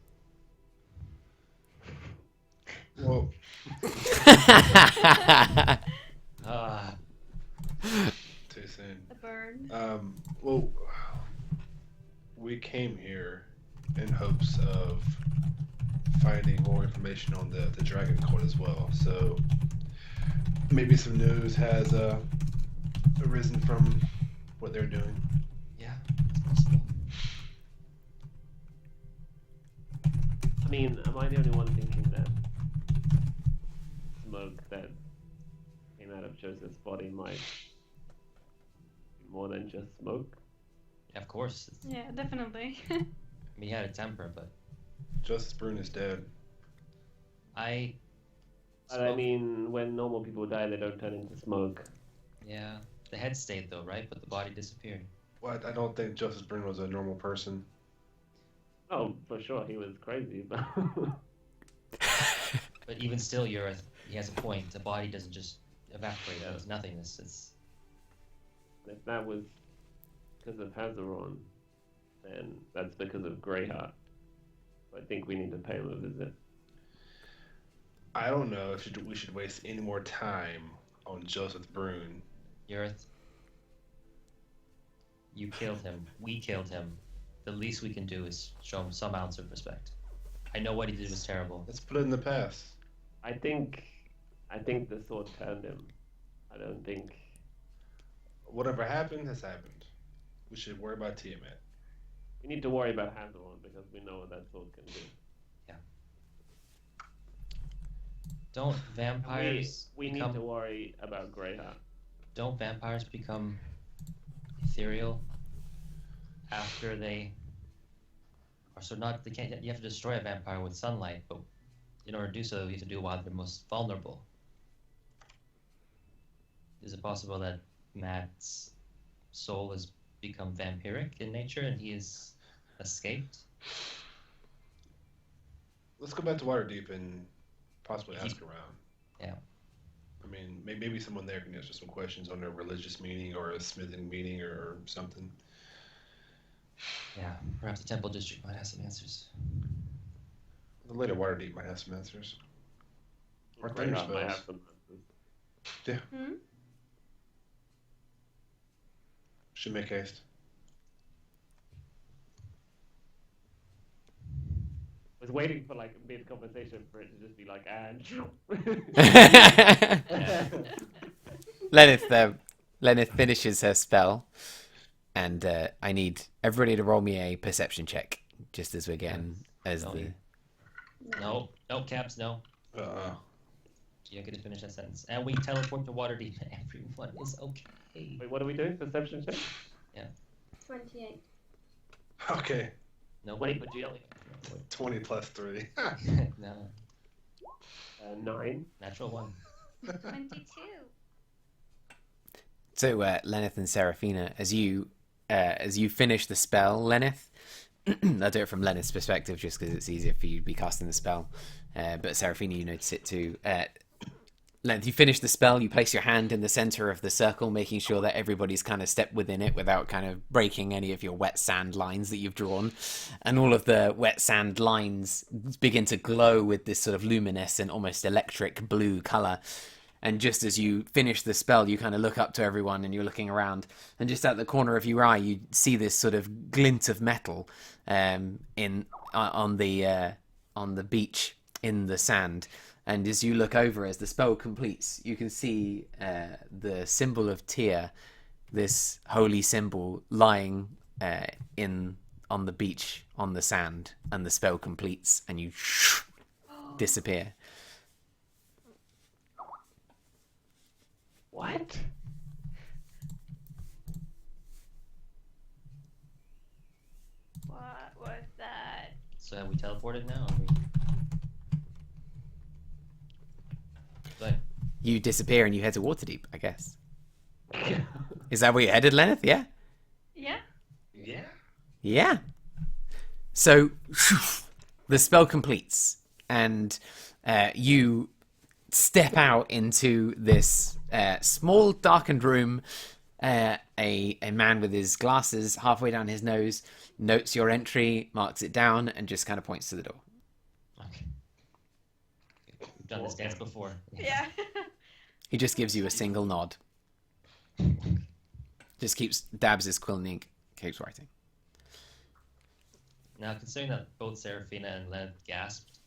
S1: Well,
S2: Ah,
S1: too soon.
S6: The burn.
S1: Well, we came here in hopes of finding more information on the Dragon Court as well. So maybe some news has arisen from what they're doing.
S2: yeah, it's possible.
S5: I mean, am I the only one thinking that smoke that came out of Joseph's body might be more than just smoke?
S2: Yeah, of course.
S6: Yeah, definitely.
S2: I mean, he had a temper, but
S1: Justice Brune is dead.
S2: I.
S5: But I mean, when normal people die, they don't turn into smoke.
S2: Yeah, the head stayed though, right? But the body disappeared.
S1: Well, I don't think Justice Brune was a normal person.
S5: Oh, for sure, he was crazy, but
S2: But even still, he has a point. The body doesn't just evaporate into nothingness. It's
S5: if that was because of Hazaron, then that's because of Greyheart. I think we need to pay him a visit.
S1: I don't know if we should waste any more time on Joseph Brune.
S2: Yurith. You killed him. We killed him. The least we can do is show him some ounce of respect. I know what he did was terrible.
S1: Let's put it in the past.
S5: I think the sword turned him. I don't think.
S1: Whatever happened has happened. We should worry about Tiamat.
S5: We need to worry about Hazaron because we know what that sword can do.
S2: Don't vampires
S5: We
S2: become?
S5: need to worry about Greyheart.
S2: Don't vampires become ethereal after they? Or so not? They can't. You have to destroy a vampire with sunlight, but in order to do so, you have to do it while they're most vulnerable. Is it possible that Matt's soul has become vampiric in nature and he has escaped?
S1: Let's go back to Waterdeep and possibly ask around.
S2: Yeah.
S1: I mean, maybe someone there can answer some questions on a religious meeting or a smithing meeting or something.
S2: Yeah, perhaps the Temple District might have some answers.
S1: The later Waterdeep might have some answers. Or
S5: Greyheart
S1: thunder
S5: might
S1: spells.
S5: have some answers.
S6: Hmm?
S1: Should make haste.
S5: I was waiting for like mid conversation for it to just be like, and
S3: Lenneth finishes her spell, and I need everybody to roll me a perception check, just as we're getting as
S2: No,
S3: the.
S2: No, caps, no. You get to finish that sentence. And we teleport to Waterdeep and everyone is okay.
S5: wait, what are we doing? Perception check?
S7: 28.
S1: Okay.
S2: Nobody but Jill.
S1: 20 plus 3.
S2: No,
S5: 9.
S2: natural 1.
S6: 22.
S3: So, Lenneth and Seraphina, as you finish the spell, Lenneth, I'll do it from Lenneth's perspective just because it's easier for you to be casting the spell. But Seraphina, you notice it too. Lenneth, you finish the spell, you place your hand in the center of the circle, making sure that everybody's kind of stepped within it without kind of breaking any of your wet sand lines that you've drawn. And all of the wet sand lines begin to glow with this sort of luminescent, almost electric blue color. And just as you finish the spell, you kind of look up to everyone and you're looking around. And just at the corner of your eye, you see this sort of glint of metal on the beach in the sand. And as you look over, as the spell completes, you can see the symbol of Tyr, this holy symbol, lying on the beach on the sand, and the spell completes, and you disappear.
S5: What?
S6: What was that?
S2: So have we teleported now? Or we... But
S3: You disappear and you head to Waterdeep, I guess. Is that where you're headed, Lenneth? Yeah?
S6: Yeah.
S1: Yeah.
S3: Yeah. So the spell completes, and you step out into this small, darkened room. A man with his glasses halfway down his nose notes your entry, marks it down, and just kind of points to the door.
S2: okay. We've done this dance before.
S6: Yeah.
S3: He just gives you a single nod. Just dabs his quill and ink, keeps writing.
S2: Now, considering that both Seraphina and Lenneth gasped,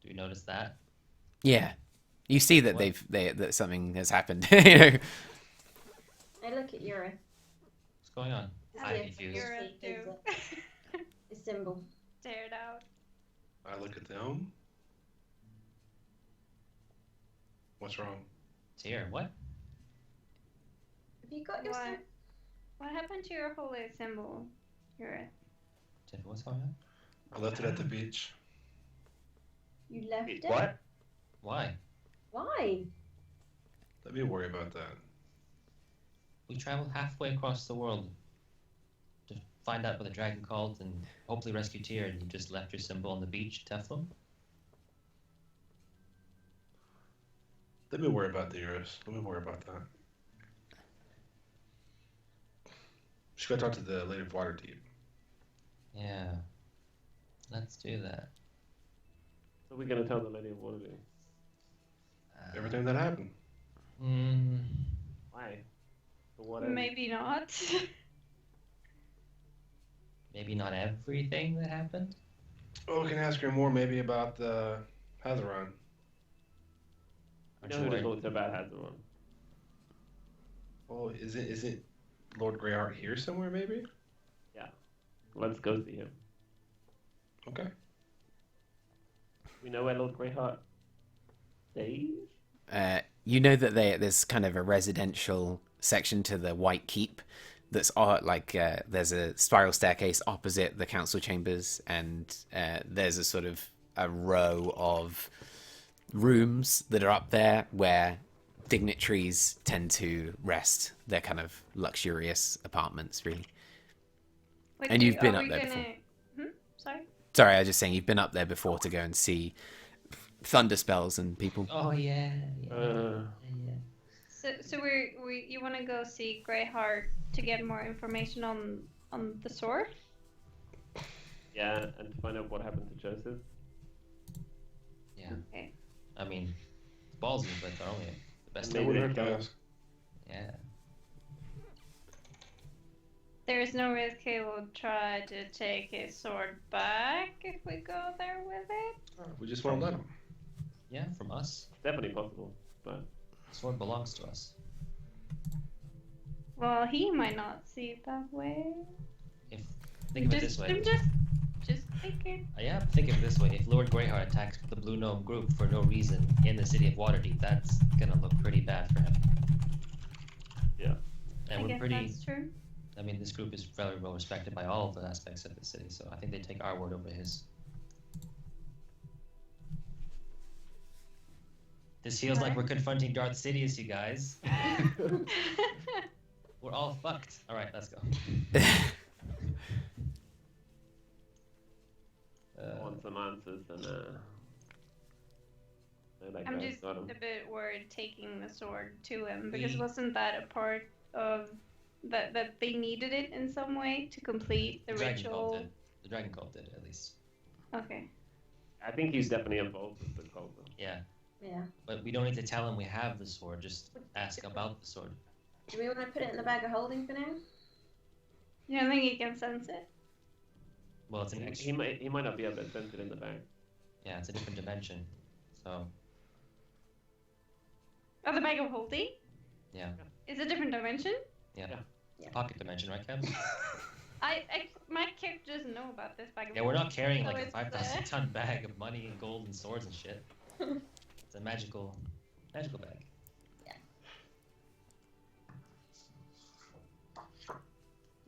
S2: do you notice that?
S3: Yeah, you see that
S2: What?
S3: that something has happened. You know?
S7: I look at Yura.
S2: What's going on? I'm
S7: Yeah,
S2: confused.
S6: You're a
S7: Is
S6: dude.
S7: The symbol.
S6: Stared out.
S1: I look at them. What's wrong?
S2: Tyr, what?
S7: Have you got your
S6: What?
S7: symbol?
S6: What happened to your holy symbol?
S2: What's going on?
S1: I left it at the beach.
S7: You left it?
S5: What?
S2: Why?
S7: Why?
S1: Let me worry about that.
S2: We traveled halfway across the world to find out what the dragon called and hopefully rescue Tyr, and you just left your symbol on the beach, Teflon?
S1: Let me worry about the Eurus. Let me worry about that. Should go talk to the Lady of Waterdeep.
S2: Yeah. Let's do that.
S5: So we're gonna tell the Lady of Waterdeep.
S1: Everything that happened.
S5: Why? For what end?
S6: Maybe not.
S2: Maybe not everything that happened?
S1: Oh, we can ask her more maybe about the Hazaron.
S5: We
S2: Aren't
S5: know
S2: you
S5: who to
S2: worried?
S5: talk to about Hazaron.
S1: Oh, isn't Lord Greyheart here somewhere maybe?
S5: Let's go see him.
S1: Okay.
S5: We know where Lord Greyheart stays?
S3: You know that there's kind of a residential section to the White Keep that's there's a spiral staircase opposite the council chambers, and there's a sort of a row of rooms that are up there where dignitaries tend to rest. They're kind of luxurious apartments, really.
S6: Like,
S3: And you've been
S6: are
S3: up
S6: we
S3: there
S6: gonna...
S3: before.
S6: Sorry?
S3: Sorry, I was just saying you've been up there before to go and see thunder spells and people.
S2: Oh, yeah.
S6: So you want to go see Greyheart to get more information on the sword?
S5: Yeah, and to find out what happened to Joseph.
S2: Yeah.
S6: Okay.
S2: I mean, it's ballsy, but they're only the best
S5: And
S1: I
S5: maybe
S2: thing.
S1: would
S5: they
S1: have to
S5: go.
S1: ask.
S2: Yeah.
S6: There is no risk he will try to take his sword back if we go there with it.
S1: We just won't let him.
S2: Yeah, from us.
S5: It's definitely possible, but
S2: The sword belongs to us.
S6: Well, he might not see it that way.
S2: Think of it this way.
S6: I'm just thinking.
S2: Yeah, think of it this way. If Lord Greyheart attacks the Blue Gnome group for no reason in the city of Waterdeep, that's gonna look pretty bad for him.
S5: yeah.
S2: And
S6: I
S2: we're
S6: guess
S2: pretty.
S6: that's true.
S2: I mean, this group is very well respected by all of the aspects of the city, so I think they take our word over his. This feels like we're confronting Darth Sidious, you guys. We're all fucked. All right, let's go.
S5: I want some answers and that
S6: I'm
S5: guy's
S6: just
S5: got him.
S6: a bit worried taking the sword to him because
S2: We-
S6: wasn't that a part of that they needed it in some way to complete the
S2: Dragon Cult
S6: ritual?
S2: did. The Dragon Cult did, at least.
S6: Okay.
S5: I think he's definitely involved with the cult. though.
S2: Yeah,
S7: Yeah.
S2: but we don't need to tell him we have the sword. Just ask about the sword.
S7: Do we want to put it in the bag of holding for now?
S6: You don't think he can sense it?
S2: Well, it's an
S5: He
S2: extra.
S5: might not be able to sense it in the bag.
S2: Yeah, it's a different dimension. So,
S6: Oh, the bag of holding
S2: yeah.
S6: is a different dimension.
S2: Yeah.
S7: Yeah.
S2: Pocket dimension, right, Kev?
S6: My character doesn't know about this bag of
S2: Yeah, we're not
S6: holding,
S2: carrying
S6: so
S2: like a
S6: it's,
S2: 5,000 ton bag of money and gold and swords and shit. It's a magical bag.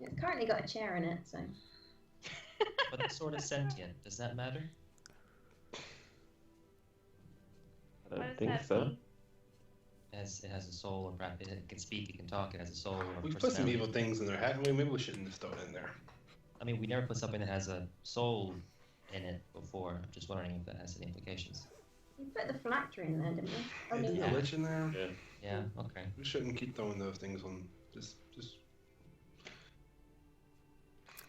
S7: It's currently got a chair in it, so.
S2: But the sword is sentient. Does that matter?
S5: I
S6: What
S5: don't
S6: does
S5: think
S6: that
S5: so.
S6: mean?
S2: It has a soul, and perhaps it can speak, it can talk, it has a soul. Or
S1: We put some
S2: personality.
S1: evil things in there. I mean, maybe we shouldn't have thrown it in there.
S2: I mean, we never put something that has a soul in it before. I'm just wondering if that has any implications.
S7: We put the phylactery in there, didn't we? Oh,
S1: Hey,
S7: no,
S1: didn't
S7: no.
S1: the lich in there?
S5: Yeah.
S2: Yeah, okay.
S1: We shouldn't keep throwing those things on. Just.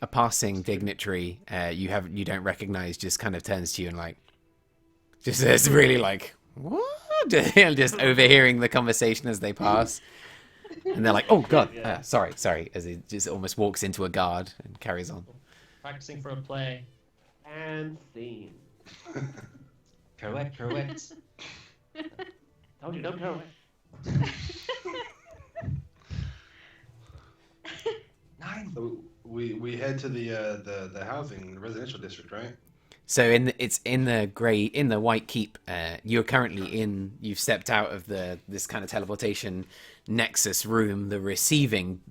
S3: A passing dignitary you don't recognize just kind of turns to you and like just is really like what? Just overhearing the conversation as they pass, and they're like, "Oh God,
S5: Yeah.
S3: sorry," as he just almost walks into a guard and carries on.
S2: Practicing for a play.
S5: And scene.
S2: Pirouette.
S5: Told you, don't tell me.
S2: 9.
S1: So we head to the housing, the residential district, right?
S3: So it's in the White Keep. You've stepped out of this kind of teleportation nexus room, the receiving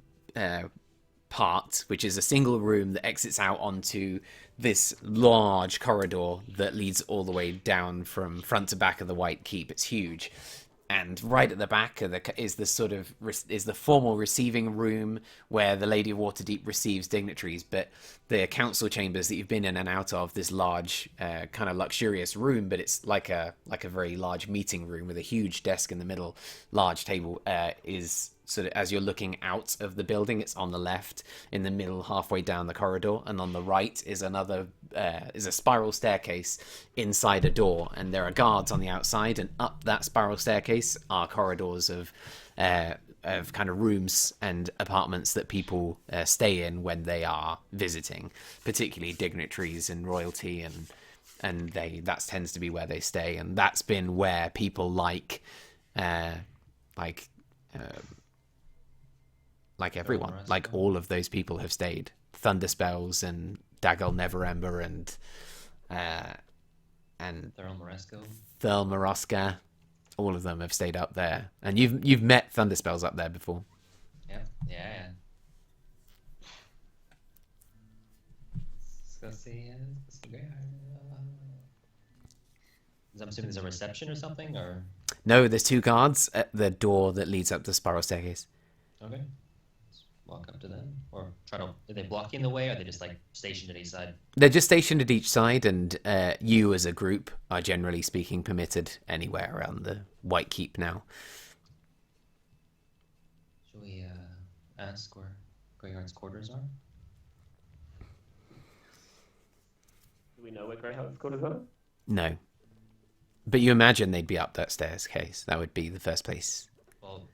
S3: part, which is a single room that exits out onto this large corridor that leads all the way down from front to back of the White Keep. It's huge. And right at the back is the formal receiving room where the Lady of Waterdeep receives dignitaries. But the council chambers that you've been in and out of, this large, kind of luxurious room, but it's like a very large meeting room with a huge desk in the middle, large table, is sort of as you're looking out of the building. It's on the left, in the middle, halfway down the corridor, and on the right is is a spiral staircase inside a door, and there are guards on the outside, and up that spiral staircase are corridors of kind of rooms and apartments that people stay in when they are visiting, particularly dignitaries and royalty, and that tends to be where they stay, and that's been where people like everyone,
S2: Rest,
S3: like all of those people have stayed. Thunderspells and Dagol Neverember and
S2: Thurl Moresco.
S3: Thurl Moroska, all of them have stayed up there. And you've met Thunderspells up there before.
S2: Yeah. Let's go see. I'm assuming there's a reception or something, or
S3: No, there's 2 guards at the door that leads up the spiral staircase.
S2: okay. Let's walk up to them, or are they blocking the way, or are they just like stationed at each side?
S3: They're just stationed at each side, and you as a group are generally speaking permitted anywhere around the White Keep now.
S2: Should we ask where Greyheart's quarters are?
S5: Do we know where Greyheart's quarters are?
S3: No. But you imagine they'd be up that staircase. That would be the first place.
S2: Well,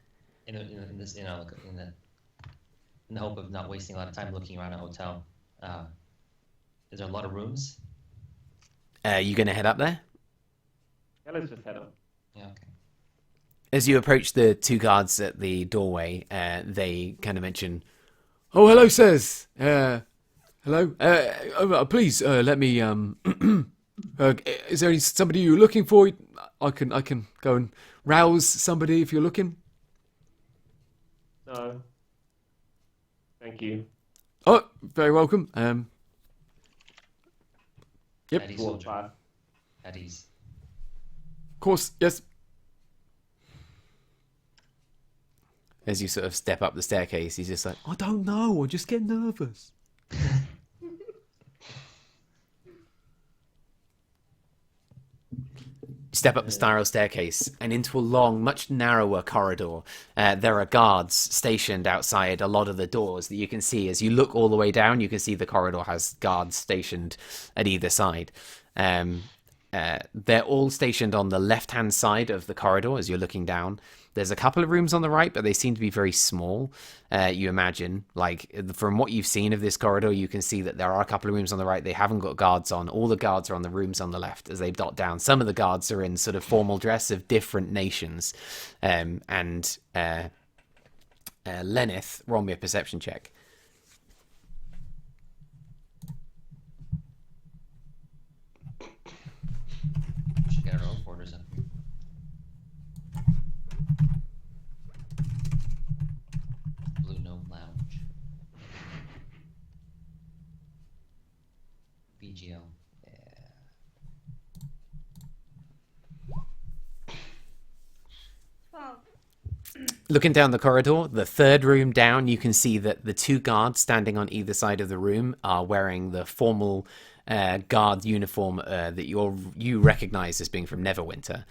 S2: in the hope of not wasting a lot of time looking around a hotel, is there a lot of rooms?
S3: You going to head up there?
S5: Yeah, let's just head on.
S2: Yeah, okay.
S3: As you approach the 2 guards at the doorway, they kind of mention, "Oh, hello, sirs. Hello. Please, let me. Is there somebody you're looking for? I can go and rouse somebody if you're looking."
S5: No. Thank you.
S3: Oh, very welcome. Yep.
S2: At ease,
S5: Walk
S2: soldier.
S5: past.
S2: At ease.
S3: Of course, yes. As you sort of step up the staircase, he's just like, "I don't know. I just get nervous." Step up the spiral staircase and into a long, much narrower corridor. There are guards stationed outside a lot of the doors that you can see. As you look all the way down, you can see the corridor has guards stationed at either side. They're all stationed on the left-hand side of the corridor as you're looking down. There's a couple of rooms on the right, but they seem to be very small. You imagine, like, from what you've seen of this corridor, you can see that there are a couple of rooms on the right. They haven't got guards on. All the guards are on the rooms on the left as they dot down. Some of the guards are in sort of formal dress of different nations. And Lenneth, roll me a perception check.
S2: Should get our own quarters up here. Blue Gnome Lounge. BGL. Yeah.
S6: Well,
S3: Looking down the corridor, the third room down, you can see that the two guards standing on either side of the room are wearing the formal guard uniform that you recognize as being from Neverwinter.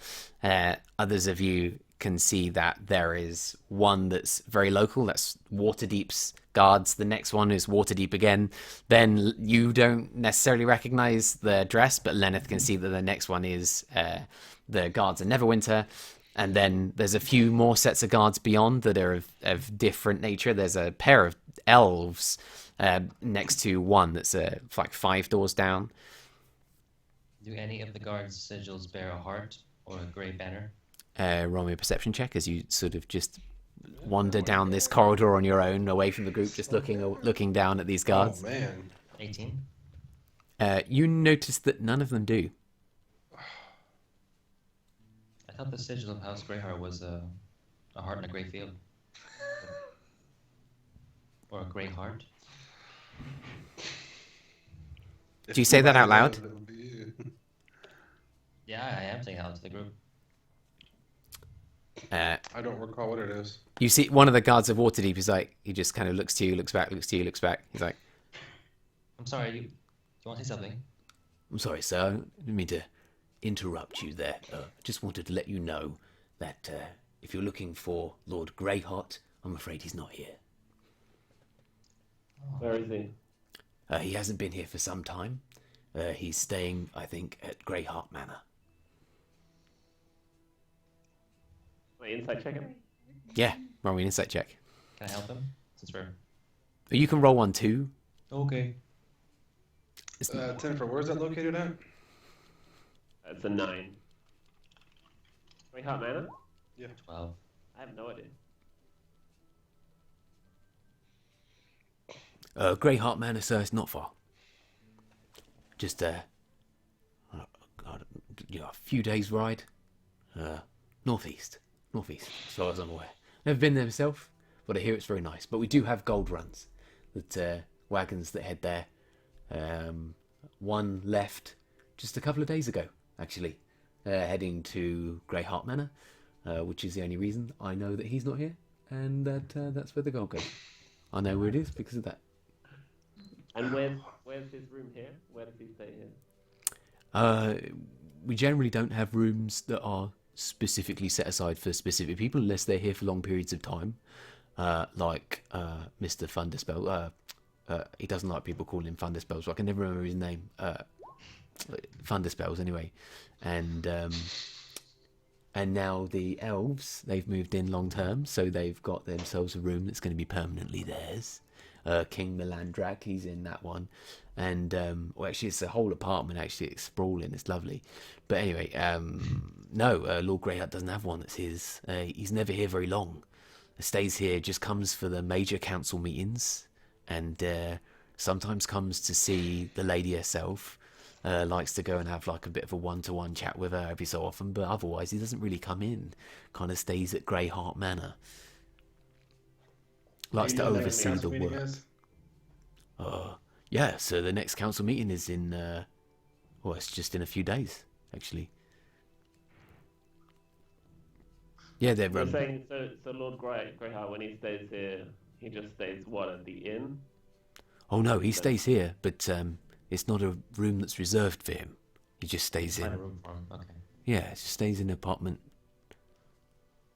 S3: Others of you can see that there is one that's very local, that's Waterdeep's guards. The next one is Waterdeep again. Then you don't necessarily recognize the dress, but Lenneth can see that the next one is the guards of Neverwinter. And then there's a few more sets of guards beyond that are of different nature. There's a pair of elves next to one that's like 5 doors down.
S2: Do any of the guards' sigils bear a heart or a grey banner?
S3: Roll me a perception check as you sort of just wander down this corridor on your own, away from the group, just looking down at these guards.
S1: Oh man.
S2: 18.
S3: You notice that none of them do.
S2: I thought the sigil of House Greyheart was a heart in a grey field. Or a grey heart.
S3: Do you say that out loud?
S2: Yeah, I am saying that out to the group.
S1: I don't recall what it is.
S3: You see one of the guards of Waterdeep is like, he just kind of looks to you, looks back, looks to you, looks back. He's like,
S2: I'm sorry, you want to say something?
S3: I'm sorry, sir. I didn't mean to interrupt you there. Just wanted to let you know that if you're looking for Lord Greyheart, I'm afraid he's not here.
S5: Where is he?
S3: He hasn't been here for some time. He's staying, I think, at Greyheart Manor.
S5: Wait, insight check him.
S3: Yeah, roll me an insight check.
S2: Can I help him? Since we're...
S3: You can roll one too.
S2: Okay.
S1: Tennifer, where's that located at?
S5: That's a 9. Greyheart Manor?
S2: 12.
S5: I have no idea.
S3: Greyheart Manor, sir, it's not far. Just a few days' ride. Northeast, as far as I'm aware. Never been there myself, but I hear it's very nice. But we do have gold runs, that wagons that head there. One left just a couple of days ago, actually, heading to Greyheart Manor, which is the only reason I know that he's not here, and that's where the gold goes. I know where it is because of that.
S5: And where's his room here? Where does he stay here?
S3: We generally don't have rooms that are specifically set aside for specific people unless they're here for long periods of time, like Mr. Thunderspell. He doesn't like people calling him Thunderspell, so I can never remember his name. Thunderspells, anyway. And now the elves, they've moved in long term, so they've got themselves a room that's going to be permanently theirs. King Melandrak, he's in that one. And, well, actually, it's a whole apartment, actually. It's sprawling, it's lovely. But anyway, no, Lord Greyheart doesn't have one that's his. He's never here very long. Stays here, just comes for the major council meetings, and sometimes comes to see the lady herself. Likes to go and have like a bit of a one-to-one chat with her every so often, but otherwise he doesn't really come in. Kind of stays at Greyheart Manor. Likes to oversee the work. Yeah, so the next council meeting is in, well, it's just in a few days, actually. Yeah, they're...
S5: You're saying, so Lord Greyheart, when he stays here, he just stays, what, at the inn?
S3: Oh no, he stays here, but it's not a room that's reserved for him. He just stays in.
S2: Find a room for him. Okay.
S3: Yeah, he just stays in an apartment.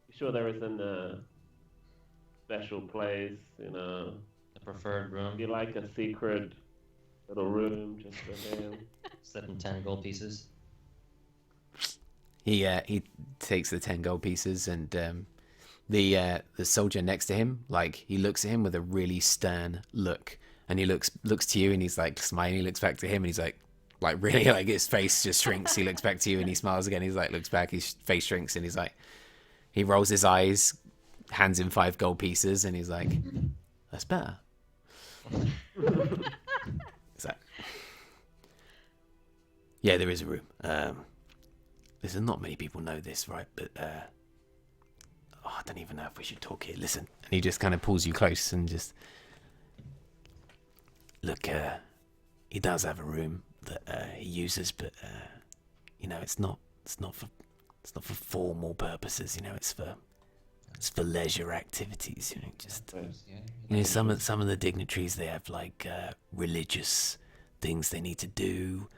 S5: You sure there isn't a special place,
S2: The preferred room.
S5: you like a secret little room just for him?
S2: Slipping 10 gold pieces.
S3: He takes the 10 gold pieces and The soldier next to him, like he looks at him with a really stern look, and he looks to you, and he's like smiling. He looks back to him, and he's like really, like his face just shrinks. He looks back to you, and he smiles again. He's like looks back, his face shrinks, and he's like, he rolls his eyes, hands him 5 gold pieces, and he's like, "That's better." Is that? Yeah, there is a room. Listen, not many people know this, right? But I don't even know if we should talk here. Listen, and he just kind of pulls you close and just look. He does have a room that he uses, but you know, it's not for formal purposes. You know, it's for leisure activities. You know, just you know, some of the dignitaries, they have like religious things they need to do.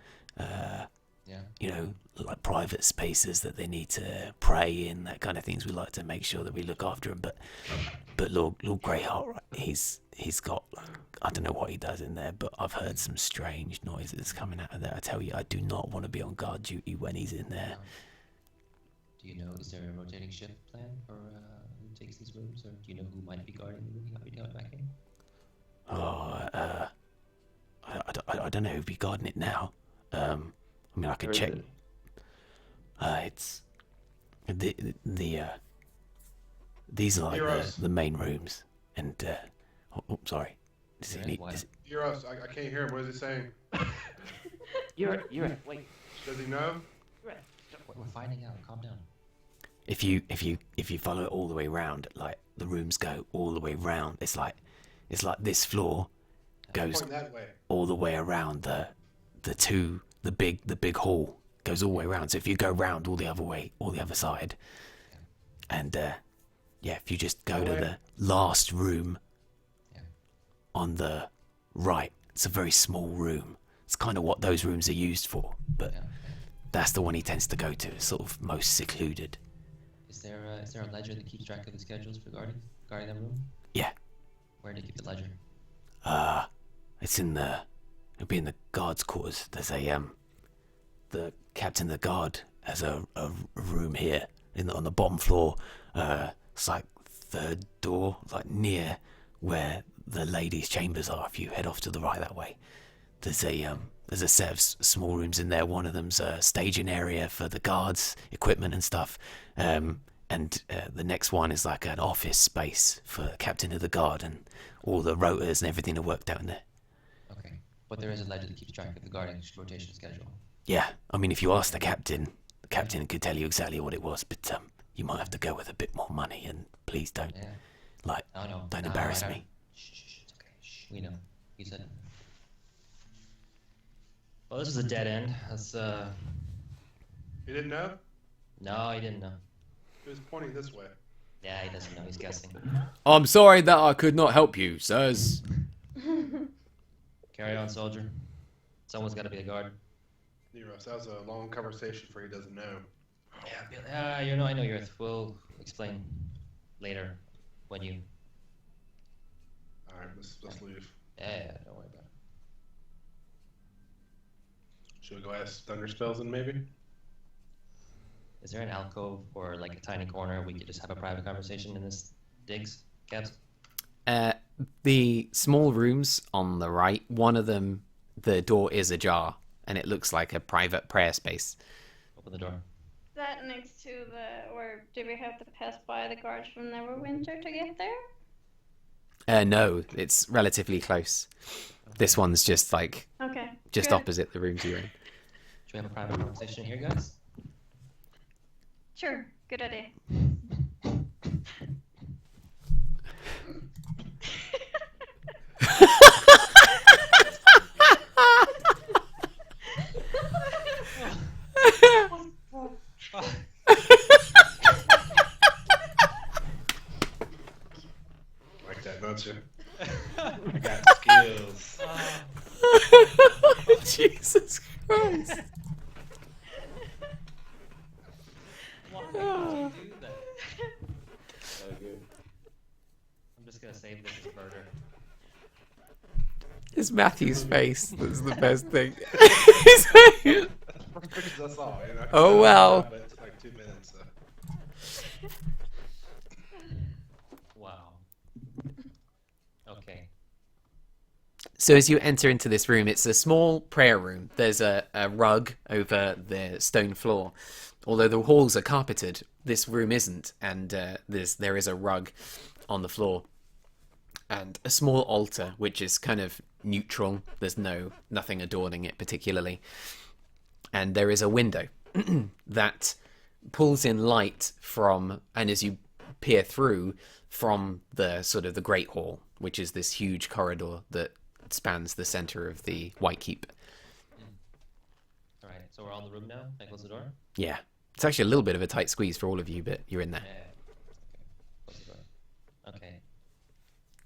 S3: You know, like private spaces that they need to pray in, that kind of things. We like to make sure that we look after him. But Lord Greyheart, right, he's got, like, I don't know what he does in there, but I've heard some strange noises coming out of there. I tell you, I do not want to be on guard duty when he's in there.
S2: Do you know, is there a rotating shift plan for who takes these rooms, or do you know who might be guarding the room? Have you got back in?
S3: Oh, I don't know who'd be guarding it now. I mean, I could check. It's these are like the main rooms, and sorry.
S1: Euros, I can't hear him. What is he saying?
S5: You're wait.
S1: Does he know?
S2: We're finding out. Calm down.
S3: If you follow it all the way round, like the rooms go all the way round. It's like this floor goes
S1: Point that way.
S3: all the way around the big hall goes all the way around. So if you go round all the other way, all the other side, and if you just go to the last room on the right, it's a very small room. It's kind of what those rooms are used for, but that's the one he tends to go to. It's sort of most secluded.
S2: Is there a ledger that keeps track of the schedules for guarding that room?
S3: Yeah.
S2: Where do you keep the ledger?
S3: It'll be in the guards' quarters. There's the captain of the guard has a room here on the bottom floor. It's like 3rd door, like near where the ladies' chambers are. If you head off to the right that way, there's a set of small rooms in there. One of them's a staging area for the guards' equipment and stuff. And the next one is like an office space for the captain of the guard, and all the rotors and everything are worked out in there.
S2: Okay, but there is a ledger that keeps track of the guarding rotation schedule.
S3: Yeah, I mean, if you ask the captain could tell you exactly what it was, but you might have to go with a bit more money, and please don't, don't embarrass me.
S2: Shh, it's okay. Shh, we know. You said. Well, this is a dead end. That's
S1: He didn't know?
S2: No, he didn't know.
S1: He was pointing this way.
S2: Yeah, he doesn't know. He's guessing.
S3: I'm sorry that I could not help you, sirs.
S2: Carry on, soldier. Someone's got to be the guard.
S1: Neros, that was a long conversation for he doesn't know.
S2: Yeah, I know Earth. We'll explain later when you.
S1: All right, let's leave.
S2: Yeah, don't worry about it.
S1: Should we go ask Thunderspells and maybe?
S2: Is there an alcove or like a tiny corner we could just have a private conversation in this digs, Cabs?
S3: The small rooms on the right, one of them, the door is ajar, and it looks like a private prayer space.
S2: Open the door.
S6: Is that next to or do we have to pass by the guards from Neverwinter to get there?
S3: No, it's relatively close. This one's just like just
S6: good.
S3: opposite the rooms you're in.
S2: Should we have a private conversation here, guys?
S6: Sure, good idea.
S1: Like that, don't you? I got skills.
S3: Jesus Christ.
S2: Why would you do that? So good. I'm just gonna save this as murder.
S3: It's Matthew's face that's the best thing.
S1: That's all, you know.
S3: Oh, well.
S1: But it's like 2 minutes, so.
S3: So as you enter into this room, it's a small prayer room. There's a rug over the stone floor. Although the halls are carpeted, this room isn't, and there is a rug on the floor. And a small altar, which is kind of neutral. There's nothing adorning it particularly. And there is a window that pulls in light from, and as you peer through, from the sort of the Great Hall, which is this huge corridor that spans the center of the White Keep.
S2: All right, so we're all in the room now. Can I close the door?
S3: Yeah. It's actually a little bit of a tight squeeze for all of you, but you're in there.
S2: Yeah. Okay. Close the door. Okay.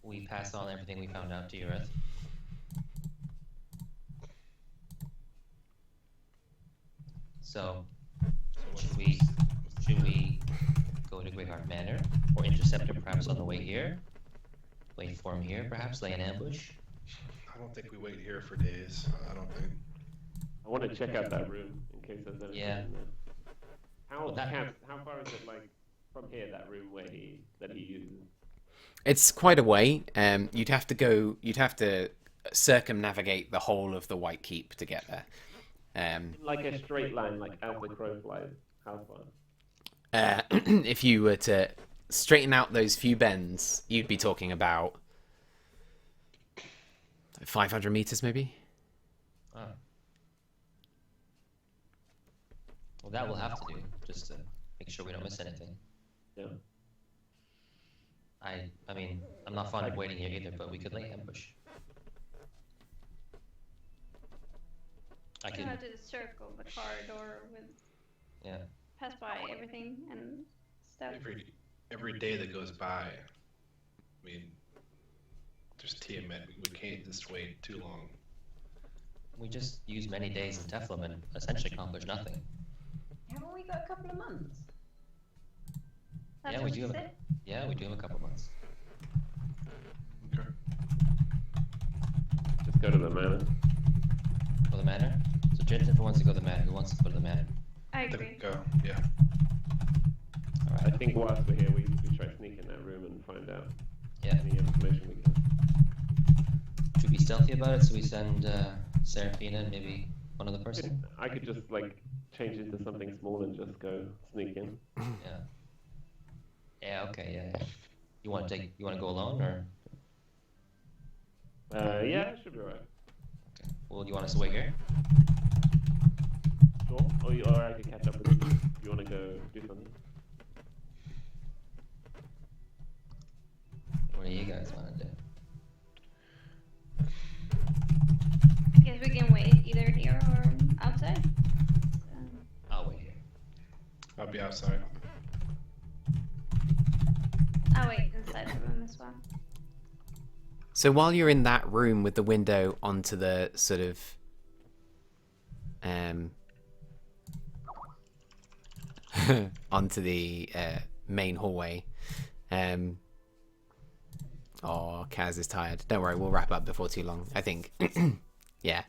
S2: We pass on everything we found out to Urith. So, should we go to Greyheart Manor or intercept him perhaps on the way here? Wait for him here, perhaps lay an ambush.
S1: I don't think we wait here for days. I don't think.
S5: I want to check out that room in case there's anything
S2: Yeah.
S5: in there. How
S2: Well, that-
S5: how far is it like from here, that room where he uses?
S3: It's quite a way. You'd have to circumnavigate the whole of the White Keep to get there.
S5: Like a straight line, like as the crow flies. How far?
S3: If you were to straighten out those few bends, you'd be talking about 500 meters, maybe.
S2: Oh. Well, that we'll have to do just to make sure we don't miss anything.
S5: Yeah.
S2: I mean, I'm not fond of waiting here either, but we could lay ambush. I
S6: You
S2: could,
S6: have to circle the corridor with
S2: yeah.
S6: pass by everything and stuff.
S1: Every day that goes by, I mean, there's Tiamat. We can't just wait too long.
S2: We just use many days in Teflon and essentially accomplish nothing.
S7: Haven't we got a couple of months?
S6: That's
S2: Yeah,
S6: what
S2: we do
S6: you
S2: have
S6: said?
S2: Yeah, we do have a couple months.
S1: Okay.
S5: Just go to the manor.
S2: Go to the manor? So Jennifer wants to go to the manor. Who wants to go to the manor?
S6: I
S1: I
S6: agree.
S1: think, yeah.
S2: Alright.
S5: I think whilst we're here, we try to sneak in that room and find out
S2: Yeah.
S5: any information we can.
S2: Should we be stealthy about it so we send Seraphina and maybe one other person?
S5: I could just like change into something small and just go sneak in.
S2: Yeah. Yeah, okay, yeah. You want to go alone or?
S5: Yeah, it should be alright.
S2: Okay. Well, you want us to wait here?
S5: Sure. Or I can catch up with you. You want to go do something?
S2: What do you guys want to do?
S6: I guess we can wait either here or outside.
S2: I'll wait here.
S1: I'll be outside.
S6: I'll wait inside the room as well.
S3: So while you're in that room with the window onto the sort of onto the main hallway, Kaz is tired. Don't worry, we'll wrap up before too long. I think, yeah,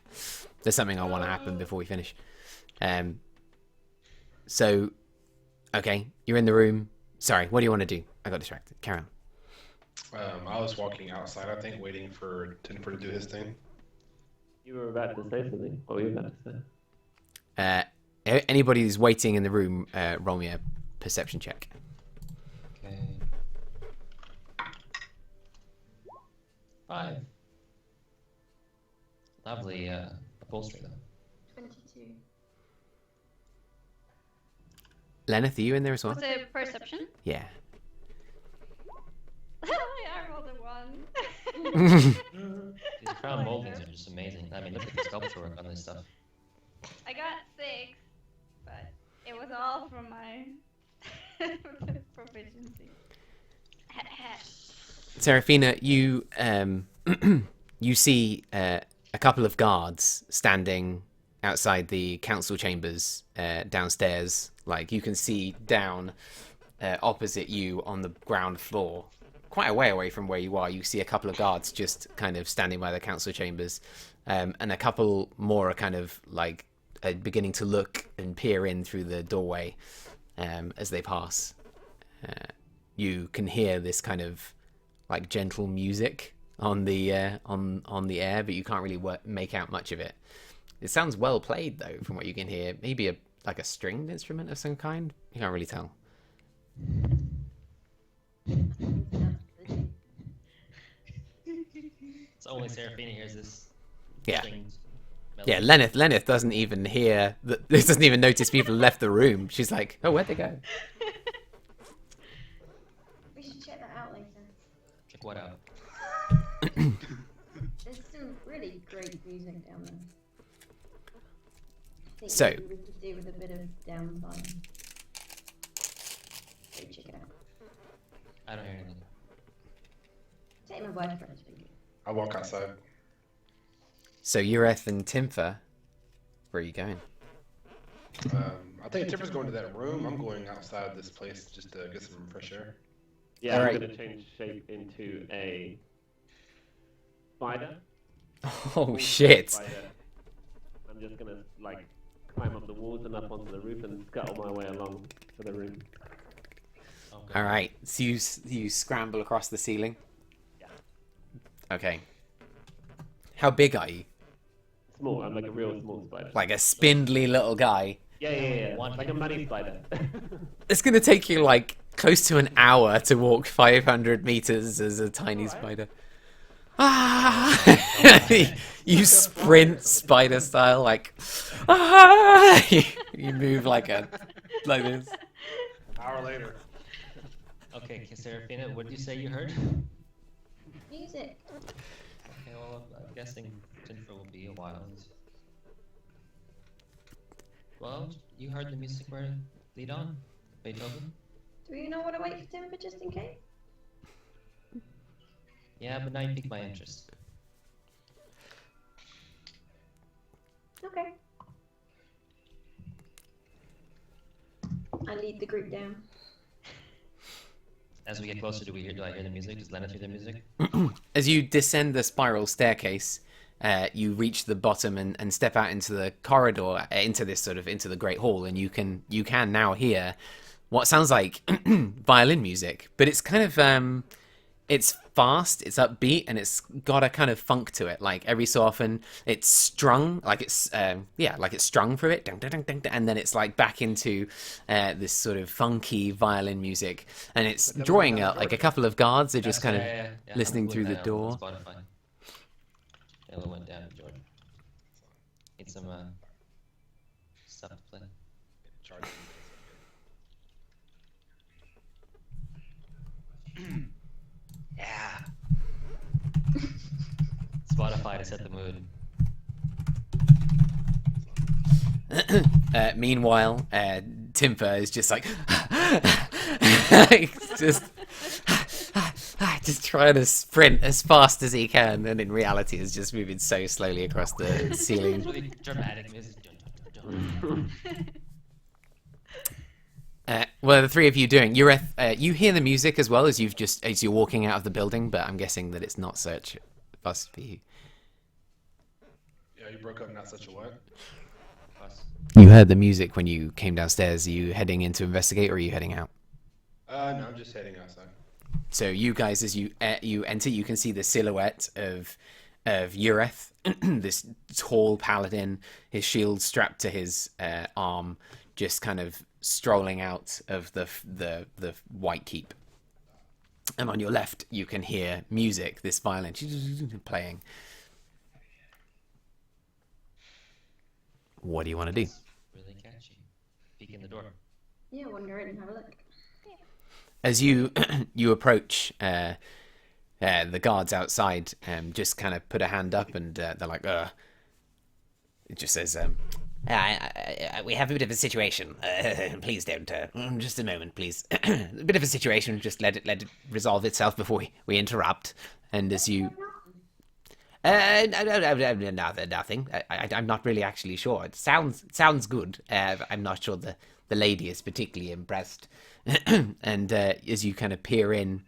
S3: there's something I want to happen before we finish. So, okay, you're in the room. Sorry, what do you want to do? I got distracted. Carry on.
S1: I was walking outside, I think, waiting for Tinfer to do his thing.
S5: You were about to say something. What were you about to say?
S3: Anybody who's waiting in the room, roll me a perception check.
S2: Okay. 5. Lovely upholstery though.
S7: 22.
S3: Lenneth, are you in there as well?
S6: What's a perception?
S3: Yeah.
S6: I rolled a 1.
S2: These crown moldings are just amazing. I mean, look at the sculpture work on this stuff.
S6: I got 6, but it was all from my proficiency.
S3: Seraphina, you you see a couple of guards standing outside the council chambers downstairs. Like you can see down opposite you on the ground floor, quite a way away from where you are. You see a couple of guards just kind of standing by the council chambers, and a couple more are kind of like beginning to look and peer in through the doorway as they pass. You can hear this kind of like gentle music on the air, but you can't really make out much of it. It sounds well played though, from what you can hear. Maybe like a stringed instrument of some kind. You can't really tell.
S2: It's only Seraphina hears this.
S3: Yeah.
S2: stringed
S3: Yeah,
S2: melody.
S3: Lenneth doesn't even hear that. Doesn't even notice people left the room. She's like, "Oh, where'd they go?"
S7: We should check that out later.
S2: Check what out?
S7: There's some really great music down there. I think
S3: So-
S7: maybe we could do with a bit of downtime. Go check it out.
S2: I don't hear anything.
S7: Take my word for it. It's pretty good.
S1: I walk outside.
S3: So Ureth and Timpha, where are you going?
S1: I think Tipper's going to that room. I'm going outside this place just to get some fresh air.
S5: Yeah,
S3: Alright.
S5: I'm gonna change shape into a spider.
S3: Oh shit!
S5: Spider. I'm just gonna like climb up the walls and up onto the roof and scuttle my way along to the room.
S2: Okay.
S3: All right, so you scramble across the ceiling.
S5: Yeah.
S3: Okay. How big are you?
S5: Small. I'm like a real small spider.
S3: Like a spindly little guy.
S5: Yeah.
S2: One
S5: Like a money spider.
S3: It's gonna take you like close to an hour to walk 500 meters as a tiny spider. Ah! You sprint spider style, like ah! You move like this.
S1: An hour later.
S2: Okay, Seraphina, what did you say you heard?
S7: Music.
S2: Okay, well, I'm guessing Tinfer will be a while. Well, you heard the music where lead on? Beethoven?
S7: Do you not want to wait for Timber just in case?
S2: Yeah, but now you piqued my interest.
S7: Okay. I lead the group down.
S2: As we get closer, do I hear the music? Does Lenneth hear the music?
S3: As you descend the spiral staircase, you reach the bottom and step out into the corridor, into the great hall, and you can now hear what sounds like violin music, but it's kind of it's fast, it's upbeat, and it's got a kind of funk to it. Like every so often, it's strung, like it's strung for it, dun, dun, dun, dun, dun, and then it's like back into this sort of funky violin music, and it's drawing out like a couple of guards are just kind of
S2: Yeah,
S3: listening
S2: I'm
S3: through the
S2: doing that
S3: door.
S2: on Spotify. Yellow went down, Jordan. Need some stuff to play.
S1: Charging.
S4: Yeah.
S2: Spotify to set the mood.
S3: Meanwhile, Timpha is just like, just trying to sprint as fast as he can, and in reality is just moving so slowly across the ceiling.
S2: Really dramatic music. Dun, dun, dun, dun.
S3: What are the three of you doing? Ureth, you hear the music as well as you're walking out of the building, but I'm guessing that it's not such fuss for you.
S1: Yeah, you broke up. Not such a what?
S2: Plus,
S3: You heard the music when you came downstairs. Are you heading in to investigate, or are you heading out?
S1: No, I'm just heading outside.
S3: So you guys, as you enter, you can see the silhouette of Ureth, this tall paladin, his shield strapped to his arm, just kind of strolling out of the White Keep. And on your left, you can hear music, this violin playing. What do you want to do?
S2: really catchy. Peek in the door.
S7: Yeah, wander in and have a look.
S3: As you you approach the guards outside, just kind of put a hand up, and they're like, it just says, we have a bit of a situation. Please don't. Just a moment, please. A bit of a situation. Just let it resolve itself before we interrupt. And as you, no, nothing. I'm not really actually sure. It sounds good. I'm not sure the lady is particularly impressed. And as you kind of peer in,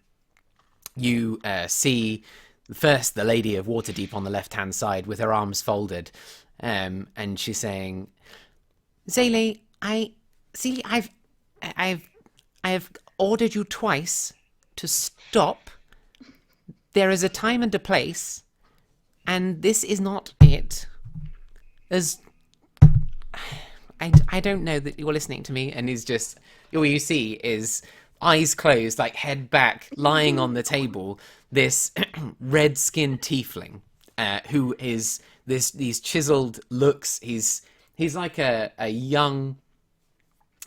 S3: you see first the lady of Waterdeep on the left-hand side with her arms folded, and she's saying, "Zaylee, I've ordered you twice to stop. there is a time and a place, and this is not it. As I don't know that you're listening to me, and he's just, all you see is eyes closed, like head back, lying on the table, this red-skinned tiefling, who is these chiseled looks. He's like a young,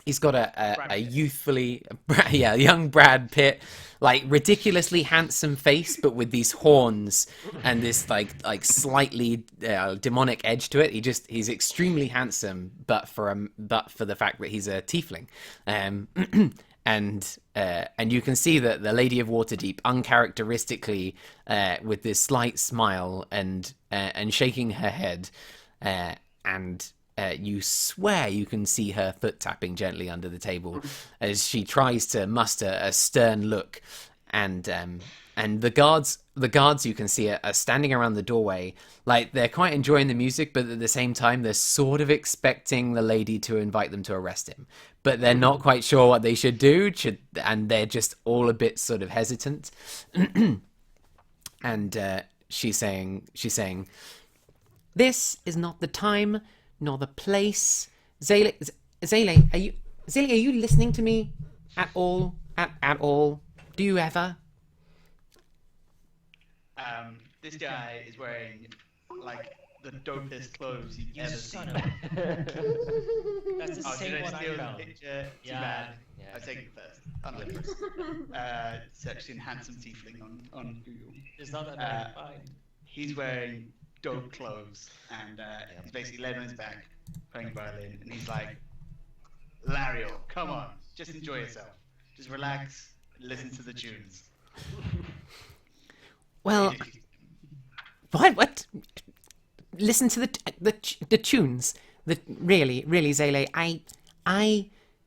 S3: he's got a youthfully, young Brad Pitt, like ridiculously handsome face, but with these horns and this like slightly demonic edge to it. He's extremely handsome, but for the fact that he's a tiefling. And you can see that the Lady of Waterdeep, uncharacteristically, with this slight smile and shaking her head, and you swear you can see her foot tapping gently under the table as she tries to muster a stern look, and the guards you can see are standing around the doorway, like they're quite enjoying the music, but at the same time they're sort of expecting the lady to invite them to arrest him, but they're not quite sure what they should do, and they're just all a bit sort of hesitant. And she's saying, "This is not the time nor the place." Zele, are you listening to me at all? At all? Do you ever?
S4: This guy is wearing like the dopest clothes you've ever seen.
S2: That's the
S4: Oh,
S2: same
S4: did I
S2: one
S4: steal
S2: I
S4: the
S2: found.
S4: picture? Too
S2: Yeah,
S4: bad.
S2: yeah.
S4: I'll take it first. Searching handsome tiefling on Google.
S2: It's not that bad. Fine.
S4: He's wearing dope clothes, and he's basically laying on his back, playing violin, and he's like, "Lariel, come on, just enjoy yourself. Just relax, listen to the tunes."
S3: Well, what? Listen to the tunes. Really, Zele,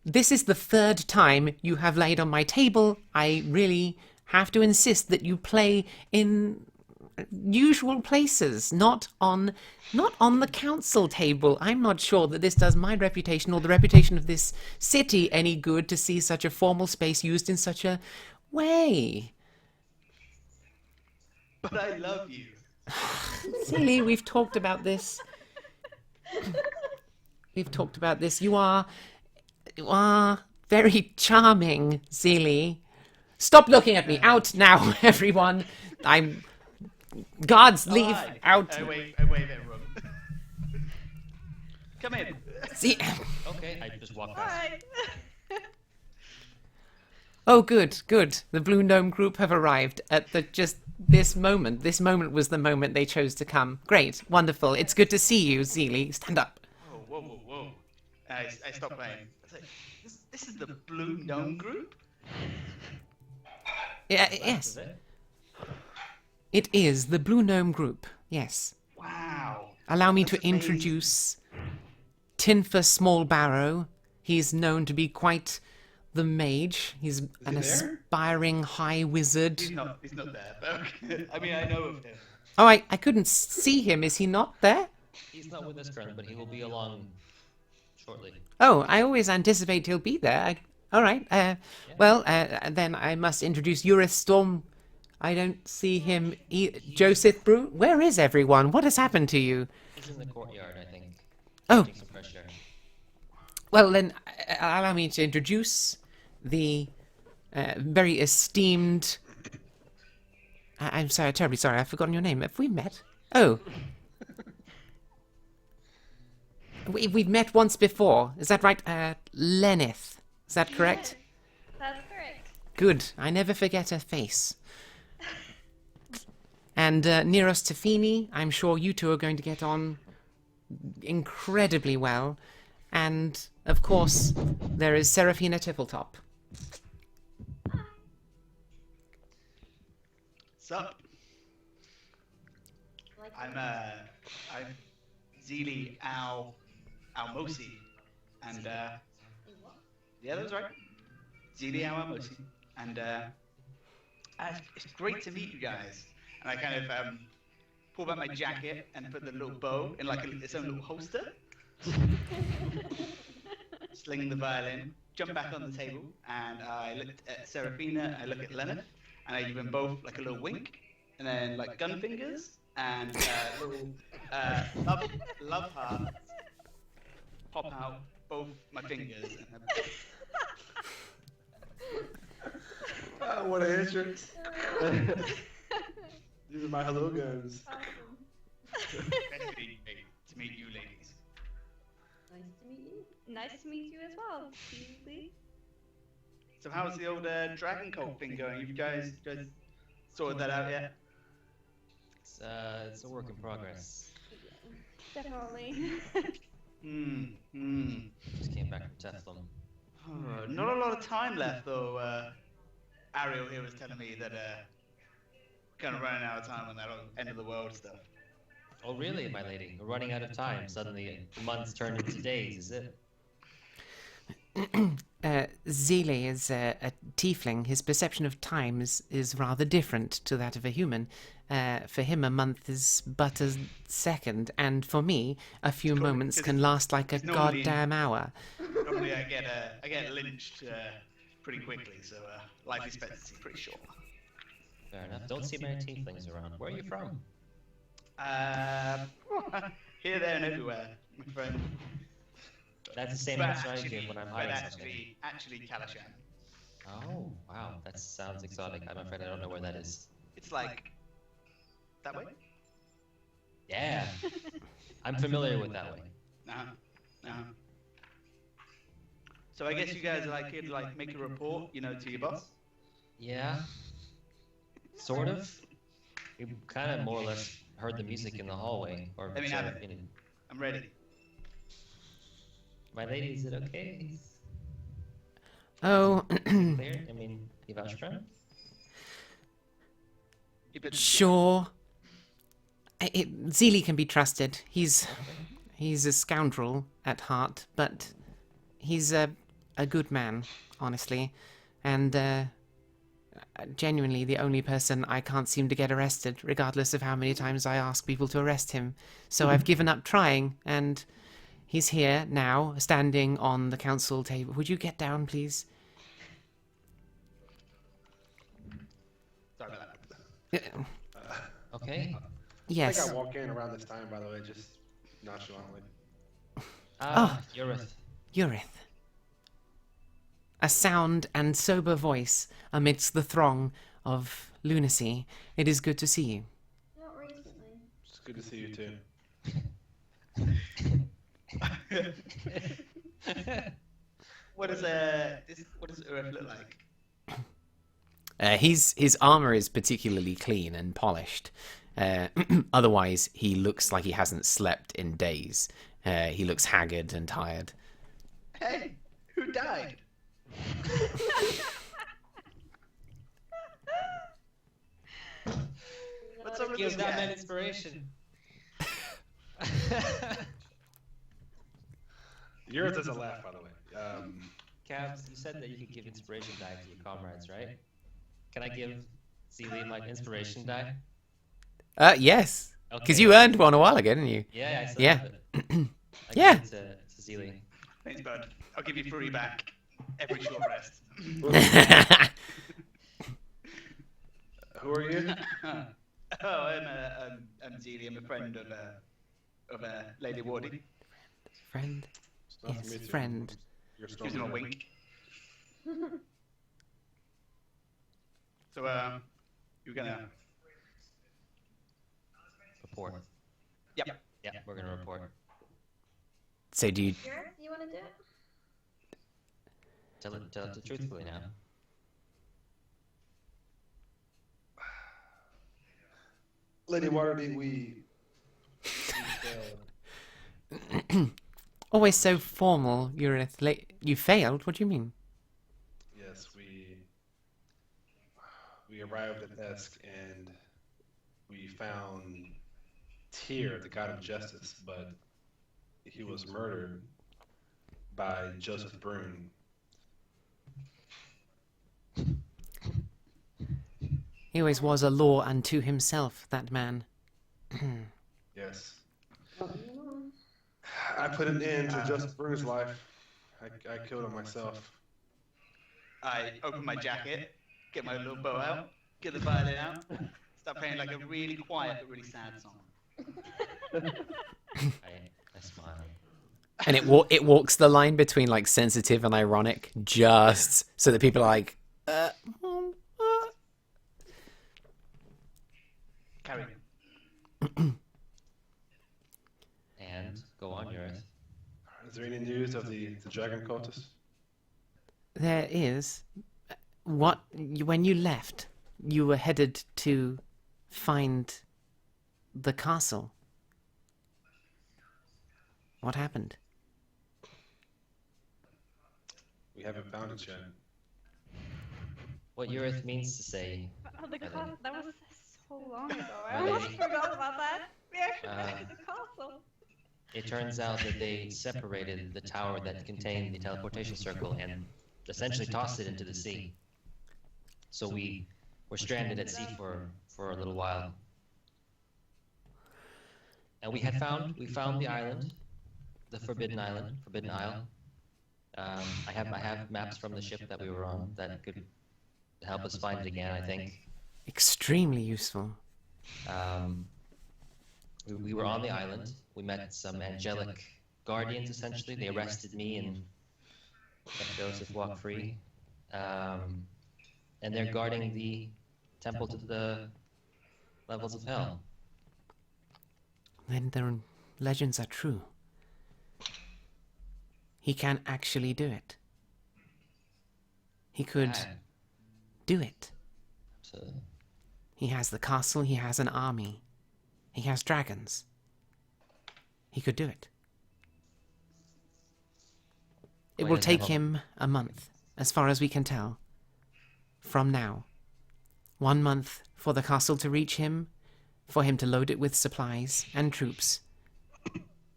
S3: this is the third time you have laid on my table. I really have to insist that you play in usual places, not on the council table. I'm not sure that this does my reputation or the reputation of this city any good to see such a formal space used in such a way.
S4: But I love you.
S3: Silly, we've talked about this. You are very charming, Zeely. Stop looking at me. Out now, everyone. Guards, leave. Out.
S4: I wave everyone. Come in.
S3: See.
S2: Okay, I just walk past.
S6: Alright.
S3: Oh, good. The Blue Gnome group have arrived at this moment. This moment was the moment they chose to come. Great. Wonderful. It's good to see you, Zeely. Stand up.
S4: Whoa. I stopped playing. I was like, this is the Blue Gnome group?
S3: Yes.
S2: Is it?
S3: It is the Blue Gnome group. Yes.
S4: Wow.
S3: Allow me to
S4: That's amazing.
S3: introduce Tinfa Smallbarrow. He's known to be quite the mage. He's an
S1: he there?
S3: aspiring high wizard.
S4: He's not there, but okay. I mean, I know of him.
S3: Oh, I couldn't see him. Is he not there?
S2: He's not with us currently, but he will be along shortly.
S3: Oh, I always anticipate he'll be there. All right. Well, then I must introduce Urith Storm. I don't see him. Joseph Brew. Where is everyone? What has happened to you?
S2: He's in the courtyard, I think.
S3: Oh.
S2: Getting some fresh air.
S3: Well, then, allow me to introduce the very esteemed... I'm sorry, terribly sorry, I've forgotten your name. Have we met? Oh. We've met once before. Is that right? Lenith. Is that correct?
S6: That's correct.
S3: Good. I never forget a face. And Neros Tafini, I'm sure you two are going to get on incredibly well. And, of course, there is Seraphina Tippletop.
S4: Sup? I'm Zeely Almosi, and yeah, that's right. Zeely Almosi, and it's great to meet you guys. And I kind of pull back my jacket and put the little bow in like its own little holster. Sling the violin, jump back on the table, and I look at Seraphina, I look at Leonard, and I give them both like a little wink, and then like gun fingers and little love hearts pop out both my fingers. And
S1: I want to answer. These are my hello guns.
S4: to meet you, ladies.
S7: Nice to meet you.
S6: Nice to meet you as well, Beasley.
S4: So how's the old dragon cult thing going? You guys sorted that out yet?
S2: It's a work in progress.
S6: Definitely.
S2: Just came back from Teflon.
S4: Not a lot of time left though. Ariel here was telling me that kind of running out of time on that end of the world stuff.
S2: Oh really, my lady? We're running out of time. Suddenly months turn into days, is it?
S3: Zeely is a tiefling. His perception of time is rather different to that of a human. For him, a month is but a second, and for me, a few moments can last like a goddamn hour.
S4: Normally I get lynched pretty quickly, so life expectancy pretty short.
S2: Fair enough. Don't see many tieflings around. Where are you from?
S4: Here, there, and everywhere, my friend.
S2: That's the same
S4: But
S2: answer I give when I'm hiding something.
S4: actually Kalashan.
S2: Oh, wow. That sounds exotic. I'm afraid I don't know where that is.
S4: It's like that way.
S2: Yeah. I'm familiar with that way.
S4: So I guess you guys are like here to like make a report, to your boss.
S2: Yeah. Sort of. We kind of more or less heard the music in the hallway. Or
S4: Let me
S2: sort
S4: have
S2: of,
S4: it. I'm ready.
S2: My lady, is it okay?
S3: Oh,
S2: Clear? I mean, you vouch for him?
S3: sure. Zeely can be trusted. He's a scoundrel at heart, but he's a good man, honestly, and genuinely the only person I can't seem to get arrested, regardless of how many times I ask people to arrest him. So I've given up trying, and he's here now, standing on the council table. Would you get down, please?
S4: Sorry about that.
S2: Okay.
S1: I
S3: Yes.
S1: think I walk in around this time, by the way, just nonchalantly.
S2: Urith.
S3: Urith. A sound and sober voice amidst the throng of lunacy. It is good to see you.
S7: Not recently.
S1: It's good to see you too.
S4: What does Urith look like?
S3: His armor is particularly clean and polished. Otherwise, he looks like he hasn't slept in days. He looks haggard and tired.
S4: Hey, who died? What's up with
S2: Give
S4: this
S2: that man
S4: guy?
S2: inspiration.
S1: Yours doesn't laugh, by the way.
S2: Cabs, you said that you could give inspiration die to your comrades, right? Can I give Zeely my inspiration die?
S3: Yes. Because
S2: Okay.
S3: you earned one a while ago, didn't you?
S2: Yeah, I still
S3: Yeah.
S2: have it. I give
S3: Yeah.
S2: it to Zeely.
S4: Thanks, bud. I'll give you 3 back every short rest.
S1: Who are you?
S4: Oh, I'm Zeely. I'm a friend of Lady Wardy.
S3: Friend.
S1: It's nice to
S3: Yes,
S1: meet you.
S3: friend.
S1: You're
S4: Gives him a
S1: Stormtrooper.
S4: wink. So, you're gonna.
S2: Report.
S4: Yep.
S2: Yeah, we're gonna report.
S3: So do you...
S7: Gareth, you want to do it?
S2: Tell it truthfully now.
S1: Lady Waterdeep, we failed.
S3: Always so formal, Urith. You failed? What do you mean?
S1: Yes, we arrived at Esk and we found Tyr, the god of justice, but he was murdered by Joseph Brune.
S3: He always was a law unto himself, that man.
S1: Yes. I put an end to Joseph Brune's life. I killed him myself.
S4: I open my jacket, get my little bow out, get the violin out, start playing like a really quiet but really sad song.
S2: I smile.
S3: And it walks the line between like sensitive and ironic, just so that people are like,
S4: Carry on.
S2: And go on, Urith.
S1: Is there any news of the dragon cultist?
S3: There is. When you left, you were headed to find the castle. What happened?
S1: We haven't found it yet.
S2: What Urith means to say,
S6: Oh, the castle. That was so long ago. I
S2: Really?
S6: almost forgot about that. We actually went to the castle.
S2: it turns out that they separated the tower that contained the teleportation circle and essentially tossed it into the sea. So we were stranded at sea for a little while. And we found the island, the Forbidden Island, Forbidden Isle. I have maps from the ship that we were on that could help us find it again, I think.
S3: Extremely useful.
S2: We were on the island. We met some angelic guardians, essentially. They arrested me and let Joseph walk free. And they're guarding the temple to the levels of hell.
S3: Then the legends are true. He can actually do it. He could do it.
S2: Absolutely.
S3: He has the castle, he has an army. He has dragons. He could do it. It will take him a month, as far as we can tell. From now. 1 month for the castle to reach him, for him to load it with supplies and troops,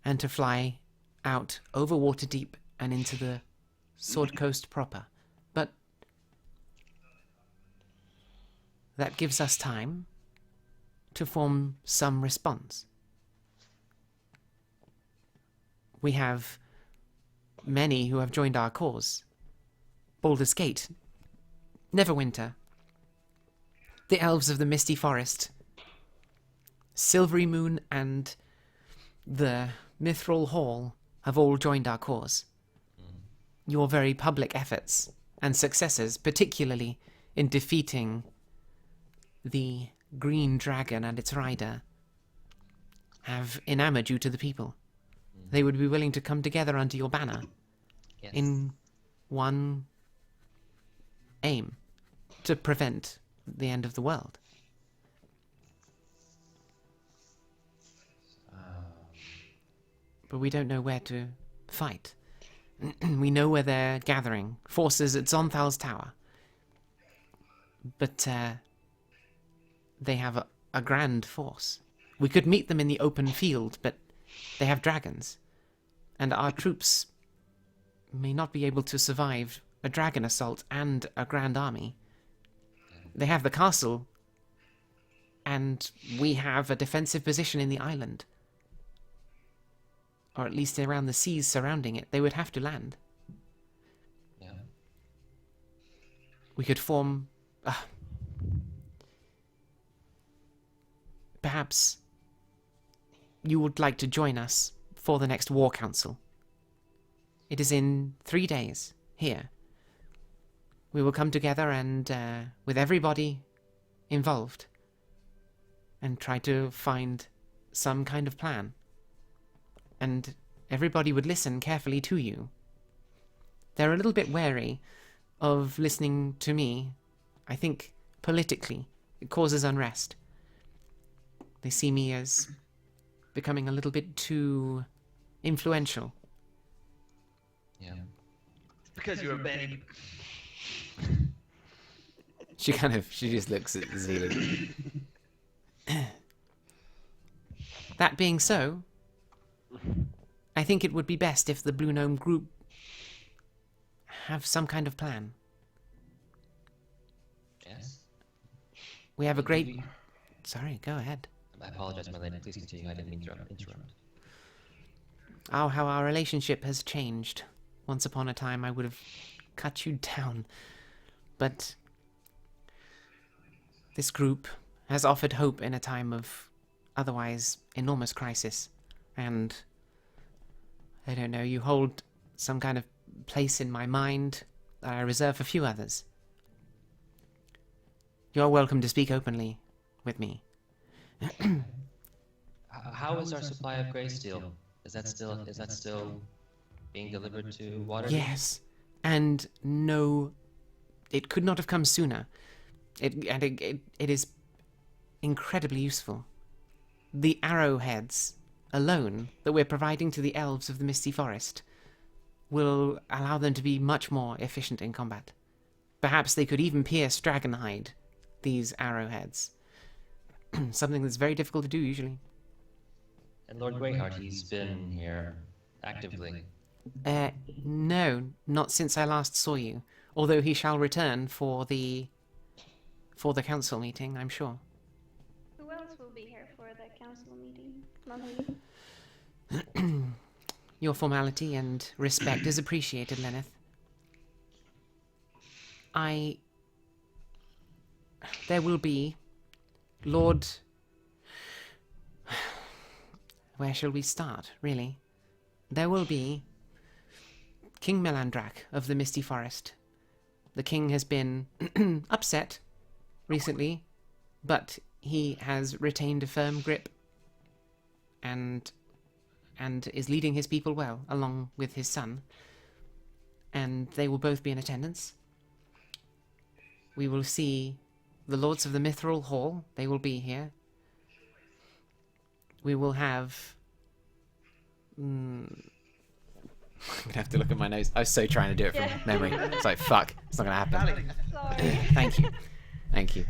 S3: and to fly out over Waterdeep and into the Sword Coast proper. But that gives us time to form some response. We have many who have joined our cause. Baldur's Gate, Neverwinter, the Elves of the Misty Forest, Silvery Moon and the Mithril Hall have all joined our cause. Your very public efforts and successes, particularly in defeating the Green Dragon and its rider, have enamored you to the people. They would be willing to come together under your banner in one aim, to prevent the end of the world. But we don't know where to fight. We know where they're gathering forces at Zonthal's tower. But they have a grand force. We could meet them in the open field, but they have dragons. And our troops may not be able to survive a dragon assault and a grand army. They have the castle, and we have a defensive position in the island. Or at least around the seas surrounding it. They would have to land.
S2: Yeah.
S3: We could form... perhaps you would like to join us for the next War Council. It is in 3 days, here. We will come together and, with everybody involved, and try to find some kind of plan. And everybody would listen carefully to you. They're a little bit wary of listening to me. I think politically it causes unrest. They see me as becoming a little bit too influential.
S2: Yeah.
S4: Because you're a babe.
S3: She just looks at Zulu. That being so, I think it would be best if the Blue Gnome group have some kind of plan.
S2: Yes.
S3: We have a great... Sorry, go ahead.
S2: I apologize, my lady. Please continue. I didn't mean to interrupt.
S3: Oh, how our relationship has changed. Once upon a time, I would have cut you down. But this group has offered hope in a time of otherwise enormous crisis. And I don't know, you hold some kind of place in my mind that I reserve for few others. You're welcome to speak openly with me.
S2: How is our supply of gray steel? Is that still being delivered to Waterdeep?
S3: Yes, and no, it could not have come sooner. It is incredibly useful. The arrowheads alone that we're providing to the elves of the Misty Forest will allow them to be much more efficient in combat. Perhaps they could even pierce Dragonhide, these arrowheads. Something that's very difficult to do usually.
S2: And Lord Greyheart, he's been here actively.
S3: No, not since I last saw you. Although he shall return for the council meeting, I'm sure.
S6: Who else will be here for the council meeting? Not me.
S3: Your formality and respect is appreciated, Lenneth. There will be Lord... Where shall we start, really? There will be King Melandrak of the Misty Forest. The king has been upset recently, but he has retained a firm grip and is leading his people well, along with his son. And they will both be in attendance. We will see the Lords of the Mithril Hall. They will be here. We will have... I'm gonna have to look at my notes. I was so trying to do it from memory. It's like, fuck, it's not gonna happen.
S6: Sorry.
S3: Thank you. Thank you.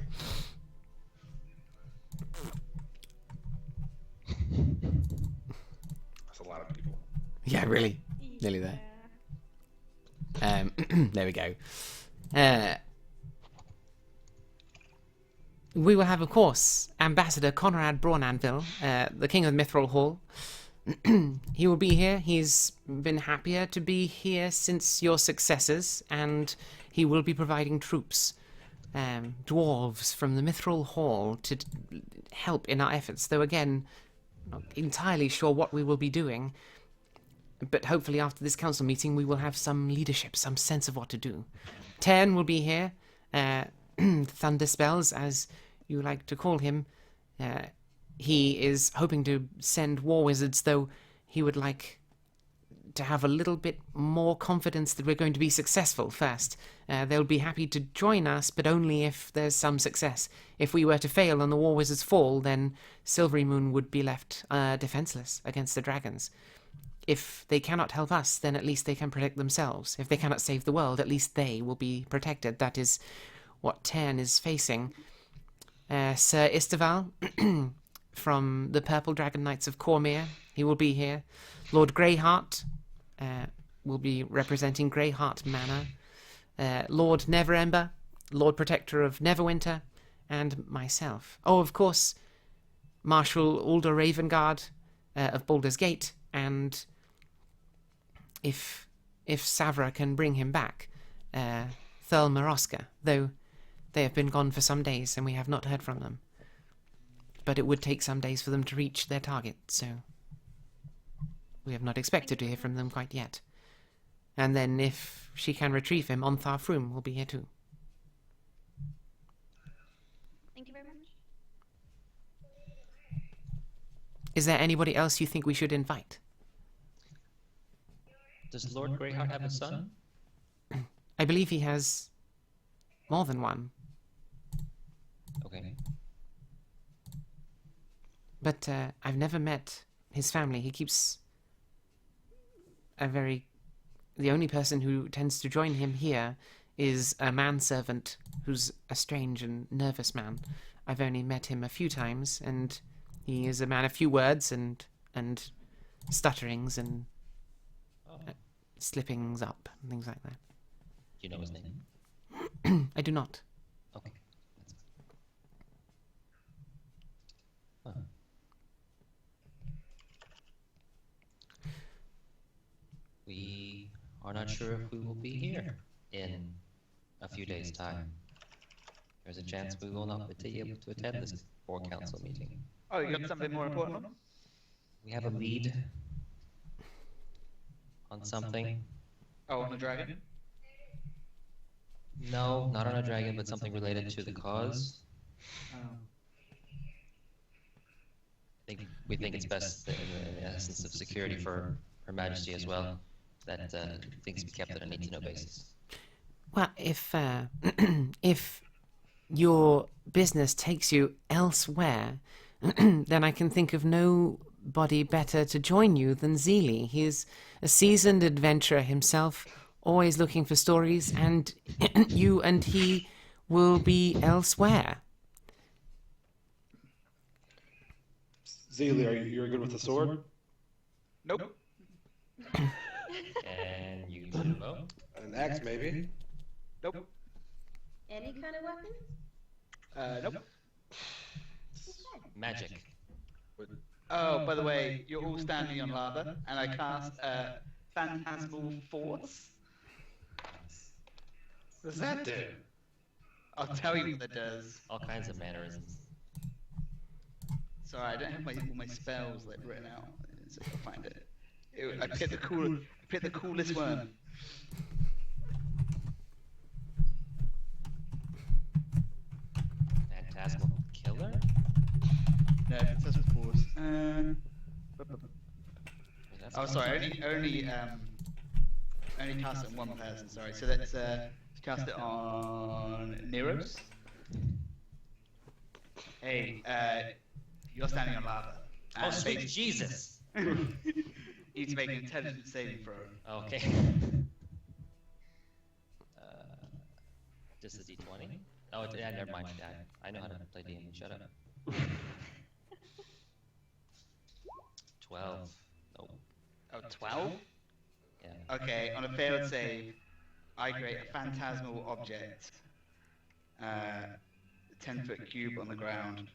S1: That's a lot of people.
S3: Yeah, really. Nearly there. There we go. We will have, of course, Ambassador Conrad Braunanville, the King of Mithril Hall. He will be here. He's been happier to be here since your successors, and he will be providing troops, dwarves from the Mithril Hall to help in our efforts. Though again, not entirely sure what we will be doing. But hopefully after this council meeting we will have some leadership, some sense of what to do. Tern will be here. Thunderspells, as you like to call him. He is hoping to send war wizards, though he would like to have a little bit more confidence that we're going to be successful first. They'll be happy to join us, but only if there's some success. If we were to fail and the war wizards fall, then Silvery Moon would be left defenseless against the dragons. If they cannot help us, then at least they can protect themselves. If they cannot save the world, at least they will be protected. That is what Tern is facing. Sir Istaval from the Purple Dragon Knights of Cormyr, he will be here. Lord Greyheart will be representing Greyheart Manor. Lord Neverember, Lord Protector of Neverwinter, and myself. Oh, of course, Marshal Ulder Ravengard of Baldur's Gate, and if Savra can bring him back, Thurl Maroska, though they have been gone for some days and we have not heard from them. But it would take some days for them to reach their target, so we have not expected to hear from them quite yet. And then if she can retrieve him, Ontharr Froom will be here too.
S6: Thank you very much.
S3: Is there anybody else you think we should invite?
S2: Does Lord Greyheart have a son?
S3: I believe he has more than one.
S2: Okay.
S3: But I've never met his family. He keeps the only person who tends to join him here is a manservant who's a strange and nervous man. I've only met him a few times, and he is a man of few words and stutterings and slippings up and things like that.
S2: Do you know his name?
S3: I do not.
S2: Okay. Huh. We are not sure if we will be here in a few days' time. there's a chance we will not be able to attend this board council meeting.
S4: Oh, you got something more important?
S2: We have a lead on something.
S4: Oh, on the dragon?
S2: No, not on a dragon, but something related to the cause.
S4: Oh.
S2: We think it's best, in the essence of security for Her Majesty as well, that things be kept on a need-to-know basis.
S3: Well, if your business takes you elsewhere, then I can think of nobody better to join you than Zeely. He's a seasoned adventurer himself, always looking for stories, and you and he will be elsewhere.
S1: Zeely, you're good with the sword?
S4: Nope.
S2: And you two vote.
S1: An axe, maybe?
S4: Nope.
S7: Any kind of weapons?
S4: Nope.
S2: Magic.
S4: Oh, by the way, you're all standing on lava, and I cast Phantasmal Force.
S1: What does that do?
S4: I'll tell you what that does.
S2: All kinds of mannerisms.
S4: Sorry, I don't have all my spells like written out, so I'll find it. I picked the coolest one.
S2: Phantasmal Killer?
S4: No, Phantasmal Force.
S2: That's
S4: Oh, sorry, only cast it on one person. Sorry, so let's cast it on Neros. Hey, you're standing on lava.
S2: Oh, sweet Jesus!
S4: You need to make an intelligence saving throw.
S2: Okay. Just a d20? Oh, yeah, never mind. I know how to play D&D. Shut up. 12. Oh,
S4: Oh, 12?
S2: yeah.
S4: Okay, on a failed save, I create a phantasmal object, 10-foot cube on the ground.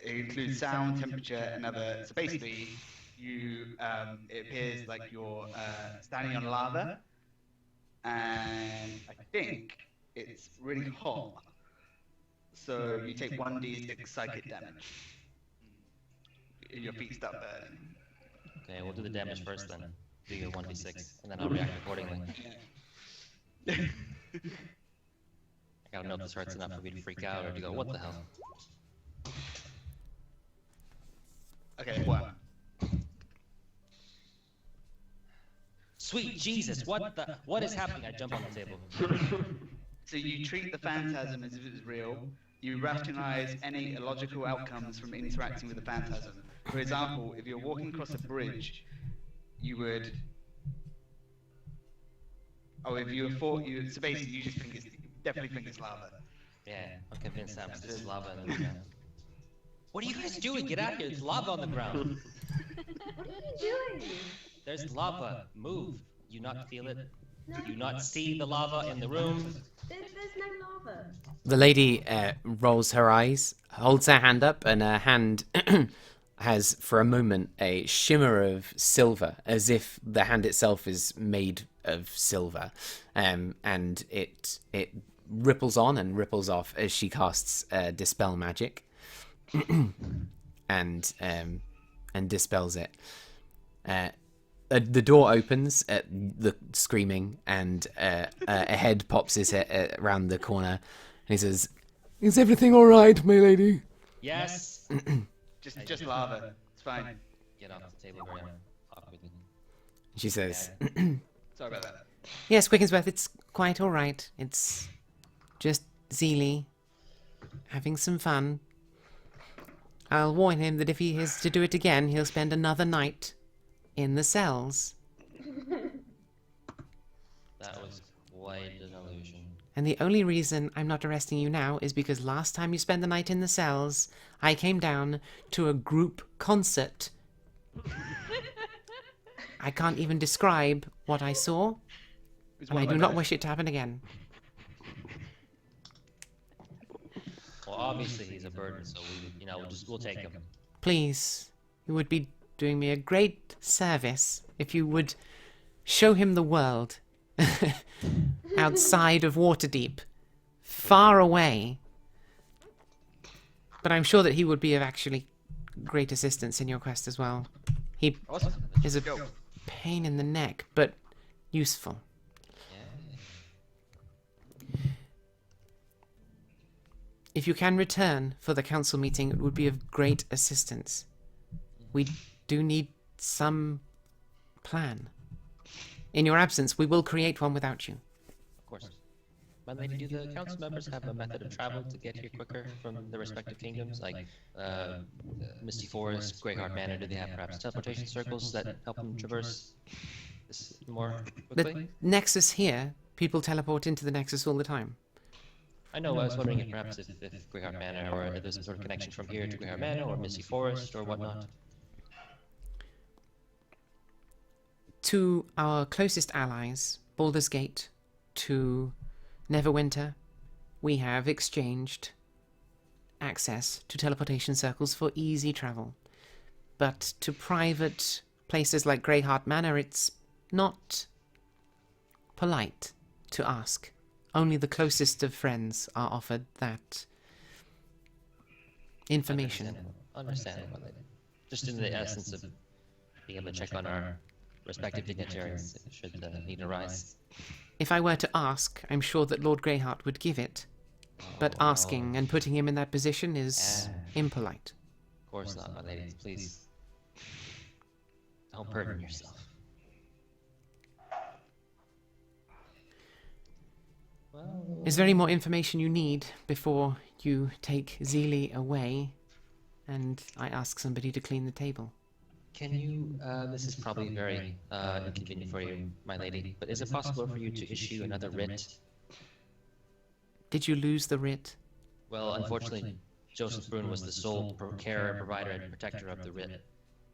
S4: It includes sound, temperature, and other. So basically, it appears like you're standing on lava, and I think it's really hot. So you take 1d6 psychic damage. Your feet start burning.
S2: Okay, we'll do the damage first then. Do your 1d6, and then I'll react accordingly. I gotta know if this hurts enough for me to freak out or to go, what the hell?
S4: Okay, 1.
S2: Sweet Jesus, what is happening? I jump on the table.
S4: So you treat the phantasm as if it was real. You rationalize any illogical outcomes from interacting with the phantasm. For example, if you're walking across a bridge, you would. Oh, if you thought you. So basically, you just definitely think it's lava.
S2: Yeah, I'm convinced that this is lava on the ground. What are you guys doing? Get out here, there's lava on the ground.
S7: What are you doing?
S2: There's lava. Move. You not feel it? Do you not see the lava in the room?
S7: There's no lava.
S3: The lady rolls her eyes, holds her hand up, and her hand has, for a moment, a shimmer of silver, as if the hand itself is made of silver, and it ripples on and ripples off as she casts Dispel Magic, and dispels it. The door opens at the screaming, and a head pops his head around the corner, and he says, "Is everything all right, my lady?"
S2: Yes.
S4: Just lava. It's fine.
S2: Get off the table very awkwardly.
S3: She says,
S4: Sorry about that.
S3: "Yes, Quickensworth, it's quite all right. It's just Zeely having some fun. I'll warn him that if he is to do it again, he'll spend another night in the cells."
S2: That was quite an illusion.
S3: "And the only reason I'm not arresting you now is because last time you spent the night in the cells, I came down to a group concert. I can't even describe what I saw, and I do not wish it to happen again."
S2: Well, obviously he's a burden, so we'll take him.
S3: "Please, you would be doing me a great service if you would show him the world outside of Waterdeep, far away, But I'm sure that he would be of actually great assistance in your quest as well. He
S1: Awesome.
S3: is a
S1: Go.
S3: pain in the neck, but useful. If you can return for the council meeting, it would be of great assistance. We do need some plan. In your absence, we will create one without you.
S2: Of course. My lady, do the council members have a method of travel to get here quicker from their respective kingdoms? Like Misty Forest, Greyheart Manor, do they have perhaps teleportation circles that help them traverse this more quickly?
S3: The Nexus here, people teleport into the Nexus all the time.
S2: I know, I was wondering if perhaps if Greyheart Manor, or if there's some sort of connection from here to Greyheart Manor, or Misty Forest, or whatnot.
S3: To our closest allies, Baldur's Gate, to Neverwinter, we have exchanged access to teleportation circles for easy travel. But to private places like Greyheart Manor, it's not polite to ask. Only the closest of friends are offered that information.
S2: Understandable, my lady. Just in the essence of being able to check on our respective dignitaries should the need arise.
S3: If I were to ask, I'm sure that Lord Greyheart would give it. But asking and putting him in that position is impolite.
S2: Of course not, my lady. Please. Don't burden yourself.
S3: Is there any more information you need before you take Zeely away and I ask somebody to clean the table?
S2: Can you, this is probably very inconvenient for you, my lady, but is it possible for you to issue another writ?
S3: Did you lose the writ?
S2: Well, unfortunately, Joseph Brune was the sole carer, provider, and protector of the writ,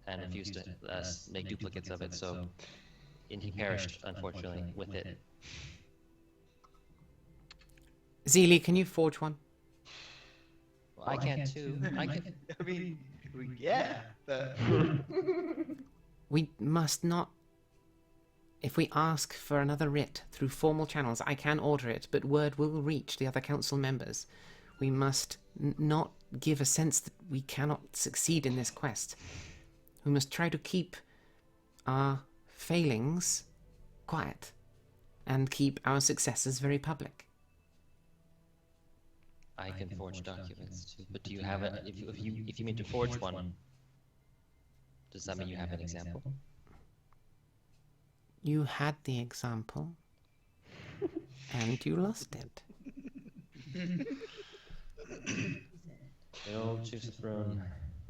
S2: and refused to make duplicates of it, so he perished, unfortunately, with it.
S3: Zeely, can you forge one?
S2: Well, I can too. I can.
S4: I mean, yeah, but
S3: We must not... If we ask for another writ through formal channels, I can order it, but word will reach the other council members. We must not give a sense that we cannot succeed in this quest. We must try to keep our failings quiet and keep our successes very public.
S2: I can forge documents too, but do you have a? If you mean to forge one, does that mean you have an example?
S3: You had the example, and you lost it.
S2: The old Joseph Brune.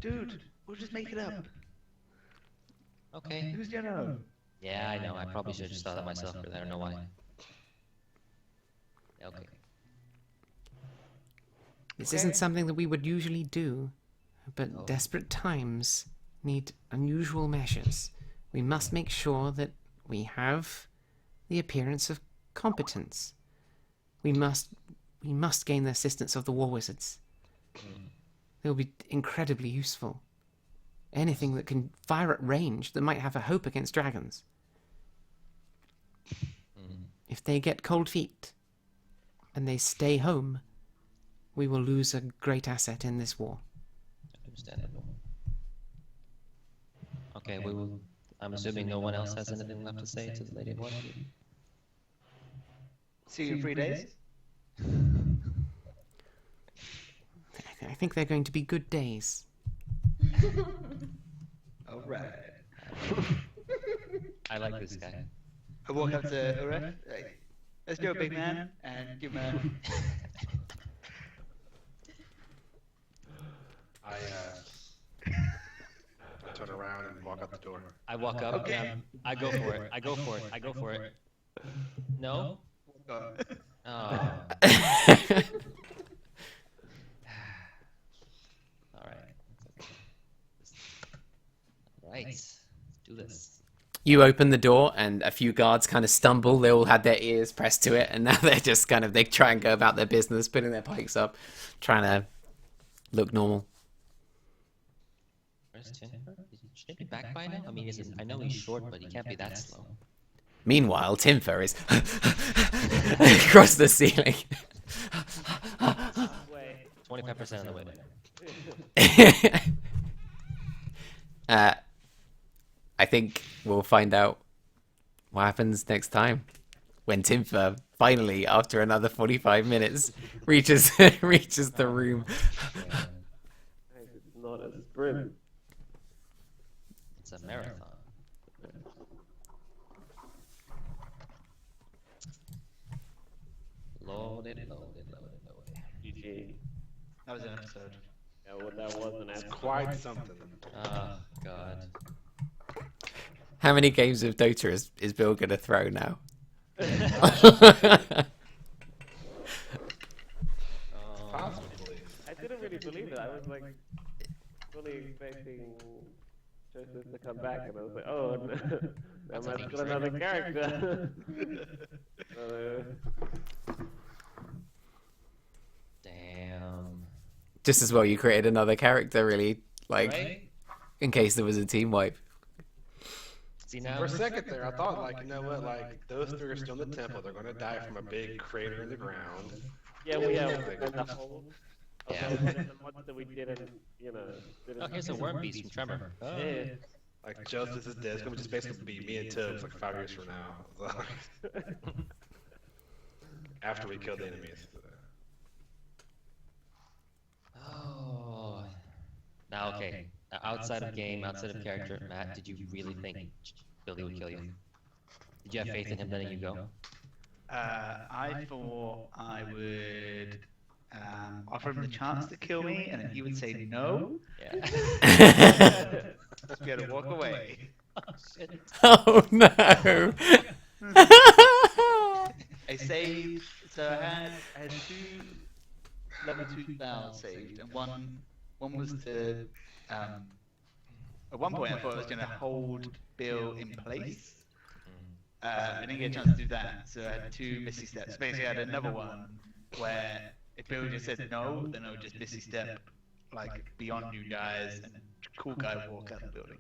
S4: dude, we'll just make it up.
S2: Okay.
S4: Who's gonna know?
S2: Yeah, I know. I probably should have just thought that myself, but I don't know why. Okay.
S3: This isn't something that we would usually do, but desperate times need unusual measures. We must make sure that we have the appearance of competence. We must gain the assistance of the war wizards. They'll be incredibly useful. Anything that can fire at range that might have a hope against dragons. If they get cold feet and they stay home, we will lose a great asset in this war.
S2: Understandable. Okay, we will. I'm assuming no one else has anything left to say to the Lady of Waterdeep.
S4: See you in 3 days.
S3: I think they're going to be good days.
S4: All right.
S2: I like this guy.
S4: I walk up to Ureth. Like, let's go, big man, and give him
S1: I turn around and walk out the door.
S2: I walk up.
S4: Okay.
S2: I go for it. I go for it. I go for it. No.
S4: a.
S2: Oh. All right. Right. Let's do this.
S3: You open the door and a few guards kind of stumble. They all had their ears pressed to it, and now they're just kind of, they try and go about their business, putting their pikes up, trying to look normal.
S2: Where's Timber? Should he be back by now? I mean, I know he's short, but he can't be that slow.
S3: Meanwhile, Timfer is across the ceiling.
S2: 25% on the way.
S3: I think we'll find out what happens next time when Tifa finally, after another 45 minutes, reaches reaches the room.
S5: It's not a sprint.
S2: It's a marathon. Load it, load it, load it, load it.
S5: GG.
S4: That was an episode.
S5: Yeah, well, that was an episode.
S1: Quite something.
S2: Oh, God.
S3: How many games of Dota is Bill gonna throw now?
S1: Possibly.
S5: I didn't really believe it. I was like fully expecting Joseph to come back, and I was like, oh, no, I'm not got another character.
S2: Damn.
S3: Just as well you created another character, really, like
S4: Right?
S3: in case there was a team wipe.
S2: See now?
S1: For a second there, I thought, like, you know what, like, those three are still in the temple. They're gonna die from a big crater in the ground.
S5: Yeah, we have the whole.
S2: Yeah.
S5: Okay, the ones that we didn't, didn't.
S2: Oh, here's a worm beast from Tremor. Oh.
S5: Yeah.
S1: Like, Justice is dead. It's gonna just basically be me and Tibbs, like, 5 years from now. After we kill the enemies.
S2: Oh. Now, okay. Now, outside of game, outside of character, Matt, did you really think Billy would kill you? Did you have faith in him letting you go?
S4: I thought I would offer him the chance to kill me, and then he would say no.
S2: Yeah.
S4: Just be able to walk away.
S3: Oh no!
S4: I saved, so I had 2 level 2 spells saved, and one was to, at one point I thought I was going to hold Bill in place. I didn't get a chance to do that, so I had 2 Misty Steps. Basically I had another one where if Bill just said no, then I would just Misty Step, like, beyond you guys, and cool guy would walk out the building.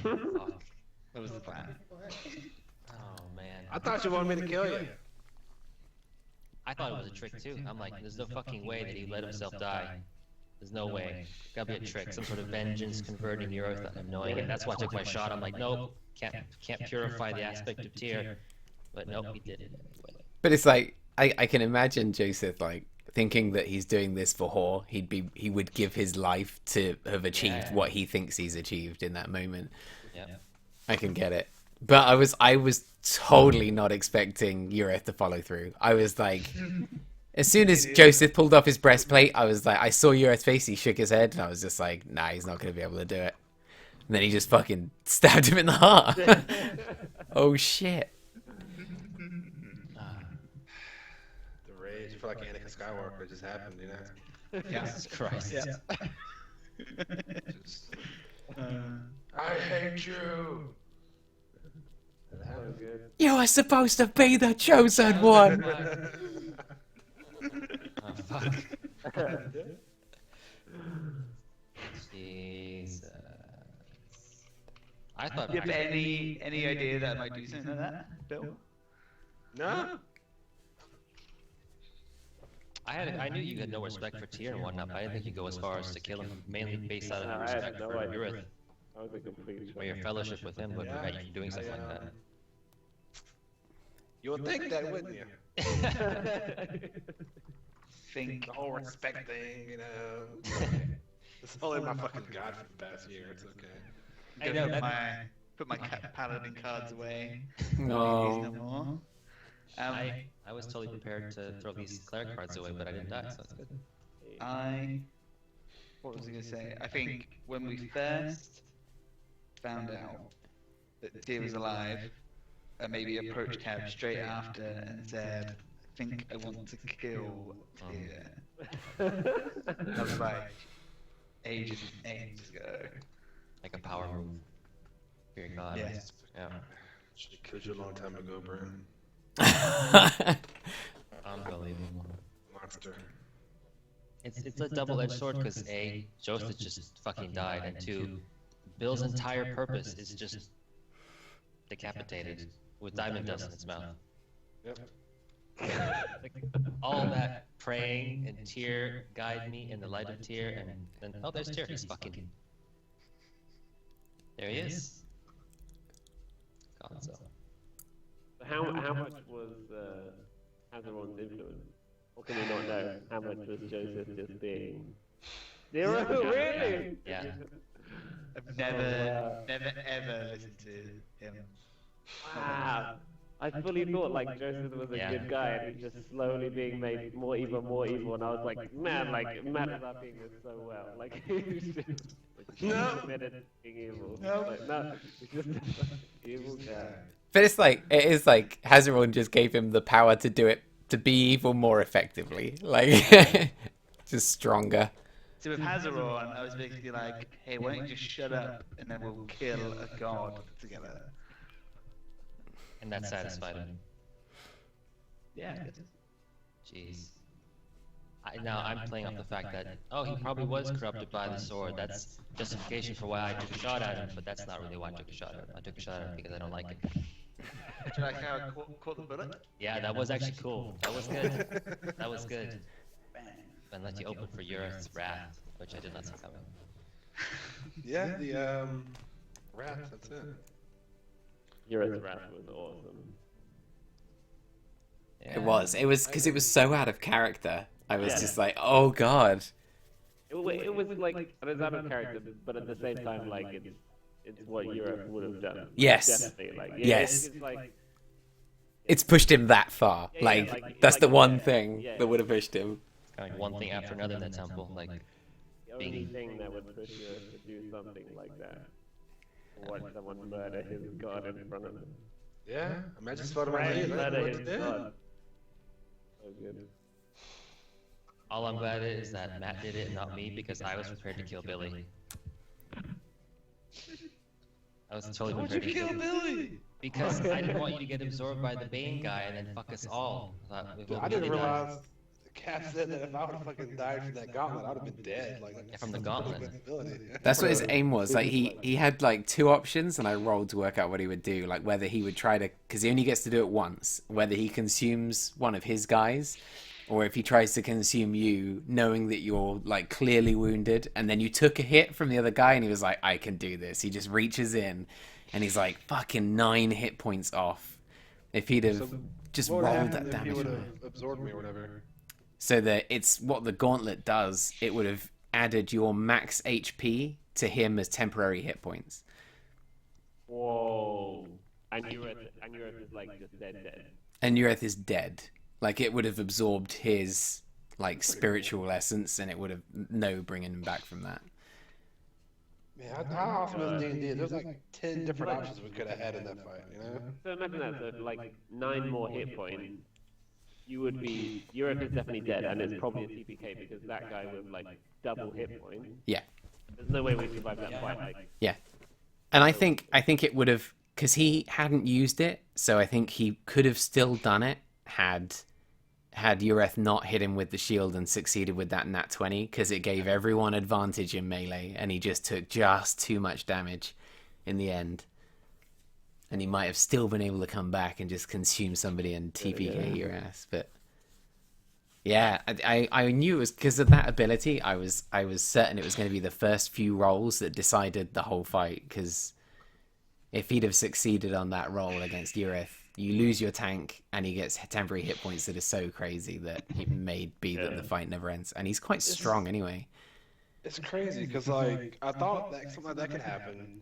S2: Fuck.
S4: That was the plan.
S2: Oh, man.
S1: I thought you wanted me to kill you.
S2: I thought it was a trick, too. I'm like, there's no fucking way that he let himself die. There's no way. Gotta be a trick. Some sort of vengeance converting the earth. I'm knowing it. That's why I took my shot. I'm like, nope. Can't purify the aspect of Tyr. But nope, he did it anyway.
S3: But it's like I can imagine Joseph like thinking that he's doing this for Hor. He would give his life to have achieved what he thinks he's achieved in that moment.
S2: Yeah.
S3: I can get it. But I was totally not expecting Ureth to follow through. I was like, as soon as Joseph pulled off his breastplate, I was like, I saw Ureth's face, he shook his head, and I was just like, nah, he's not going to be able to do it. And then he just fucking stabbed him in the heart. Oh shit.
S1: The rage for like Anakin Skywalker just happened, you know?
S2: Jesus Christ.
S1: Just, I hate you!
S5: That was good.
S3: You are supposed to be the chosen one.
S2: Oh, fuck. Jesus. I thought.
S4: Do you have any idea that I might do something like that, Bill?
S1: No?
S2: I knew you had no respect for Tyr and whatnot, but I didn't think you'd go as far as to kill him, mainly based out
S5: No,
S2: of
S5: I had
S2: respect
S5: no
S2: for
S5: idea.
S2: Ureth,
S5: I was a complete.
S2: or your fellowship with him would prevent you from doing something like that.
S1: You would think that, wouldn't you?
S4: Think
S1: The whole respect thing, you know? It's only my fucking god for the past year, it's okay.
S2: I know,
S4: put my paladin cards away.
S3: No.
S4: No more.
S2: I was totally prepared to throw these cleric cards away, but I didn't die, so that's good.
S4: What was I gonna say? I think when we first found out that Tyr was alive, I maybe approached Cab straight after and said, I think I want to kill Tyr. That was like ages ago.
S2: Like a power move. Dear God.
S4: Yeah.
S2: Yeah.
S1: Should've killed you a long time ago, Bren.
S2: Unbelievable.
S1: Monster.
S2: It's a double-edged sword because A, Joseph just fucking died, and 2, Bill's entire purpose is just decapitated with diamond dust in its mouth.
S1: Yep.
S2: Like, all that praying and Tyr guide me in the light of Tyr, and then oh, there's Tyr. He's fucking. There he is. Gonzo.
S5: How much was Hazaron's influence? Or can we not know how much was Joseph just being? Zero, really?
S2: Yeah.
S4: I've never ever listened to him.
S5: Wow. I fully thought like Joseph was a
S2: Yeah.
S5: good guy and he's just slowly being made more evil, and I was like, man, like Matt is acting this so well. Like he's just
S1: No.
S5: committed to being evil.
S4: No.
S5: Like, no, he's just an evil guy.
S3: But it is like Hazaron just gave him the power to do it, to be evil more effectively, like just stronger.
S4: So with Hazaron, I was basically like, hey, why don't you just shut up and then we'll kill a god together.
S2: And that satisfied him.
S4: Yeah.
S2: Jeez. Now I'm playing off the fact that, oh, he probably was corrupted by the sword. That's justification for why I took a shot at him, but that's not really why I took a shot at him. I took a shot at him because I don't like it.
S4: Do you like how I caught the bullet?
S2: Yeah, that was actually cool. That was good. That was good.
S4: Bang.
S2: And let you open for Urith's wrath, which I did not see coming.
S1: Yeah, the wrath. That's it.
S5: Ureth's wrath was awesome.
S3: It was because it was so out of character. I was
S5: Yeah.
S3: just like, oh god.
S5: It was like it was out of character, but at the same time, like it's what Ureth would have done.
S3: Yes.
S5: Definitely. Like, yeah,
S3: Yes.
S5: It's like,
S3: It's pushed him that far.
S5: Yeah,
S3: Like,
S5: like-
S3: that's
S5: like-
S3: the one
S5: yeah,
S3: thing
S5: yeah.
S3: that would have pushed him.
S2: Kind of like one thing after another in the temple. Like,
S5: the only
S2: being-
S5: thing that would push Ureth to do something like that. Watch someone murder his god in front of him.
S1: Yeah, imagine spotting my
S5: Right,
S1: head.
S5: murder
S1: That's
S5: his
S1: what it
S5: god. So good.
S2: all I'm glad is that Matt did it and not me because I was prepared to kill Billy. I was totally
S1: Why'd
S2: prepared
S1: you
S2: to
S1: kill
S2: kill
S1: Billy?
S2: Because I didn't want you to get absorbed by the Bane guy and then fuck us all. I thought we
S1: Dude,
S2: will
S1: I didn't
S2: really die.
S1: realize Cap said that if I would have fucking died from that gauntlet, I would have been dead. Like
S2: Yeah, from the gauntlet.
S3: That's what his aim was. Like he had like two options, and I rolled to work out what he would do. Like whether he would try to, because he only gets to do it once. Whether he consumes one of his guys, or if he tries to consume you, knowing that you're like clearly wounded, and then you took a hit from the other guy, and he was like, "I can do this." He just reaches in, and he's like fucking 9 hit points off. If he'd have just
S1: What would
S3: rolled
S1: happen
S3: that
S1: if he
S3: damage.
S1: would have absorbed me or whatever?
S3: So that it's what the gauntlet does. It would have added your max HP to him as temporary hit points.
S5: Whoa. And Ureth is like just dead.
S3: And Ureth is dead. Like it would have absorbed his like spiritual essence, and it would have no bringing him back from that.
S1: Man, how awesome is D&D? There's like 10 different options we could have had in that fight, you know?
S5: So imagine that, so like 9 more hit points, you would be, Ureth is definitely dead, and it's probably a TPK because that guy with like double hit points.
S3: Yeah.
S5: There's no way we survive that fight. Like,
S3: Yeah. And I think it would have, because he hadn't used it, so I think he could have still done it had Ureth not hit him with the shield and succeeded with that nat 20, because it gave everyone advantage in melee, and he just took just too much damage in the end. And he might have still been able to come back and just consume somebody and TPK your ass. But yeah, I knew it was because of that ability. I was certain it was going to be the first few rolls that decided the whole fight, because if he'd have succeeded on that roll against Ureth, you lose your tank and he gets temporary hit points that are so crazy that it may be that the fight never ends. And he's quite strong anyway.
S1: It's crazy because like I thought that something like that could happen.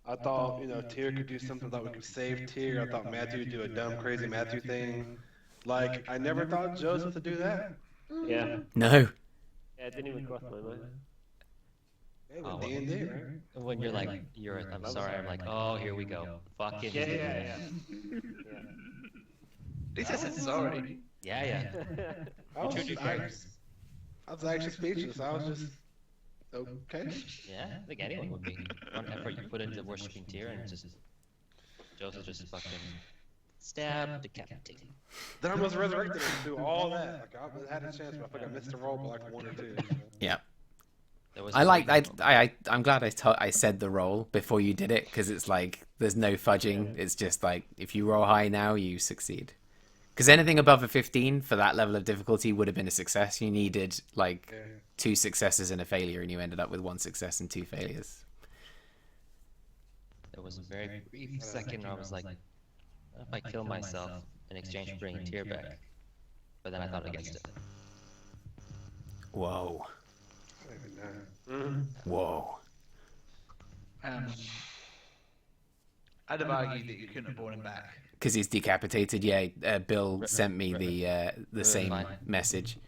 S1: I thought Tyr could do something that we could save Tyr. I thought Matthew would do a dumb, crazy Matthew thing. Like I never thought Joseph would do that.
S5: yeah.
S3: No.
S5: Yeah, it didn't even cross my mind.
S1: Hey,
S2: Oh,
S1: with D&D, right?
S2: when you're like, I'm sorry, I'm like, oh, here we go. Fucking.
S5: Yeah.
S4: At least I said sorry.
S2: Yeah.
S1: I was,
S2: True to
S1: I,
S2: character.
S1: I was actually speechless. I was just okay.
S2: Yeah, I think anyone would be. One effort you put into worshiping Tyr and just Joseph just fucking stab, decapitate.
S1: Then I was resurrected and do all that. Like I had a chance, but I think I missed the roll by like 1 or 2.
S3: Yeah.
S2: There was
S3: I'm glad I said the roll before you did it, because it's like there's no fudging. It's just like if you roll high now, you succeed. Because anything above a 15 for that level of difficulty would have been a success. You needed like
S1: Yeah.
S3: 2 successes and a failure, and you ended up with 1 success and 2 failures.
S2: There was a very brief second where I was like, what if I kill myself in exchange for bringing Tyr back? But then I thought against it.
S3: Whoa.
S1: Mm.
S3: Whoa.
S4: I'd have argued that you couldn't have brought him back.
S3: Because he's decapitated, yeah. Bill sent me the same
S2: Fine.
S3: message.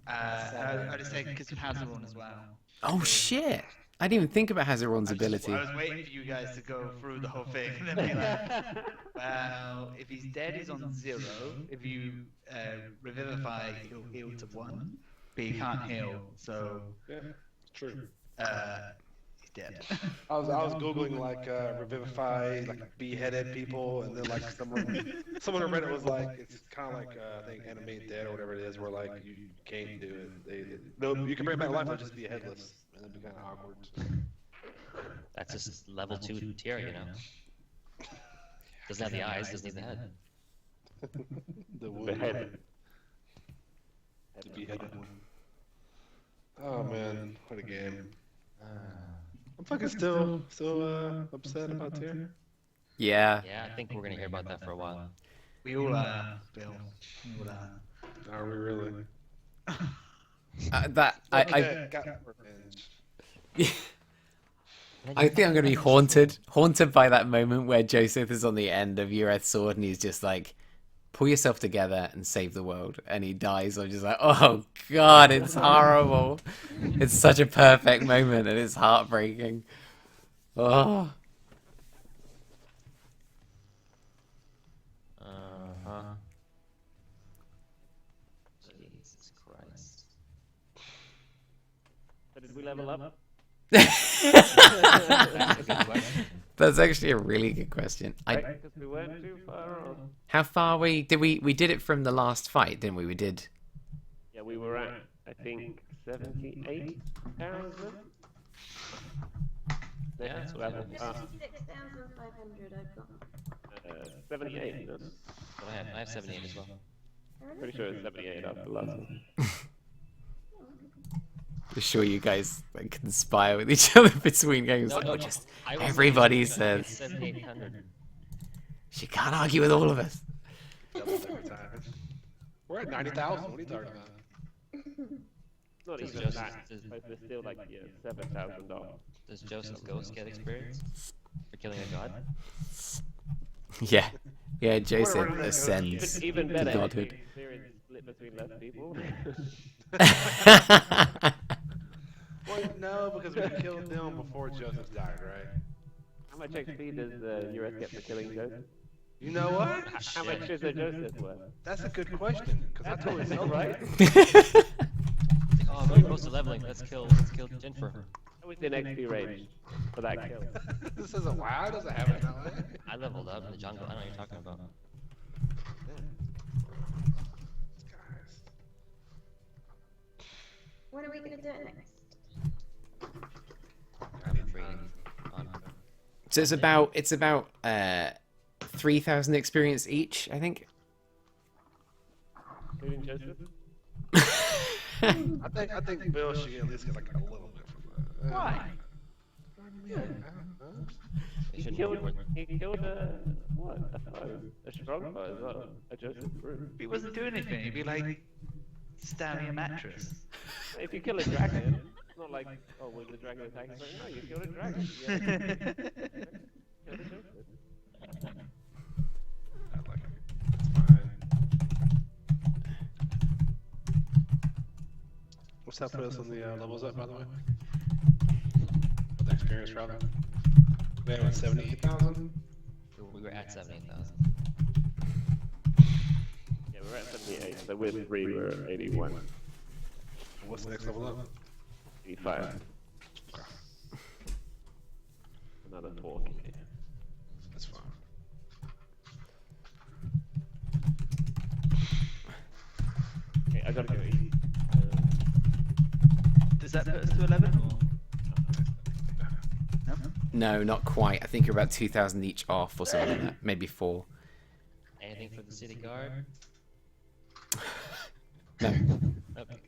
S4: I'd just say because of Hazaron as well.
S3: Oh shit! I didn't even think about Hazaron's ability.
S4: I was waiting for you guys to go through the whole thing and then be like, well, if he's dead, he's on 0. If you revivify, he'll heal to 1. But he can't heal, so
S1: Yeah, it's true.
S4: he's dead.
S1: I was googling like revivify, like beheaded people, and then like someone on Reddit was like, it's kind of like I think animate dead or whatever it is, where like you can't do it. You can bring it back to life, but just be headless, and it'd be kind of awkward.
S2: That's just level 2 Tyr, you know. Doesn't have the eyes, doesn't need the head.
S1: The
S5: The
S1: wound.
S5: head.
S1: The beheaded one. Oh man, what a game. I'm fucking still upset about Tyr.
S3: Yeah.
S2: Yeah, I think we're gonna hear about that for a while.
S4: We all are, Bill. We all are.
S1: Are we really?
S3: That I
S1: Got revenge.
S3: I think I'm gonna be haunted by that moment where Joseph is on the end of Ureth's sword and he's just like, pull yourself together and save the world, and he dies. I'm just like, oh god, it's horrible. It's such a perfect moment and it's heartbreaking. Oh.
S2: Uh-huh. Jesus Christ.
S5: So did we level up?
S2: That's a good question.
S3: That's actually a really good question.
S5: Because we weren't too far off.
S3: How far we did it from the last fight, didn't we? We did.
S5: Yeah, we were at, I think, 78 pounds.
S2: Yeah, that's what
S5: level.
S7: 56,500 I've got.
S5: 78. No?
S2: What I have 78 as well.
S5: Pretty sure it's 78 after the last one.
S3: I'm sure you guys like conspire with each other between games.
S2: No,
S3: Like,
S2: no,
S3: "Oh,
S2: no.
S3: just
S2: I was
S3: everybody
S2: saying
S3: says
S2: 7,800.
S3: she can't argue with all of us.
S1: Doubles every time. We're at 90,000. What are you talking about?
S5: Not
S2: Does
S5: even
S2: Joseph-
S5: that.
S2: does-
S5: But we're still like, yeah, 7,000 off.
S2: Does Joseph's ghost get experience for killing a god?
S3: Yeah, yeah. Joseph
S1: Where did that go?
S3: ascends
S5: Even
S3: to
S5: better, if the
S3: godhood.
S5: experience split between less people.
S1: Well, no, because we killed them before Joseph died, right?
S5: How much XP does Ureth get for killing Joseph?
S1: You know what?
S5: How much is a Joseph worth?
S1: That's a good question, because I totally know
S5: Right?
S1: that.
S2: Oh, we're close to leveling. Let's kill Jinfer.
S5: How was in XP range for that kill?
S1: This isn't WoW, it doesn't have it that way.
S2: I leveled up in the jungle. I know what you're talking about.
S1: Guys.
S7: When are we going to do it next?
S2: I'm afraid.
S3: So it's about 3,000 experience each, I think.
S5: Including Joseph?
S1: I think Bill should at least get like a little bit from that.
S4: Why?
S2: They shouldn't be more-
S5: He killed what? A foe. A strong foe as well. A Joseph Brew.
S4: He wasn't doing anything. He'd be like stabbing a mattress.
S5: If you kill a dragon, it's not like, oh, was the dragon attacking? It's like, no, you killed a dragon. Yeah. Killed a Joseph.
S1: I like it. It's fine. What's that put us on the levels up, by the way? With the experience, rather. We have 78,000.
S2: We were at 78,000.
S5: Yeah, we're at 78, so with 3 we're at 81.
S1: What's the next level up?
S5: 85. Another 4K.
S1: That's fine.
S5: Okay, I gotta go eat.
S4: Does that put us to 11 or? No?
S3: No, not quite. I think you're about 2,000 each off or something like that. Maybe 4.
S2: Anything for the city guard?
S3: No.
S2: Okay.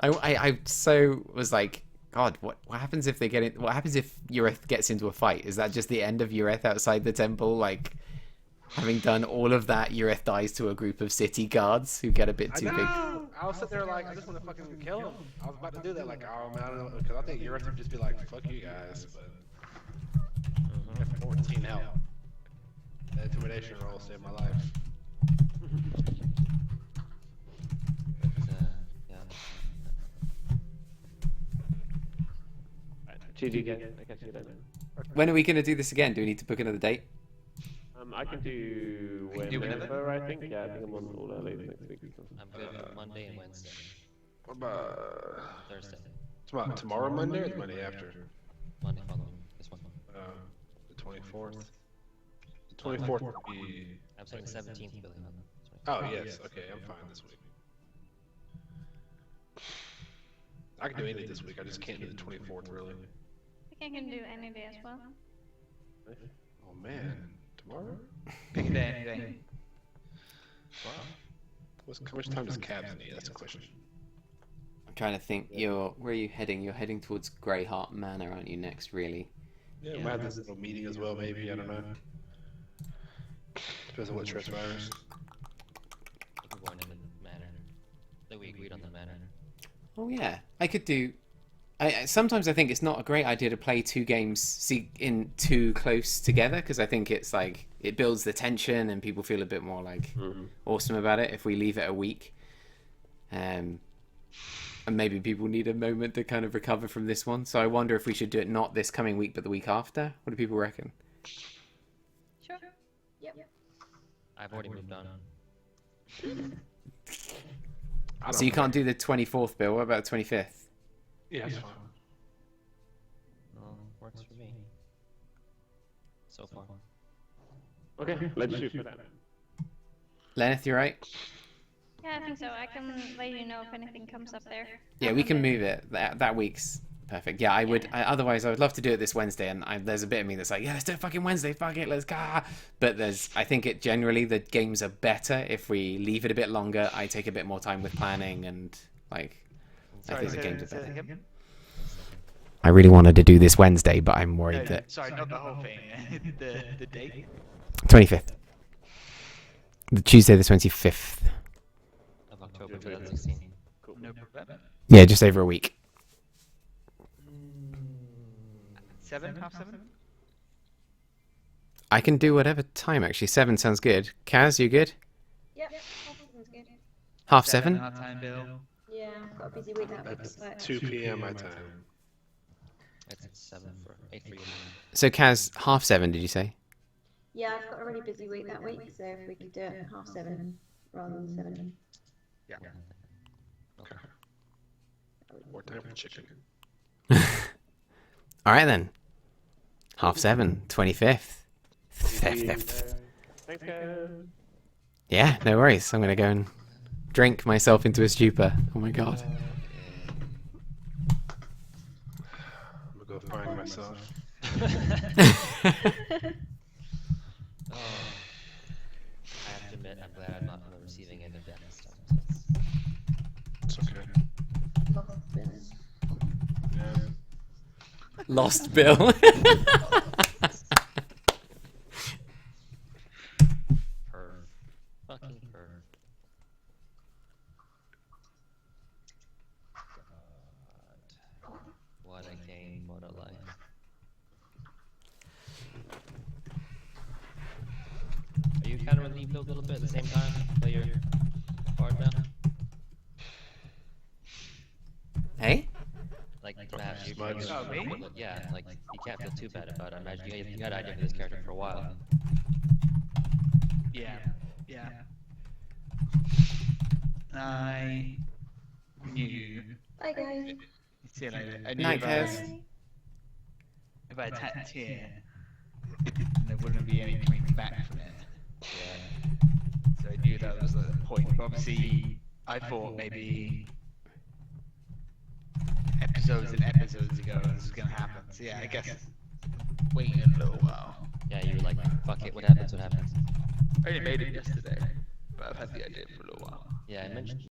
S3: I so was like, God, what happens if they get in? What happens if Ureth gets into a fight? Is that just the end of Ureth outside the temple? Like, having done all of that, Ureth dies to a group of city guards who get a bit too big.
S1: I was sitting there like, I just want to fucking kill him. I was about to do that, like, oh man, I don't know, because I think Ureth would just be like, fuck you guys, but I have 14 health. The intimidation roll saved my life.
S2: Yeah.
S5: Choose you again. I catch you later.
S3: When are we going to do this again? Do we need to book another date?
S5: I can do
S4: We can do
S5: whenever, I think. Yeah, I think I'm on all early next week.
S2: I'm good on Monday and Wednesday.
S1: What about
S2: Thursday.
S1: tomorrow Monday or the Monday after?
S2: Monday following. This one.
S1: The 24th. The 24th would be...
S2: I'm saying the 17th, Billy. Not the 24th.
S1: Oh, yes, okay, I'm fine this week. I can do any this week, I just can't do the 24th, really.
S6: I think I can do any day as well.
S1: Oh, man. Tomorrow?
S4: Pick a day, any day.
S1: Wow. How much time does Cabs need? That's the question.
S3: I'm trying to think. Where are you heading? You're heading towards Greyheart Manor, aren't you? Next, really?
S1: Yeah, we might have this little meeting as well, maybe, I don't know. Depends on what transpires.
S2: I think we're going in the manor. I think we agreed on the manor.
S3: Oh yeah, I could do. Sometimes I think it's not a great idea to play two games in too close together because I think it's like it builds the tension and people feel a bit more like awesome about it if we leave it a week. And maybe people need a moment to kind of recover from this one. So I wonder if we should do it not this coming week but the week after. What do people reckon?
S6: Sure.
S7: Yep.
S2: I've already moved on.
S3: So you can't do the 24th, Bill. What about the 25th?
S1: Yeah, that's fine.
S2: No, works for me. So far.
S5: Okay, let's shoot for that.
S3: Lenneth, you right?
S6: Yeah, I think so. I can let you know if anything comes up there.
S3: Yeah, we can move it. That week's perfect. Yeah, I would. Otherwise, I would love to do it this Wednesday, and there's a bit of me that's like, yeah, let's do it fucking Wednesday. Fuck it, let's go. But I think the games are better if we leave it a bit longer. I take a bit more time with planning, and like, I think the games are better. I really wanted to do this Wednesday, but I'm worried that
S4: Sorry, not the whole thing. the date.
S3: 25th, the Tuesday the 25th.
S2: Of October 2016.
S4: Cool. No problem.
S3: Yeah, just over a week.
S4: 7, half 7?
S3: I can do whatever time actually. 7 sounds good. Kaz, you good?
S7: Yep. Sounds good.
S3: Half 7?
S4: Our time, Bill.
S7: Yeah, I've got a busy week that week.
S1: That's
S7: So.
S1: 2 p.m. my time.
S2: It's 8 for you.
S3: So Kaz, half 7 did you say?
S7: Yeah, I've got a really busy week that week, so if we could do it at half 7 rather than 7.
S1: Yeah. Okay. More time for chicken.
S3: Alright then. Half 7, 25th.
S5: Thanks, guys.
S3: Yeah, no worries. I'm gonna go and drink myself into a stupor. Oh my god.
S1: I'm gonna go find myself.
S2: Oh, I have to admit, I'm glad I'm not on the receiving end of that this time.
S1: It's okay. Yeah.
S3: Lost Bill.
S2: Fucking perv. God. What a game, what a life. Are you kind of relieved a little bit at the same time? Play your card now?
S3: Hey?
S2: Like, Matt, you
S1: Smudge.
S4: Oh, me?
S2: yeah, like, you can't feel too bad about it. Imagine you had an idea for this character for a while.
S4: Yeah. I knew.
S7: Bye guys.
S4: See you later. I knew
S3: Night,
S7: Bye.
S4: if I attacked here, there wouldn't be any coming back from it.
S2: Yeah.
S4: So I knew that was the point. But obviously, I thought maybe episodes and episodes ago this was gonna happen. So yeah, I guess waiting a little while.
S2: Yeah, you were like, fuck it, what happens, what happens.
S4: I only made it yesterday. but I've had the idea for a little while.
S2: Yeah, I mentioned